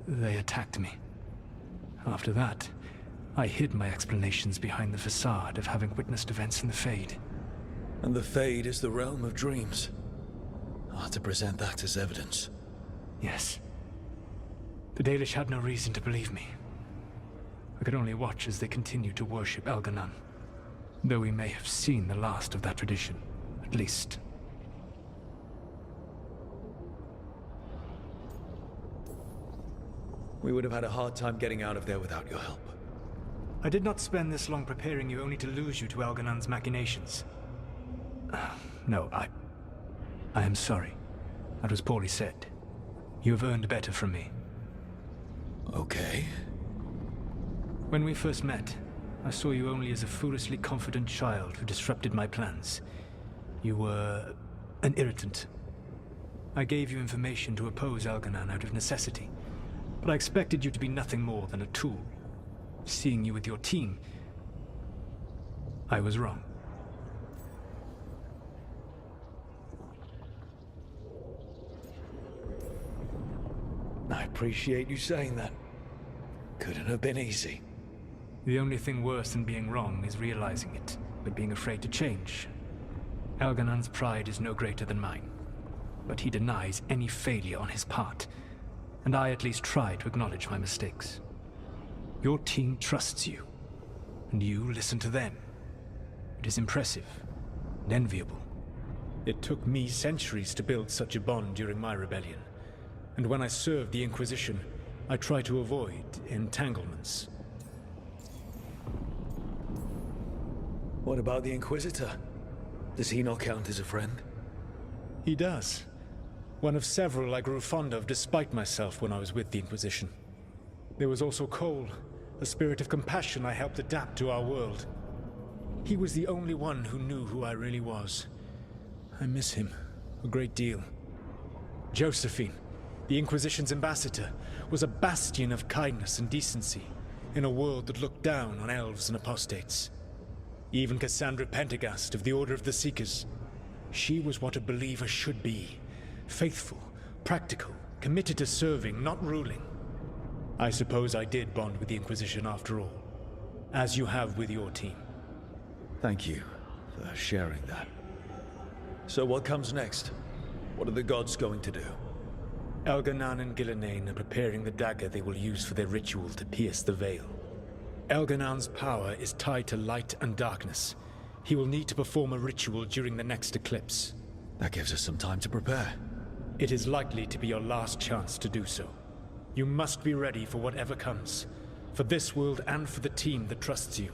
they attacked me. After that, I hid my explanations behind the facade of having witnessed events in the Fade. And the Fade is the realm of dreams. Hard to present that as evidence. Yes. The Dalish had no reason to believe me. I could only watch as they continued to worship Elganon, though we may have seen the last of that tradition, at least. We would have had a hard time getting out of there without your help. I did not spend this long preparing you only to lose you to Elganon's machinations. No, I am sorry. That was poorly said. You have earned better from me. Okay. When we first met, I saw you only as a foolishly confident child who disrupted my plans. You were an irritant. I gave you information to oppose Elganon out of necessity, but I expected you to be nothing more than a tool. Seeing you with your team, I was wrong. I appreciate you saying that. Couldn't have been easy. The only thing worse than being wrong is realizing it, but being afraid to change. Elganon's pride is no greater than mine, but he denies any failure on his part, and I at least try to acknowledge my mistakes. Your team trusts you, and you listen to them. It is impressive and enviable. It took me centuries to build such a bond during my rebellion, and when I served the Inquisition, I try to avoid entanglements. What about the Inquisitor? Does he not count as a friend? He does. One of several I grew fond of despite myself when I was with the Inquisition. There was also Cole, a spirit of compassion I helped adapt to our world. He was the only one who knew who I really was. I miss him a great deal. Josephine, the Inquisition's ambassador, was a bastion of kindness and decency in a world that looked down on elves and apostates. Even Cassandra Pendergast of the Order of the Seekers. She was what a believer should be. Faithful, practical, committed to serving, not ruling. I suppose I did bond with the Inquisition after all, as you have with your team. Thank you for sharing that. So what comes next? What are the gods going to do? Elganan and Gillenane are preparing the dagger they will use for their ritual to pierce the veil. Elganan's power is tied to light and darkness. He will need to perform a ritual during the next eclipse. That gives us some time to prepare. It is likely to be your last chance to do so. You must be ready for whatever comes, for this world and for the team that trusts you.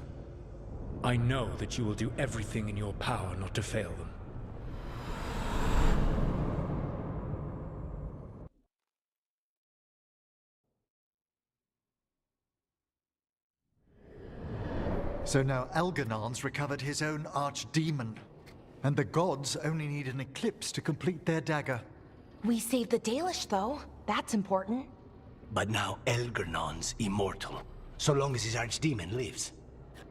I know that you will do everything in your power not to fail them. So now Elganan's recovered his own archdemon, and the gods only need an eclipse to complete their dagger. We saved the Dalish, though. That's important. But now Elgernon's immortal, so long as his archdemon lives.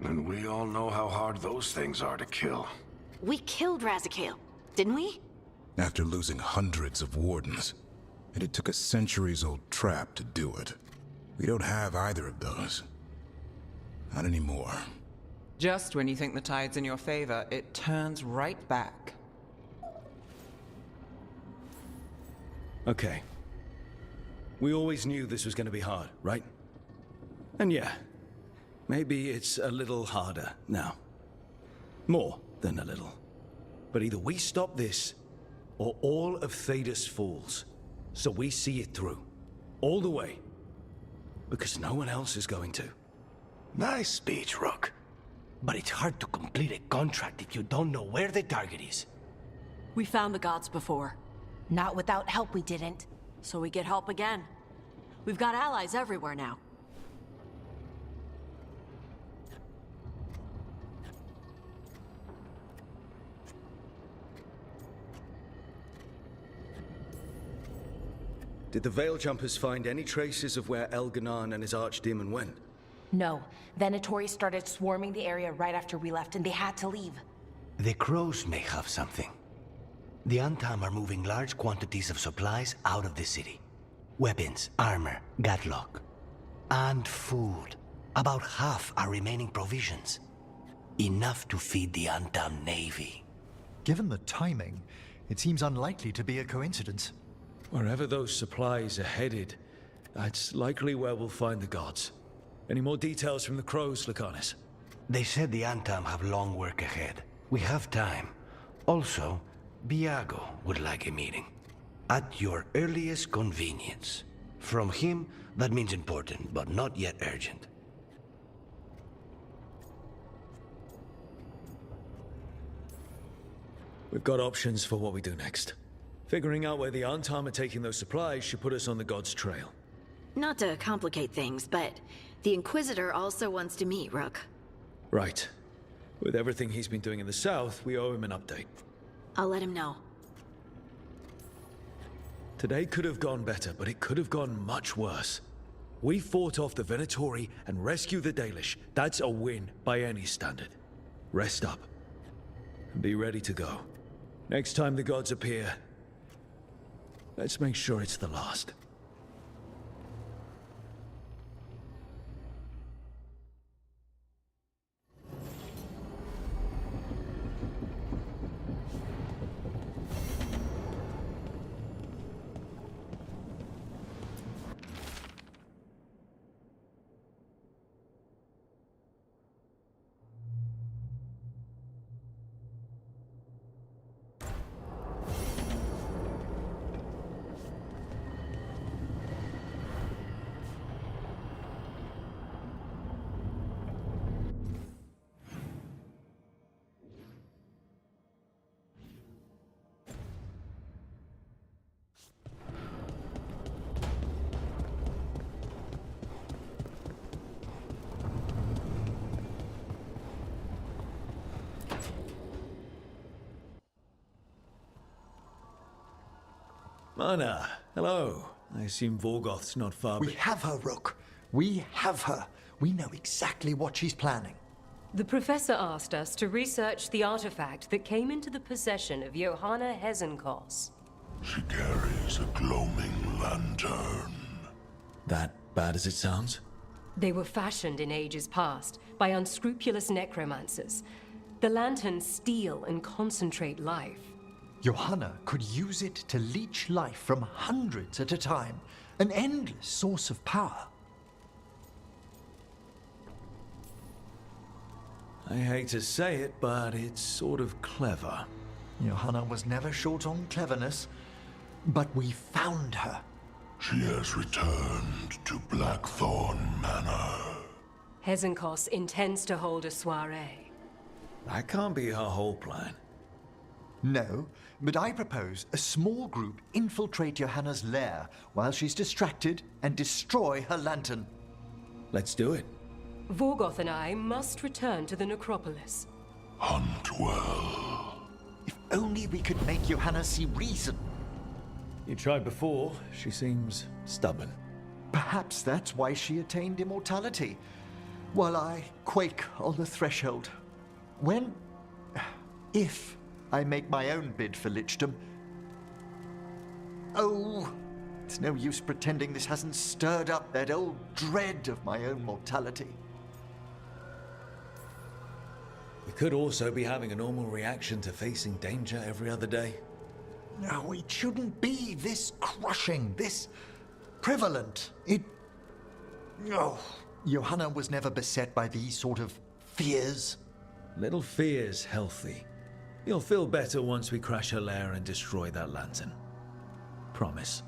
And we all know how hard those things are to kill. We killed Razikale, didn't we? After losing hundreds of wardens, and it took a centuries-old trap to do it. We don't have either of those. Not anymore. Just when you think the tide's in your favor, it turns right back. Okay. We always knew this was going to be hard, right? And yeah, maybe it's a little harder now. More than a little. But either we stop this, or all of Thedas falls. So we see it through. All the way. Because no one else is going to. Nice speech, Rook. But it's hard to complete a contract if you don't know where the target is. We found the gods before. Not without help, we didn't. So we get help again. We've got allies everywhere now. Did the Veiljumpers find any traces of where Elganan and his archdemon went? No. Venatori started swarming the area right after we left, and they had to leave. The crows may have something. The Antam are moving large quantities of supplies out of the city. Weapons, armor, gatlock. And food. About half are remaining provisions. Enough to feed the Antam navy. Given the timing, it seems unlikely to be a coincidence. Wherever those supplies are headed, that's likely where we'll find the gods. Any more details from the crows, Lucanus? They said the Antam have long work ahead. We have time. Also, Biago would like a meeting. At your earliest convenience. From him, that means important, but not yet urgent. We've got options for what we do next. Figuring out where the Antam are taking those supplies should put us on the gods' trail. Not to complicate things, but the Inquisitor also wants to meet Rook. Right. With everything he's been doing in the south, we owe him an update. I'll let him know. Today could have gone better, but it could have gone much worse. We fought off the Venatori and rescued the Dalish. That's a win by any standard. Rest up. And be ready to go. Next time the gods appear, let's make sure it's the last. Mana, hello. I assume Vorgoth's not far. We have her, Rook. We have her. We know exactly what she's planning. The professor asked us to research the artifact that came into the possession of Johanna Hezenkos. She carries a gloaming lantern. That bad as it sounds? They were fashioned in ages past by unscrupulous necromancers. The lanterns steal and concentrate life. Johanna could use it to leech life from hundreds at a time. An endless source of power. I hate to say it, but it's sort of clever. Johanna was never short on cleverness, but we found her. She has returned to Blackthorn Manor. Hezenkos intends to hold a soiree. That can't be her whole plan. No, but I propose a small group infiltrate Johanna's lair while she's distracted and destroy her lantern. Let's do it. Vorgoth and I must return to the necropolis. Hunt well. If only we could make Johanna see reason. You tried before. She seems stubborn. Perhaps that's why she attained immortality, while I quake on the threshold. If I make my own bid for lichdom. Oh, it's no use pretending this hasn't stirred up that old dread of my own mortality. We could also be having a normal reaction to facing danger every other day. No, it shouldn't be this crushing, this prevalent. No. Johanna was never beset by these sort of fears. Little fear's healthy. You'll feel better once we crash her lair and destroy that lantern. Promise.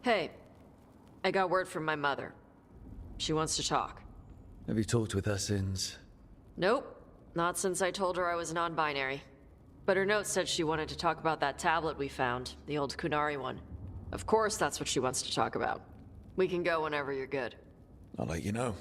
Hey, I got word from my mother. She wants to talk. Have you talked with her since? Nope, not since I told her I was non-binary. But her note said she wanted to talk about that tablet we found, the old Kunari one. Of course that's what she wants to talk about. We can go whenever you're good. I'll let you know.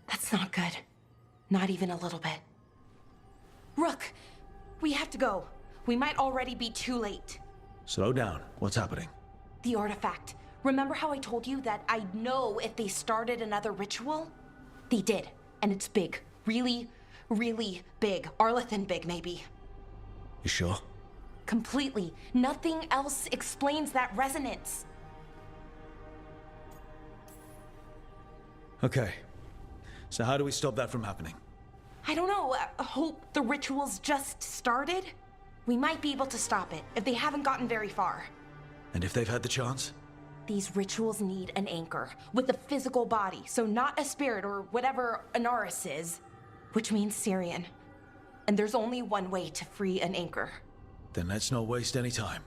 That's not good. Not even a little bit. Rook, we have to go. We might already be too late. Slow down. What's happening? The artifact. Remember how I told you that I'd know if they started another ritual? They did, and it's big. Really, really big. Arlathan big, maybe. You sure? Completely. Nothing else explains that resonance. Okay. So how do we stop that from happening? I don't know. Hope the ritual's just started? We might be able to stop it if they haven't gotten very far. And if they've had the chance? These rituals need an anchor with a physical body, so not a spirit or whatever Anaris is, which means Syrian. And there's only one way to free an anchor. Then let's not waste any time.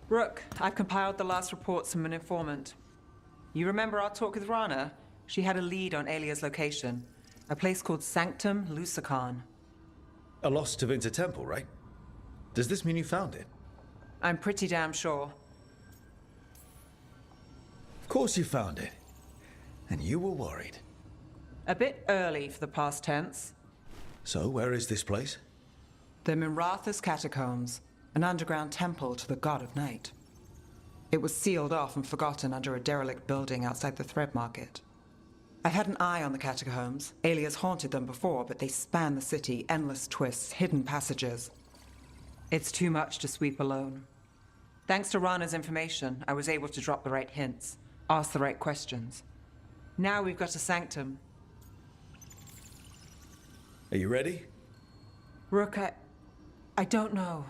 Rook, I've compiled the last reports from an informant. You remember our talk with Rana? She had a lead on Alia's location. A place called Sanctum Lucican. A lost Tevinter temple, right? Does this mean you found it? I'm pretty damn sure. Of course you found it. And you were worried. A bit early for the past tense. So, where is this place? The Miratha's Catacombs, an underground temple to the god of night. It was sealed off and forgotten under a derelict building outside the Thread Market. I've had an eye on the catacombs. Alias haunted them before, but they span the city, endless twists, hidden passages. It's too much to sweep alone. Thanks to Rana's information, I was able to drop the right hints, ask the right questions. Now we've got a sanctum. Are you ready? Rook, I don't know.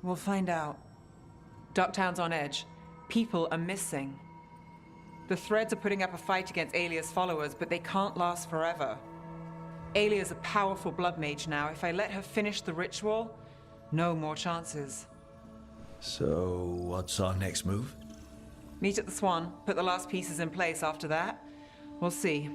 We'll find out. Ducktown's on edge. People are missing. The Threads are putting up a fight against Alia's followers, but they can't last forever. Alia's a powerful blood mage now. If I let her finish the ritual, no more chances. So, what's our next move? Meet at the Swan, put the last pieces in place after that. We'll see.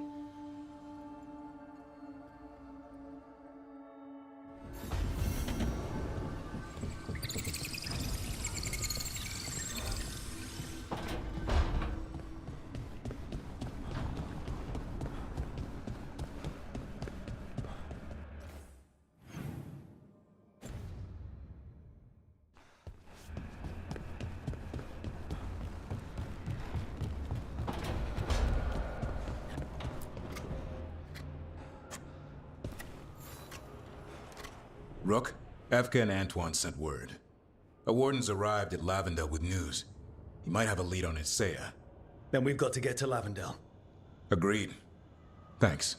Rook, Efka and Antoine sent word. A warden's arrived at Lavendel with news. He might have a lead on Isaiah. Then we've got to get to Lavendel. Agreed. Thanks.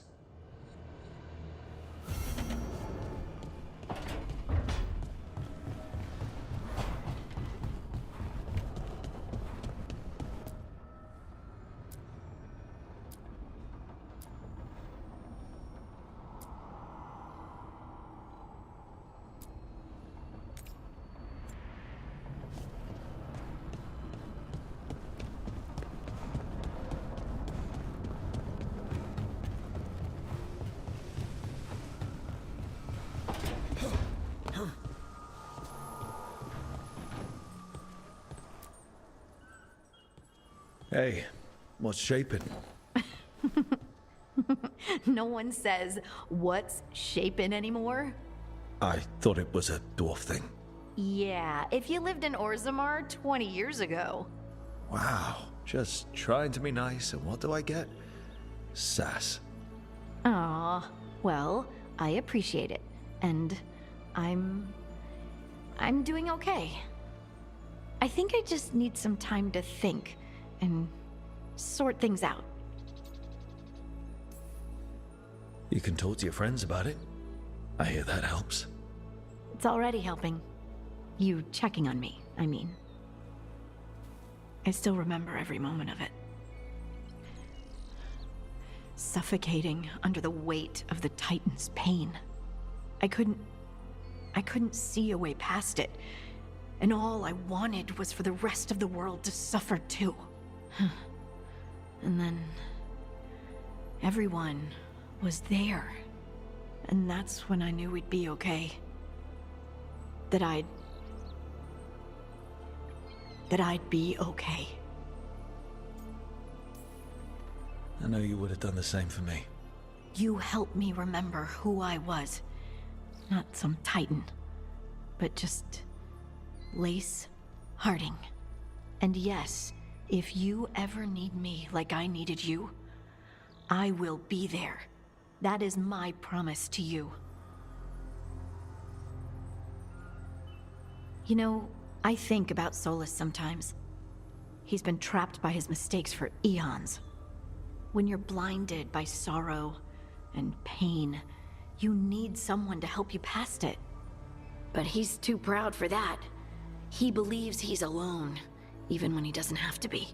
Hey, what's shaping? No one says, what's shaping anymore? I thought it was a dwarf thing. Yeah, if you lived in Orzammar 20 years ago. Wow, just trying to be nice, and what do I get? Sass. Aw, well, I appreciate it. And I'm doing okay. I think I just need some time to think and sort things out. You can talk to your friends about it. I hear that helps. It's already helping. You checking on me, I mean. I still remember every moment of it. Suffocating under the weight of the Titan's pain. I couldn't see a way past it. And all I wanted was for the rest of the world to suffer too. And then everyone was there. And that's when I knew we'd be okay. That I'd be okay. I know you would have done the same for me. You helped me remember who I was. Not some Titan, but just Lace Harding. And yes, if you ever need me like I needed you, I will be there. That is my promise to you. You know, I think about Solus sometimes. He's been trapped by his mistakes for eons. When you're blinded by sorrow and pain, you need someone to help you past it. But he's too proud for that. He believes he's alone, even when he doesn't have to be.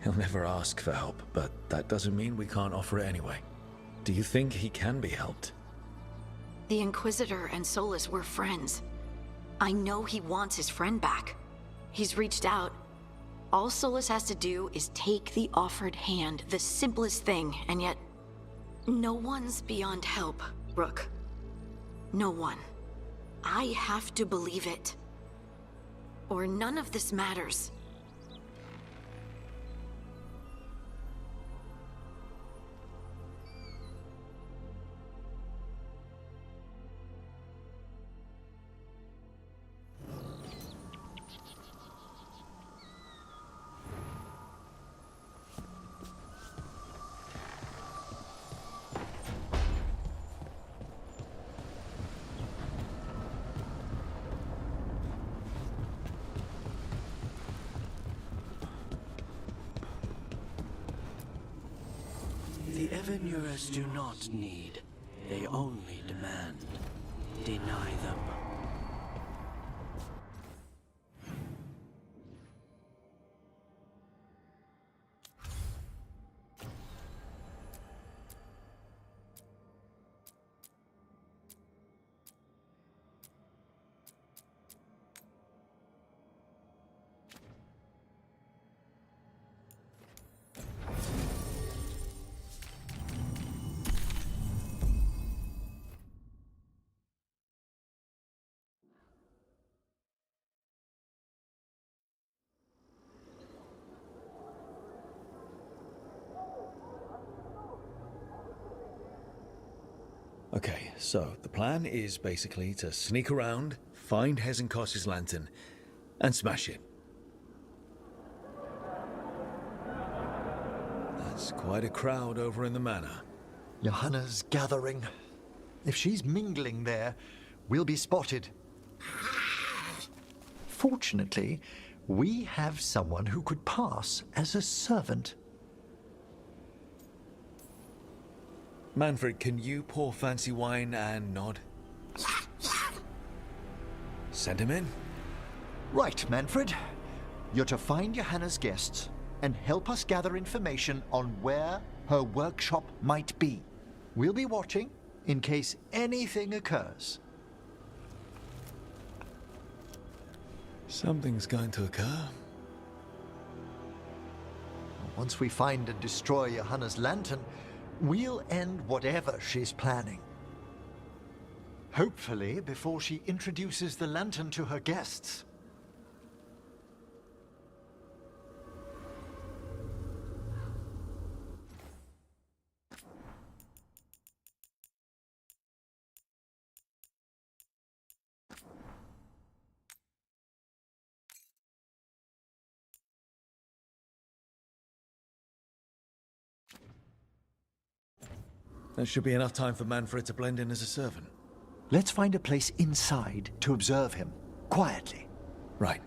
He'll never ask for help, but that doesn't mean we can't offer it anyway. Do you think he can be helped? The Inquisitor and Solus were friends. I know he wants his friend back. He's reached out. All Solus has to do is take the offered hand, the simplest thing, and yet no one's beyond help, Rook. No one. I have to believe it. Or none of this matters. The Evanurers do not need. They only demand. Deny them. Okay, so the plan is basically to sneak around, find Hezenkos's lantern, and smash it. That's quite a crowd over in the manor. Johanna's gathering. If she's mingling there, we'll be spotted. Fortunately, we have someone who could pass as a servant. Manfred, can you pour fancy wine and nod? Send him in. Right, Manfred. You're to find Johanna's guests and help us gather information on where her workshop might be. We'll be watching in case anything occurs. Something's going to occur. Once we find and destroy Johanna's lantern, we'll end whatever she's planning. Hopefully before she introduces the lantern to her guests. There should be enough time for Manfred to blend in as a servant. Let's find a place inside to observe him, quietly. Right.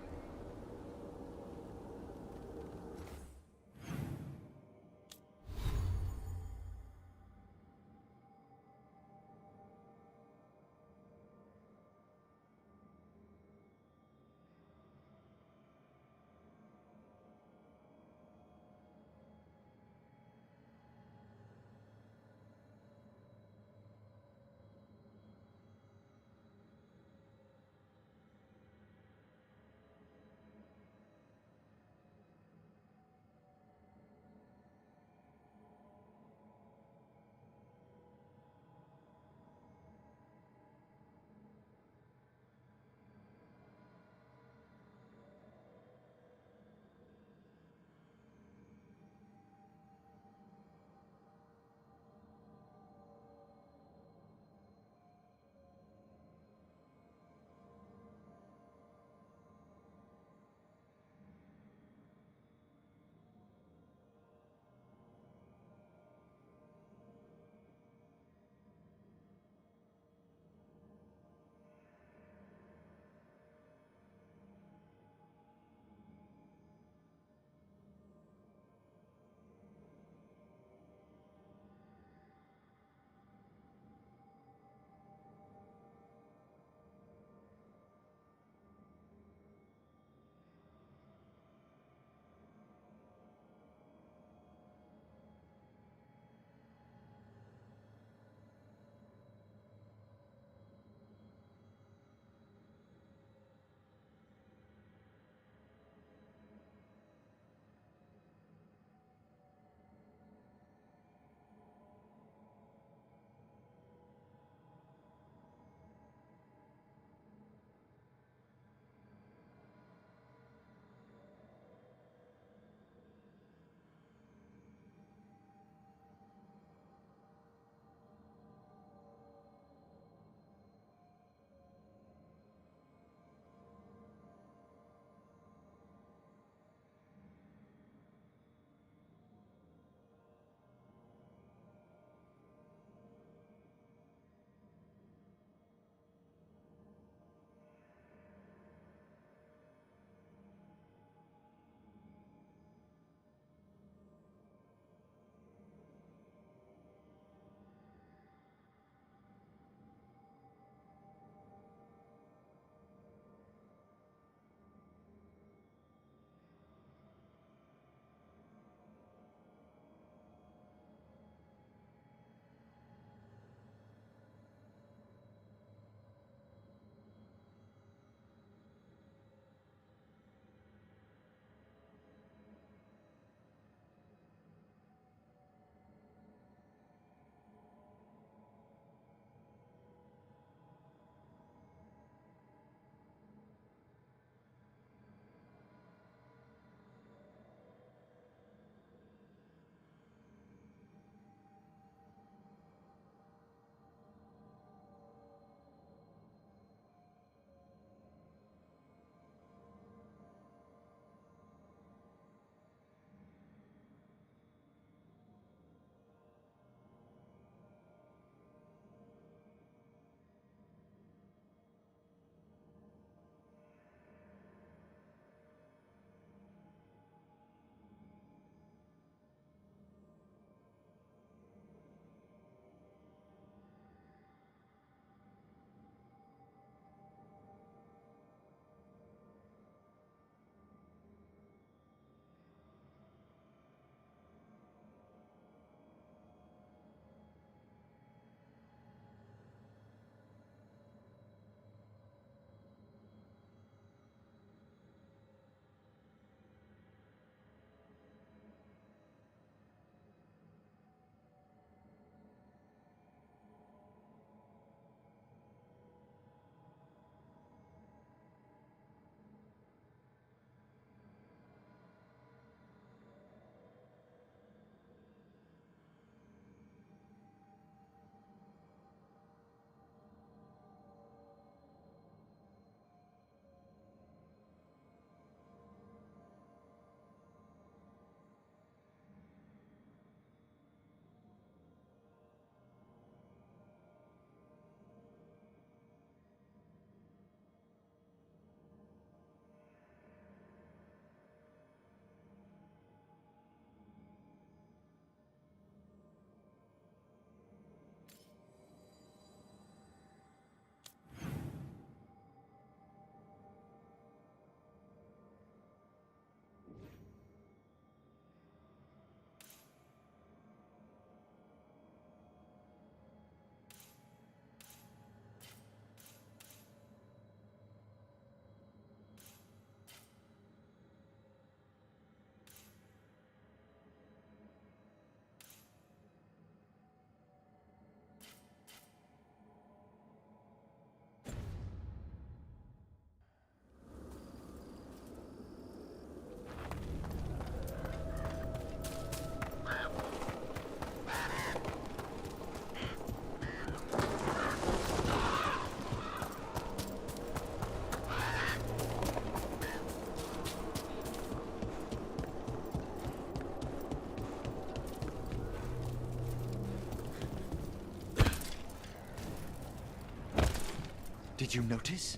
Did you notice?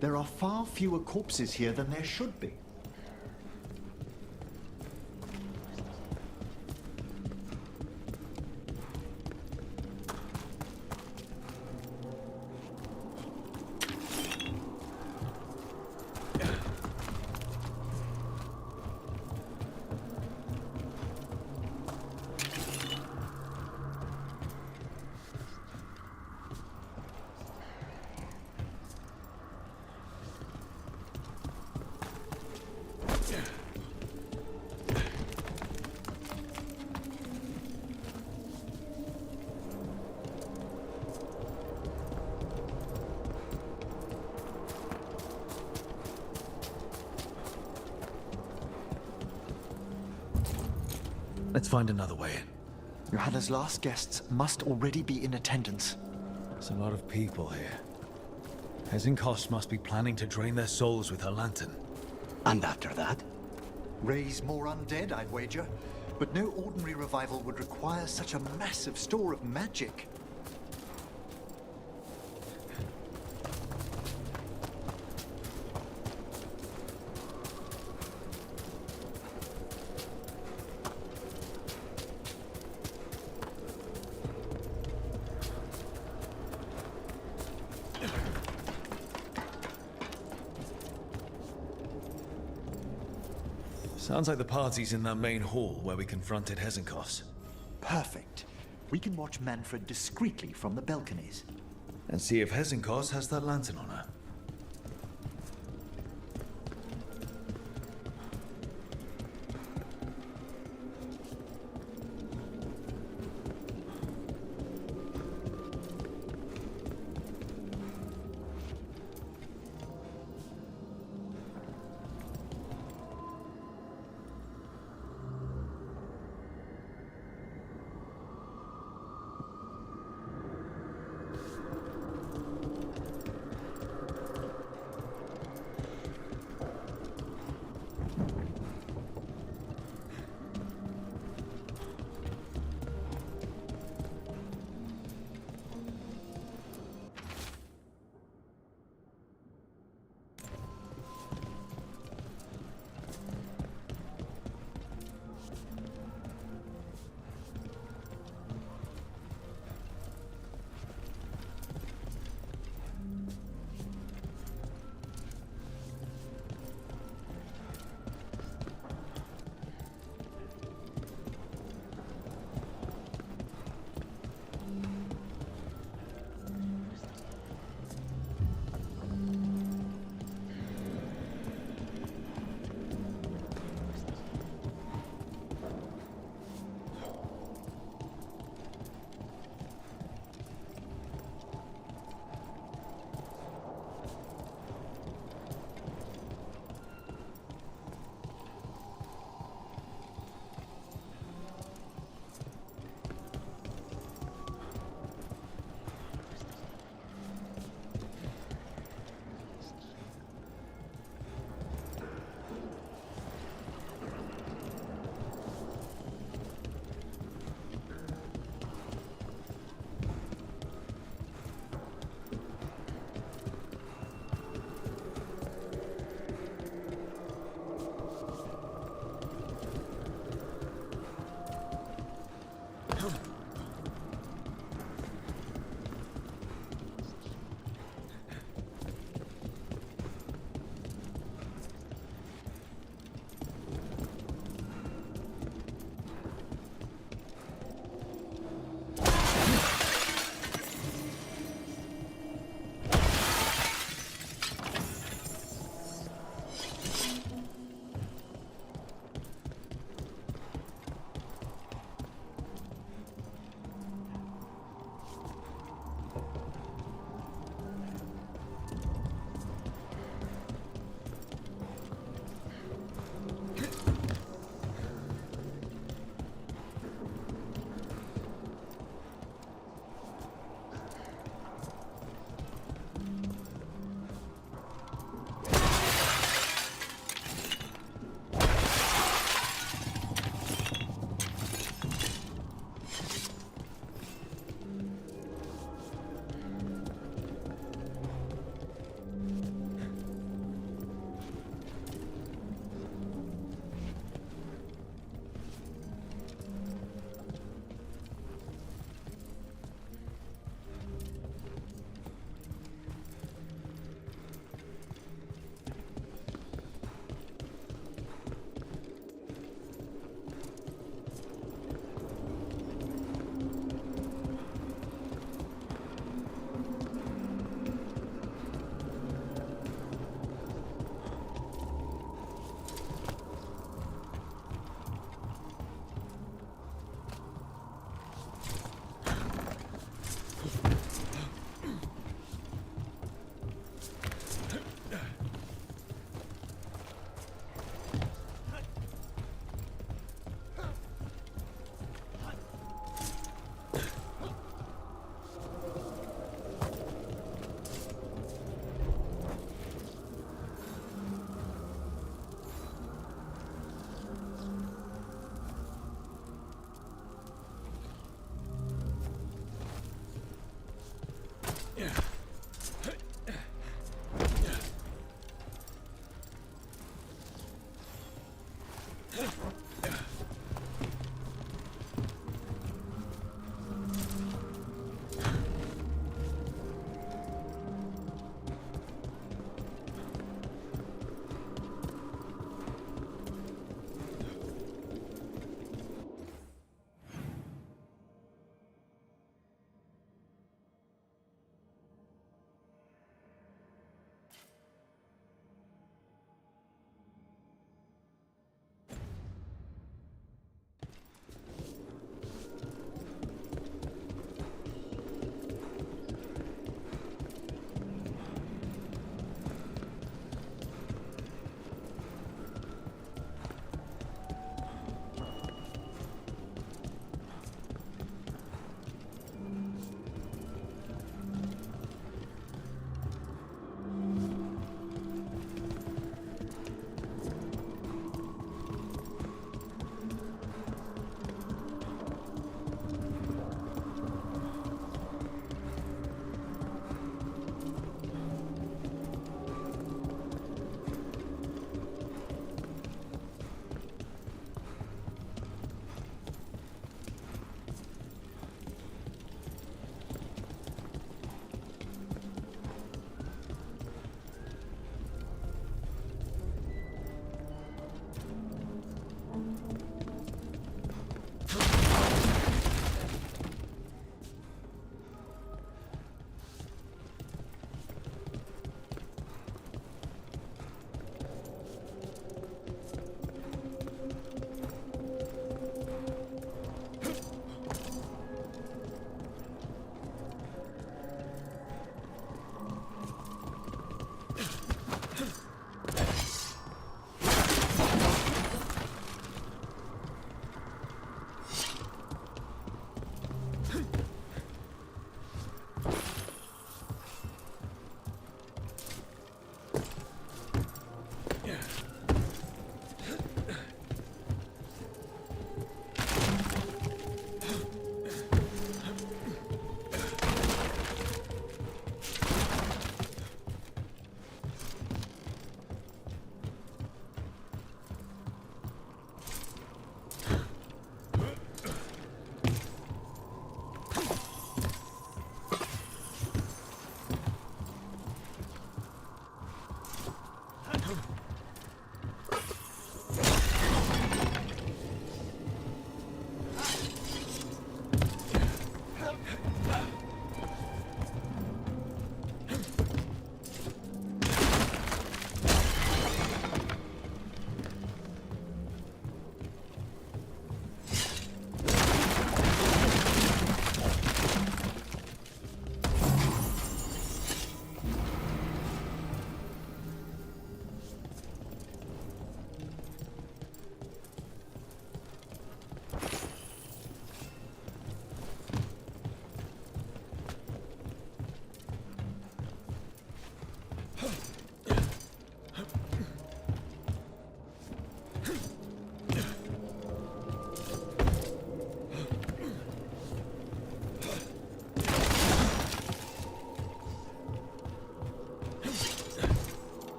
There are far fewer corpses here than there should be. Let's find another way in. Johanna's last guests must already be in attendance. There's a lot of people here. Hezenkos must be planning to drain their souls with her lantern. And after that? Raise more undead, I'd wager. But no ordinary revival would require such a massive store of magic. Sounds like the party's in that main hall where we confronted Hezenkos. Perfect. We can watch Manfred discreetly from the balconies. And see if Hezenkos has that lantern on her.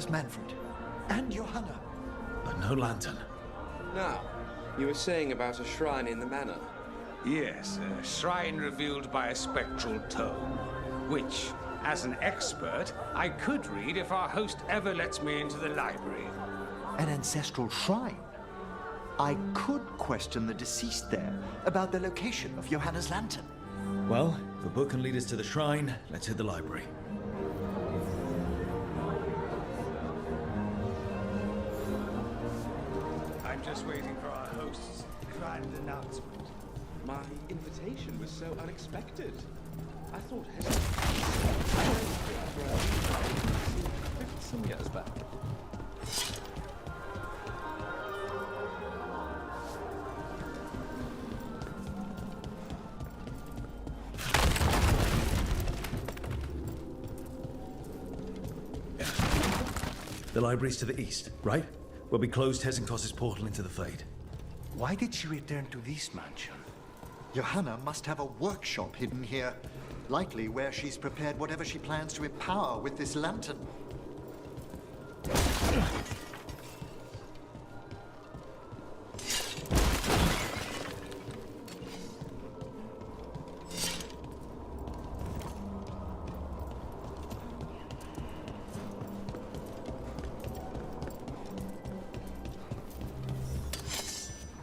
has Manfred. And Johanna. But no lantern. Now, you were saying about a shrine in the manor. Yes, a shrine revealed by a spectral tome, which, as an expert, I could read if our host ever lets me into the library. An ancestral shrine? I could question the deceased there about the location of Johanna's lantern. Well, if a book can lead us to the shrine, let's hit the library. I'm just waiting for our host's grand announcement. My invitation was so unexpected. I thought some years back. The library's to the east, right? Where we closed Hesenkos's portal into the Fade. Why did she return to this mansion? Johanna must have a workshop hidden here. Likely where she's prepared whatever she plans to empower with this lantern.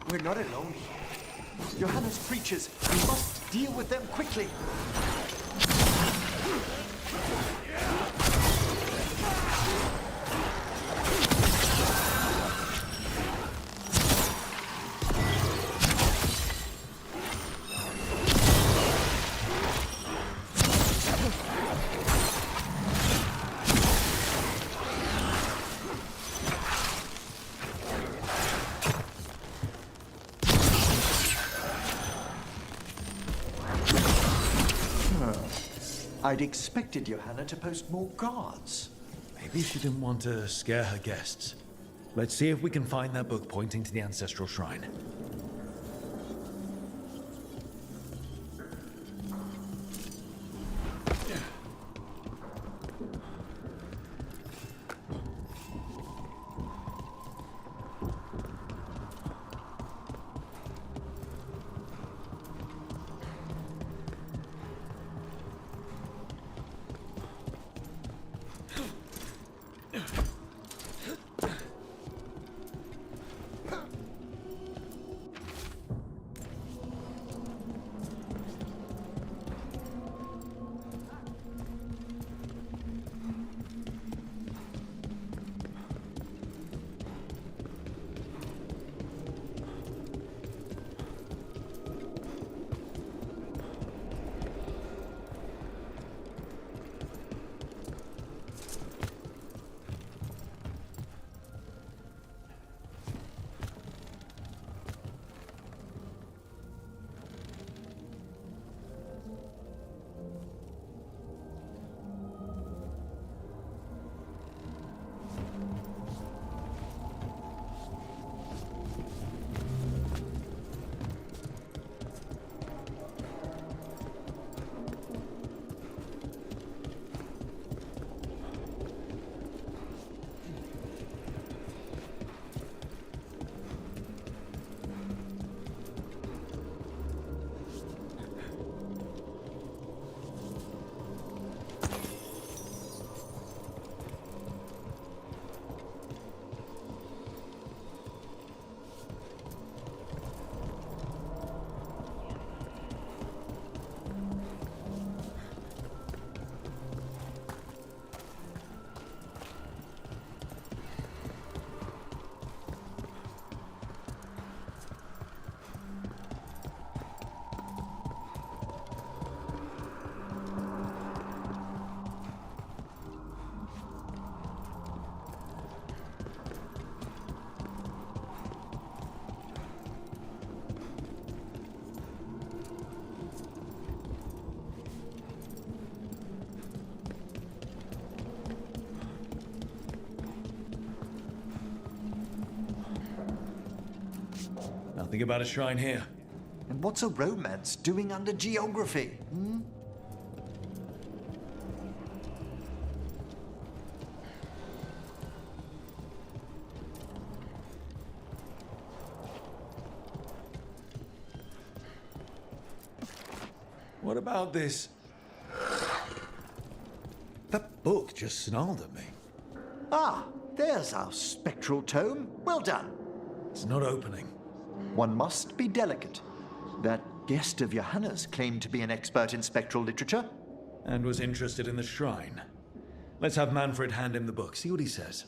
We're not alone here. Johanna's creatures, we must deal with them quickly. I'd expected Johanna to post more guards. Maybe she didn't want to scare her guests. Let's see if we can find that book pointing to the ancestral shrine. Nothing about a shrine here. And what's a romance doing under geography? What about this? That book just snarled at me. Ah, there's our spectral tome. Well done. It's not opening. One must be delicate. That guest of Johanna's claimed to be an expert in spectral literature. And was interested in the shrine. Let's have Manfred hand him the book, see what he says.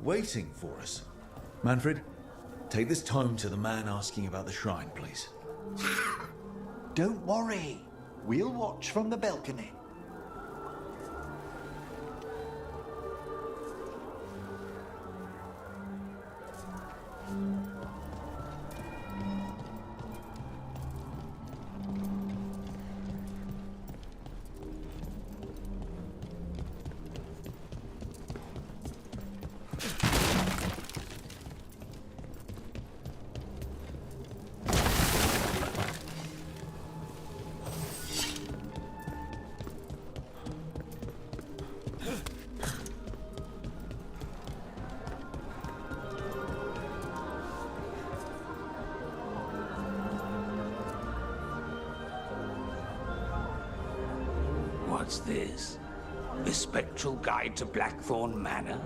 waiting for us. Manfred, take this tome to the man asking about the shrine, please. Don't worry. We'll watch from the balcony. What's this? The Spectral Guide to Blackthorn Manor?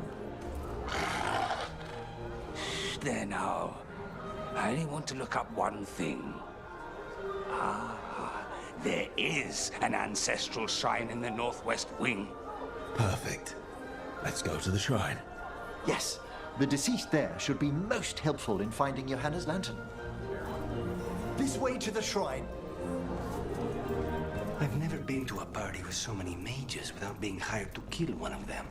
There now. I only want to look up one thing. Ah, there is an ancestral shrine in the northwest wing. Perfect. Let's go to the shrine. Yes, the deceased there should be most helpful in finding Johanna's lantern. This way to the shrine. I've never been to a party with so many mages without being hired to kill one of them.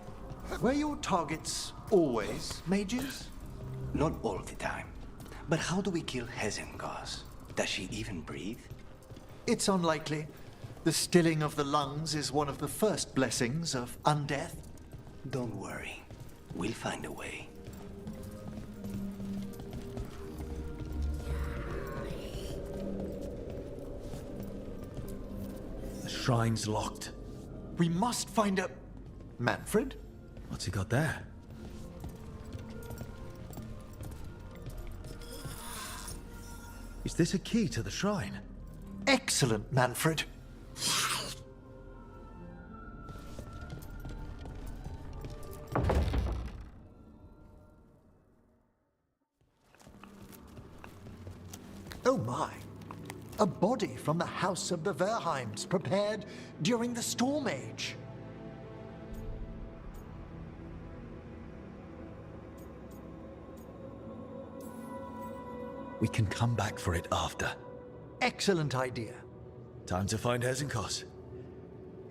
Were your targets always mages? Not all the time. But how do we kill Hezenkos? Does she even breathe? It's unlikely. The stilling of the lungs is one of the first blessings of undeath. Don't worry. We'll find a way. The shrine's locked. We must find a... Manfred? What's he got there? Is this a key to the shrine? Excellent, Manfred. Oh my. A body from the House of the Verheims, prepared during the Storm Age. We can come back for it after. Excellent idea. Time to find Hezenkos.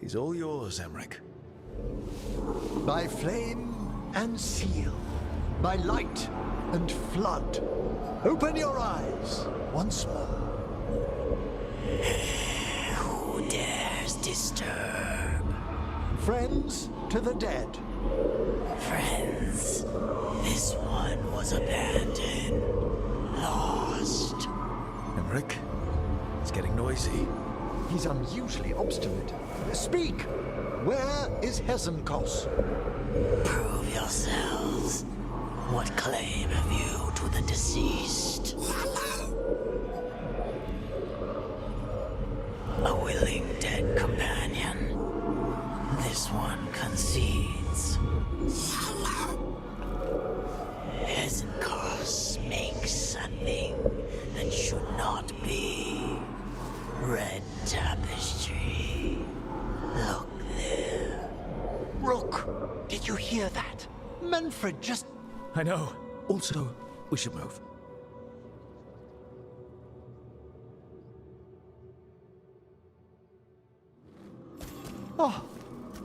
He's all yours, Emmerich. By flame and seal, by light and flood, open your eyes once more. Who dares disturb? Friends to the dead. Friends, this one was abandoned, lost. Emmerich, it's getting noisy. He's unusually obstinate. Speak! Where is Hezenkos? Prove yourselves. What claim have you to the deceased? A willing dead companion. This one concedes. Hezenkos makes a thing that should not be. Red tapestry. Look there. Rook, did you hear that? Manfred just... I know. Also, we should move. Oh,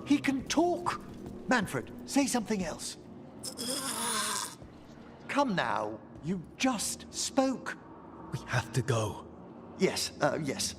he can talk. Manfred, say something else. Come now, you just spoke. We have to go. Yes, yes.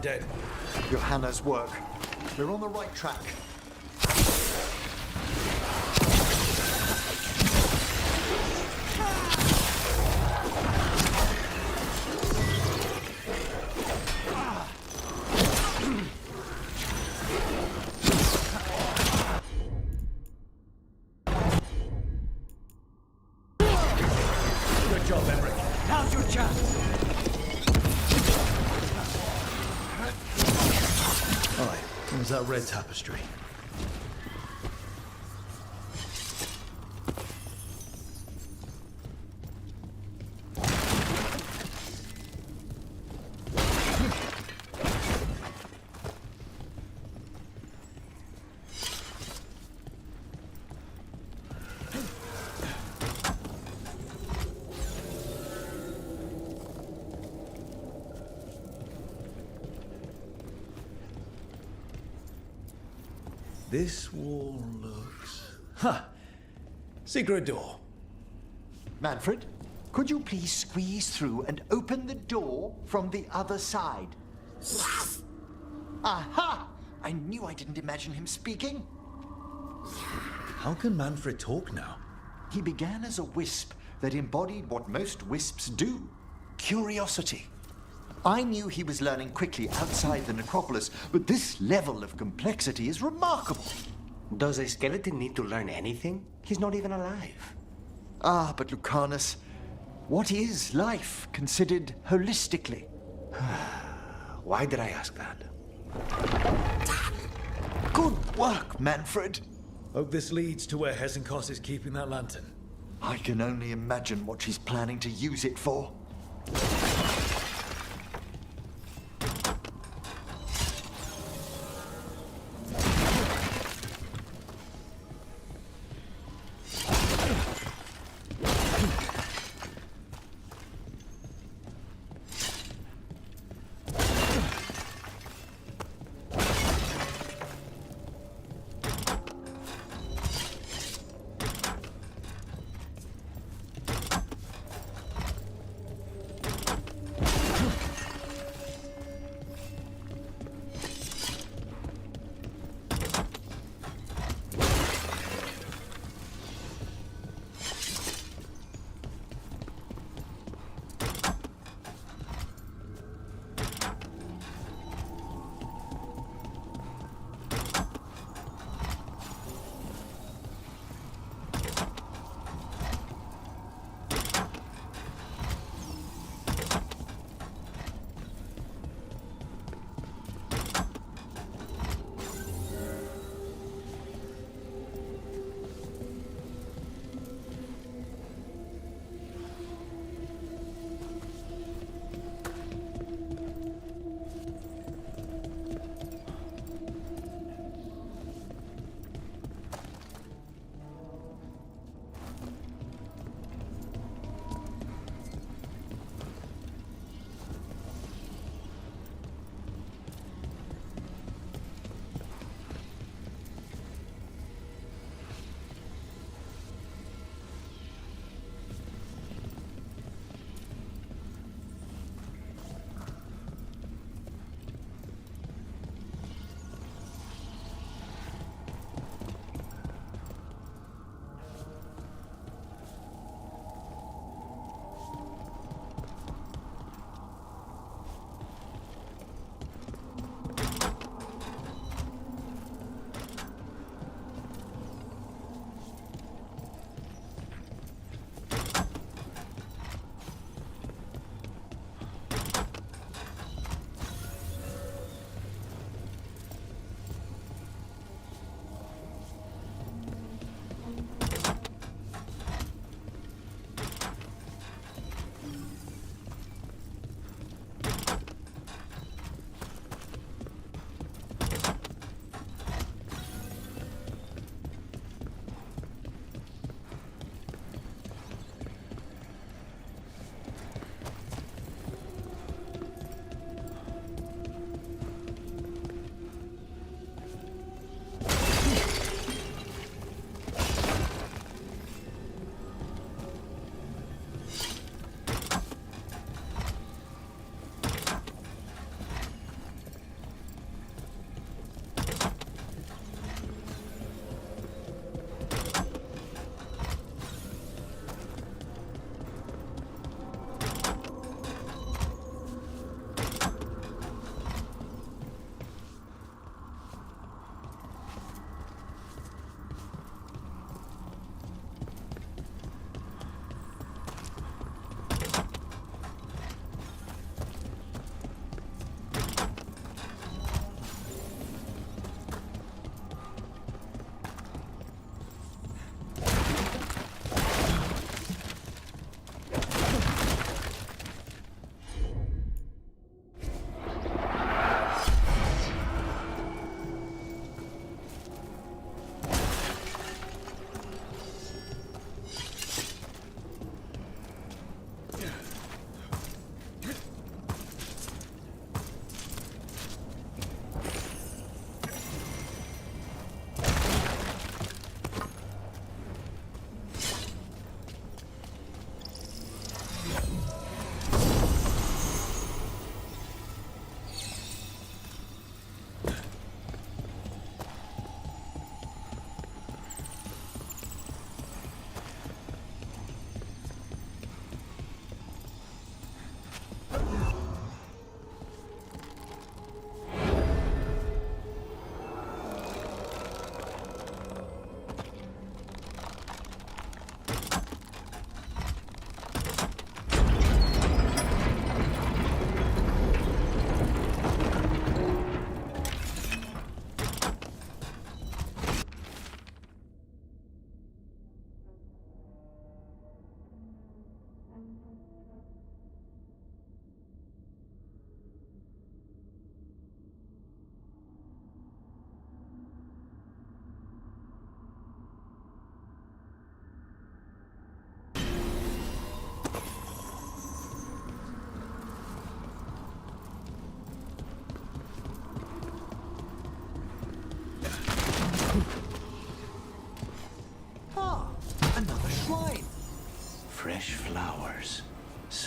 undead. Johanna's work. We're on the right track. Good job, Emmerich. Now's your chance. Alright, what was that red tapestry? This wall looks... Ha! Secret door. Manfred, could you please squeeze through and open the door from the other side? Yes! Aha! I knew I didn't imagine him speaking. How can Manfred talk now? He began as a wisp that embodied what most wisps do. Curiosity. I knew he was learning quickly outside the necropolis, but this level of complexity is remarkable. Does a skeleton need to learn anything? He's not even alive. Ah, but Lucanus, what is life considered holistically? Why did I ask that? Good work, Manfred. Hope this leads to where Hesenkos is keeping that lantern. I can only imagine what she's planning to use it for.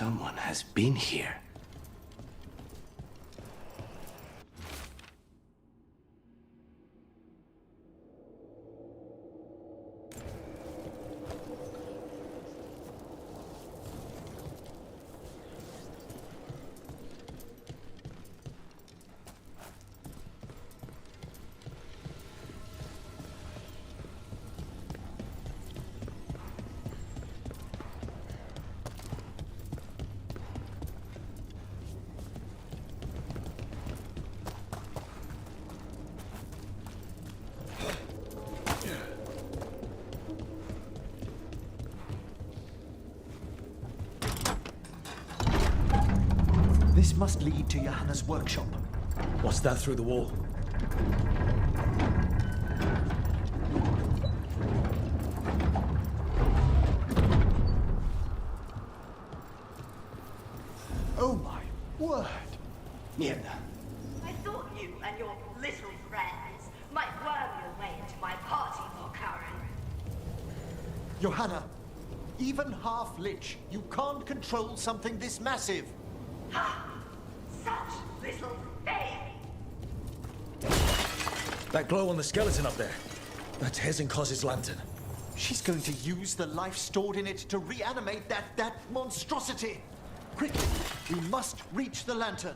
Someone has been here. This must lead to Johanna's workshop. What's that through the wall? Oh my word! Mierda. I thought you and your little friends might worm your way into my party, Veilguard. Johanna, even half-lich, you can't control something this massive. Such little thing! That glow on the skeleton up there. That's Hezenkoz's lantern. She's going to use the life stored in it to reanimate that monstrosity. Quickly, we must reach the lantern.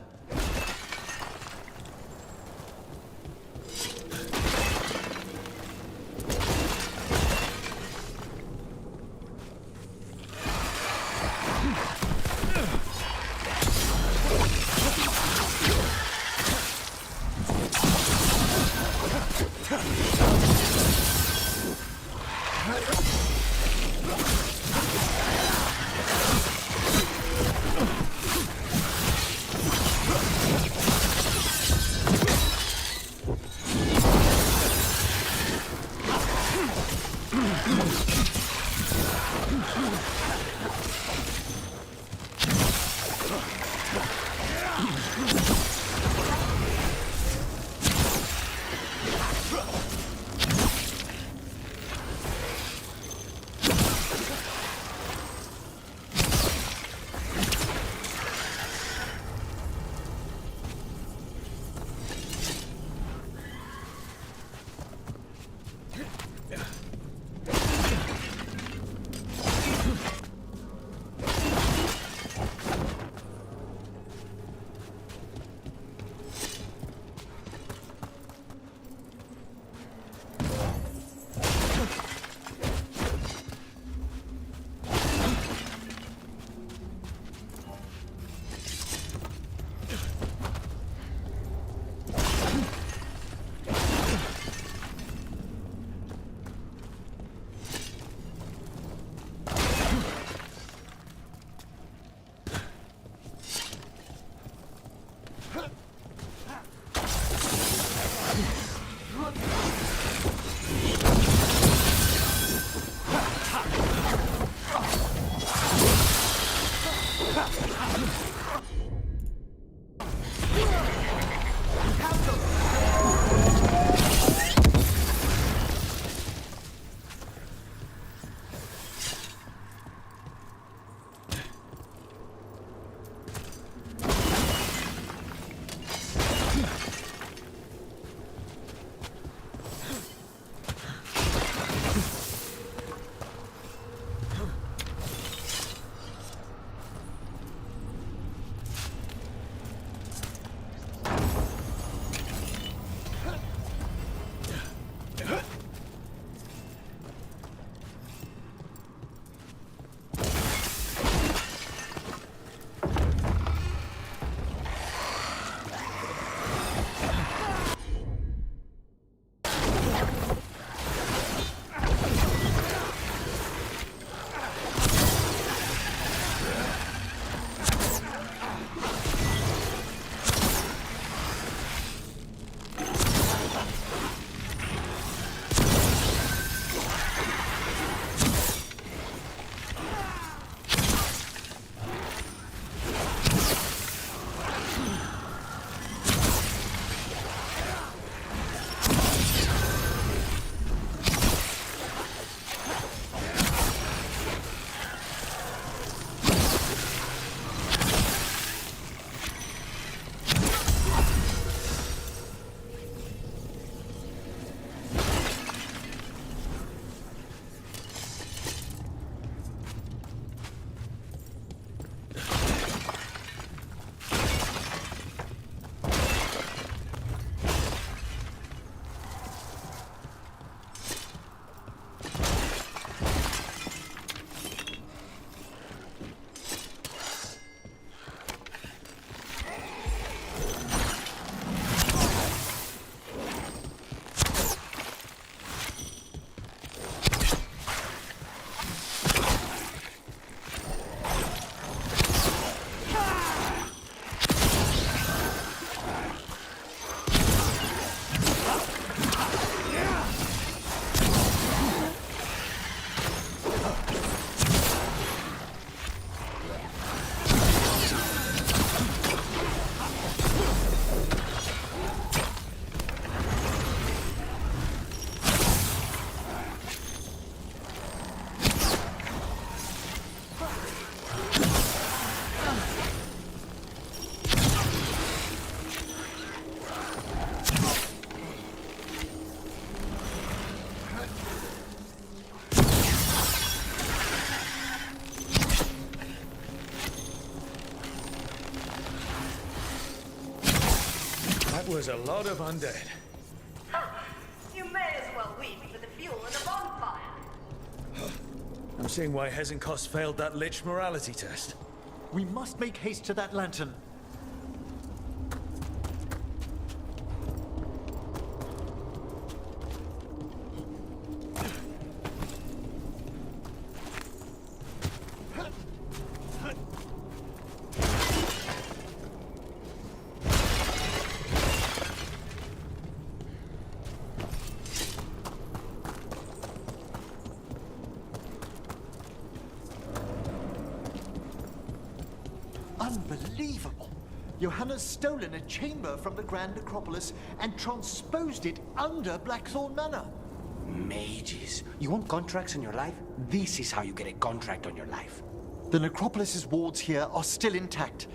was a lot of undead. You may as well weep for the fuel in a bonfire. I'm seeing why Hezenkost failed that Lich morality test. We must make haste to that lantern. Unbelievable! Johanna's stolen a chamber from the Grand Necropolis and transposed it under Blackthorn Manor. Mages. You want contracts in your life? This is how you get a contract on your life. The Necropolis's wards here are still intact.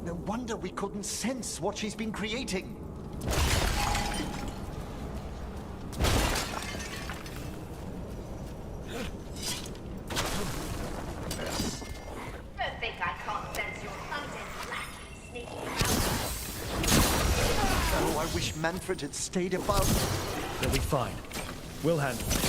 No wonder we couldn't sense what she's been creating. Don't think I can't sense your undead lackey sneaking around. Oh, I wish Manfred had stayed above. They'll be fine. We'll handle it.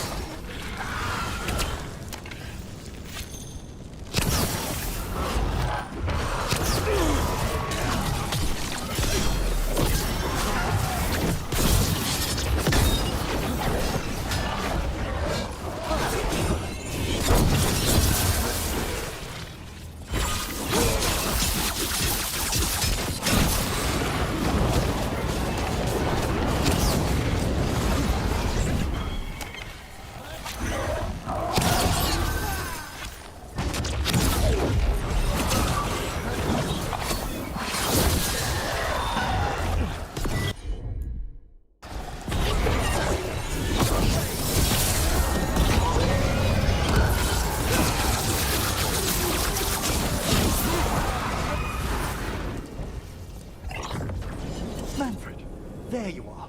Manfred, there you are.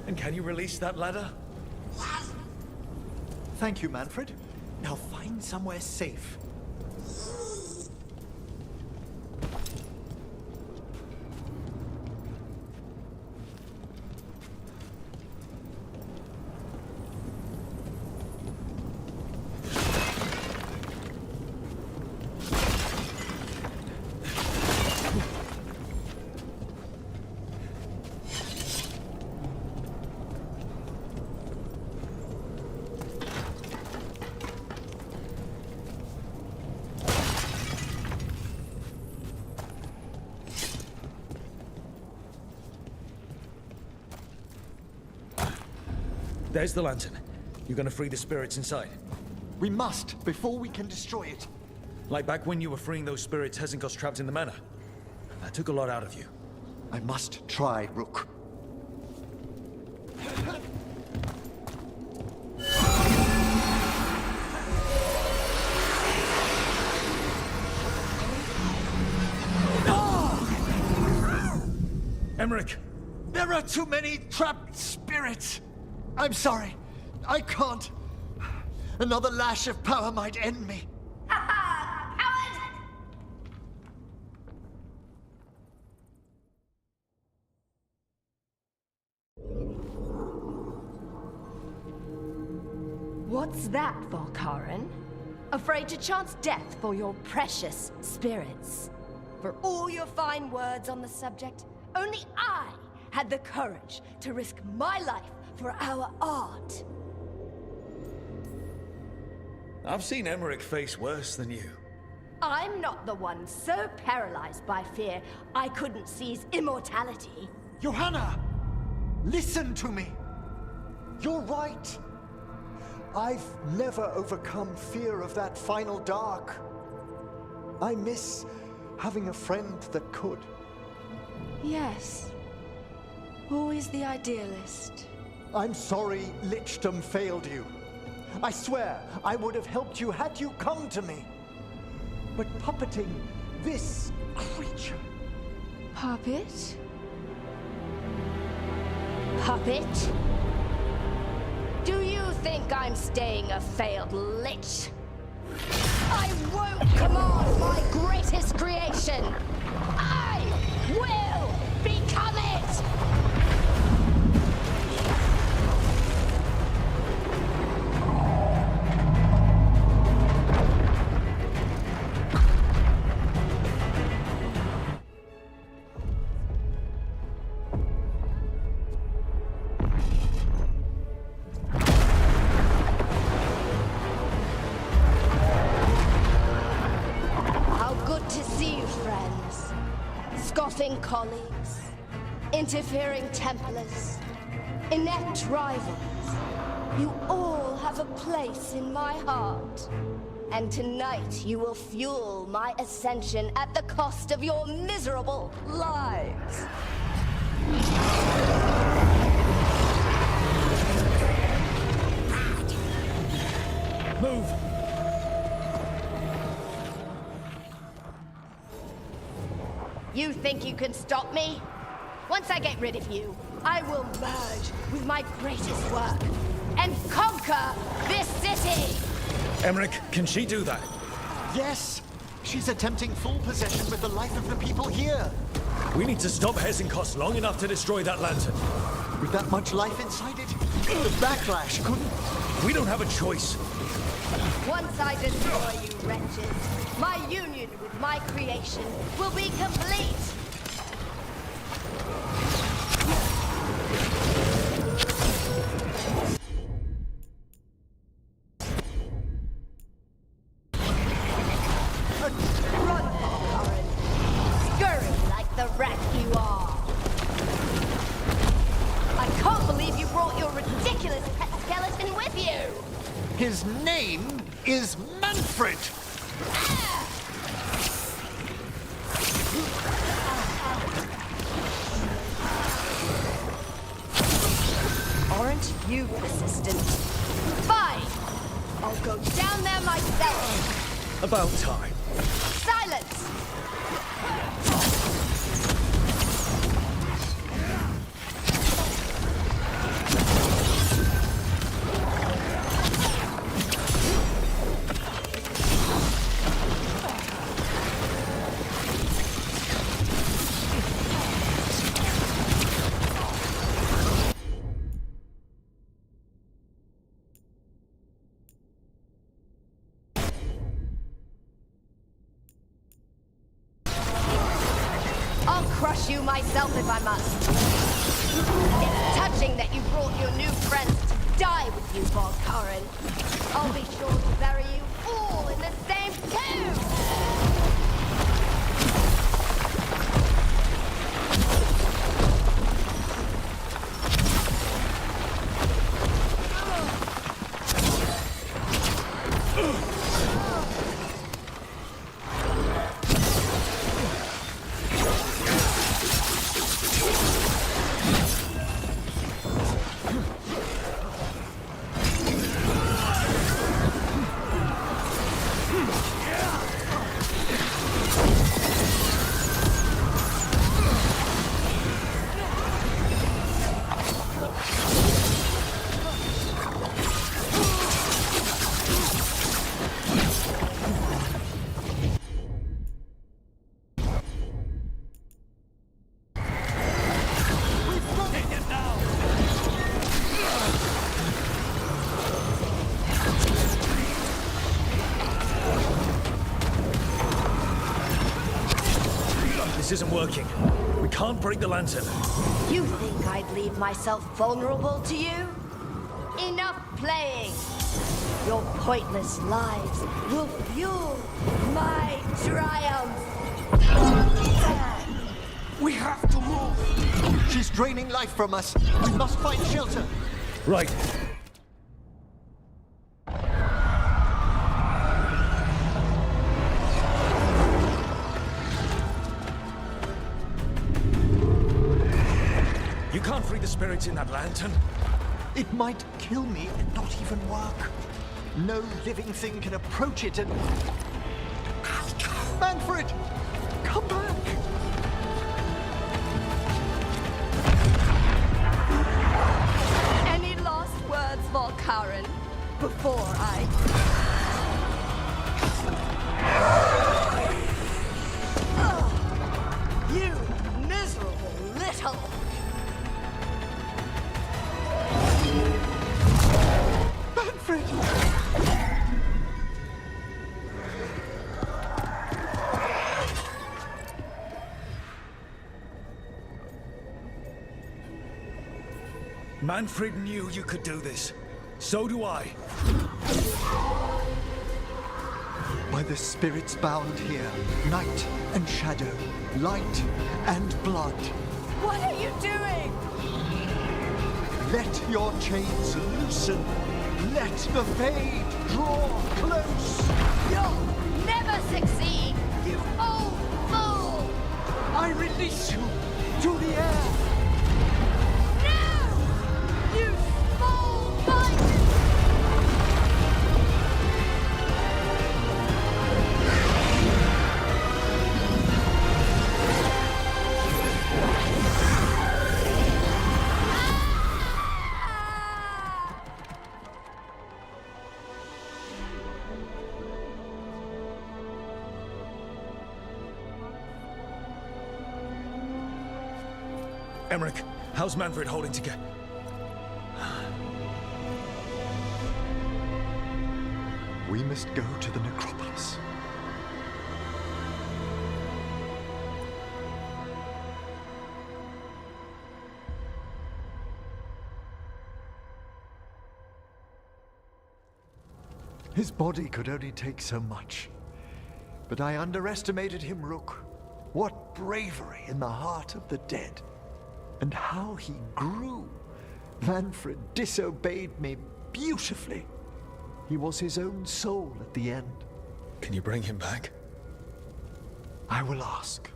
And can you release that ladder? Thank you, Manfred. Now find somewhere safe. There's the lantern. You're gonna free the spirits inside. We must, before we can destroy it. Like back when you were freeing those spirits Hezenkost trapped in the manor. That took a lot out of you. I must try, Rook. Emmerich! There are too many trapped spirits! I'm sorry. I can't. Another lash of power might end me. What's that, Volkaren? Afraid to chance death for your precious spirits? For all your fine words on the subject, only I had the courage to risk my life for our art. I've seen Emmerich face worse than you. I'm not the one so paralyzed by fear I couldn't seize immortality. Johanna! Listen to me! You're right! I've never overcome fear of that final dark. I miss having a friend that could. Yes. Always the idealist. I'm sorry Lichdom failed you. I swear I would have helped you had you come to me. But puppeting this creature... Puppet? Puppet? Do you think I'm staying a failed lich? I won't command my greatest creation! I will become it! colleagues, interfering Templars, inept rivals. You all have a place in my heart. And tonight you will fuel my ascension at the cost of your miserable lives. Move! You think you can stop me? Once I get rid of you, I will merge with my greatest work and conquer this city! Emmerich, can she do that? Yes! She's attempting full possession with the life of the people here. We need to stop Hesenkos long enough to destroy that lantern. With that much life inside it, the backlash couldn't... We don't have a choice. Once I destroy you wretches, my union with my creation will be complete! Run, Veilguard! Scurry like the rat you are! I can't believe you brought your ridiculous pet skeleton with you! His name is Manfred! Aren't you persistent? Fine! I'll go down there myself! About time. Silence! I'll crush you myself if I must. It's touching that you brought your new friends to die with you, Veilguard. I'll be sure to bury you all in the same tomb! This isn't working. We can't break the lantern. You think I'd leave myself vulnerable to you? Enough playing! Your pointless lives will fuel my triumph! We have to move! She's draining life from us. We must find shelter. Right. You can't free the spirits in that lantern. It might kill me and not even work. No living thing can approach it and... Manfred! Come back! Any last words, Veilguard, before I... You miserable little... Manfred! Manfred knew you could do this. So do I. By the spirits bound here, night and shadow, light and blood. What are you doing? Let your chains loosen. Let the fade draw close. You'll never succeed, you old fool! I release you to the air. No! You small-minded! Emmerich, how's Manfred holding together? We must go to the necropolis. His body could only take so much. But I underestimated him, Rook. What bravery in the heart of the dead. And how he grew. Manfred disobeyed me beautifully. He was his own soul at the end. Can you bring him back? I will ask.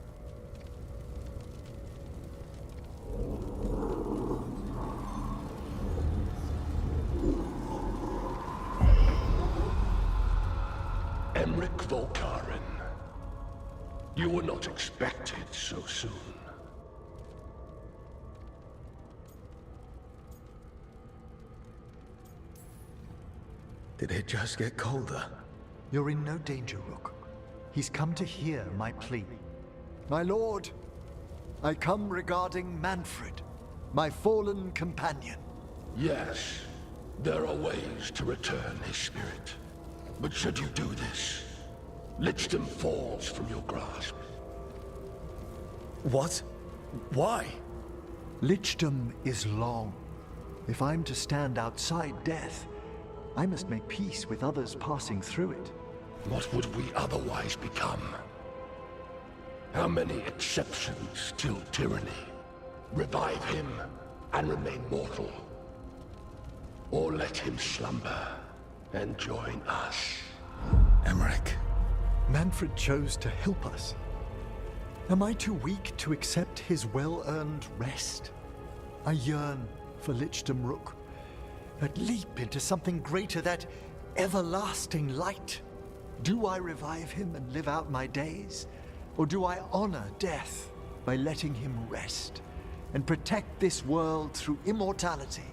Emmerich Volkaren. You were not expected so soon. Did it just get colder? You're in no danger, Rook. He's come to hear my plea. My lord, I come regarding Manfred, my fallen companion. Yes, there are ways to return his spirit. But should you do this, Lichdom falls from your grasp. What? Why? Lichdom is long. If I'm to stand outside death, I must make peace with others passing through it. What would we otherwise become? How many exceptions till tyranny? Revive him and remain mortal. Or let him slumber and join us. Emmerich. Manfred chose to help us. Am I too weak to accept his well-earned rest? I yearn for Lichdom, Rook. That leap into something greater, that everlasting light. Do I revive him and live out my days? Or do I honor death by letting him rest and protect this world through immortality?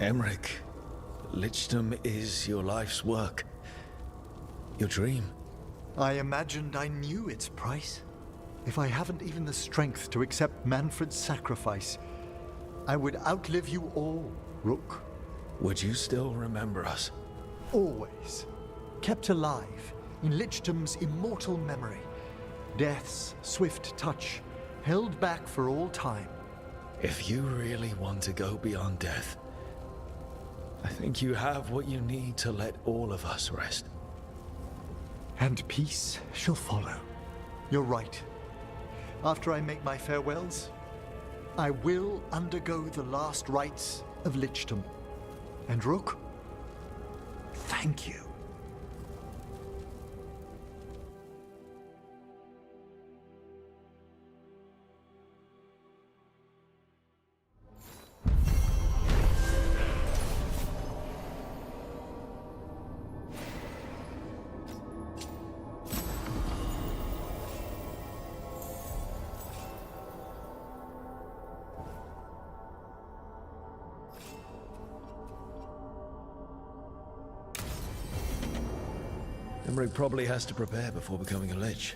Emmerich, Lichdom is your life's work. Your dream. I imagined I knew its price. If I haven't even the strength to accept Manfred's sacrifice, I would outlive you all, Rook. Would you still remember us? Always. Kept alive in Lichdom's immortal memory. Death's swift touch, held back for all time. If you really want to go beyond death, I think you have what you need to let all of us rest. And peace shall follow. You're right. After I make my farewells, I will undergo the last rites of Lichdom. And Rook, thank you. Emmerich probably has to prepare before becoming a Lich.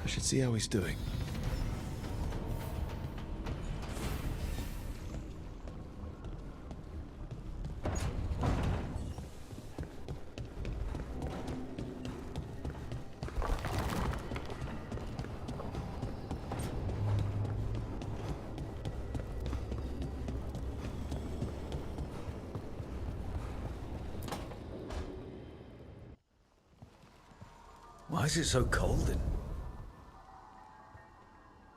I should see how he's doing. Why is it so cold in...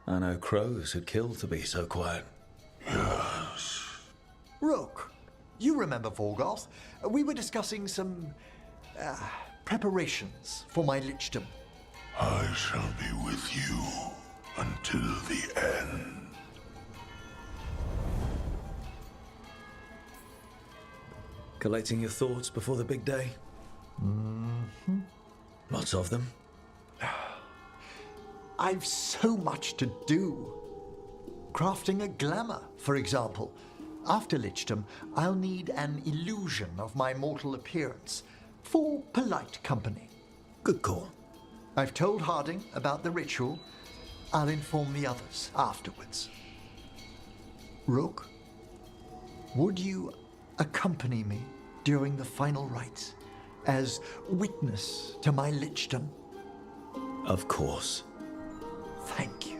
I know crows had killed to be so quiet. Yes. Rook, you remember Veilguard? We were discussing some... preparations for my Lichdom. I shall be with you until the end. Collecting your thoughts before the big day? Mm-hmm. Lots of them? I've so much to do. Crafting a glamour, for example. After Lichdom, I'll need an illusion of my mortal appearance for polite company. Good call. I've told Harding about the ritual. I'll inform the others afterwards. Rook, would you accompany me during the final rites as witness to my Lichdom? Of course. Thank you.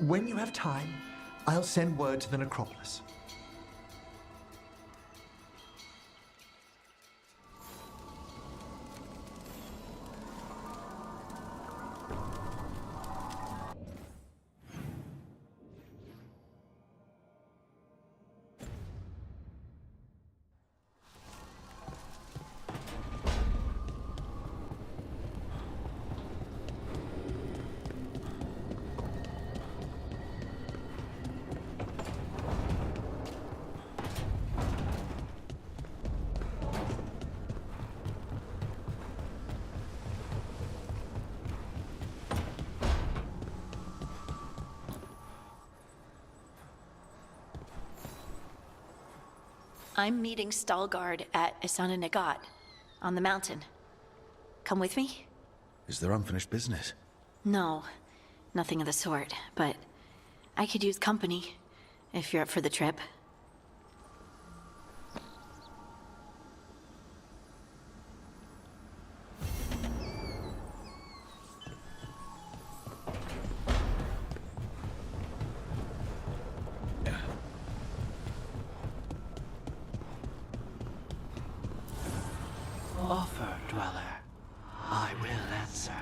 When you have time, I'll send word to the necropolis. I'm meeting Stalgard at Isana Nagat, on the mountain. Come with me? Is there unfinished business? No, nothing of the sort, but I could use company, if you're up for the trip. Offer, Dweller. I will answer.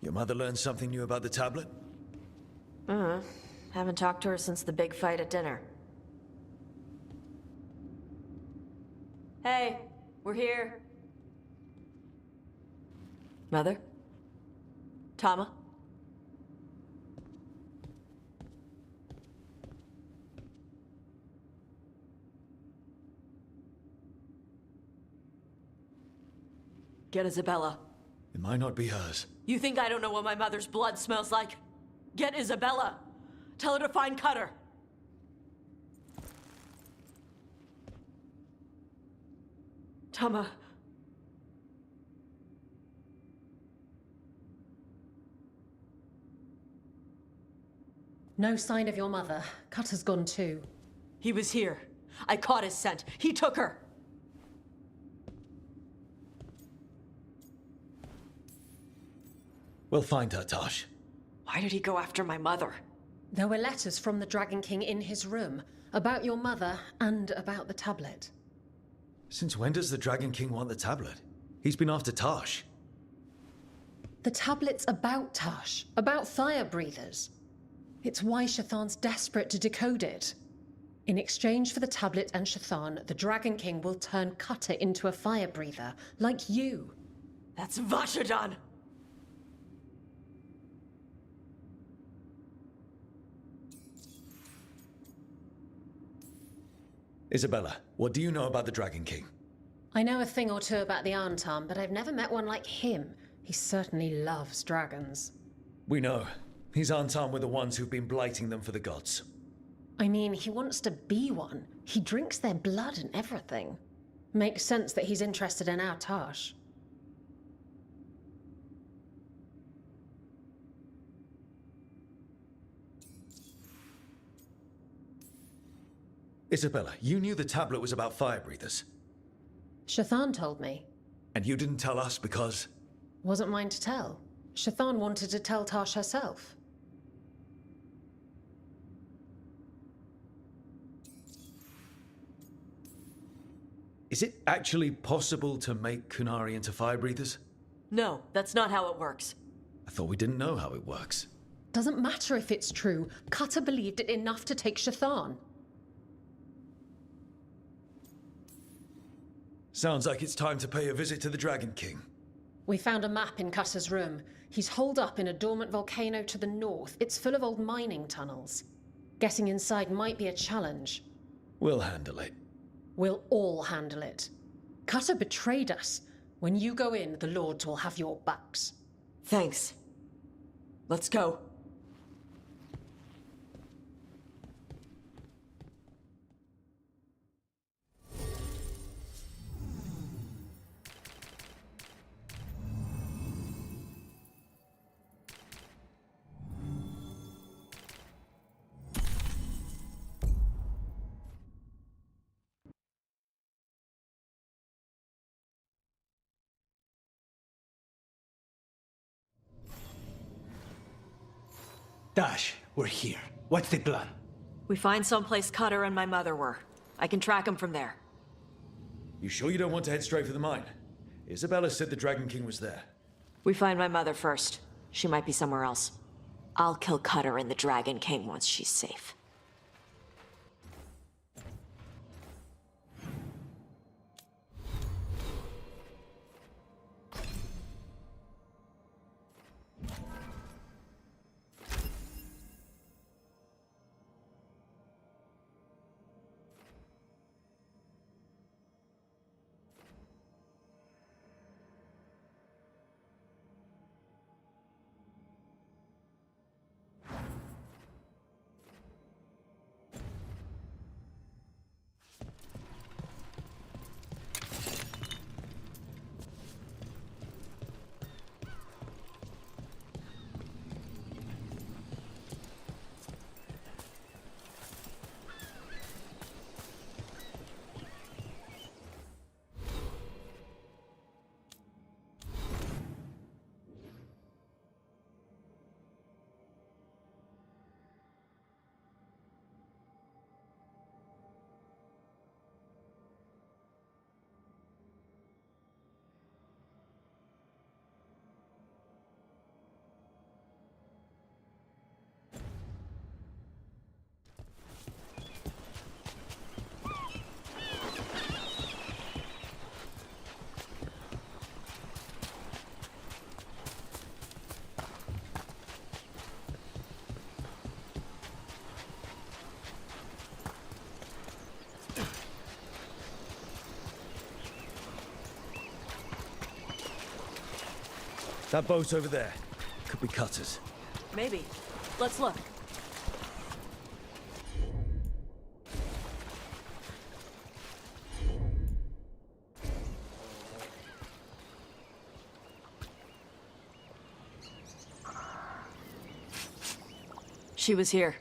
Your mother learned something new about the tablet? Haven't talked to her since the big fight at dinner. Hey, we're here. Mother? Tama? Get Isabella. It might not be hers. You think I don't know what my mother's blood smells like? Get Isabella. Tell her to find Cutter. Tama. No sign of your mother. Cutter's gone too. He was here. I caught his scent. He took her. We'll find her, Tosh. Why did he go after my mother? There were letters from the Dragon King in his room about your mother and about the tablet. Since when does the Dragon King want the tablet? He's been after Tosh. The tablet's about Tosh, about fire breathers. It's why Shathan's desperate to decode it. In exchange for the tablet and Shathan, the Dragon King will turn Cutter into a fire breather, like you. That's Vashadan! Isabella, what do you know about the Dragon King? I know a thing or two about the Arntam, but I've never met one like him. He certainly loves dragons. We know. His Arntam were the ones who've been blighting them for the gods. I mean, he wants to be one. He drinks their blood and everything. Makes sense that he's interested in our Tosh. Isabella, you knew the tablet was about fire breathers. Shathan told me. And you didn't tell us because... Wasn't mine to tell. Shathan wanted to tell Tosh herself. Is it actually possible to make Kunari into fire breathers? No, that's not how it works. I thought we didn't know how it works. Doesn't matter if it's true. Cutter believed it enough to take Shathan. Sounds like it's time to pay a visit to the Dragon King. We found a map in Cutter's room. He's holed up in a dormant volcano to the north. It's full of old mining tunnels. Getting inside might be a challenge. We'll handle it. We'll all handle it. Cutter betrayed us. When you go in, the Lords will have your backs. Thanks. Let's go. Dash, we're here. What's the plan? We find someplace Cutter and my mother were. I can track him from there. You sure you don't want to head straight for the mine? Isabella said the Dragon King was there. We find my mother first. She might be somewhere else. I'll kill Cutter and the Dragon King once she's safe. That boat over there. Could be cutters. Maybe. Let's look. She was here.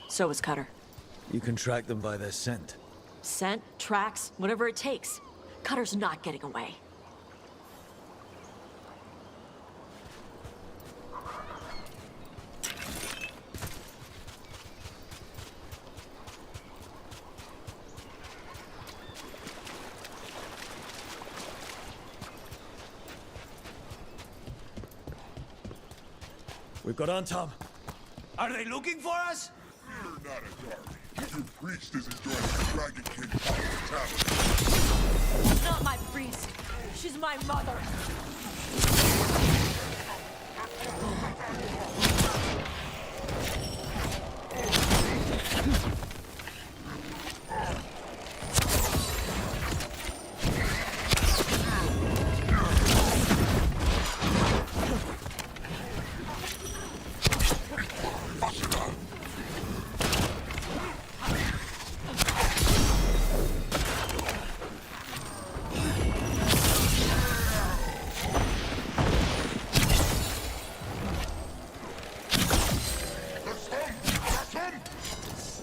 So was Cutter. You can track them by their scent. Scent, tracks, whatever it takes. Cutter's not getting away. We've got on, Tom. Are they looking for us? Fear not, Adari. Your priest is enjoying the Dragon King power tablet. She's not my priest. She's my mother.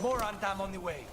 More Antam on the way.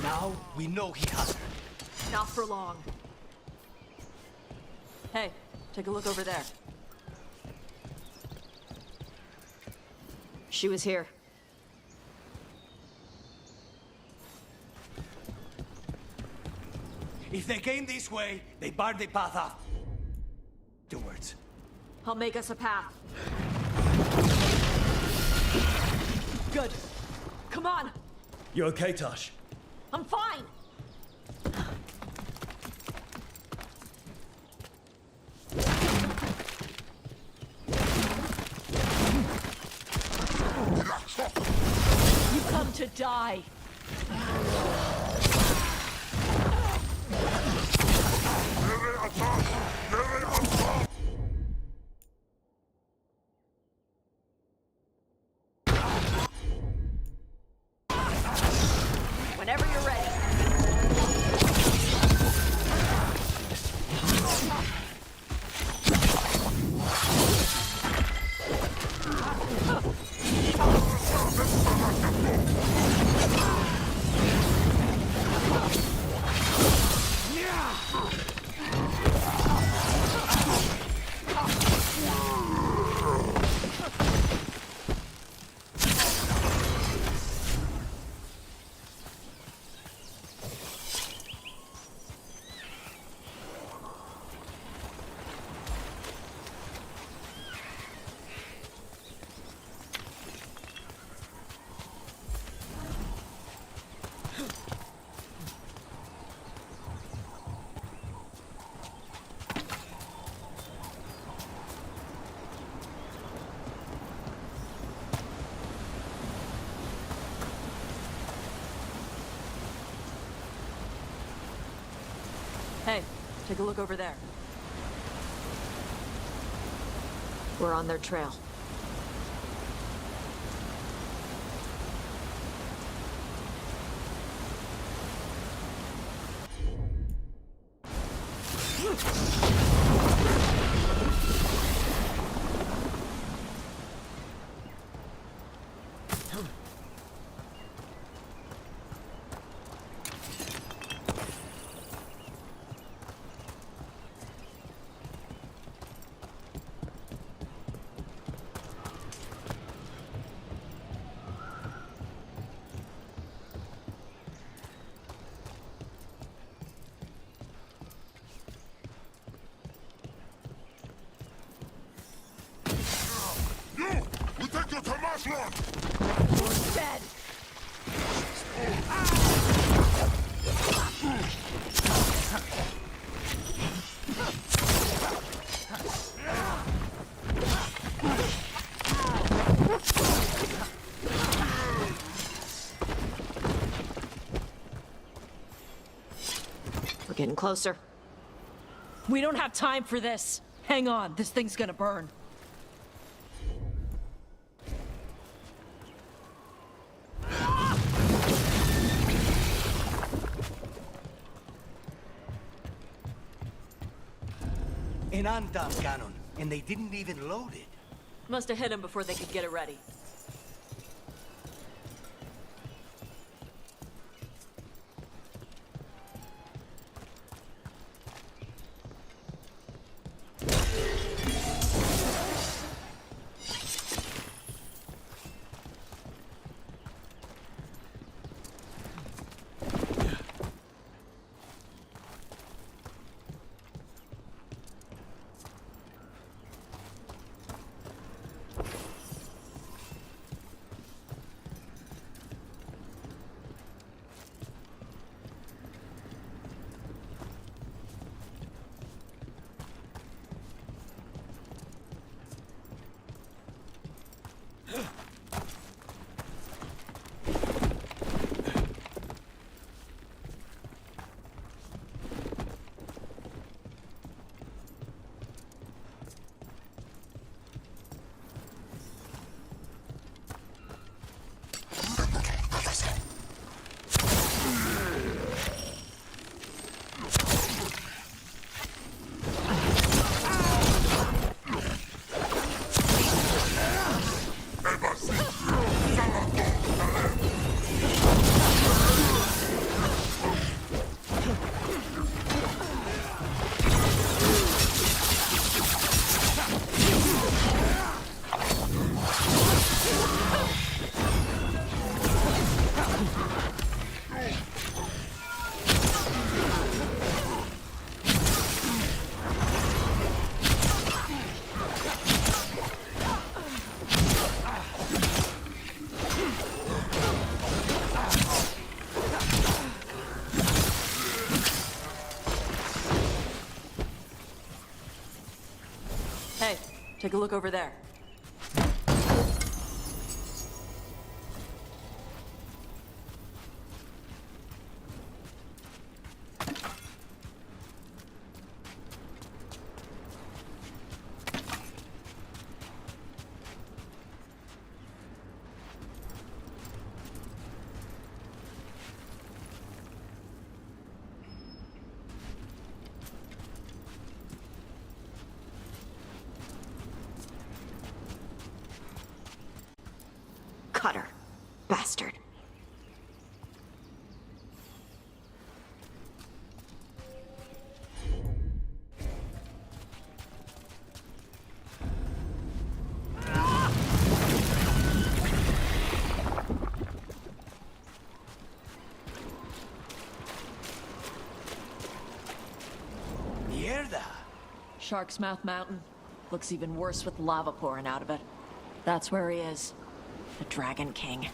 Now we know he has her. Not for long. Hey, take a look over there. She was here. If they came this way, they barred the path afterwards. I'll make us a path. Good. Come on! You okay, Tosh? I'm fine! You come to die! Whenever you're ready. Hey, take a look over there. We're on their trail. You're dead! We're getting closer. We don't have time for this. Hang on, this thing's gonna burn. An Antam cannon, and they didn't even load it. Must have hit him before they could get it ready. Hey, take a look over there. Cutter. Bastard. Mierda! Shark's Mouth Mountain. Looks even worse with lava pouring out of it. That's where he is. The Dragon King.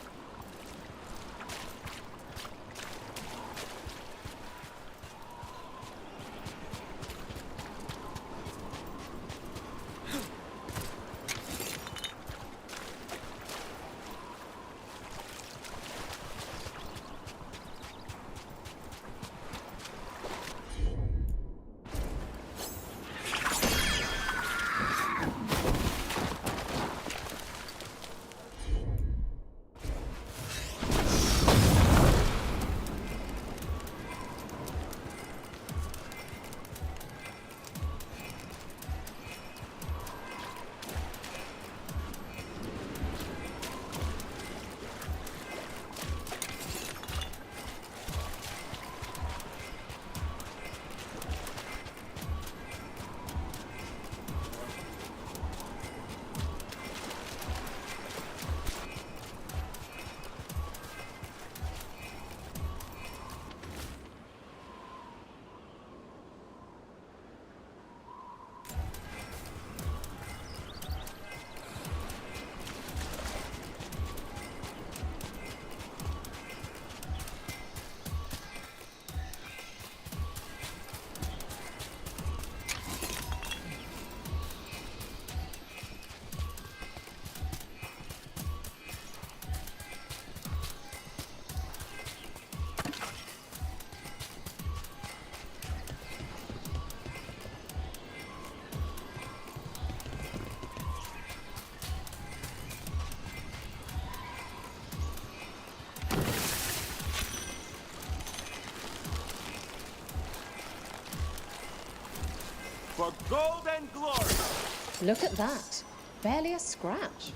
for gold and glory! Look at that. Barely a scratch.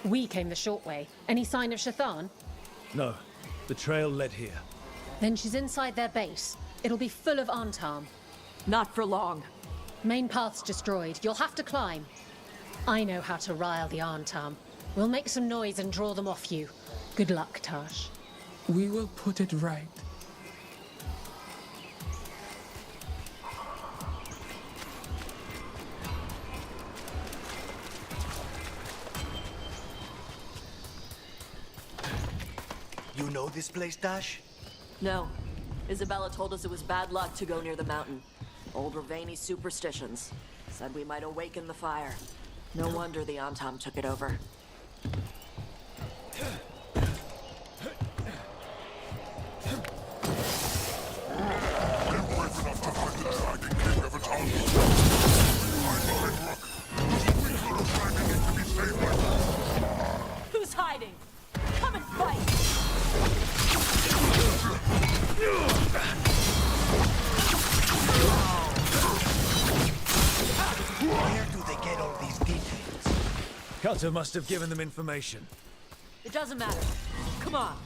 We came the short way. Any sign of Shathan? No, the trail led here. Then she's inside their base. It'll be full of Antam. Not for long. Main path's destroyed. You'll have to climb. I know how to rile the Antam. We'll make some noise and draw them off you. Good luck, Tash. We will put it right. You know this place, Dash? No. Isabella told us it was bad luck to go near the mountain. Old Ravani superstitions. Said we might awaken the fire. No wonder the Antam took it over. Who's hiding? Come and fight! Where do they get all these details? Cutter must have given them information. It doesn't matter. Come on.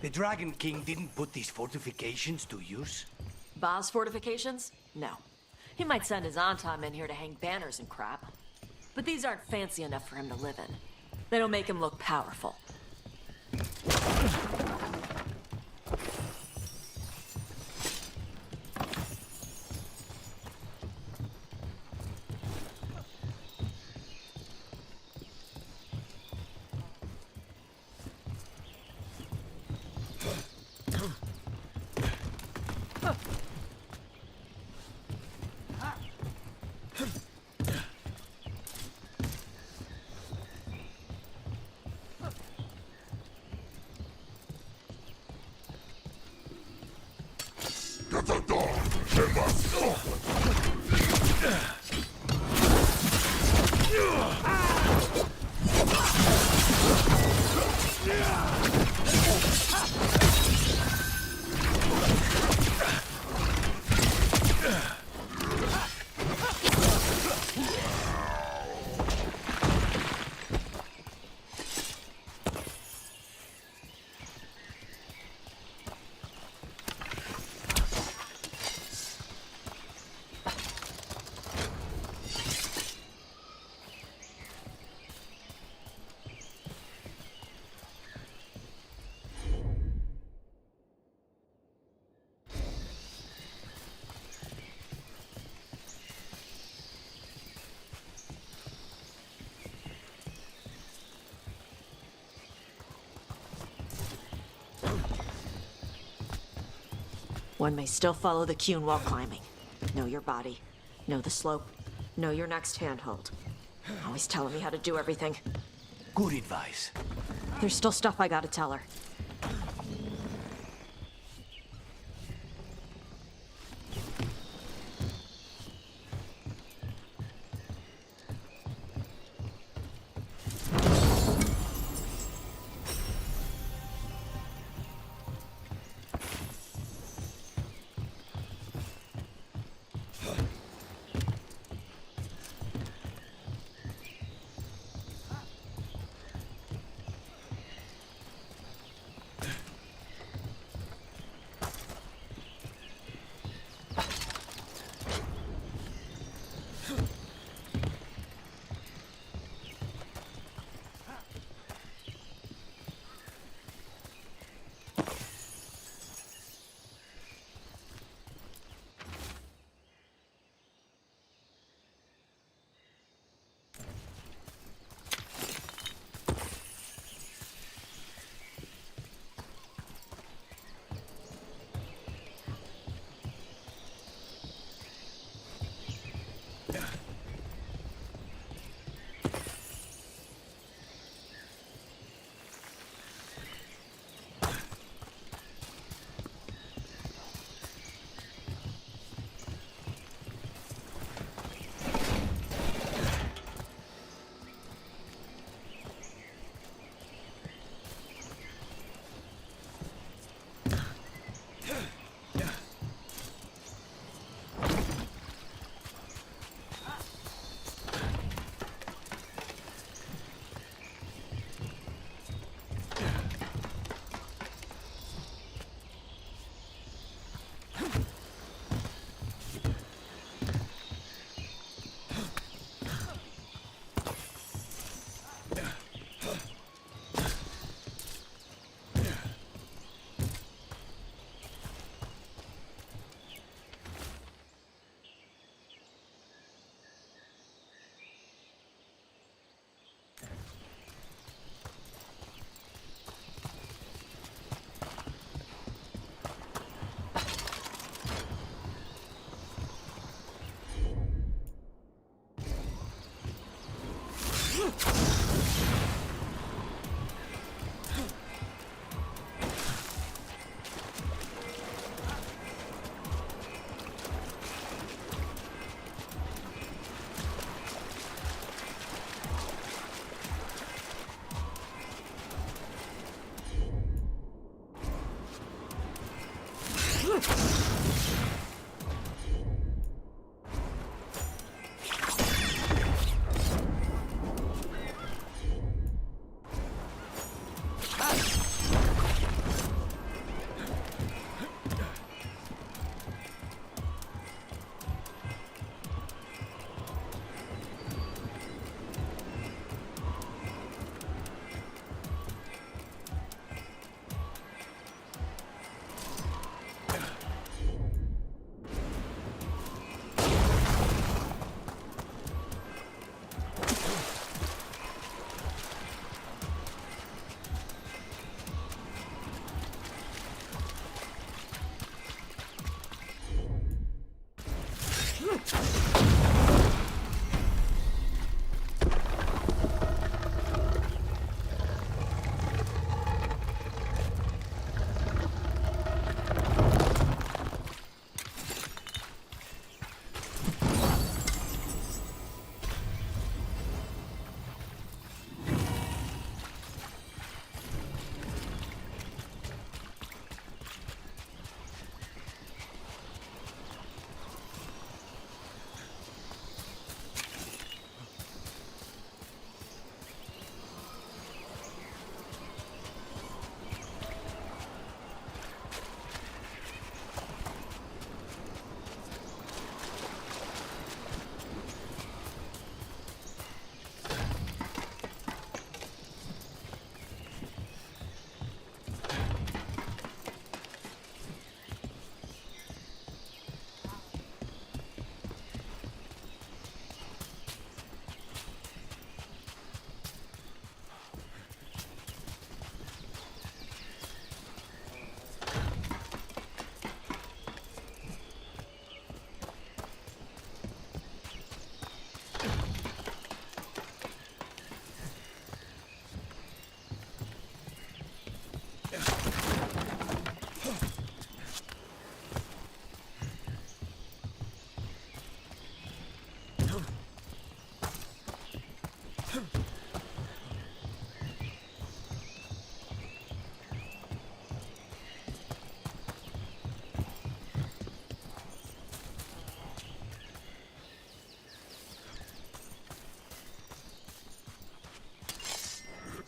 The Dragon King didn't put these fortifications to use? Ba's fortifications? No. He might send his Antam in here to hang banners and crap. But these aren't fancy enough for him to live in. They don't make him look powerful. Get the dog! They must stop! One may still follow the Qun while climbing. Know your body. Know the slope. Know your next handhold. Always telling me how to do everything. Good advice. There's still stuff I gotta tell her.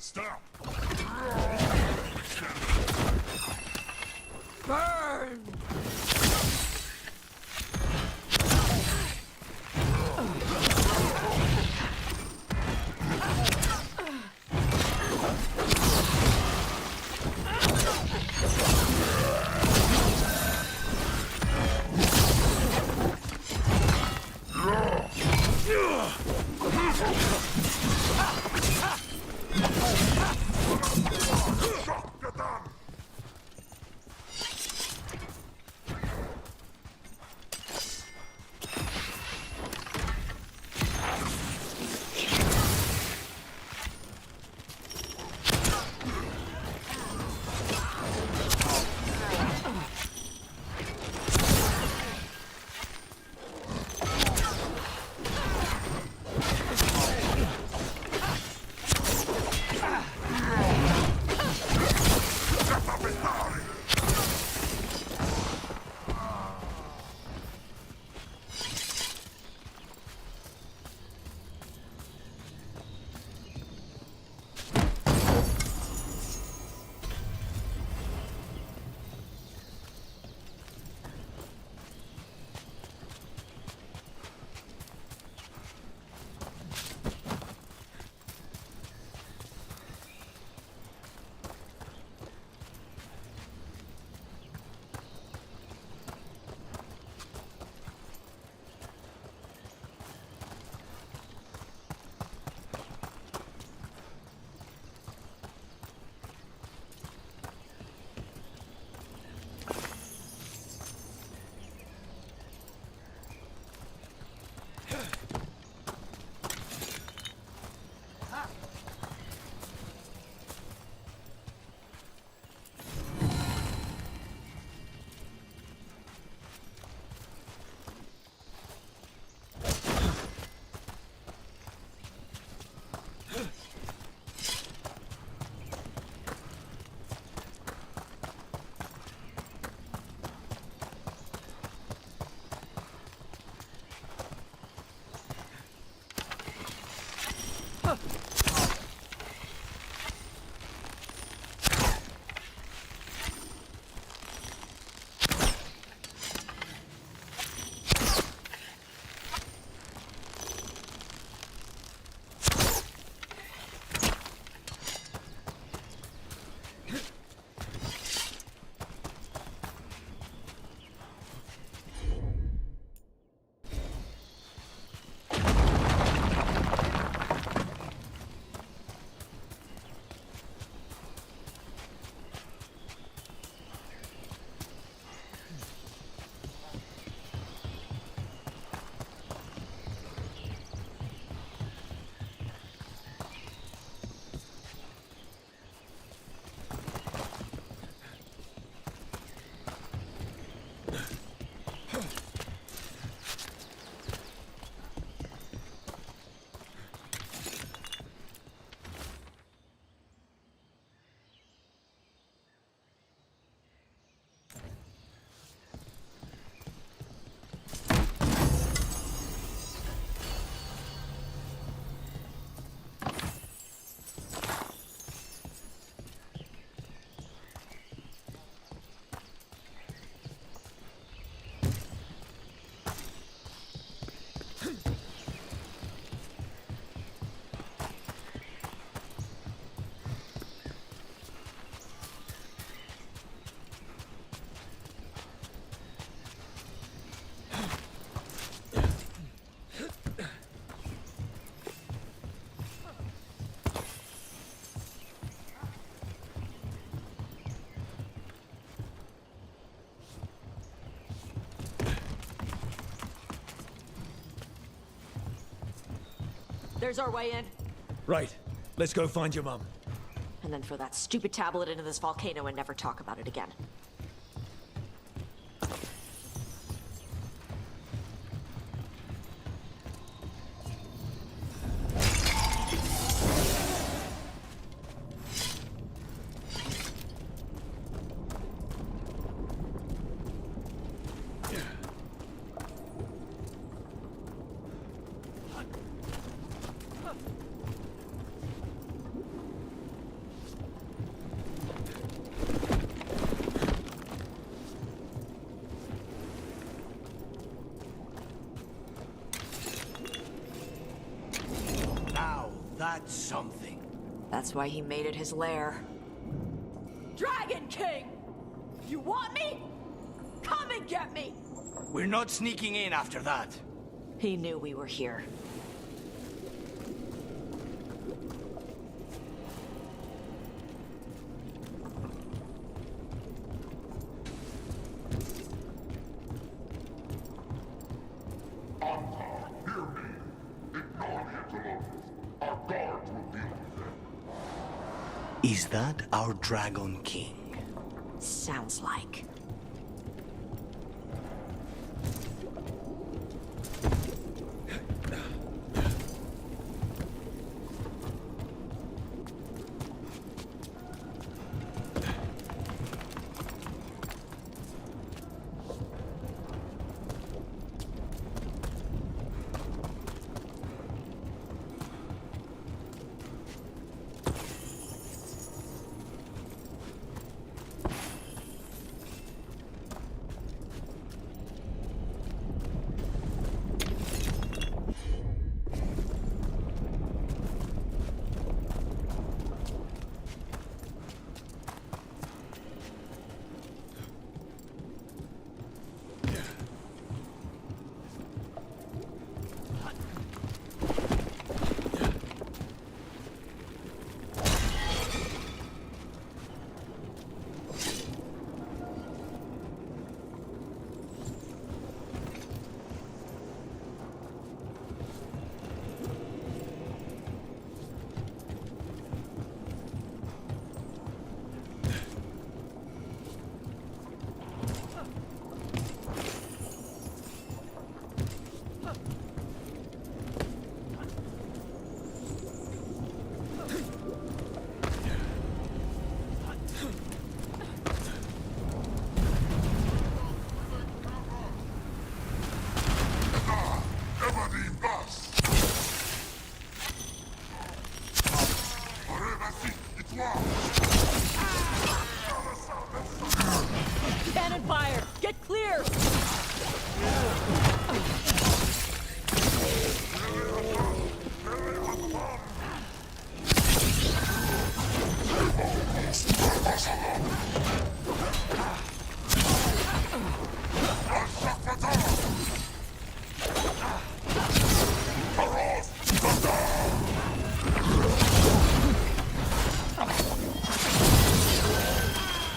Stop! Burn! There's our way in. Right. Let's go find your mum. And then throw that stupid tablet into this volcano and never talk about it again. That's something. That's why he made it his lair. Dragon King! You want me? Come and get me! We're not sneaking in after that. He knew we were here. Is that our Dragon King? Sounds like. Cannon fire! Get clear!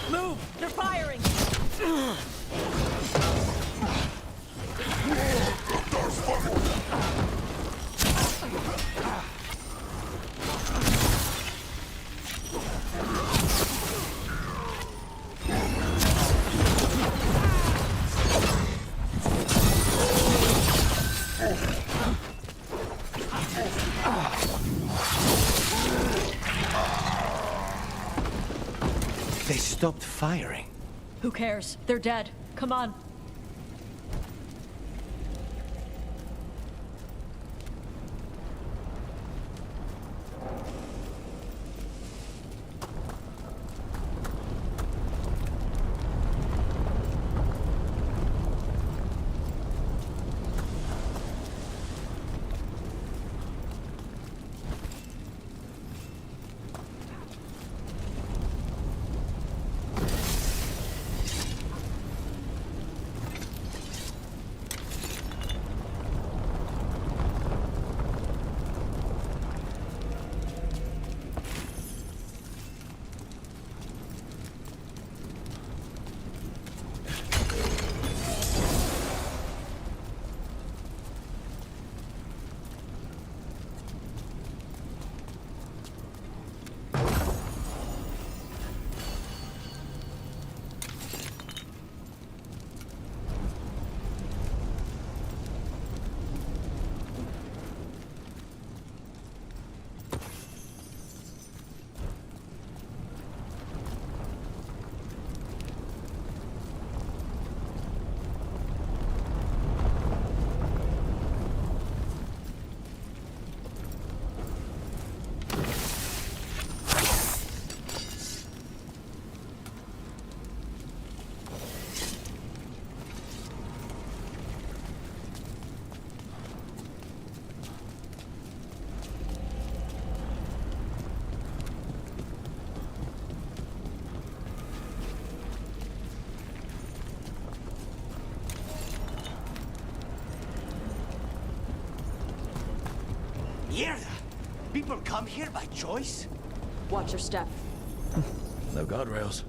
Move! They're firing! They stopped firing. Who cares? They're dead. Come on. hear that? People come here by choice? Watch your step. No guardrails.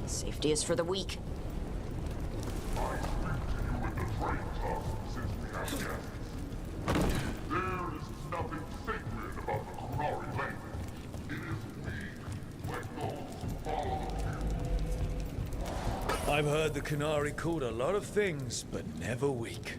Safety is for the weak. There is nothing sacred about the Kunari language. It is weak, like those who follow them. I've heard the Kunari called a lot of things, but never weak.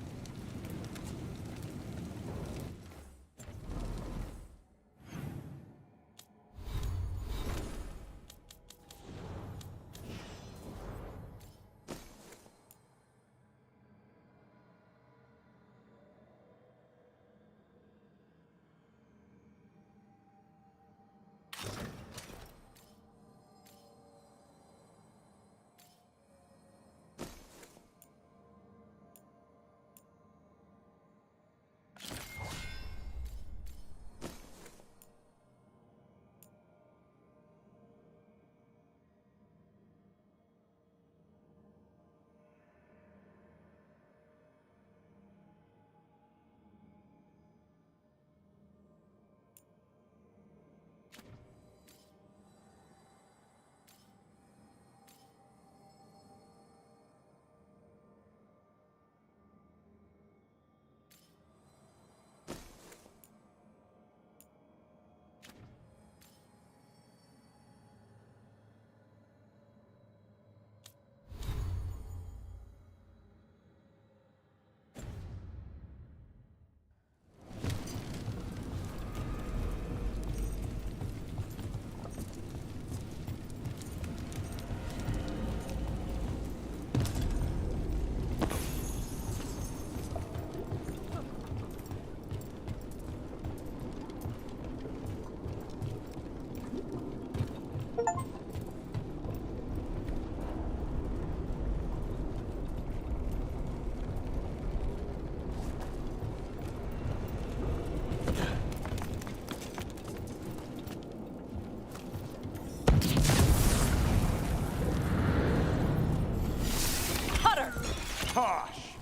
Tosh!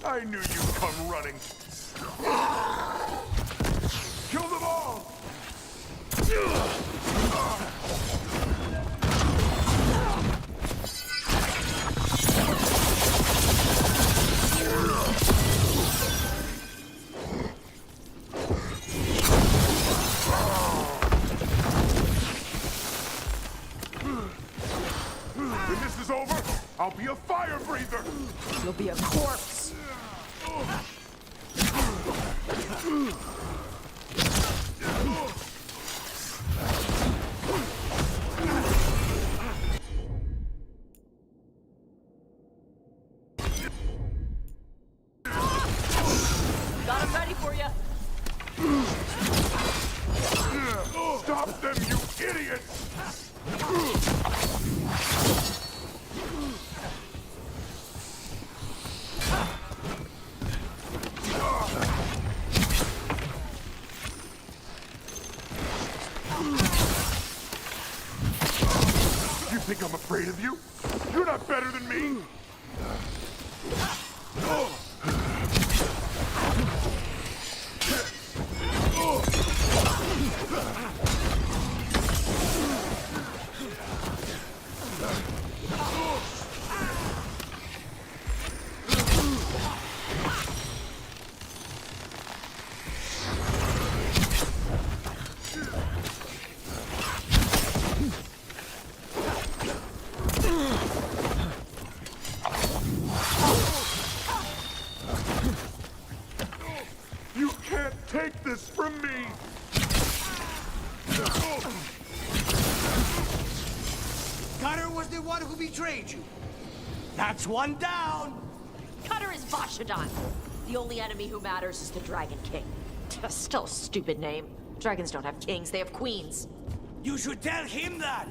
I knew you'd come running. Kill them all! When this is over, I'll be a fire breather! You'll be a corpse. Got him ready for you. Stop them, you idiots! You think I'm afraid of you? You're not better than me! You can't take this from me! Cutter was the one who betrayed you. That's one down. Cutter is Vashadan. The only enemy who matters is the Dragon King. Still a stupid name. Dragons don't have kings, they have queens. You should tell him that.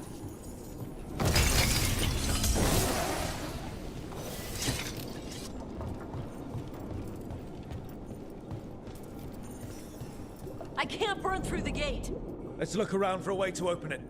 I can't burn through the gate. Let's look around for a way to open it.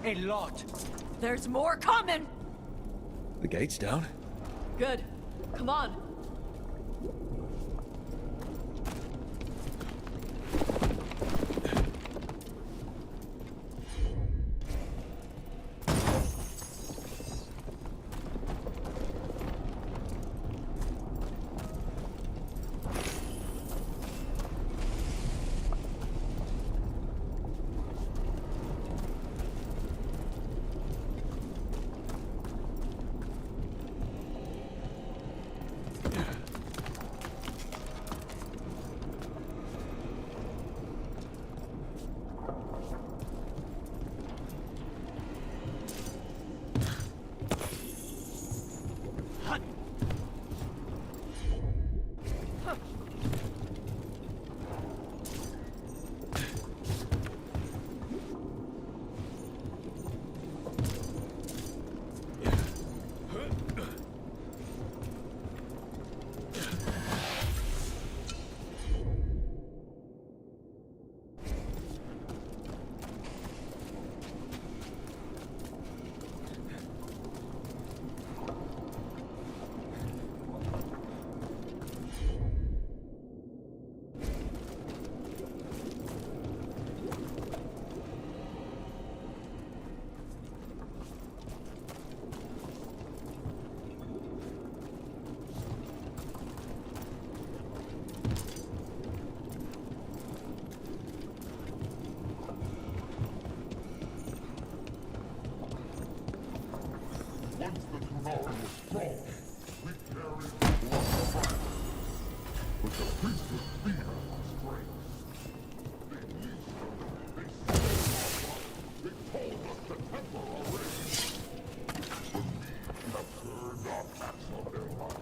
A lot. There's more coming! The gate's down. Good. Come on. Once the Kunari was strong, we carried the blood of fire. But the priesthood feared our strength. They leashed us. They told us to temper our rage. But we have turned our backs on their power.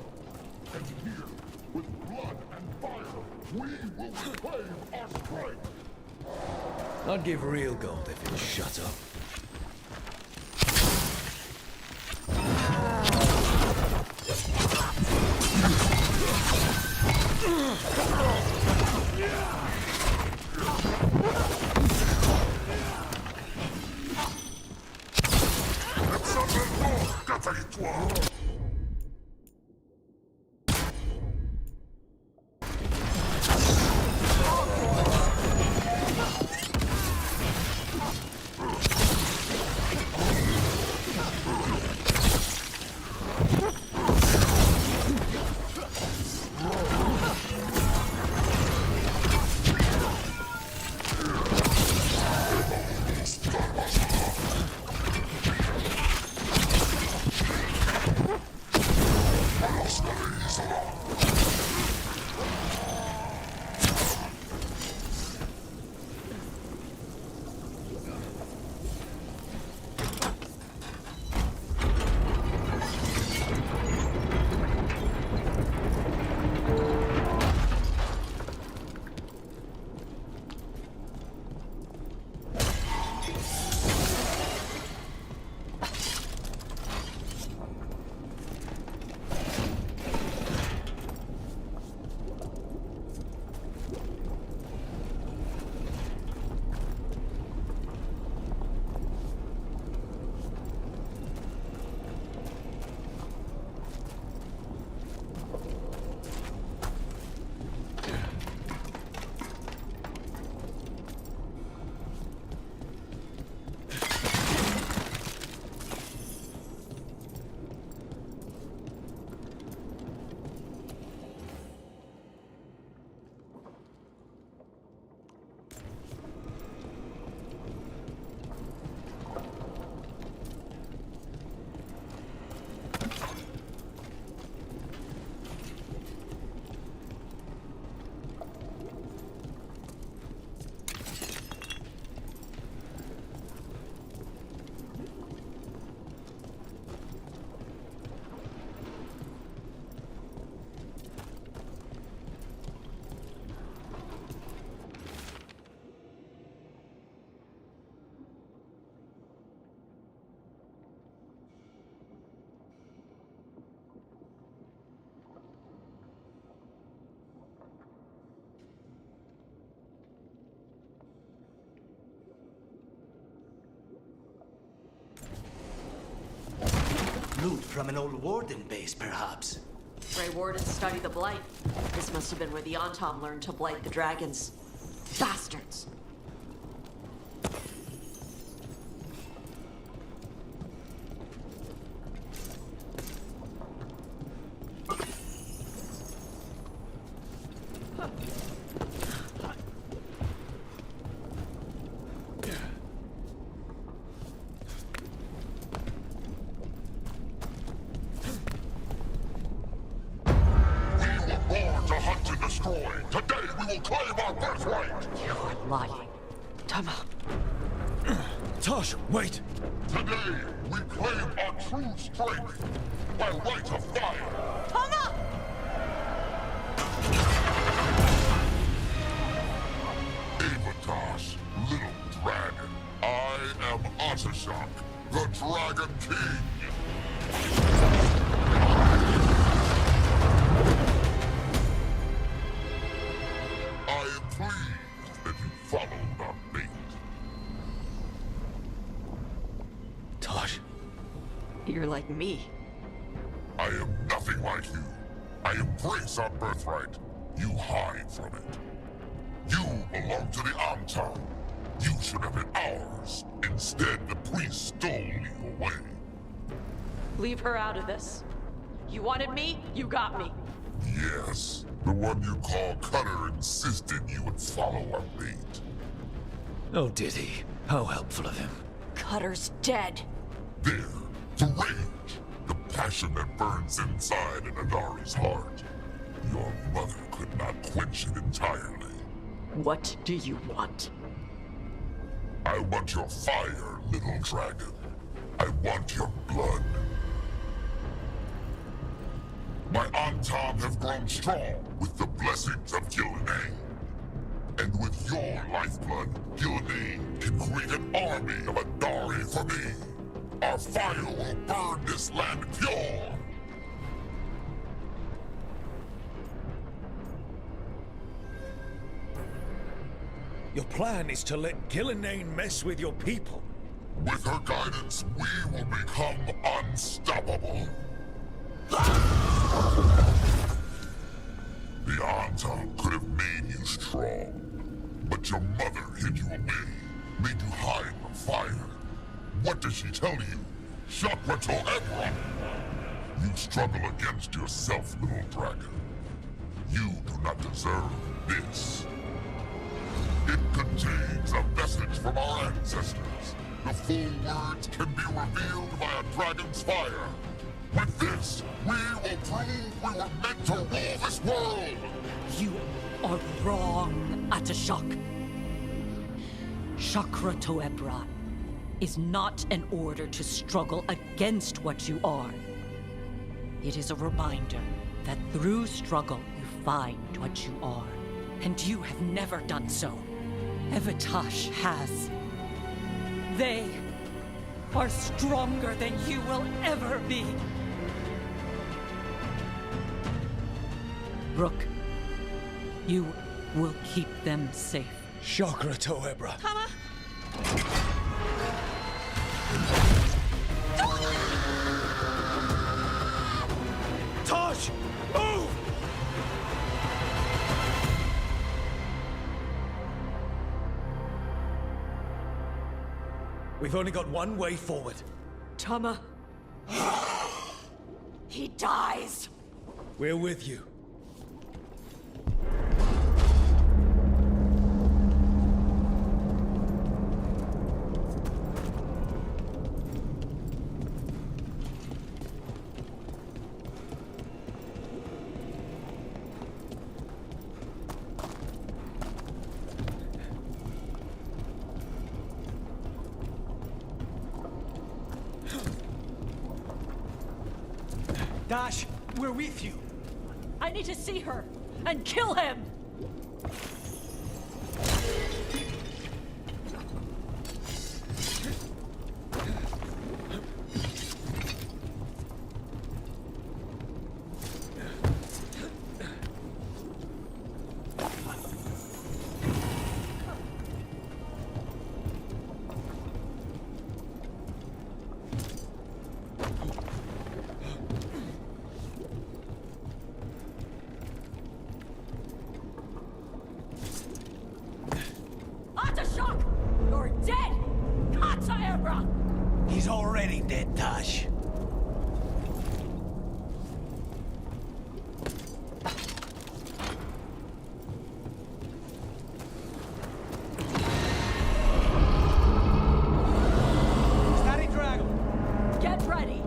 And here, with blood and fire, we will reclaim our strength. I'd give real gold if it shut up. recruit from an old warden base, perhaps. Grey Wardens study the Blight. This must have been where the Antom learned to blight the dragons. Bastards! Today we will claim our birthright! You are lying. Tama. Tosh, wait! Today we claim our true strength by right of fire! Tama! Avatosh, little dragon. I am Otashok, the Dragon King! I am pleased that you followed our fate. Tosh. You're like me. I am nothing like you. I embrace our birthright. You hide from it. You belong to the Antom. You should have been ours. Instead, the priest stole you away. Leave her out of this. You wanted me, you got me. Yes, the one you call Cutter insisted you would follow our fate. Oh, did he? How helpful of him. Cutter's dead. There, the rage, the passion that burns inside an Adari's heart. Your mother could not quench it entirely. What do you want? I want your fire, little dragon. I want your blood. My Antom have grown strong with the blessings of Gillenane. And with your lifeblood, Gillenane can create an army of Adari for me. Our fire will burn this land pure. Your plan is to let Gillenane mess with your people. With her guidance, we will become unstoppable. The Antom could have made you strong, but your mother hid you away, made you hide from fire. What does she tell you? Shakrato Ebra! You struggle against yourself, little dragon. You do not deserve this. It contains a message from our ancestors. The full words can be revealed by a dragon's fire. With this, we will prove we were meant to rule this world! You are wrong, Atashok. Chakra Toebra is not an order to struggle against what you are. It is a reminder that through struggle you find what you are. And you have never done so. Evatash has. They are stronger than you will ever be. Rook, you will keep them safe. Chakra Toebra. Tama! Tosh! Move! We've only got one way forward. Tama. He dies. We're with you. Dash, we're with you. I need to see her and kill him. He's already dead, Tosh. Steady, Dragon. Get ready.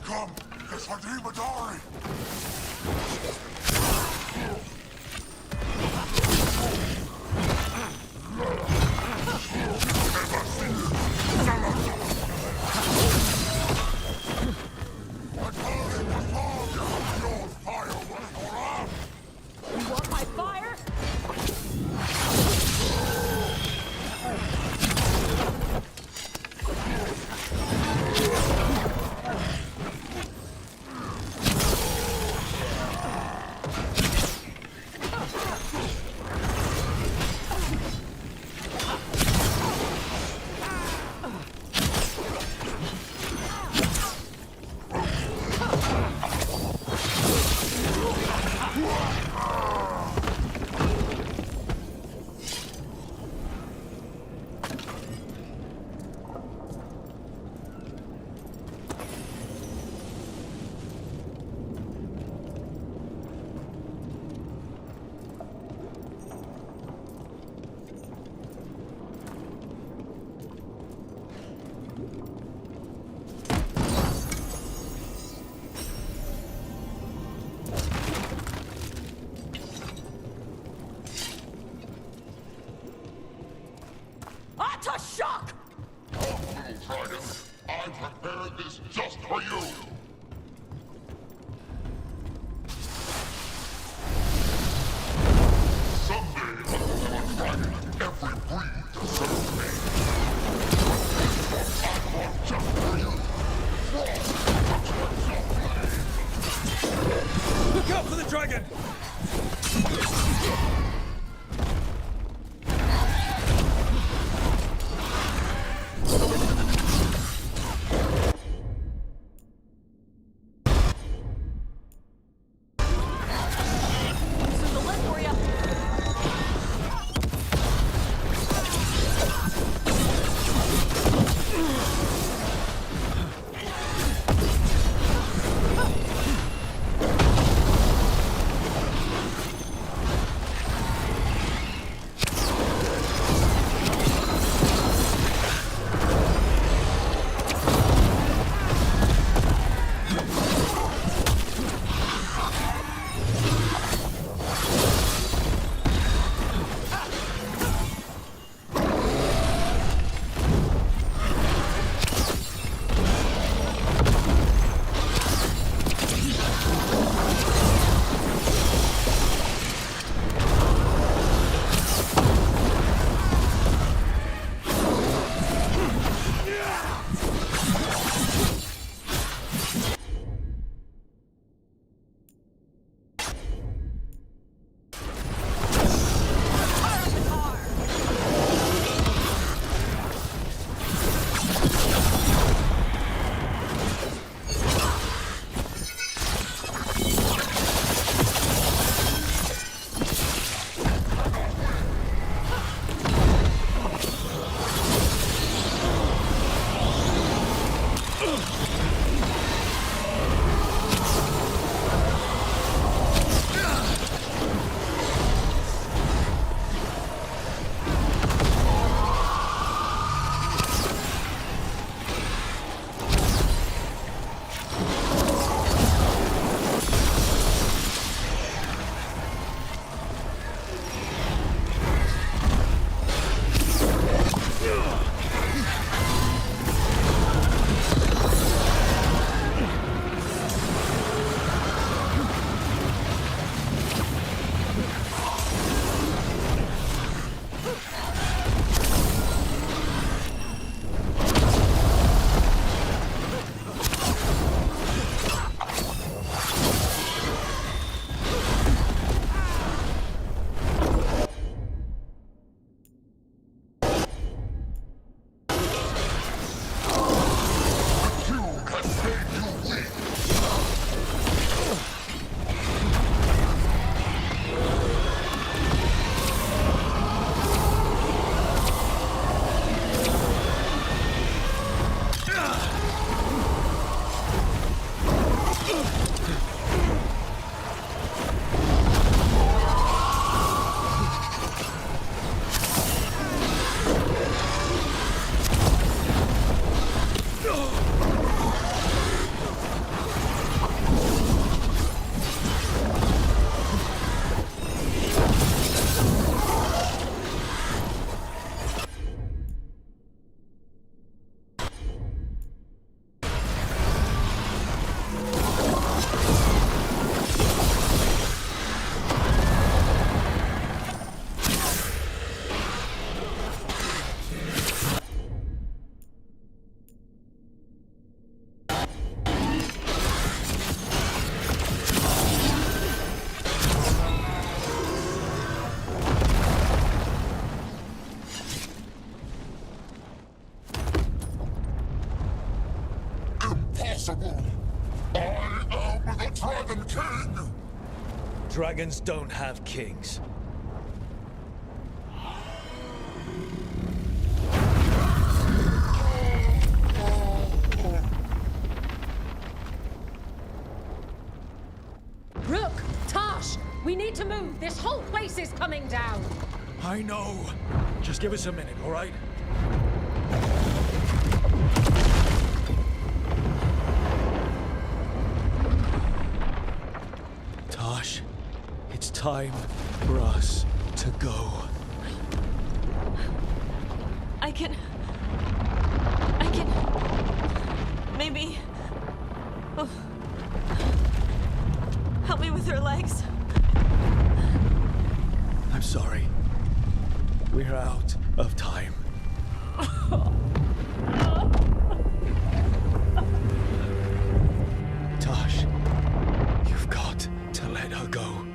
Come, it's Hadimodari! You want my fire? To shock! Oh, little dragon, I prepared this just for you! Someday, little dragon, every breed deserves me. What I brought just for you. Look out for the dragon! impossible! I am the Dragon King! Dragons don't have kings. Rook! Tash! We need to move! This whole place is coming down! I know. Just give us a minute, all right? Tosh, it's time for us to go. I can... Maybe... Oh. Help me with her legs. I'm sorry. We're out of time. Tosh, you've got to let her go.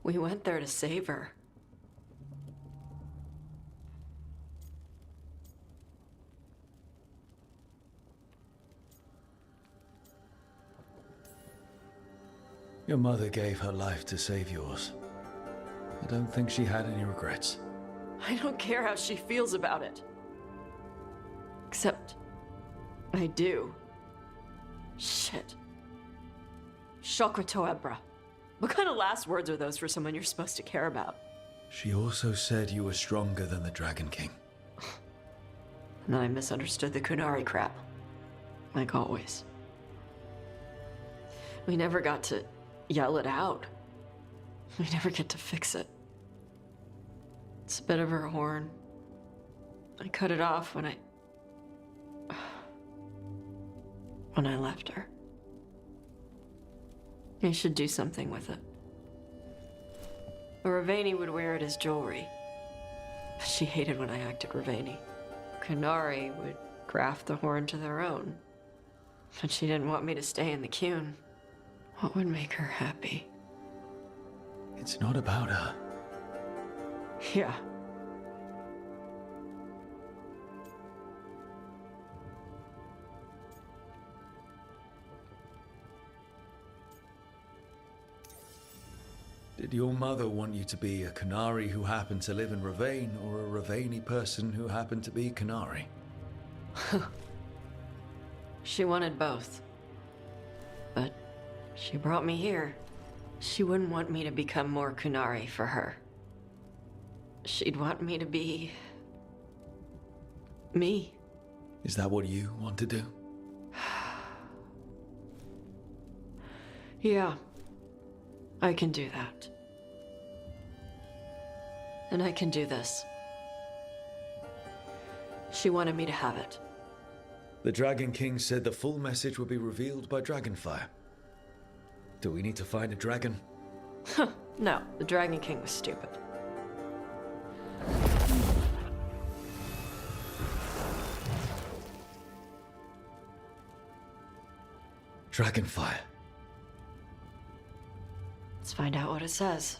We went there to save her. Your mother gave her life to save yours. I don't think she had any regrets. I don't care how she feels about it. Except... I do. Shit. Chakra Toebra. What kind of last words are those for someone you're supposed to care about? She also said you were stronger than the Dragon King. And then I misunderstood the Kunari crap. Like always. We never got to yell it out. We never get to fix it. It's a bit of her horn. I cut it off when I left her. I should do something with it. A Ravani would wear it as jewelry. But she hated when I acted Ravani. Kunari would graft the horn to their own. But she didn't want me to stay in the Qun. What would make her happy? It's not about her. Yeah. Did your mother want you to be a Kunari who happened to live in Ravane, or a Ravani person who happened to be Kunari? She wanted both. But she brought me here. She wouldn't want me to become more Kunari for her. She'd want me to be... me. Is that what you want to do? Yeah. I can do that. And I can do this. She wanted me to have it. The Dragon King said the full message would be revealed by Dragonfire. Do we need to find a dragon? No, the Dragon King was stupid. Dragonfire. Let's find out what it says.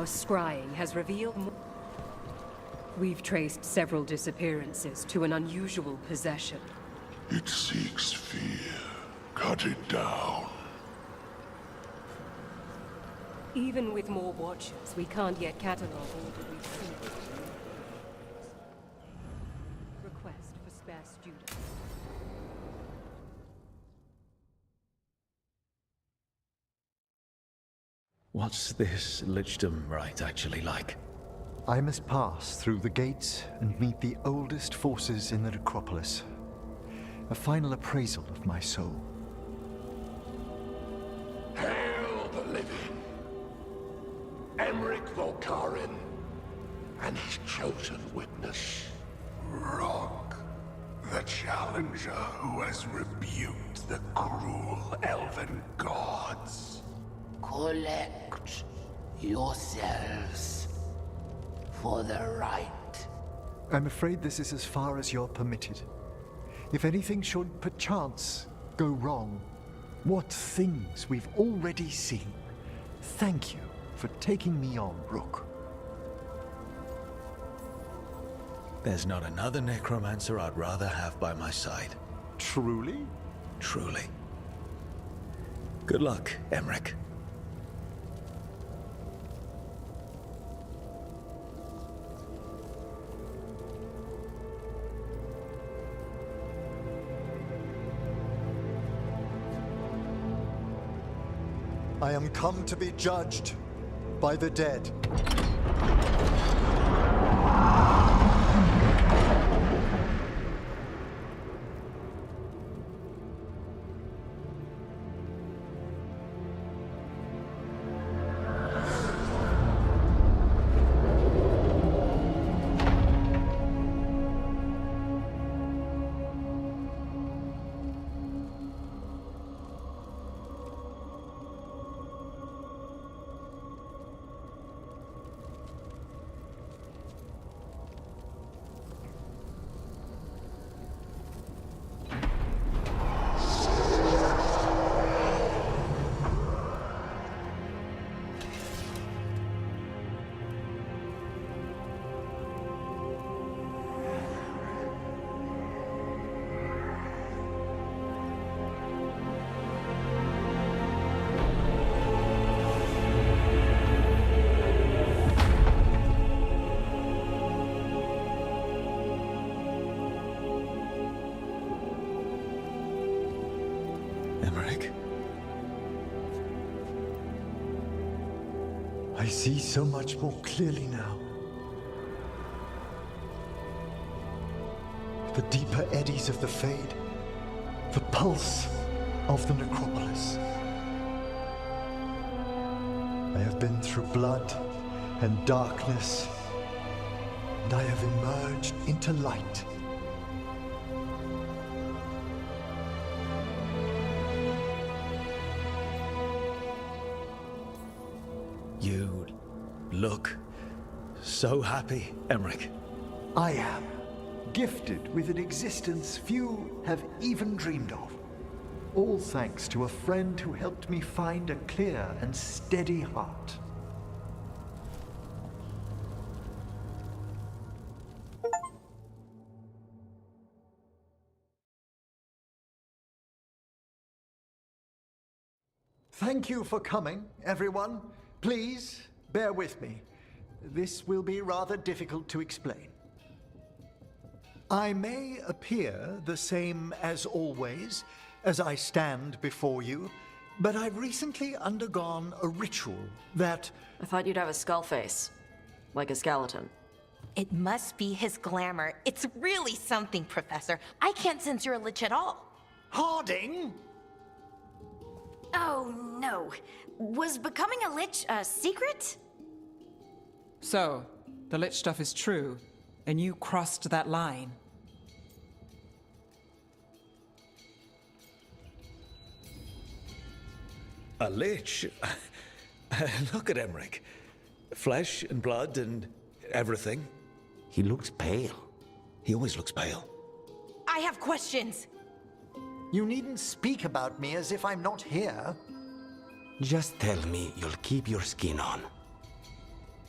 Our scrying has revealed more. We've traced several disappearances to an unusual possession. It seeks fear. Cut it down. Even with more watchers, we can't yet catalog all that we've seen. Request for spare students. What's this Lichdom rite actually like? I must pass through the gates and meet the oldest forces in the necropolis. A final appraisal of my soul. Hail the living! Emmerich Volkaren and his chosen witness. Rock, the challenger who has rebuked the cruel elven gods. Collect yourselves for the right. I'm afraid this is as far as you're permitted. If anything should perchance go wrong, what things we've already seen. Thank you for taking me on, Rook. There's not another necromancer I'd rather have by my side. Truly? Truly. Good luck, Emmerich. I am come to be judged by the dead. Emmerich? I see so much more clearly now. The deeper eddies of the Fade. The pulse of the necropolis. I have been through blood and darkness, and I have emerged into light. You look so happy, Emmerich. I am gifted with an existence few have even dreamed of. All thanks to a friend who helped me find a clear and steady heart. Thank you for coming, everyone. Please, bear with me. This will be rather difficult to explain. I may appear the same as always, as I stand before you, but I've recently undergone a ritual that... I thought you'd have a skull face. Like a skeleton. It must be his glamour. It's really something, Professor. I can't sense you're a lich at all. Harding? Oh, no. Was becoming a lich a secret? So, the lich stuff is true, and you crossed that line. A lich? Look at Emmerich. Flesh and blood and everything. He looks pale. He always looks pale. I have questions. You needn't speak about me as if I'm not here. Just tell me you'll keep your skin on.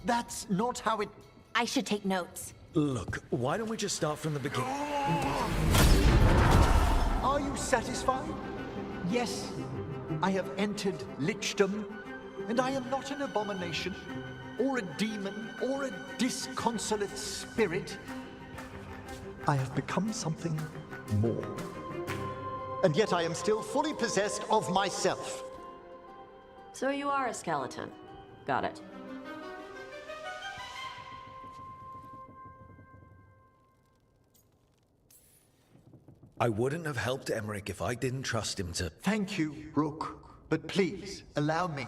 That's not how it... I should take notes. Look, why don't we just start from the beginning? Are you satisfied? Yes, I have entered lichdom, and I am not an abomination, or a demon, or a disconsolate spirit. I have become something more. And yet I am still fully possessed of myself. So you are a skeleton. Got it. I wouldn't have helped Emmerich if I didn't trust him to... Thank you, Rook. But please, allow me.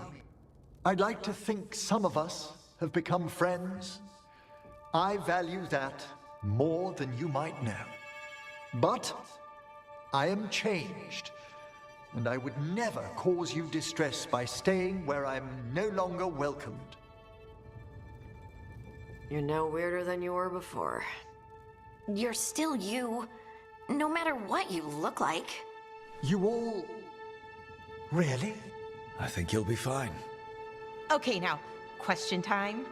I'd like to think some of us have become friends. I value that more than you might know. But I am changed, and I would never cause you distress by staying where I'm no longer welcomed. You're no weirder than you were before. You're still you, no matter what you look like. You all... really? I think you'll be fine. Okay, now, question time.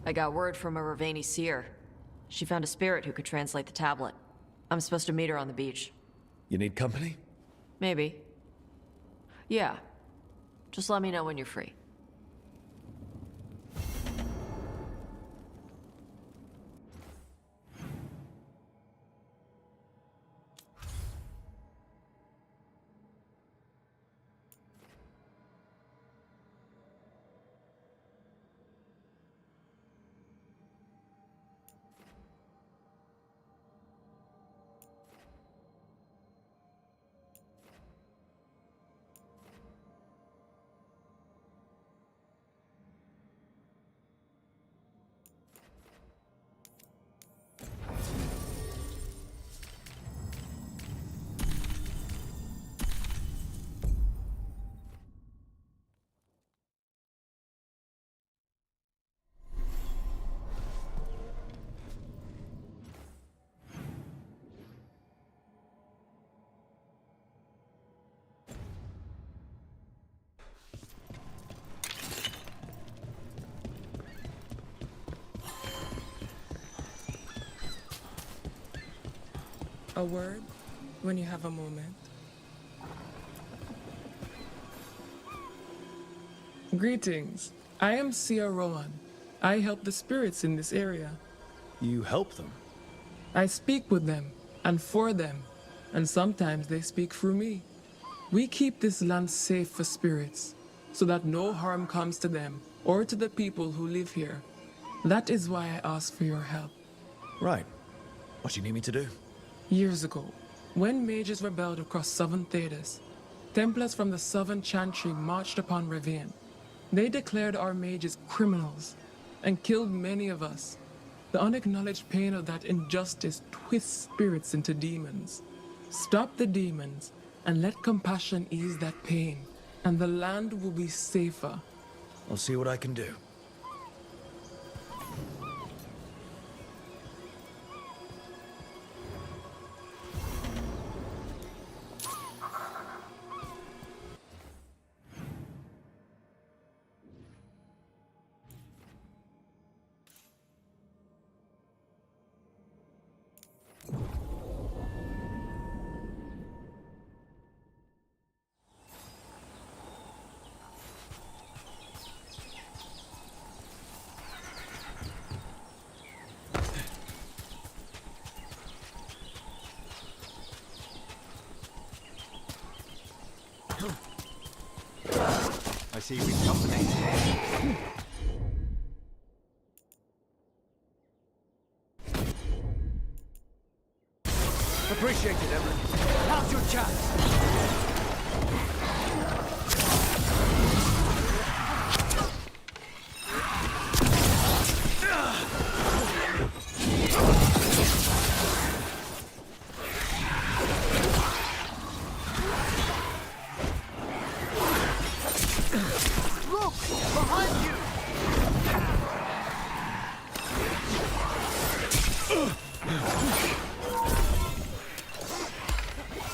I got word from a Ravani seer. She found a spirit who could translate the tablet. I'm supposed to meet her on the beach. You need company? Maybe. Yeah. Just let me know when you're free. A word when you have a moment. Greetings. I am Sia Rowan. I help the spirits in this area. You help them? I speak with them and for them, and sometimes they speak through me. We keep this land safe for spirits, so that no harm comes to them or to the people who live here. That is why I ask for your help. Right. What do you need me to do? Years ago, when mages rebelled across southern Thedas, Templars from the southern Chantry marched upon Ravine. They declared our mages criminals and killed many of us. The unacknowledged pain of that injustice twists spirits into demons. Stop the demons and let compassion ease that pain, and the land will be safer. I'll see what I can do. I see we've company. Appreciate it, Evelyn. Now's your chance. Look! Behind you!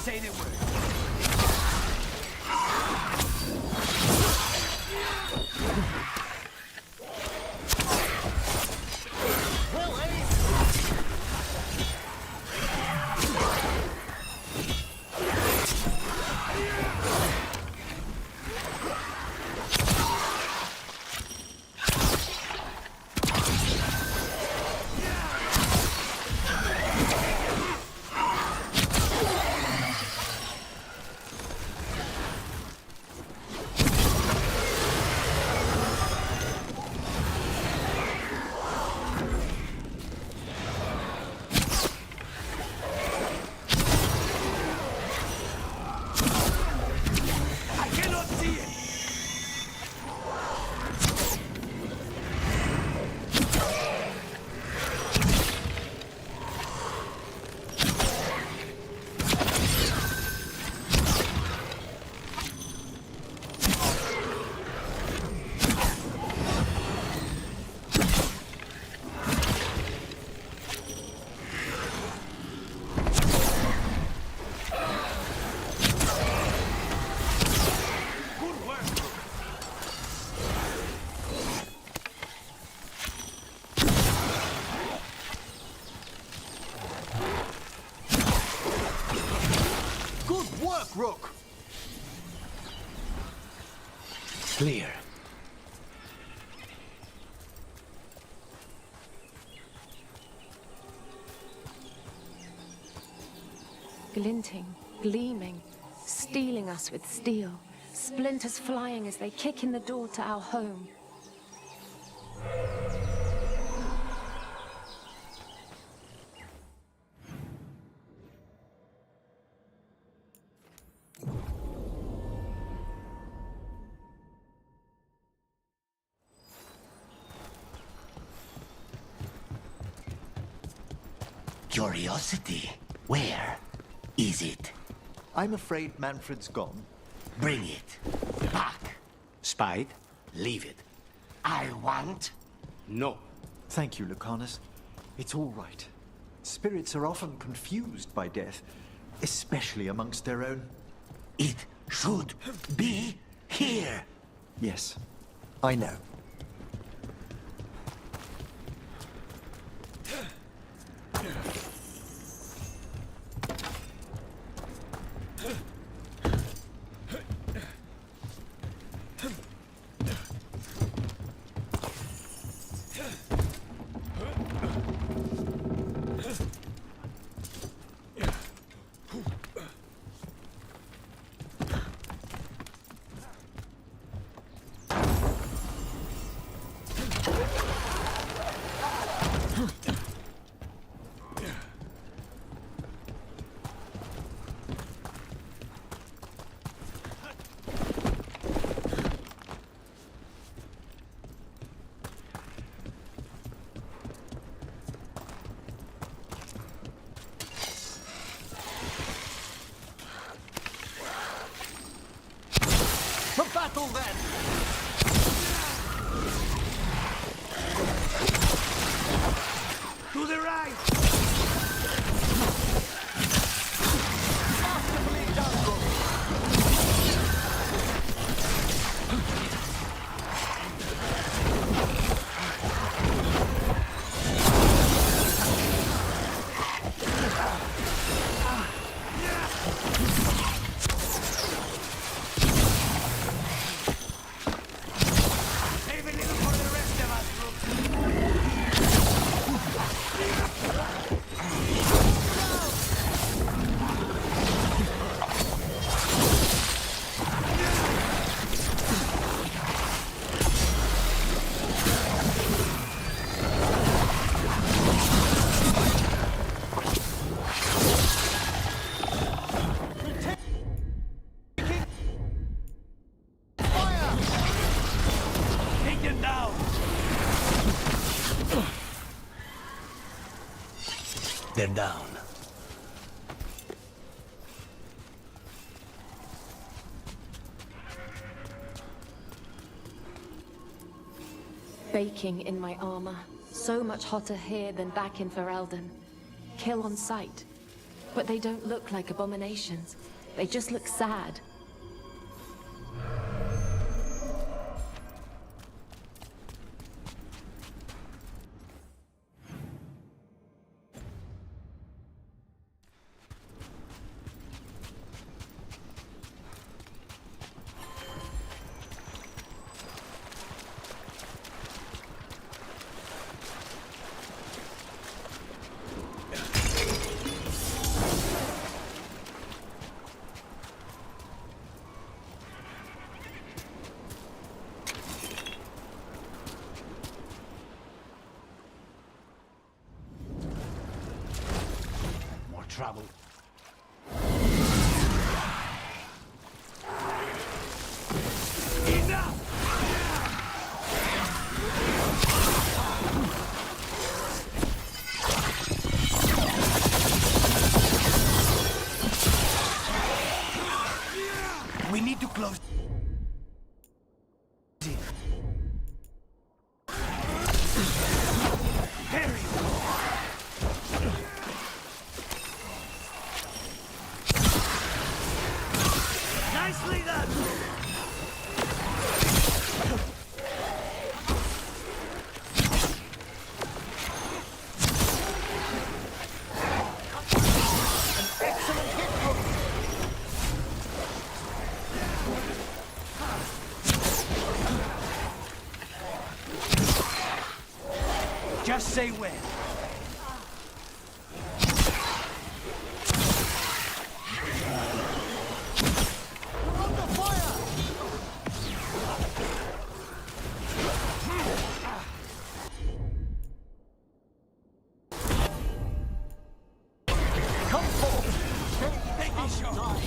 Say the word. Well, I cannot see it. Good work. Good work, Rook! Clear. Glinting, gleaming, stealing us with steel. Splinters flying as they kick in the door to our home. Curiosity. Where is it? I'm afraid Manfred's gone. Bring it back. Spite, leave it. I want. No. Thank you, Lucanus. It's all right. Spirits are often confused by death, especially amongst their own. It should be here. Yes, I know. Until then! To the right! Masterfully done, Brooke. Save a little for the rest of us, Taken down! They're down. Baking in my armor. So much hotter here than back in Ferelden. Kill on sight. But they don't look like abominations. They just look sad. More trouble. We need to close. There you go. Nicely done. An excellent hit, Brooke. Just say when. We're under fire! Come forth! Take a shot!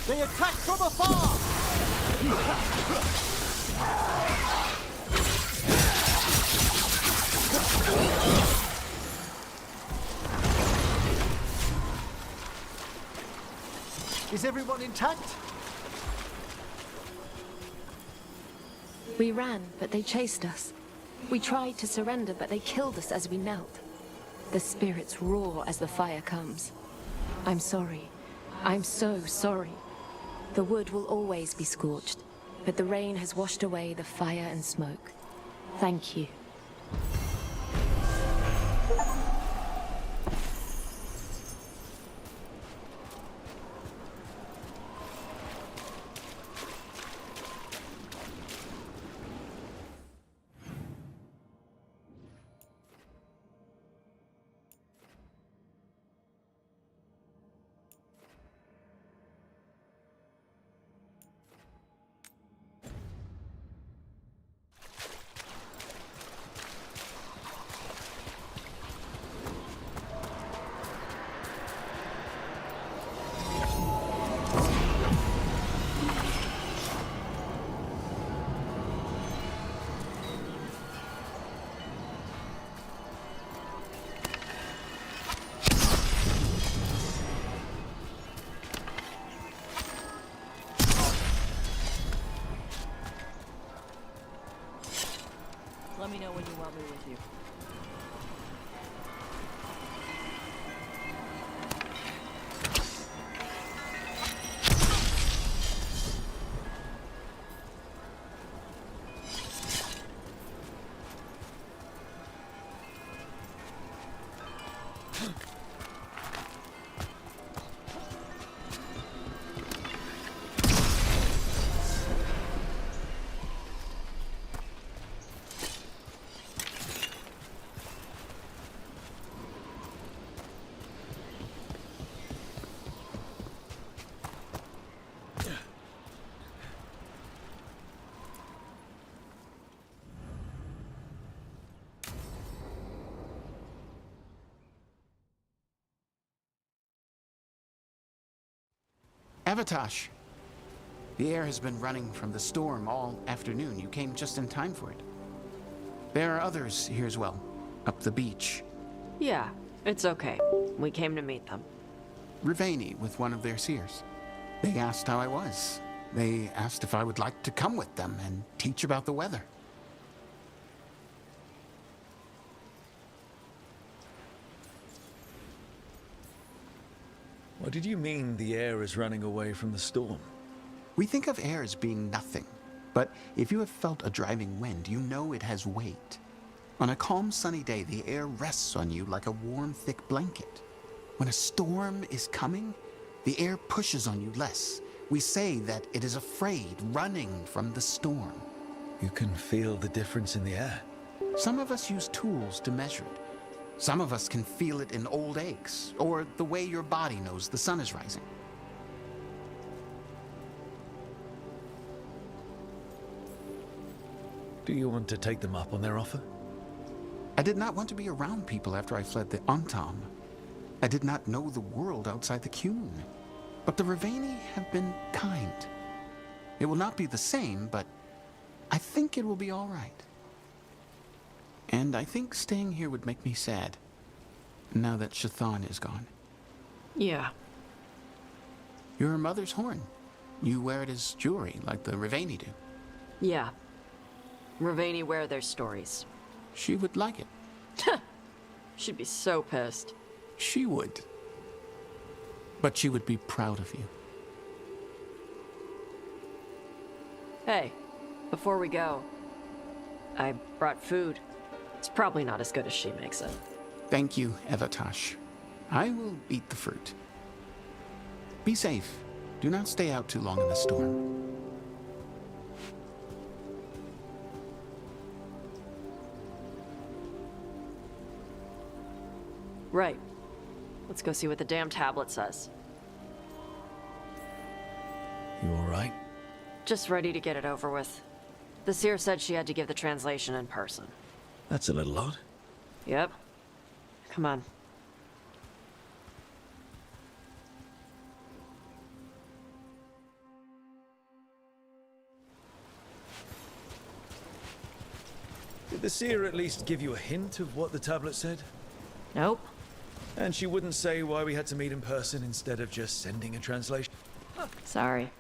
They attack from afar! Is everyone intact? We ran, but they chased us. We tried to surrender, but they killed us as we knelt. The spirits roar as the fire comes. I'm sorry. I'm so sorry. The wood will always be scorched, but the rain has washed away the fire and smoke. Thank you. Let me know when you want me with you. Avatosh! The air has been running from the storm all afternoon. You came just in time for it. There are others here as well, up the beach. Yeah, it's okay. We came to meet them. Riveni with one of their seers. They asked how I was. They asked if I would like to come with them and teach about the weather. What did you mean the air is running away from the storm? We think of air as being nothing, but if you have felt a driving wind, you know it has weight. On a calm, sunny day, the air rests on you like a warm, thick blanket. When a storm is coming, the air pushes on you less. We say that it is afraid, running from the storm. You can feel the difference in the air. Some of us use tools to measure it. Some of us can feel it in old aches, or the way your body knows the sun is rising. Do you want to take them up on their offer? I did not want to be around people after I fled the Antam. I did not know the world outside the Qun. But the Riveni have been kind. It will not be the same, but I think it will be all right. And I think staying here would make me sad, now that Shathan is gone. Yeah. You're her mother's horn. You wear it as jewelry, like the Riveni do. Yeah. Riveni wear their stories. She would like it. She'd be so pissed. She would. But she would be proud of you. Hey, before we go, I brought food. It's probably not as good as she makes it. Thank you, Avatosh. I will eat the fruit. Be safe. Do not stay out too long in the storm. Right. Let's go see what the damn tablet says. You all right? Just ready to get it over with. The seer said she had to give the translation in person. That's a little odd. Yep. Come on. Did the seer at least give you a hint of what the tablet said? Nope. And she wouldn't say why we had to meet in person instead of just sending a translation? Sorry.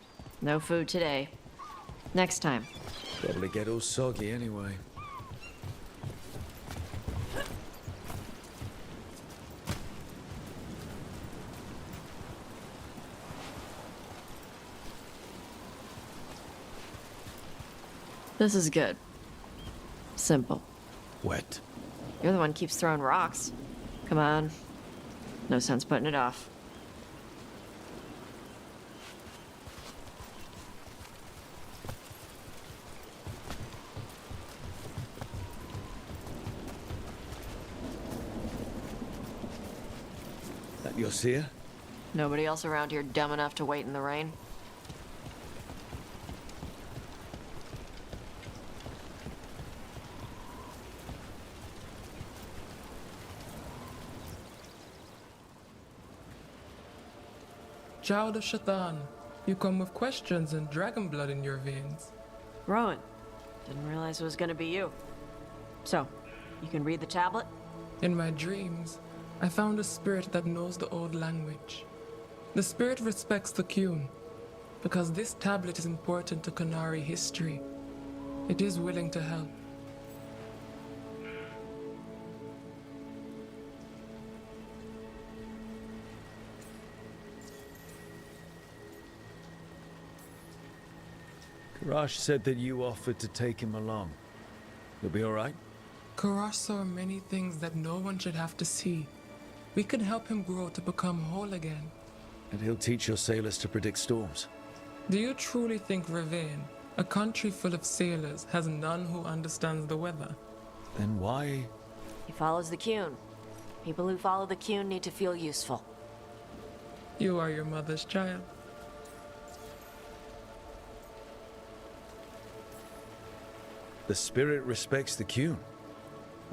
No food today. Next time. Probably get all soggy anyway. This is good. Simple. Wet. You're the one who keeps throwing rocks. Come on. No sense putting it off. That your seer? Nobody else around here dumb enough to wait in the rain? Child of Shathan, you come with questions and dragon blood in your veins. Rowan, didn't realize it was gonna be you. So, you can read the tablet? In my dreams, I found a spirit that knows the old language. The spirit respects the Qun, because this tablet is important to Qunari history. It is willing to help. Rosh said that you offered to take him along. You'll be all right? Karash saw many things that no one should have to see. We could help him grow to become whole again. And he'll teach your sailors to predict storms. Do you truly think Ravane, a country full of sailors, has none who understands the weather? Then why? He follows the Qun. People who follow the Qun need to feel useful. You are your mother's child. The spirit respects the Qun.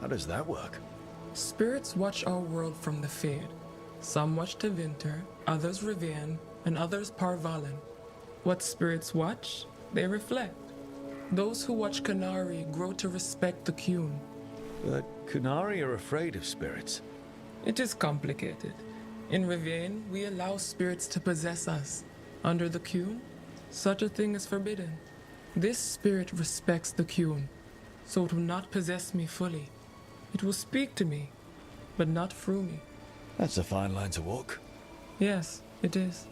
How does that work? Spirits watch our world from the Fade. Some watch Tevinter, others Rivian, and others Parvalin. What spirits watch, they reflect. Those who watch Qunari grow to respect the Qun. But Qunari are afraid of spirits. It is complicated. In Rivian, we allow spirits to possess us. Under the Qun, such a thing is forbidden. This spirit respects the Qun, so it will not possess me fully. It will speak to me, but not through me. That's a fine line to walk. Yes, it is.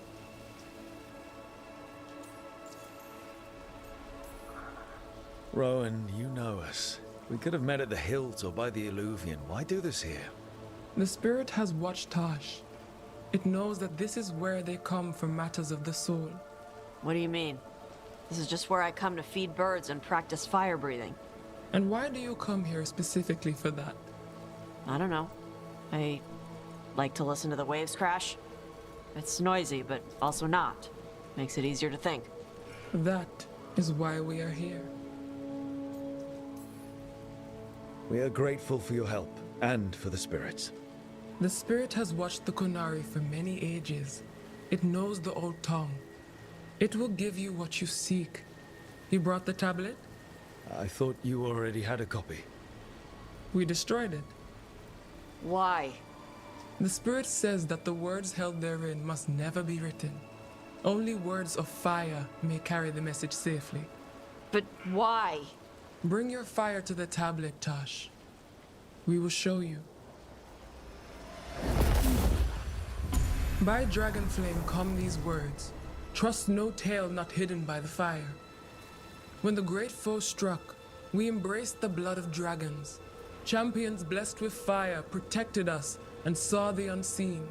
Rowan, you know us. We could have met at the hills or by the Illuvian. Why do this here? The spirit has watched Tosh. It knows that this is where they come for matters of the soul. What do you mean? This is just where I come to feed birds and practice fire breathing. And why do you come here specifically for that? I don't know. I like to listen to the waves crash. It's noisy, but also not. Makes it easier to think. That is why we are here. We are grateful for your help, and for the spirits. The spirit has watched the Qunari for many ages. It knows the old tongue. It will give you what you seek. You brought the tablet? I thought you already had a copy. We destroyed it. Why? The spirit says that the words held therein must never be written. Only words of fire may carry the message safely. But why? Bring your fire to the tablet, Tosh. We will show you. By Dragonflame come these words. Trust no tale not hidden by the fire. When the great foe struck, we embraced the blood of dragons. Champions blessed with fire protected us and saw the unseen.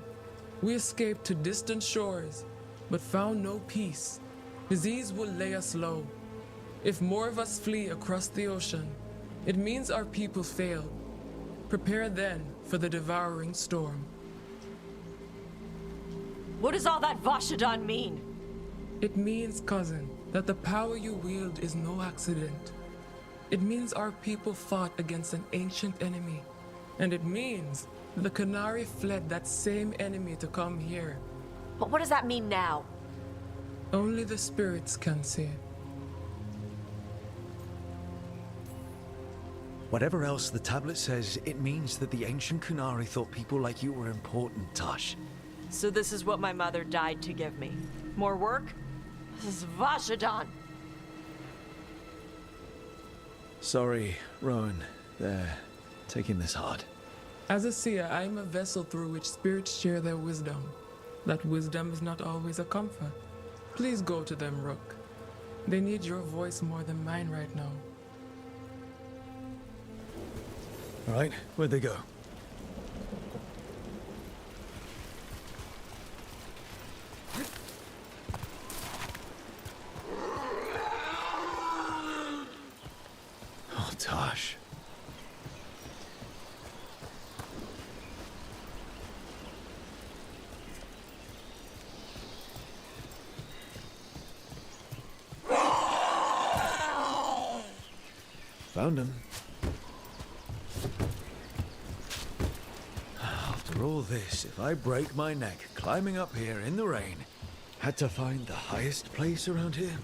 We escaped to distant shores, but found no peace. Disease will lay us low. If more of us flee across the ocean, it means our people failed. Prepare then for the devouring storm. What does all that Vashadan mean? It means, cousin, that the power you wield is no accident. It means our people fought against an ancient enemy. And it means the Qunari fled that same enemy to come here. But what does that mean now? Only the spirits can say. Whatever else the tablet says, it means that the ancient Qunari thought people like you were important, Tosh. So this is what my mother died to give me. More work? This is Vashadan. Sorry, Rowan. They're taking this hard. As a seer, I am a vessel through which spirits share their wisdom. That wisdom is not always a comfort. Please go to them, Rook. They need your voice more than mine right now. All right, where'd they go? Oh, Tosh. Found him. After all this, if I break my neck climbing up here in the rain, had to find the highest place around here?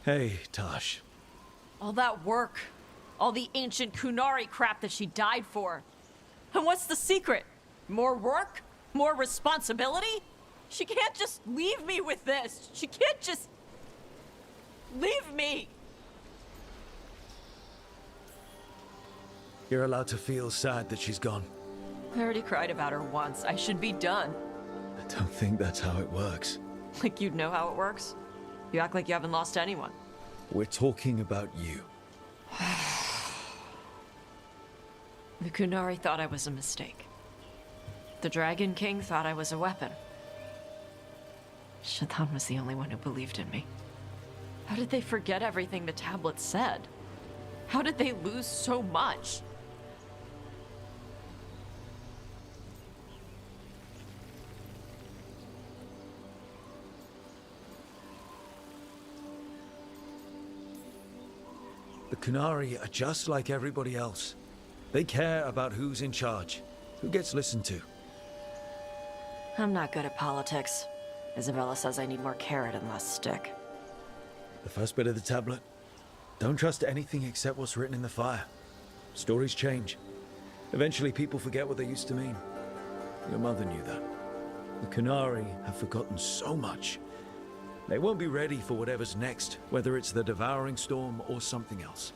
Hey, Tosh. All that work. All the ancient Qunari crap that she died for. And what's the secret? More work? More responsibility? She can't just leave me with this. She can't just leave me. You're allowed to feel sad that she's gone. I already cried about her once. I should be done. I don't think that's how it works. Like you'd know how it works? You act like you haven't lost anyone. We're talking about you. The Kunari thought I was a mistake. The Dragon King thought I was a weapon. Shathan was the only one who believed in me. How did they forget everything the tablet said? How did they lose so much? The Kunari are just like everybody else. They care about who's in charge, who gets listened to. I'm not good at politics. Isabella says I need more carrot and less stick. The first bit of the tablet. Don't trust anything except what's written in the fire. Stories change. Eventually people forget what they used to mean. Your mother knew that. The Kunari have forgotten so much. They won't be ready for whatever's next, whether it's the Devouring Storm or something else.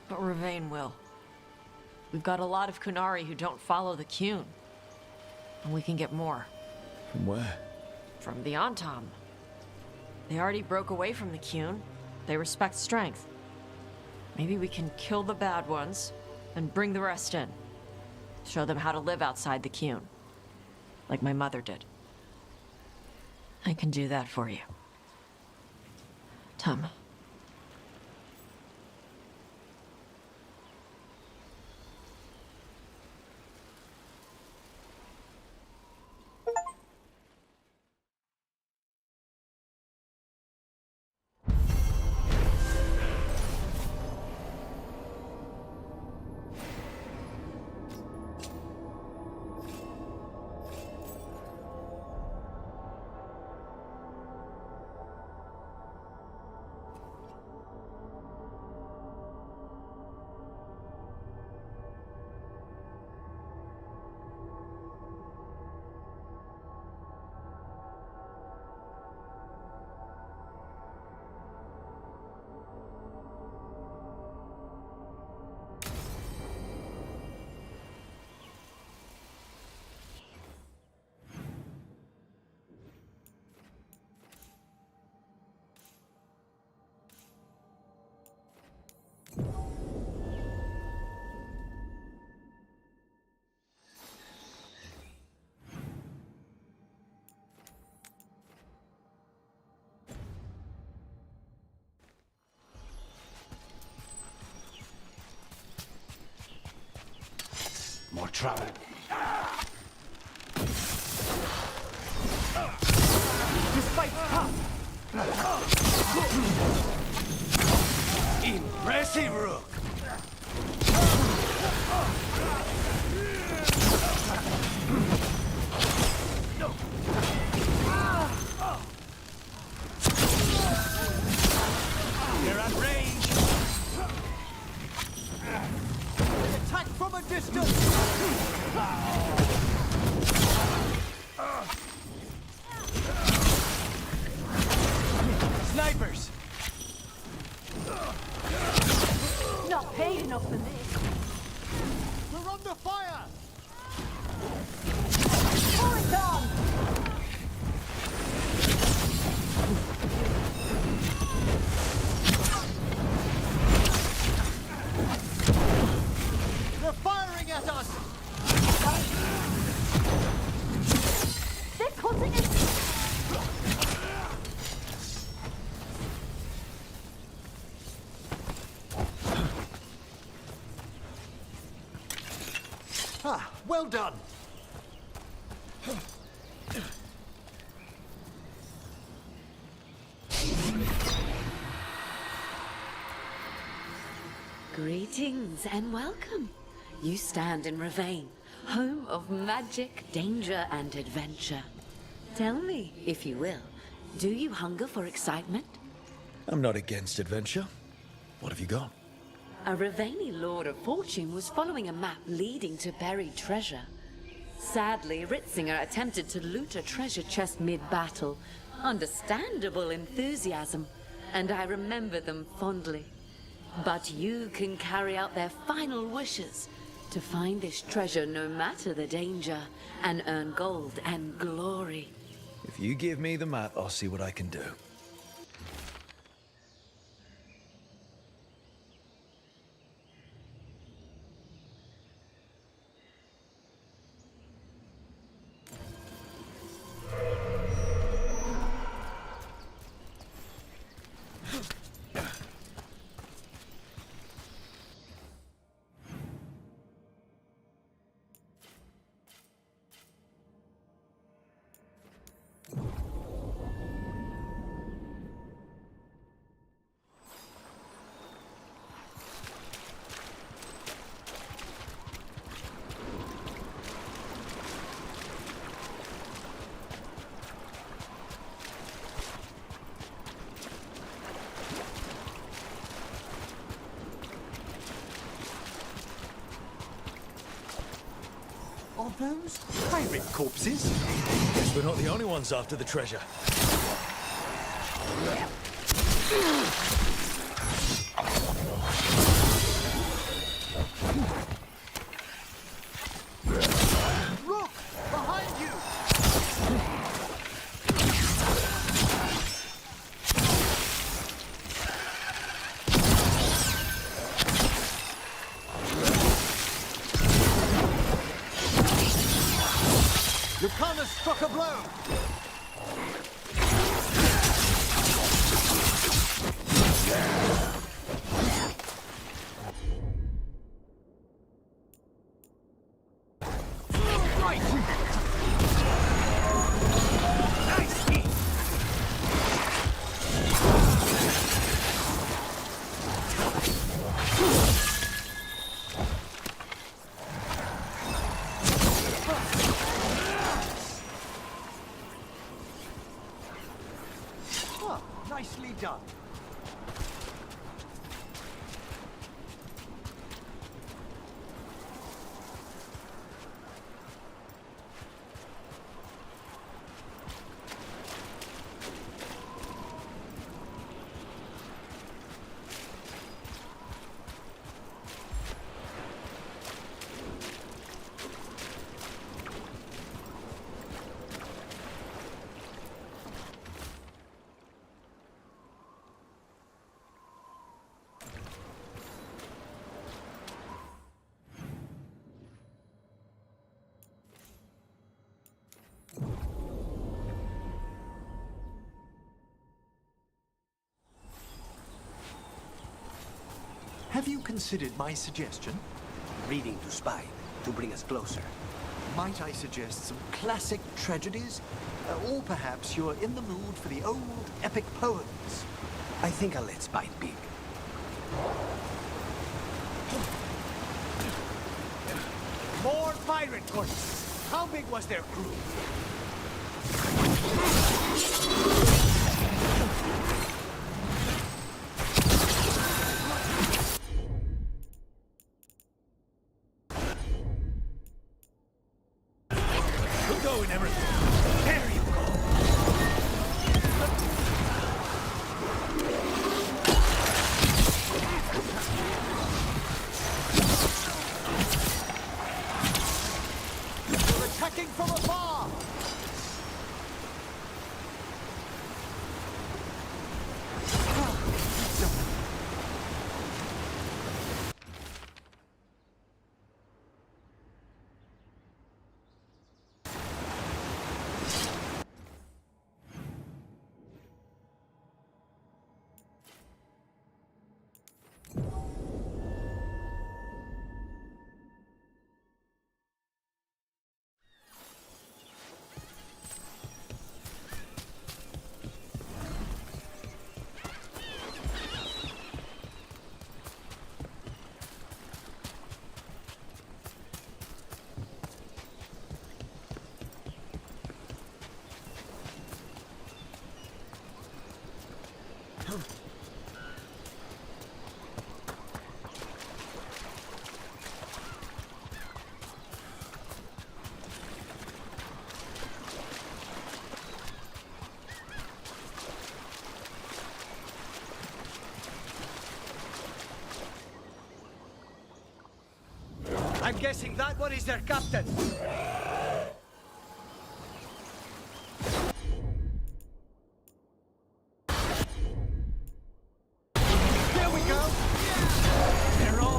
But Ravain will. We've got a lot of Kunari who don't follow the Qun. And we can get more. From where? From the Antam. They already broke away from the Qun. They respect strength. Maybe we can kill the bad ones, and bring the rest in. Show them how to live outside the Qun. Like my mother did. I can do that for you. Tom. More trouble. This fight's tough! Impressive, Rook! They're at range! Attack from a distance! Snipers! Not paid enough for this. We're under fire! Pour it on! They're firing at us! This hunting is... Ah, well done. Greetings and welcome. You stand in Ravain, home of magic, danger, and adventure. Tell me, if you will, do you hunger for excitement? I'm not against adventure. What have you got? A Ravaini Lord of Fortune was following a map leading to buried treasure. Sadly, Ritzinger attempted to loot a treasure chest mid-battle. Understandable enthusiasm, and I remember them fondly. But you can carry out their final wishes to find this treasure no matter the danger, and earn gold and glory. If you give me the map, I'll see what I can do. Are those pirate corpses? Guess we're not the only ones after the treasure. Look! Behind you! Lucana struck a blow! Right! Nice hit! Ah, nicely done. Have you considered my suggestion? Reading to spy, to bring us closer. Might I suggest some classic tragedies? Or perhaps you're in the mood for the old epic poems? I think I'll let spy big. More pirate corpses. How big was their crew? We're going, Emerald. There you go. They're attacking from afar! I'm guessing that one is their captain. Here we go. They're all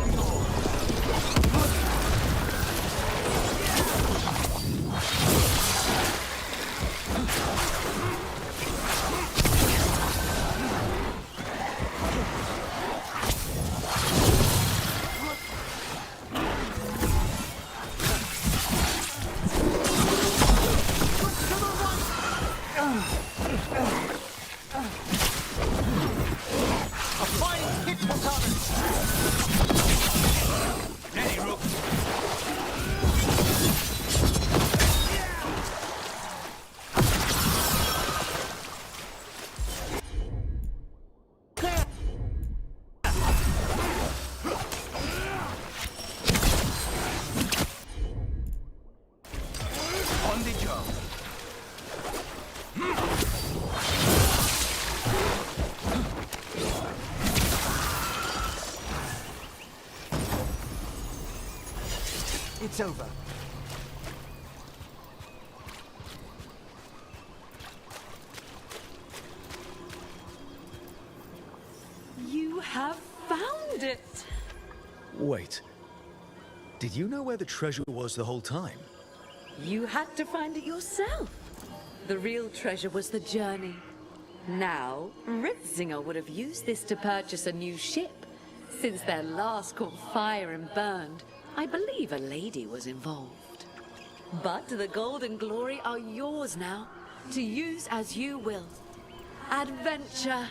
It's over. You have found it! Wait. Did you know where the treasure was the whole time? You had to find it yourself. The real treasure was the journey. Now, Ritzinger would have used this to purchase a new ship. Since their last caught fire and burned, I believe a lady was involved. But the gold and glory are yours now, to use as you will. Adventure!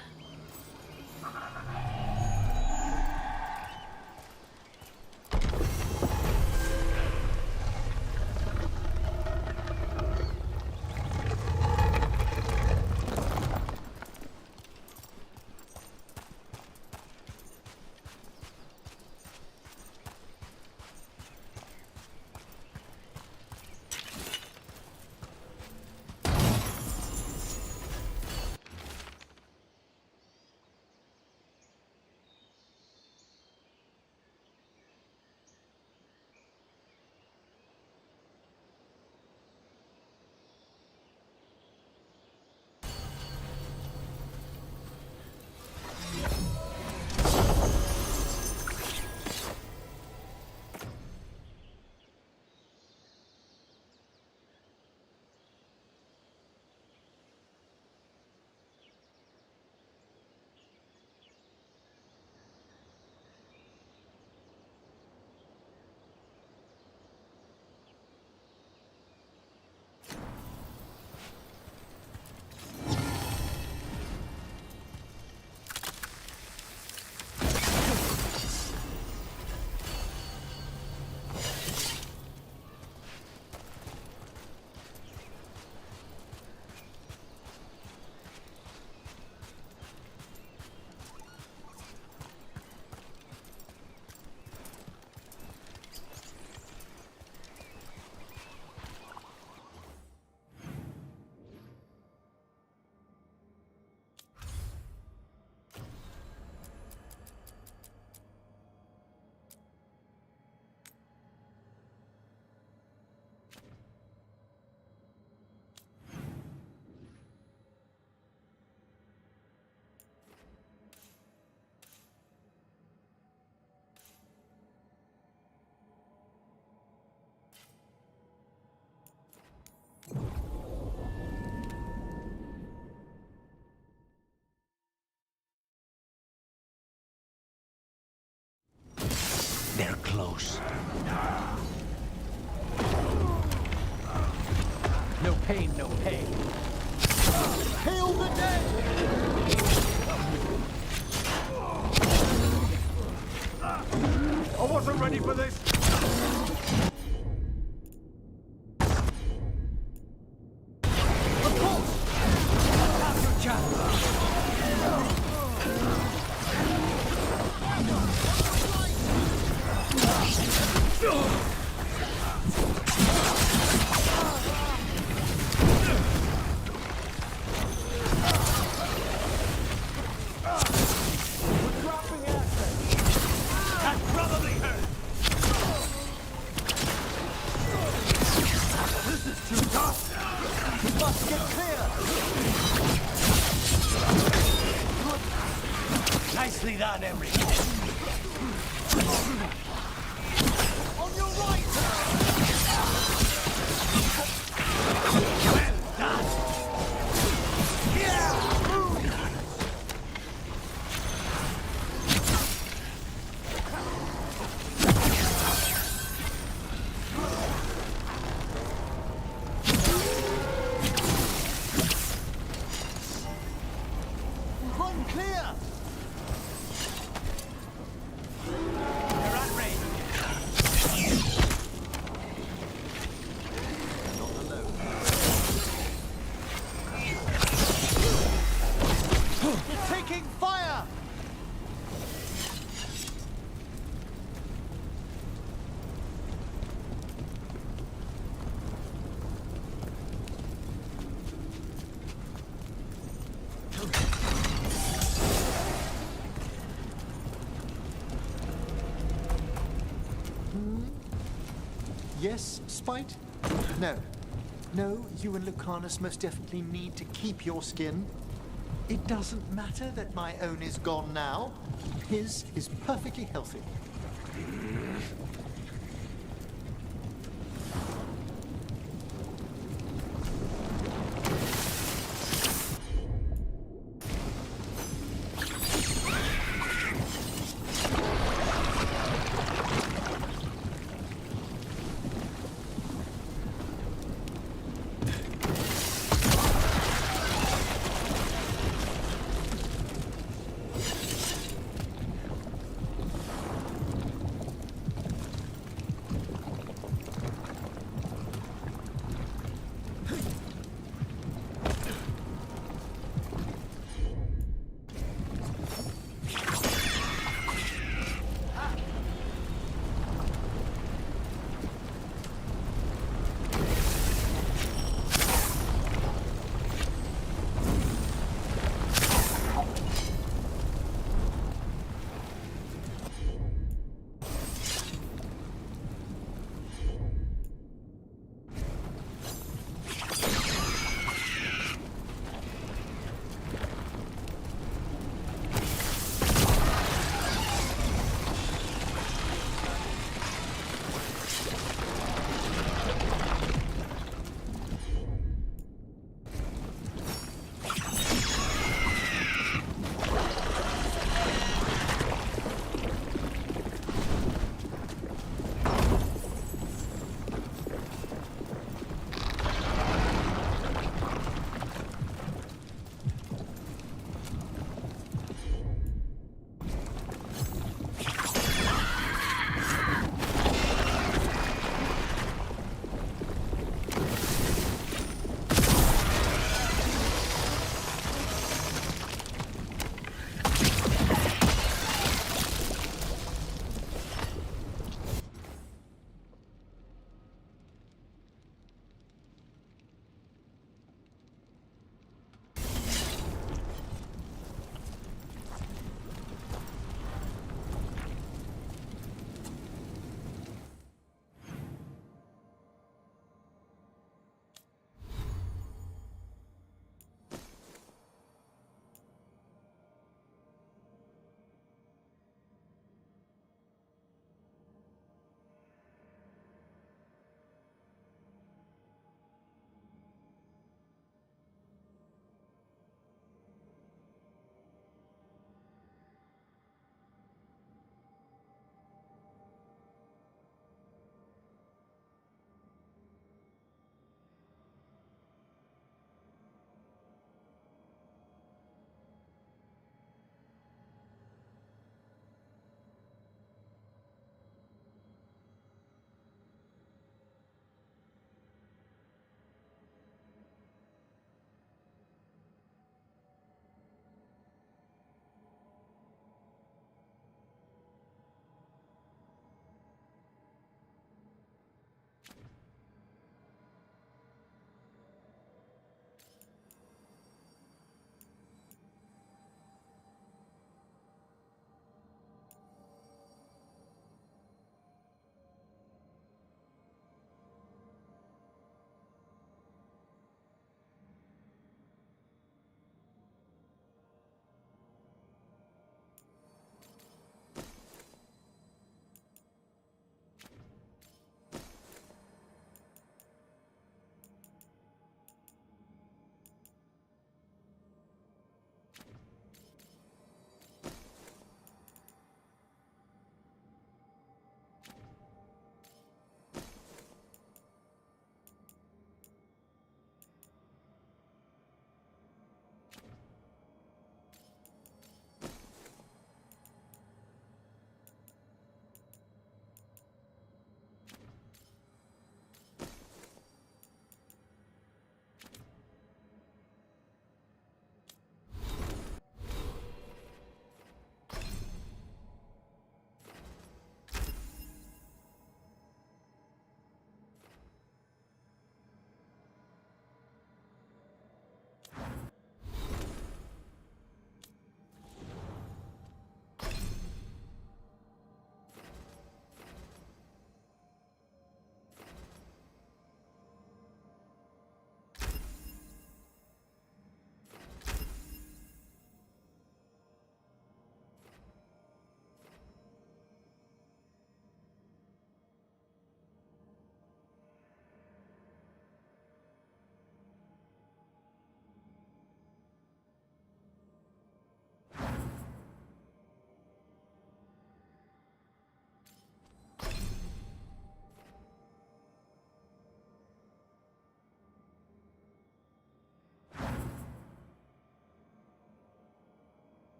They're close. No pain, no pain. Hail the dead! I wasn't ready for this. Of course! Have your chance! Nicely done, Emery. On your right! Well done! Run clear! You're at range. You're taking fire! Yes, Spite? No. No, you and Lucanus most definitely need to keep your skin. It doesn't matter that my own is gone now. His is perfectly healthy.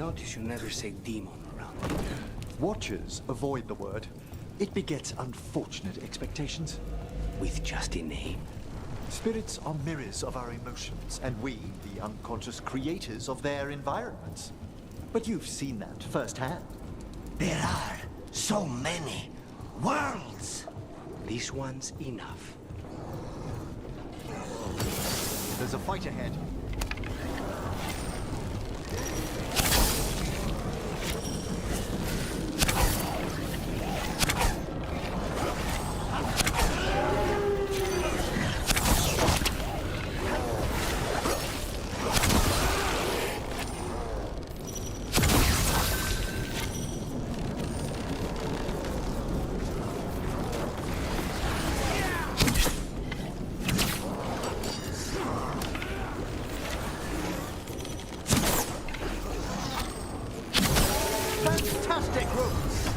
notice you never say demon around here. Watchers avoid the word. It begets unfortunate expectations. With just a name? Spirits are mirrors of our emotions, and we, the unconscious creators of their environments. But you've seen that firsthand. There are so many worlds. This one's enough. There's a fight ahead. Fantastic roots!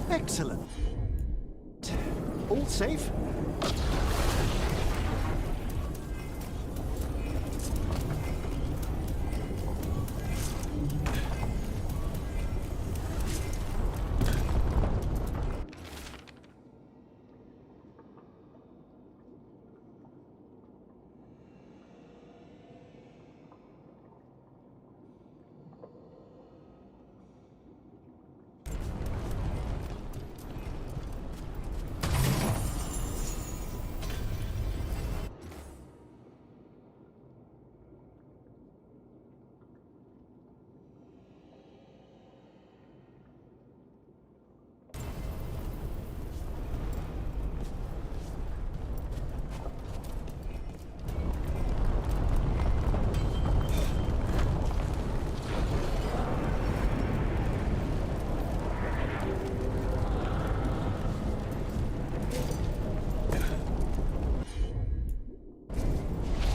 Excellent. All safe?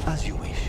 As you wish.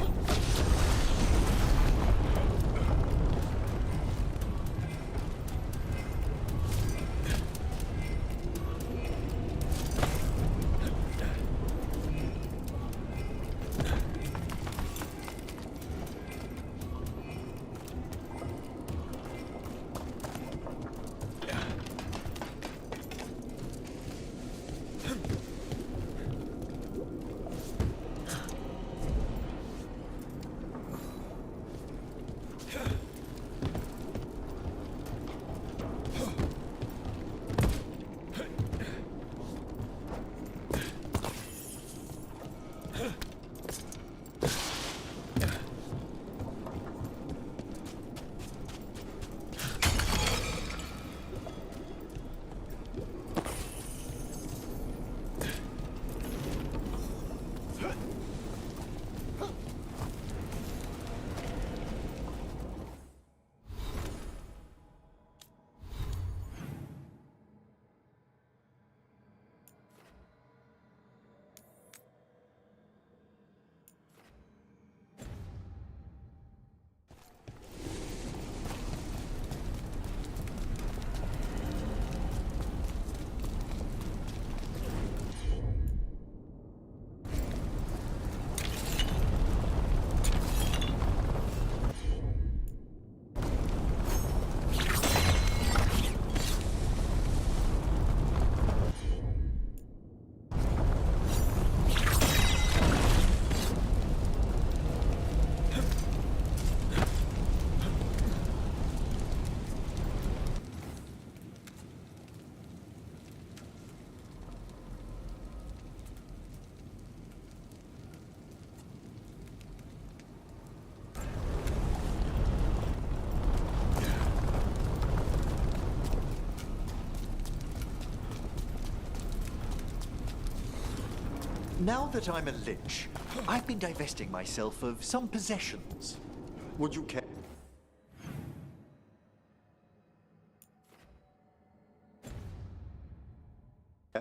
Now that I'm a lich, I've been divesting myself of some possessions. Would you care?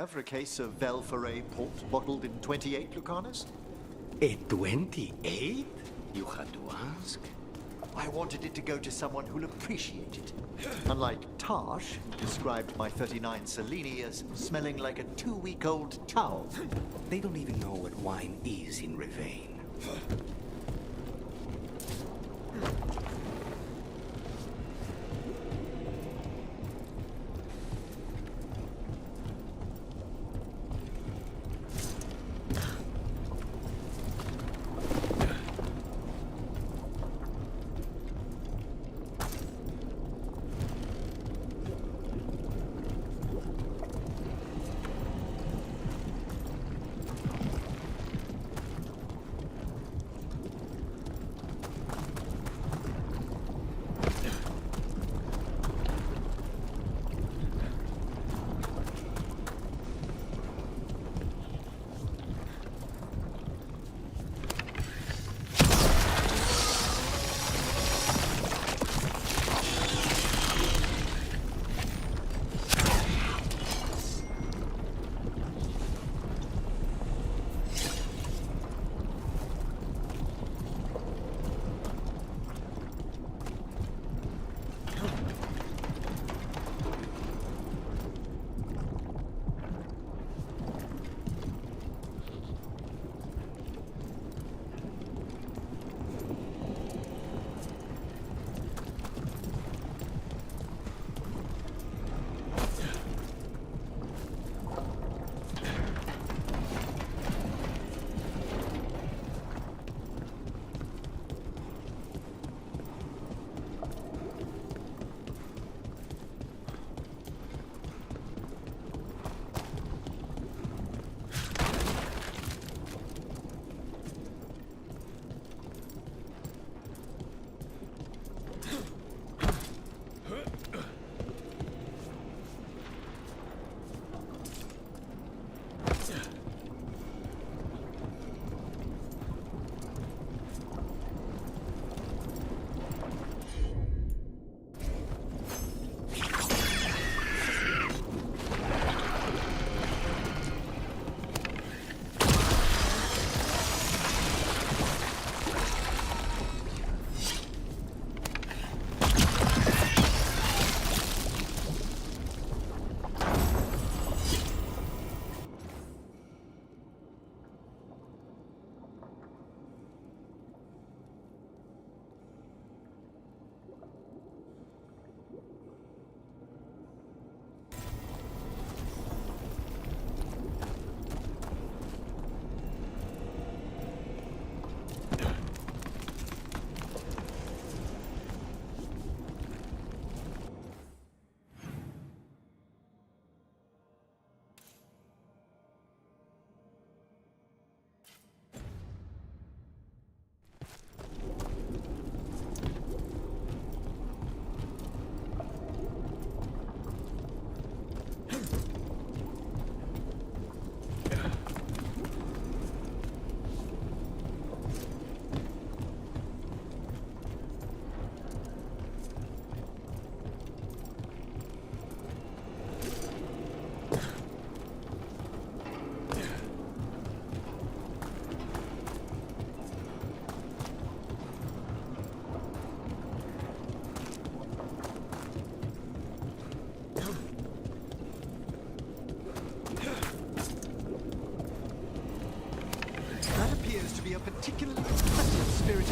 For a case of Veilguard port bottled in 28 Lucanus? A 28? You had to ask. I wanted it to go to someone who'll appreciate it. Unlike Tash, who described my 39 Selene as smelling like a 2-week-old towel. They don't even know what wine is in Ravane.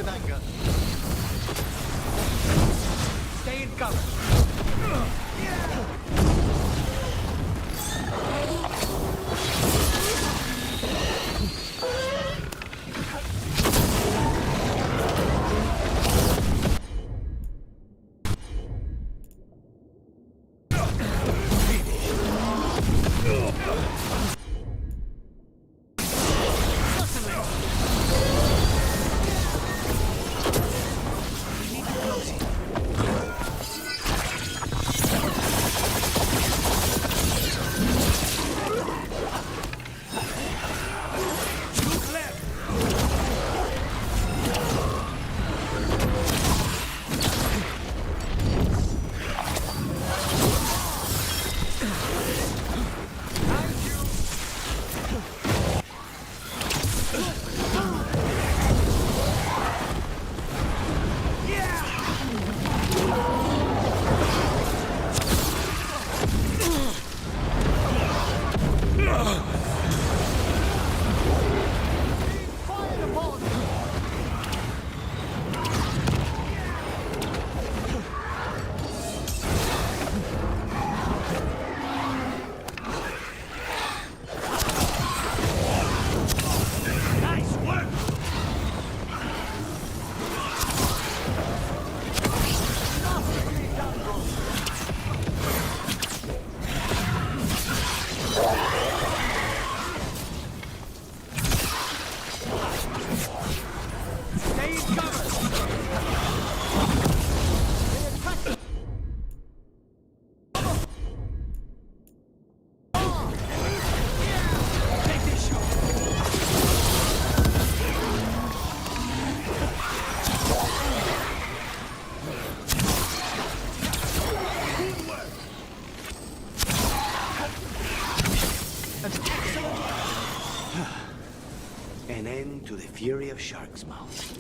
of anger. Stay in cover. An end to the fury of Shark's Mouth.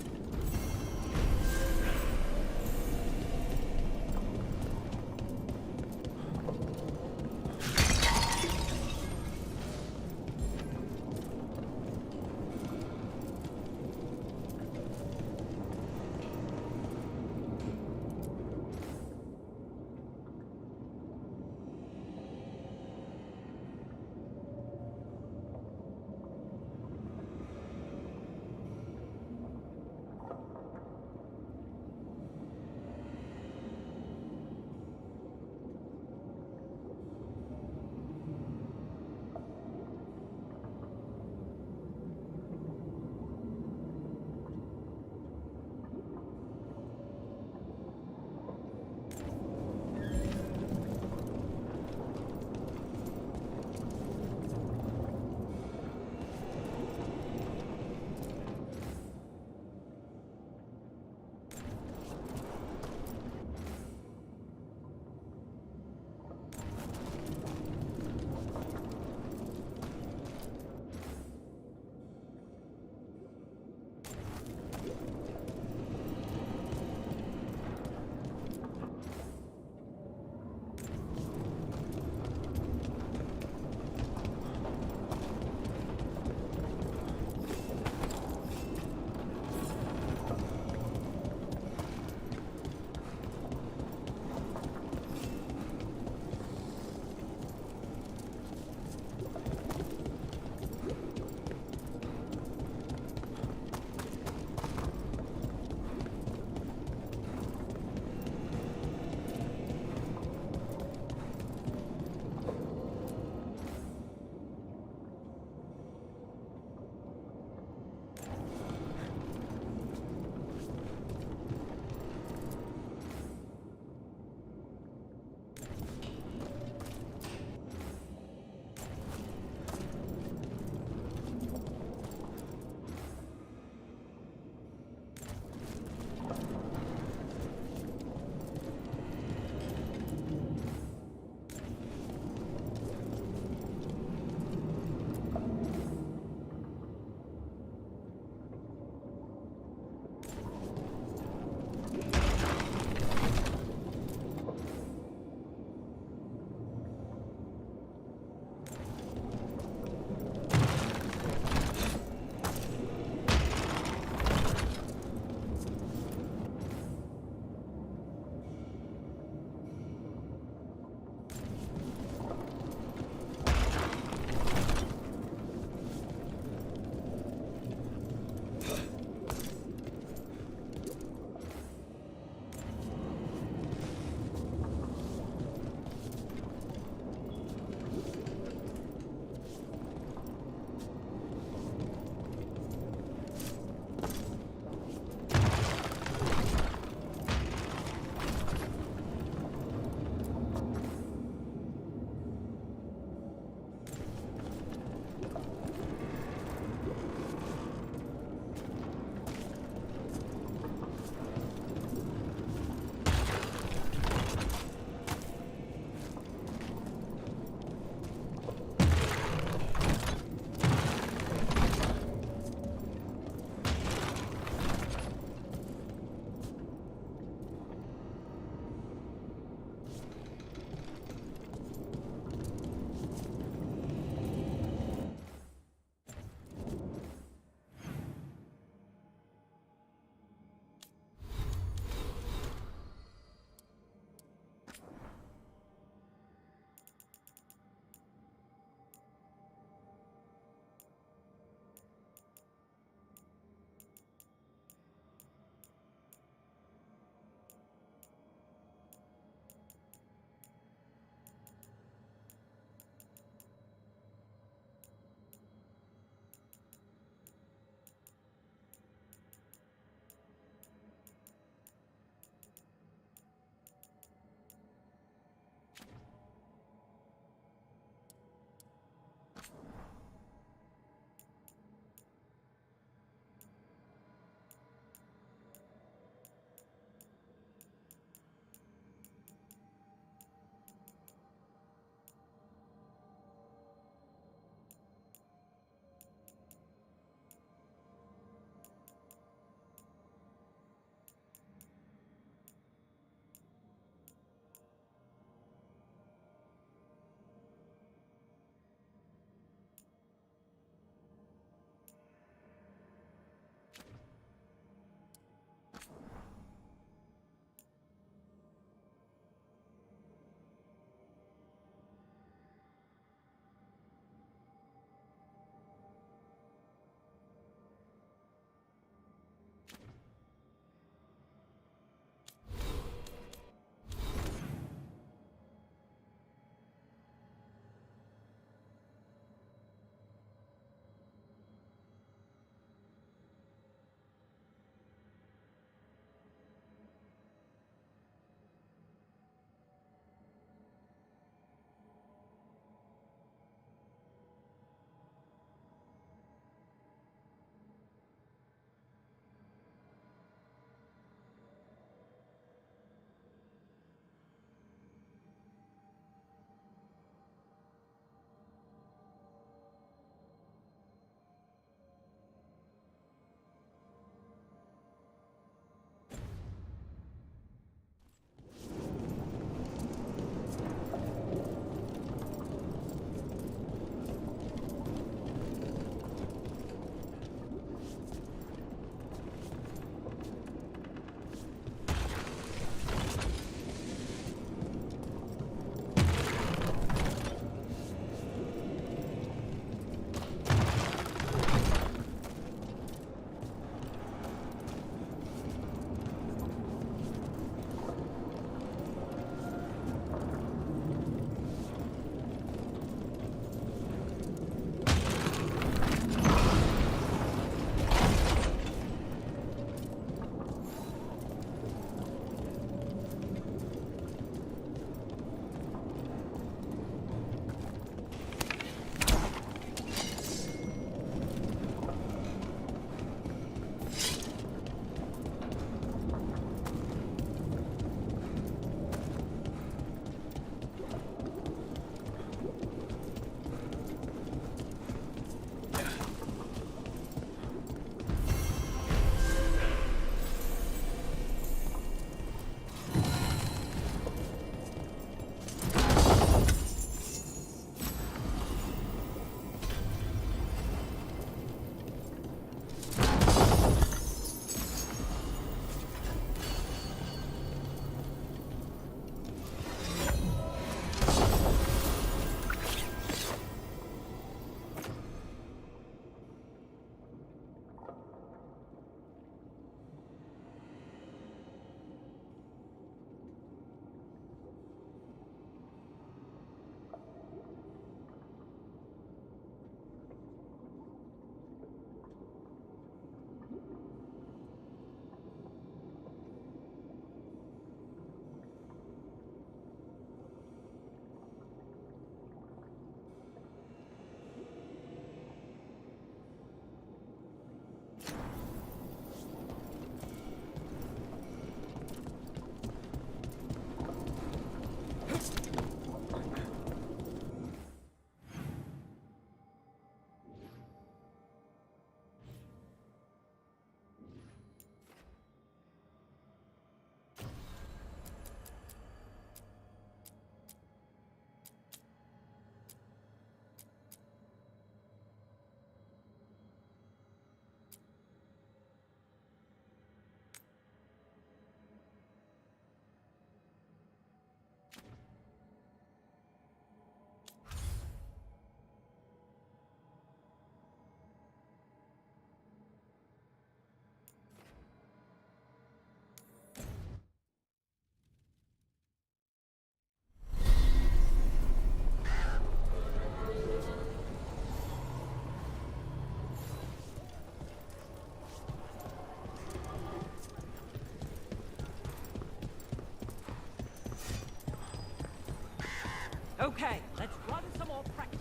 Okay, let's run some more practice.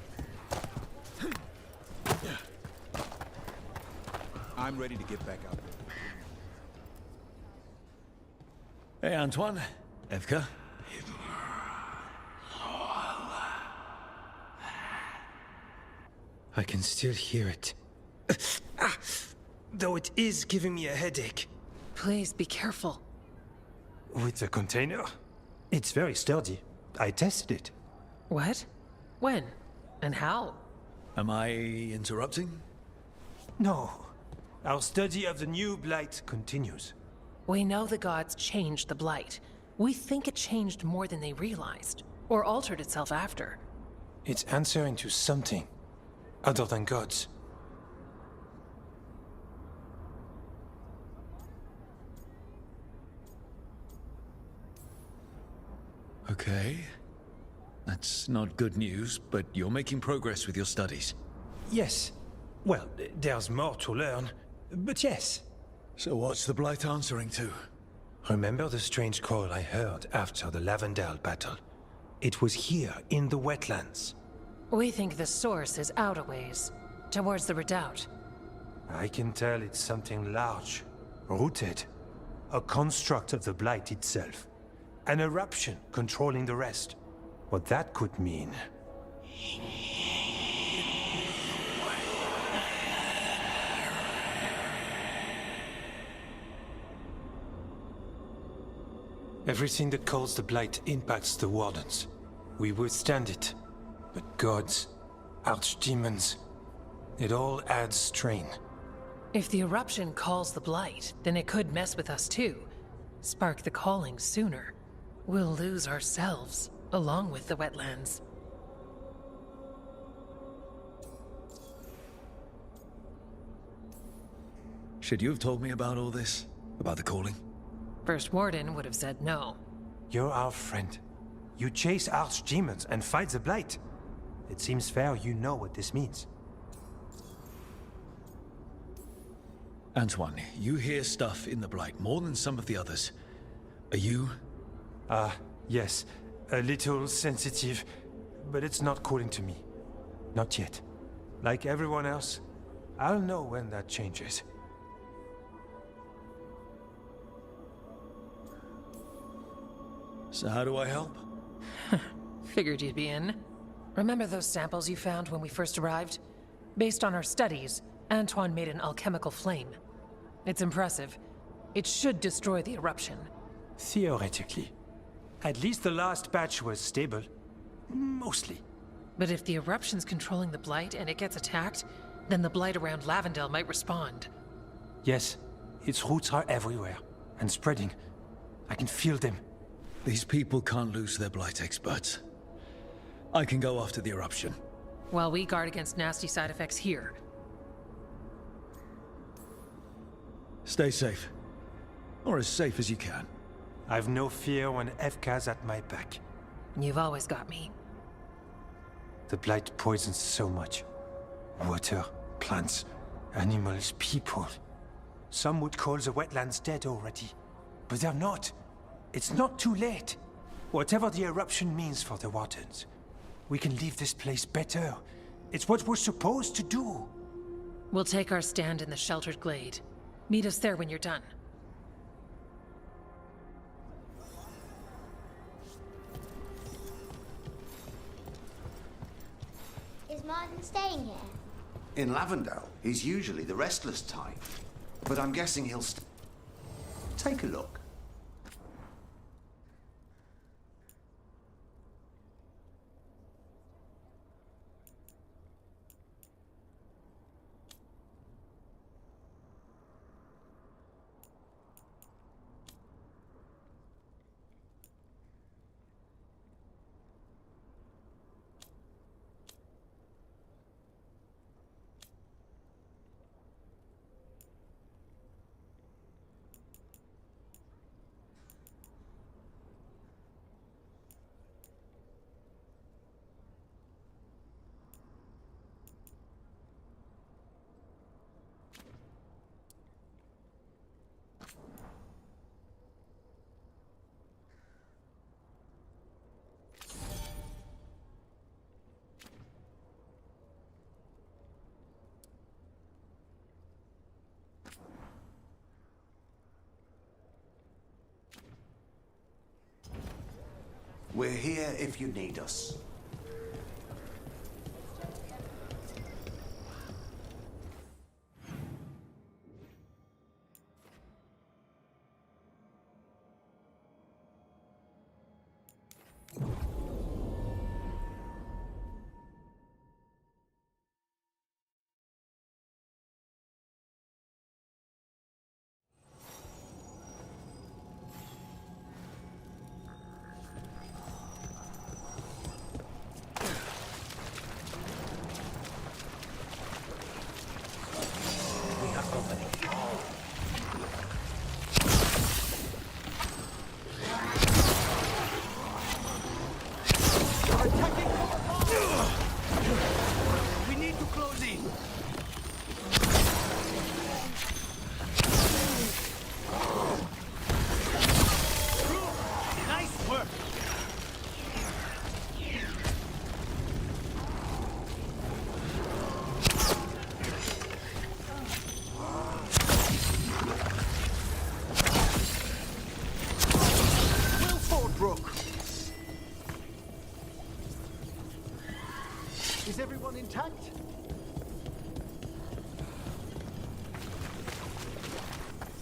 I'm ready to get back out there. Hey, Antoine. Evka. I can still hear it. Though it is giving me a headache. Please be careful. With the container? It's very sturdy. I tested it. What? When? And how? Am I interrupting? No. Our study of the new blight continues. We know the gods changed the Blight. We think it changed more than they realized, or altered itself after. It's answering to something other than gods. Okay. That's not good news, but you're making progress with your studies. Yes. Well, there's more to learn, but yes. So what's the Blight answering to? Remember the strange call I heard after the Lavendale battle? It was here, in the wetlands. We think the source is out a ways, towards the redoubt. I can tell it's something large, rooted. A construct of the Blight itself. An eruption controlling the rest. What that could mean... Everything that calls the Blight impacts the Wardens. We withstand it. But gods, archdemons, it all adds strain. If the eruption calls the Blight, then it could mess with us too. Spark the calling sooner. We'll lose ourselves, along with the wetlands. Should you have told me about all this? About the calling? First Warden would have said no. You're our friend. You chase archdemons and fight the Blight. It seems fair you know what this means. Antoine, you hear stuff in the Blight more than some of the others. Are you? Yes. A little sensitive, but it's not calling to me. Not yet. Like everyone else, I'll know when that changes. So how do I help? Figured you'd be in. Remember those samples you found when we first arrived? Based on our studies, Antoine made an alchemical flame. It's impressive. It should destroy the eruption. Theoretically. At least the last batch was stable. Mostly. But if the eruption's controlling the Blight and it gets attacked, then the Blight around Lavendale might respond. Yes, its roots are everywhere. And spreading. I can feel them. These people can't lose their Blight experts. I can go after the eruption. While we guard against nasty side effects here. Stay safe. Or as safe as you can. I've no fear when Evka's at my back. You've always got me. The Blight poisons so much. Water, plants, animals, people. Some would call the wetlands dead already. But they're not. It's not too late. Whatever the eruption means for the Wardens, we can leave this place better. It's what we're supposed to do. We'll take our stand in the sheltered glade. Meet us there when you're done. Is Martin staying here? In Lavendale, he's usually the restless type. But I'm guessing he'll take a look. We're here if you need us. We need to close in. Nice work. Well fought, Rook. Is everyone intact?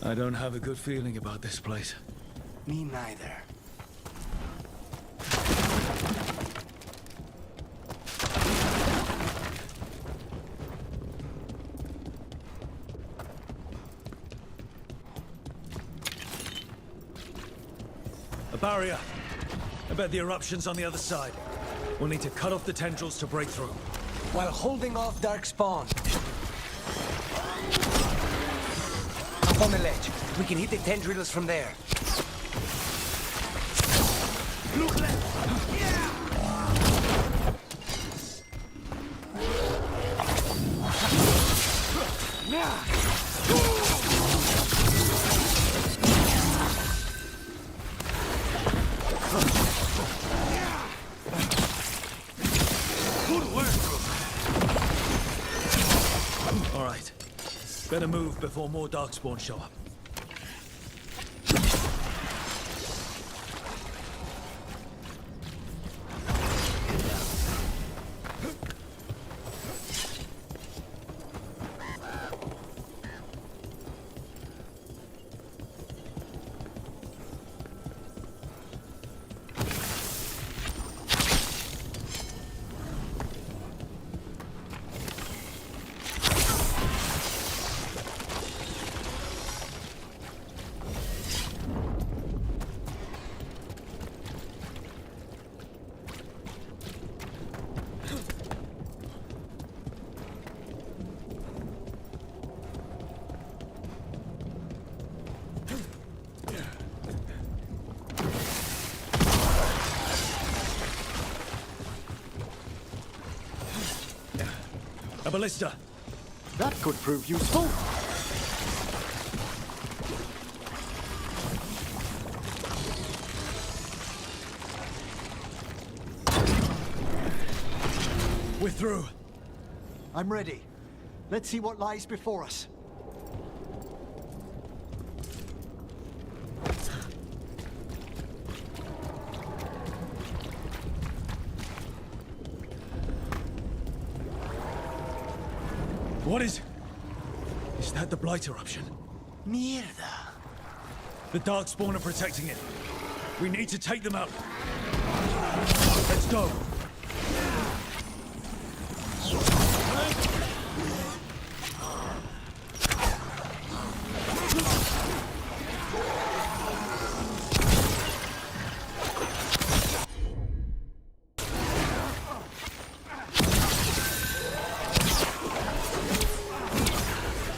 I don't have a good feeling about this place. Me neither. A barrier. I bet the eruption's on the other side. We'll need to cut off the tendrils to break through. While holding off Dark Spawn. Up on the ledge. We can hit the tendrils from there. Look left. Good work, all right. Better move before more Darkspawn show up. A ballista. That could prove useful. We're through. I'm ready. Let's see what lies before us. What is that the Blight eruption? Mierda. The Darkspawn are protecting it. We need to take them out. Let's go.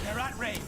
They're at range.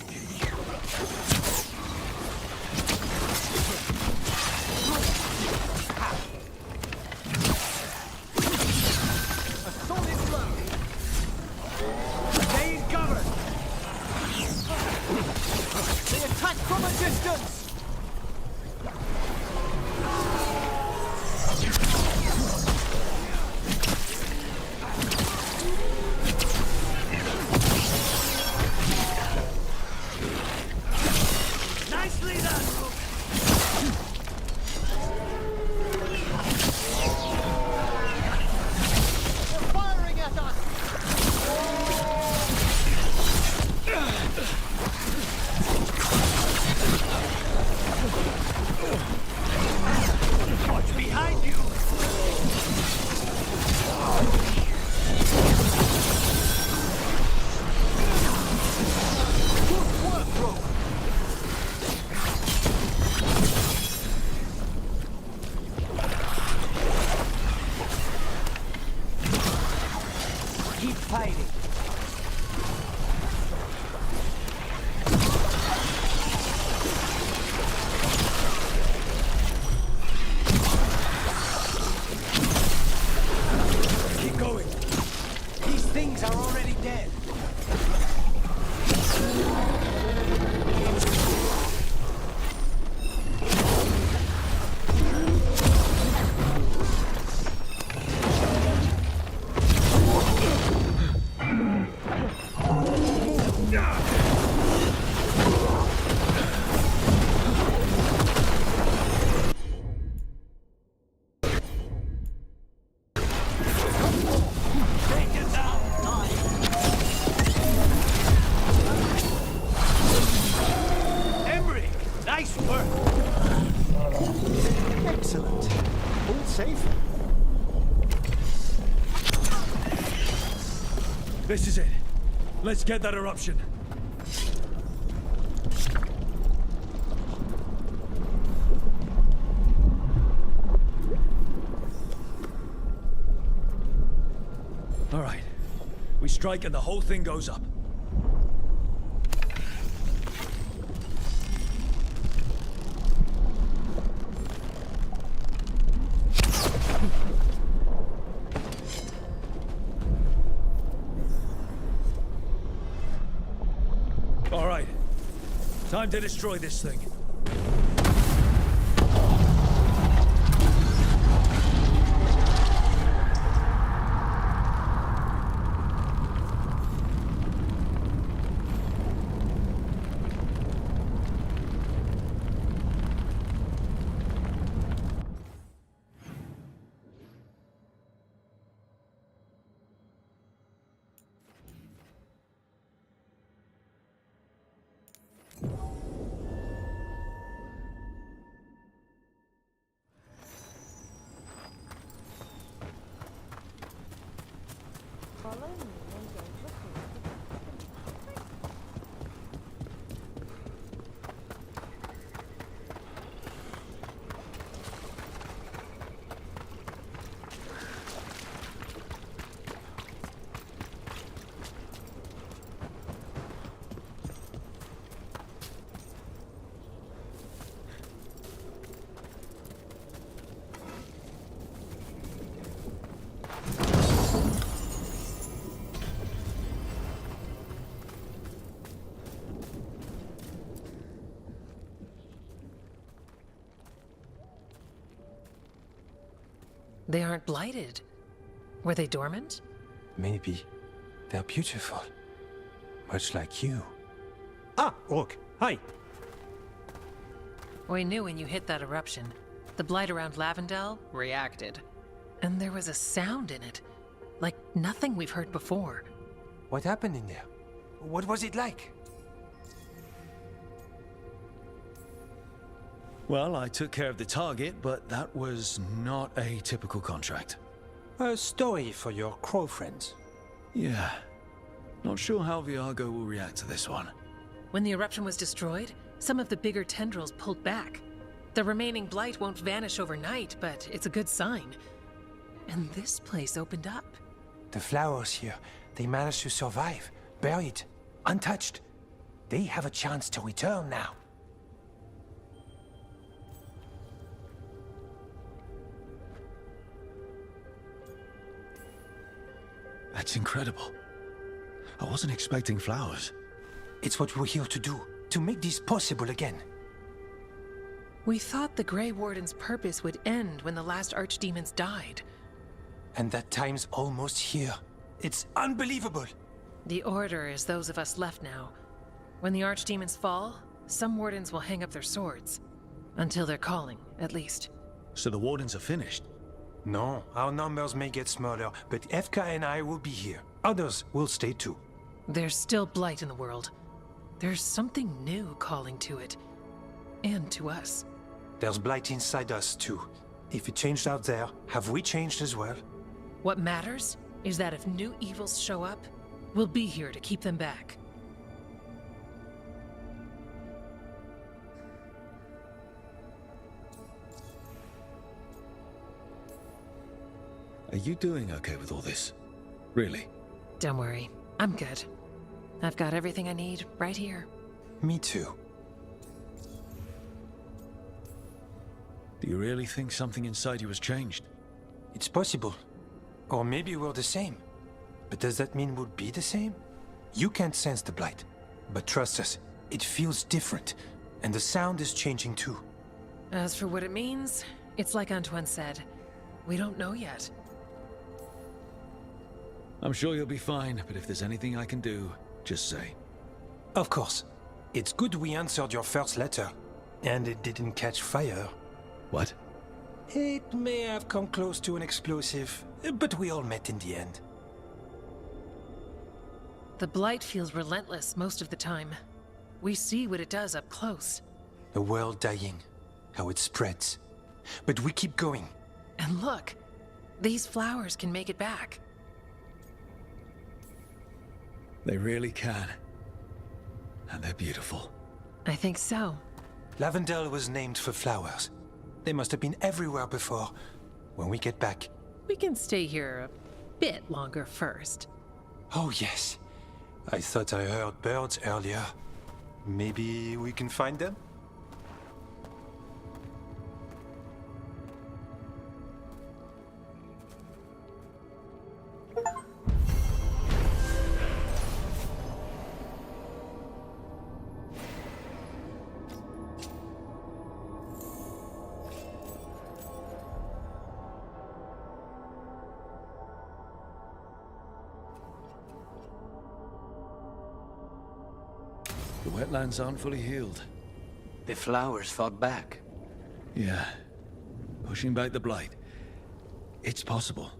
safe? This is it. Let's get that eruption. All right. We strike and the whole thing goes up. All right. Time to destroy this thing. They aren't blighted. Were they dormant? Maybe. They're beautiful. Much like you. Ah, Rook. Hi. We knew when you hit that eruption. The blight around Lavendel reacted. And there was a sound in it. Like nothing we've heard before. What happened in there? What was it like? Well, I took care of the target, but that was not a typical contract. A story for your crow friends. Yeah. Not sure how Veilguard will react to this one. When the eruption was destroyed, some of the bigger tendrils pulled back. The remaining blight won't vanish overnight, but it's a good sign. And this place opened up. The flowers here, they managed to survive, buried, untouched. They have a chance to return now. That's incredible. I wasn't expecting flowers. It's what we're here to do, to make this possible again. We thought the Grey Warden's purpose would end when the last archdemons died. And that time's almost here. It's unbelievable. The Order is those of us left now. When the archdemons fall, some wardens will hang up their swords. Until their calling, at least. So the wardens are finished? No, our numbers may get smaller, but FK and I will be here. Others will stay too. There's still blight in the world. There's something new calling to it. And to us. There's blight inside us too. If it changed out there, have we changed as well? What matters is that if new evils show up, we'll be here to keep them back. Are you doing okay with all this? Really? Don't worry, I'm good. I've got everything I need right here. Me too. Do you really think something inside you has changed? It's possible. Or maybe we're the same. But does that mean we'll be the same? You can't sense the blight. But trust us, it feels different. And the sound is changing too. As for what it means, it's like Antoine said. We don't know yet. I'm sure you'll be fine, but if there's anything I can do, just say. Of course. It's good we answered your first letter. And it didn't catch fire. What? It may have come close to an explosive, but we all met in the end. The blight feels relentless most of the time. We see what it does up close. A world dying, how it spreads. But we keep going. And And look, these flowers can make it back. They really can. And they're beautiful. I think so. Lavendel was named for flowers. They must have been everywhere before. When we get back. We can stay here a bit longer first. Oh, yes. I thought I heard birds earlier. Maybe we can find them? The wetlands aren't fully healed. The flowers fought back. Yeah. Pushing back the blight. It's possible.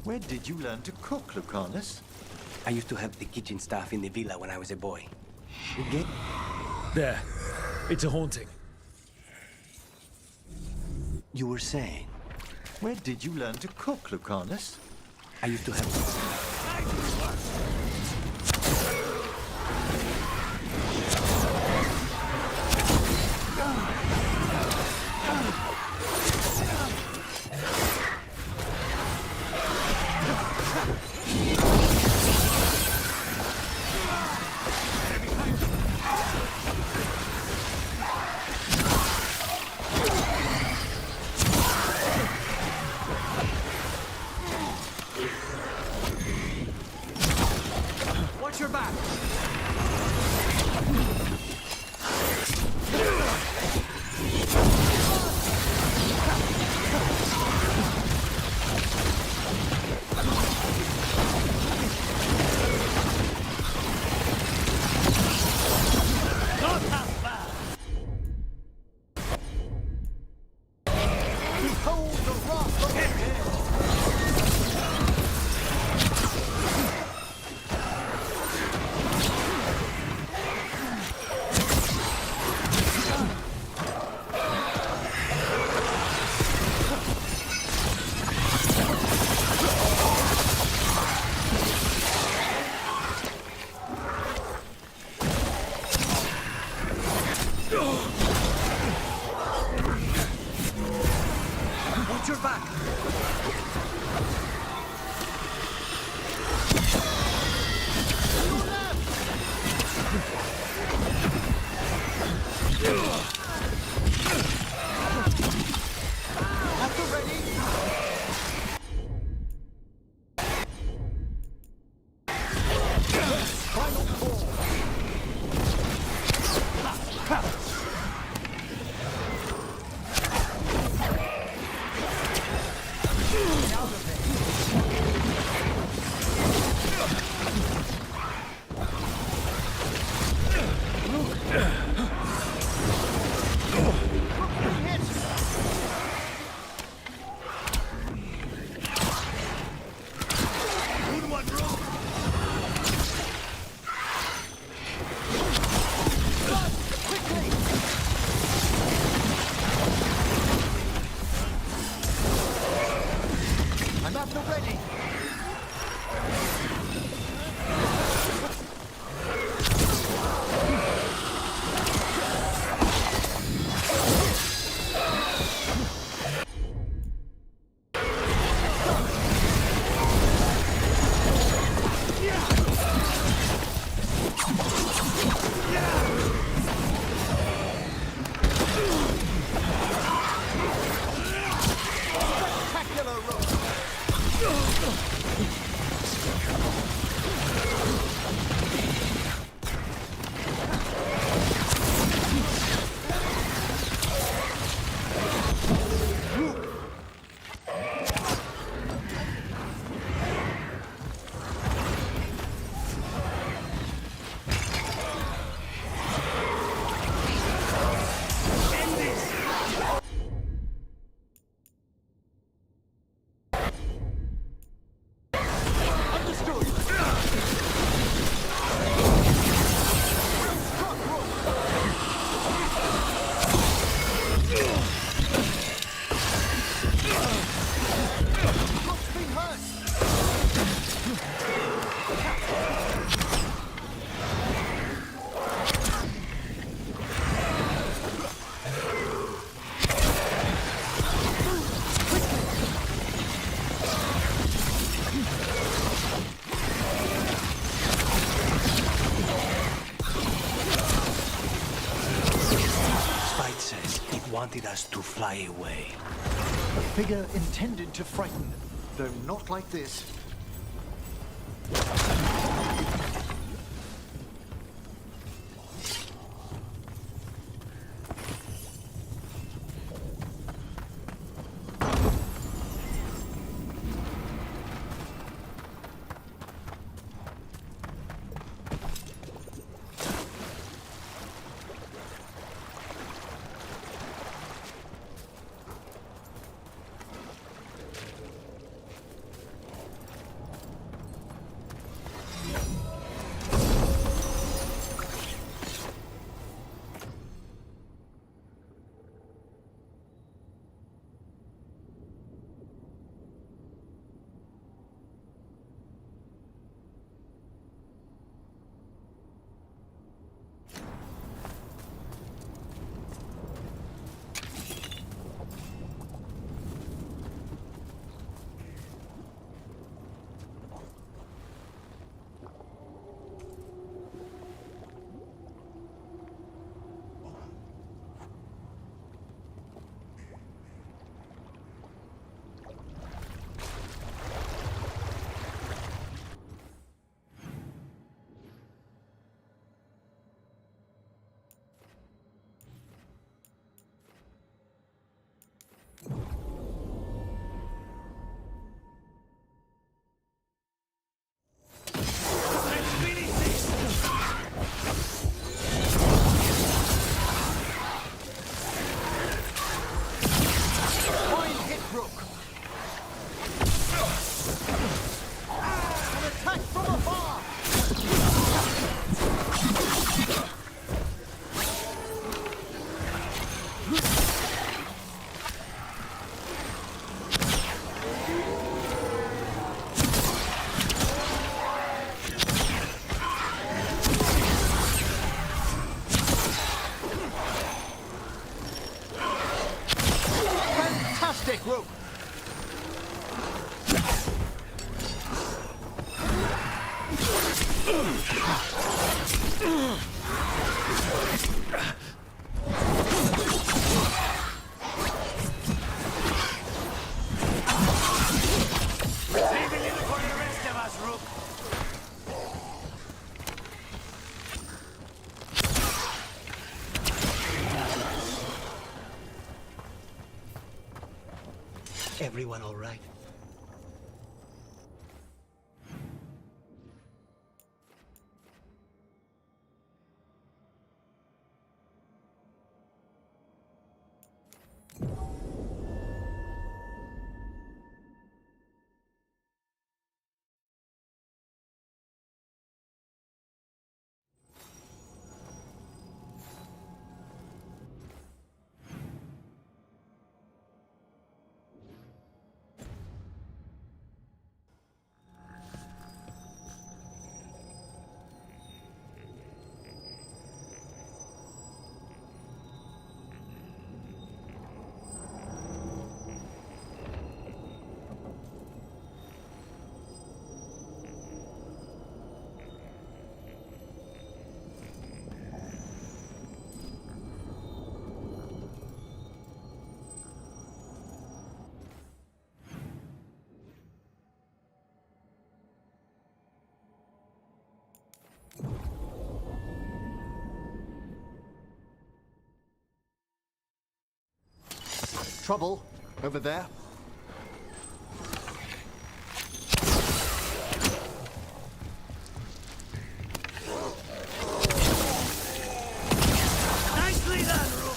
Where did you learn to cook, Lucanus? I used to help the kitchen staff in the villa when I was a boy. You get? There. It's a haunting. You were saying? Where did you learn to cook, Lucanus? I used to help. Watch your back! Not half bad! Behold the wrath of the dead! Watch your back! At the ready! Final call! wanted us to fly away. A figure intended to frighten, though not like this. Everyone all right? Trouble over there. Nicely done, Rook!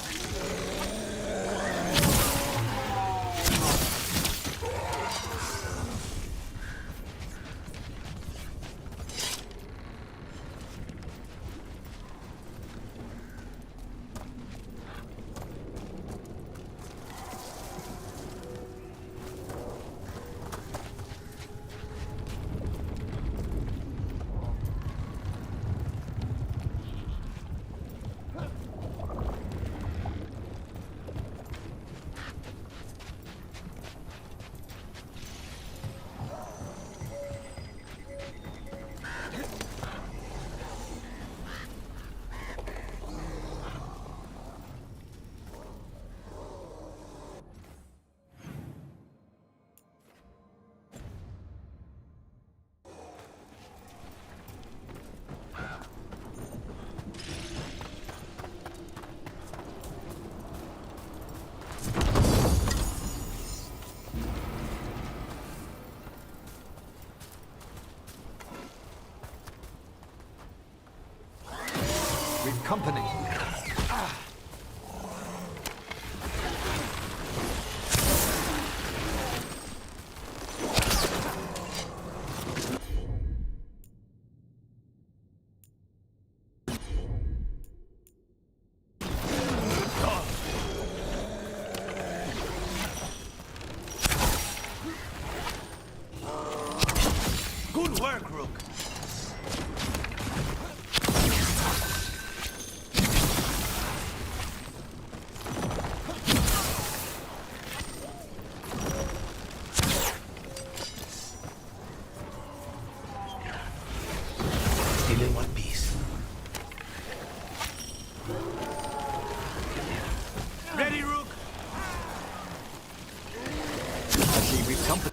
company. Good work, Rook. Still in one piece. Ready, Rook? I see we've company.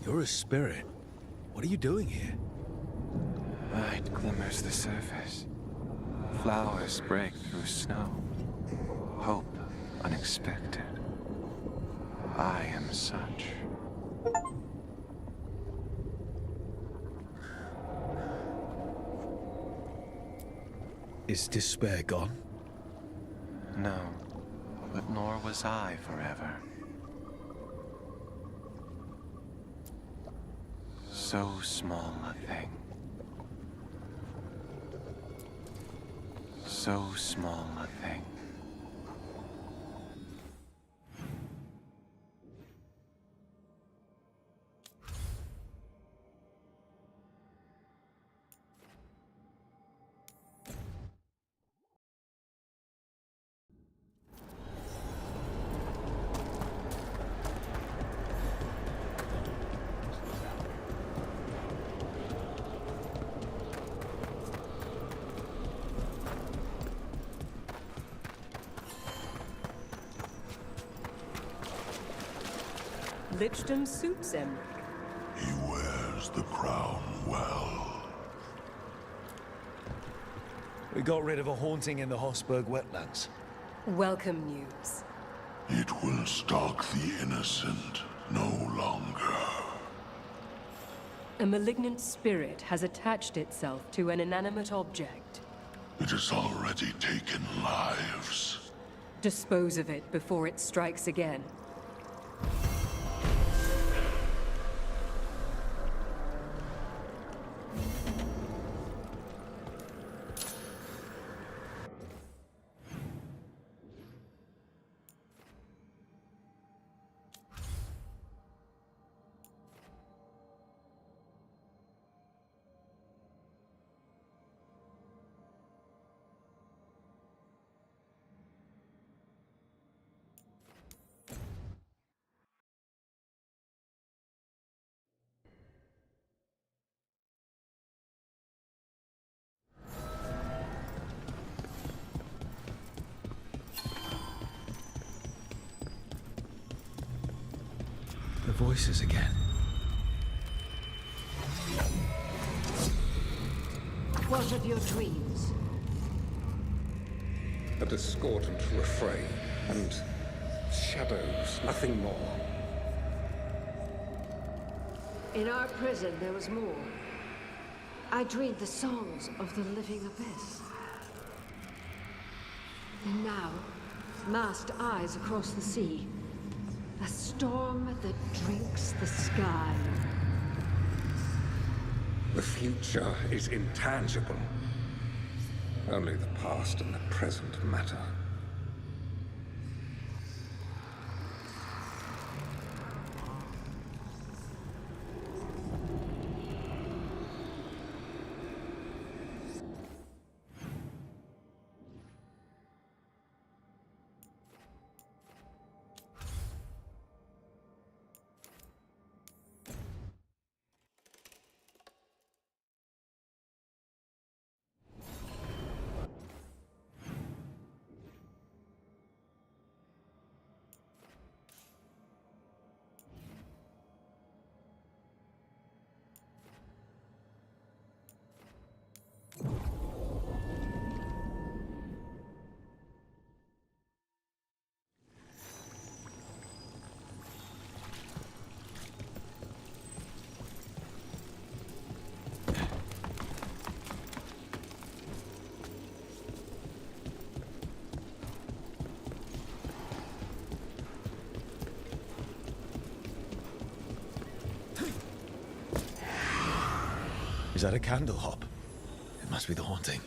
You're a spirit. What are you doing here? Light glimmers the surface. Flowers break through snow. Hope unexpected. I am such. Is despair gone? No, but nor was I forever. So small a thing. So small a thing. Lichdom suits him. He wears the crown well. We got rid of a haunting in the Hossberg wetlands. Welcome news. It will stalk the innocent no longer. A malignant spirit has attached itself to an inanimate object. It has already taken lives. Dispose of it before it strikes again. The voices again. What of your dreams? A discordant refrain and shadows, nothing more. In our prison, there was more. I dreamed the songs of the living abyss. And now, masked eyes across the sea. A storm that drinks the sky. The future is intangible. Only the past and the present matter. Is that a candle hop? It must be the haunting.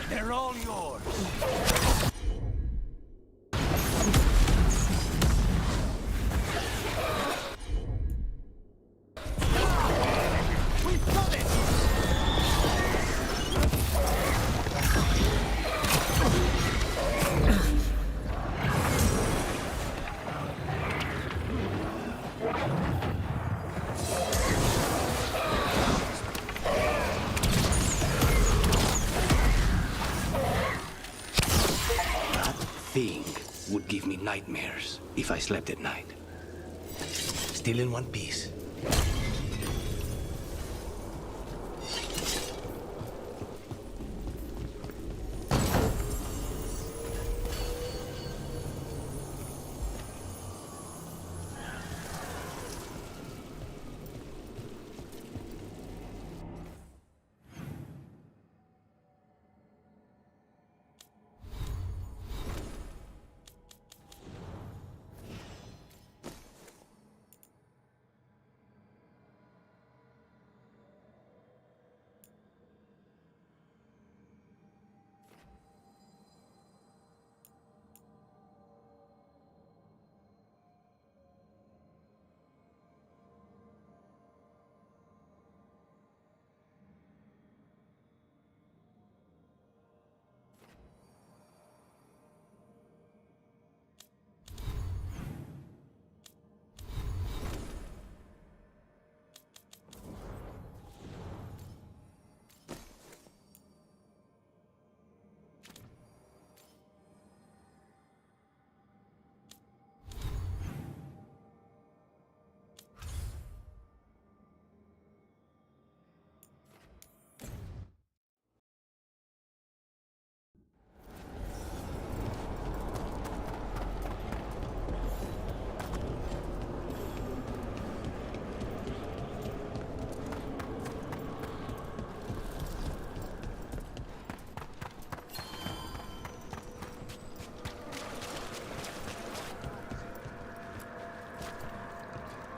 They're all yours. We've done it! Thing would give me nightmares if I slept at night. Still in one piece.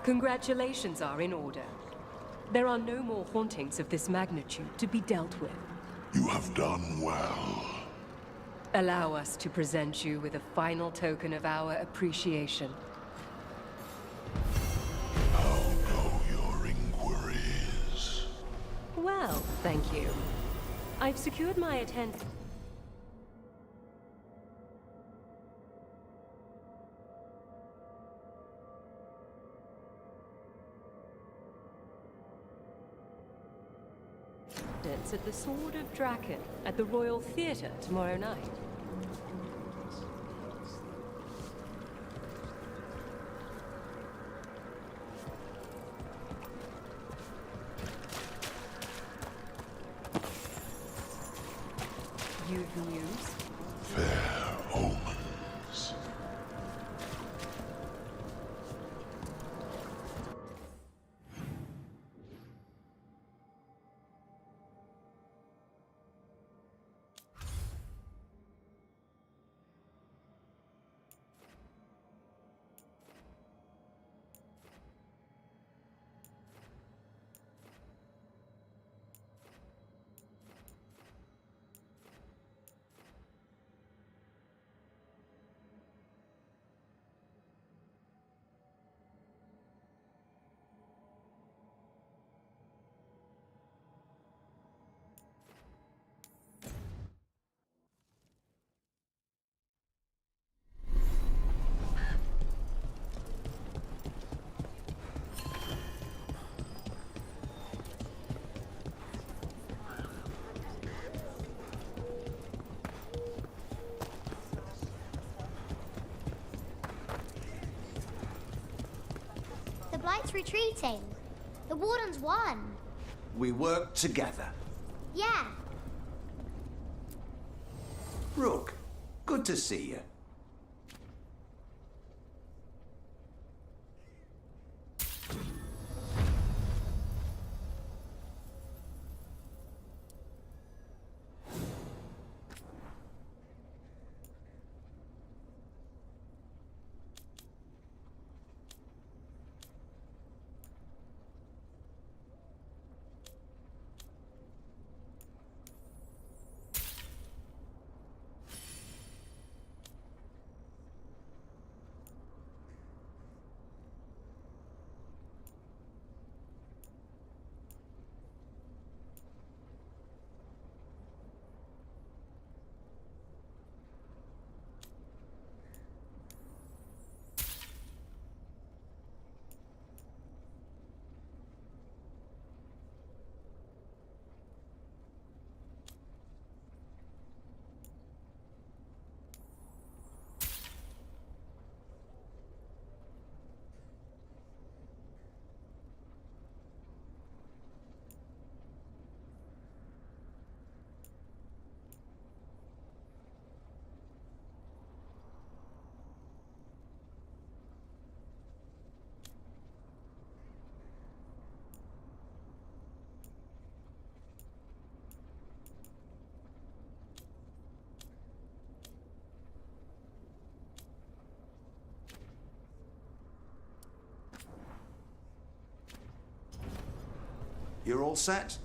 Congratulations are in order. There are no more hauntings of this magnitude to be dealt with. You have done well. Allow us to present you with a final token of our appreciation. How go your inquiries? Well, thank you. I've secured my attendance. At the Sword of Draken at the Royal Theatre tomorrow night. You've news? Fair omens. The Blight's retreating. The Warden's won. We work together. Yeah. Rook, good to see you. You're all set?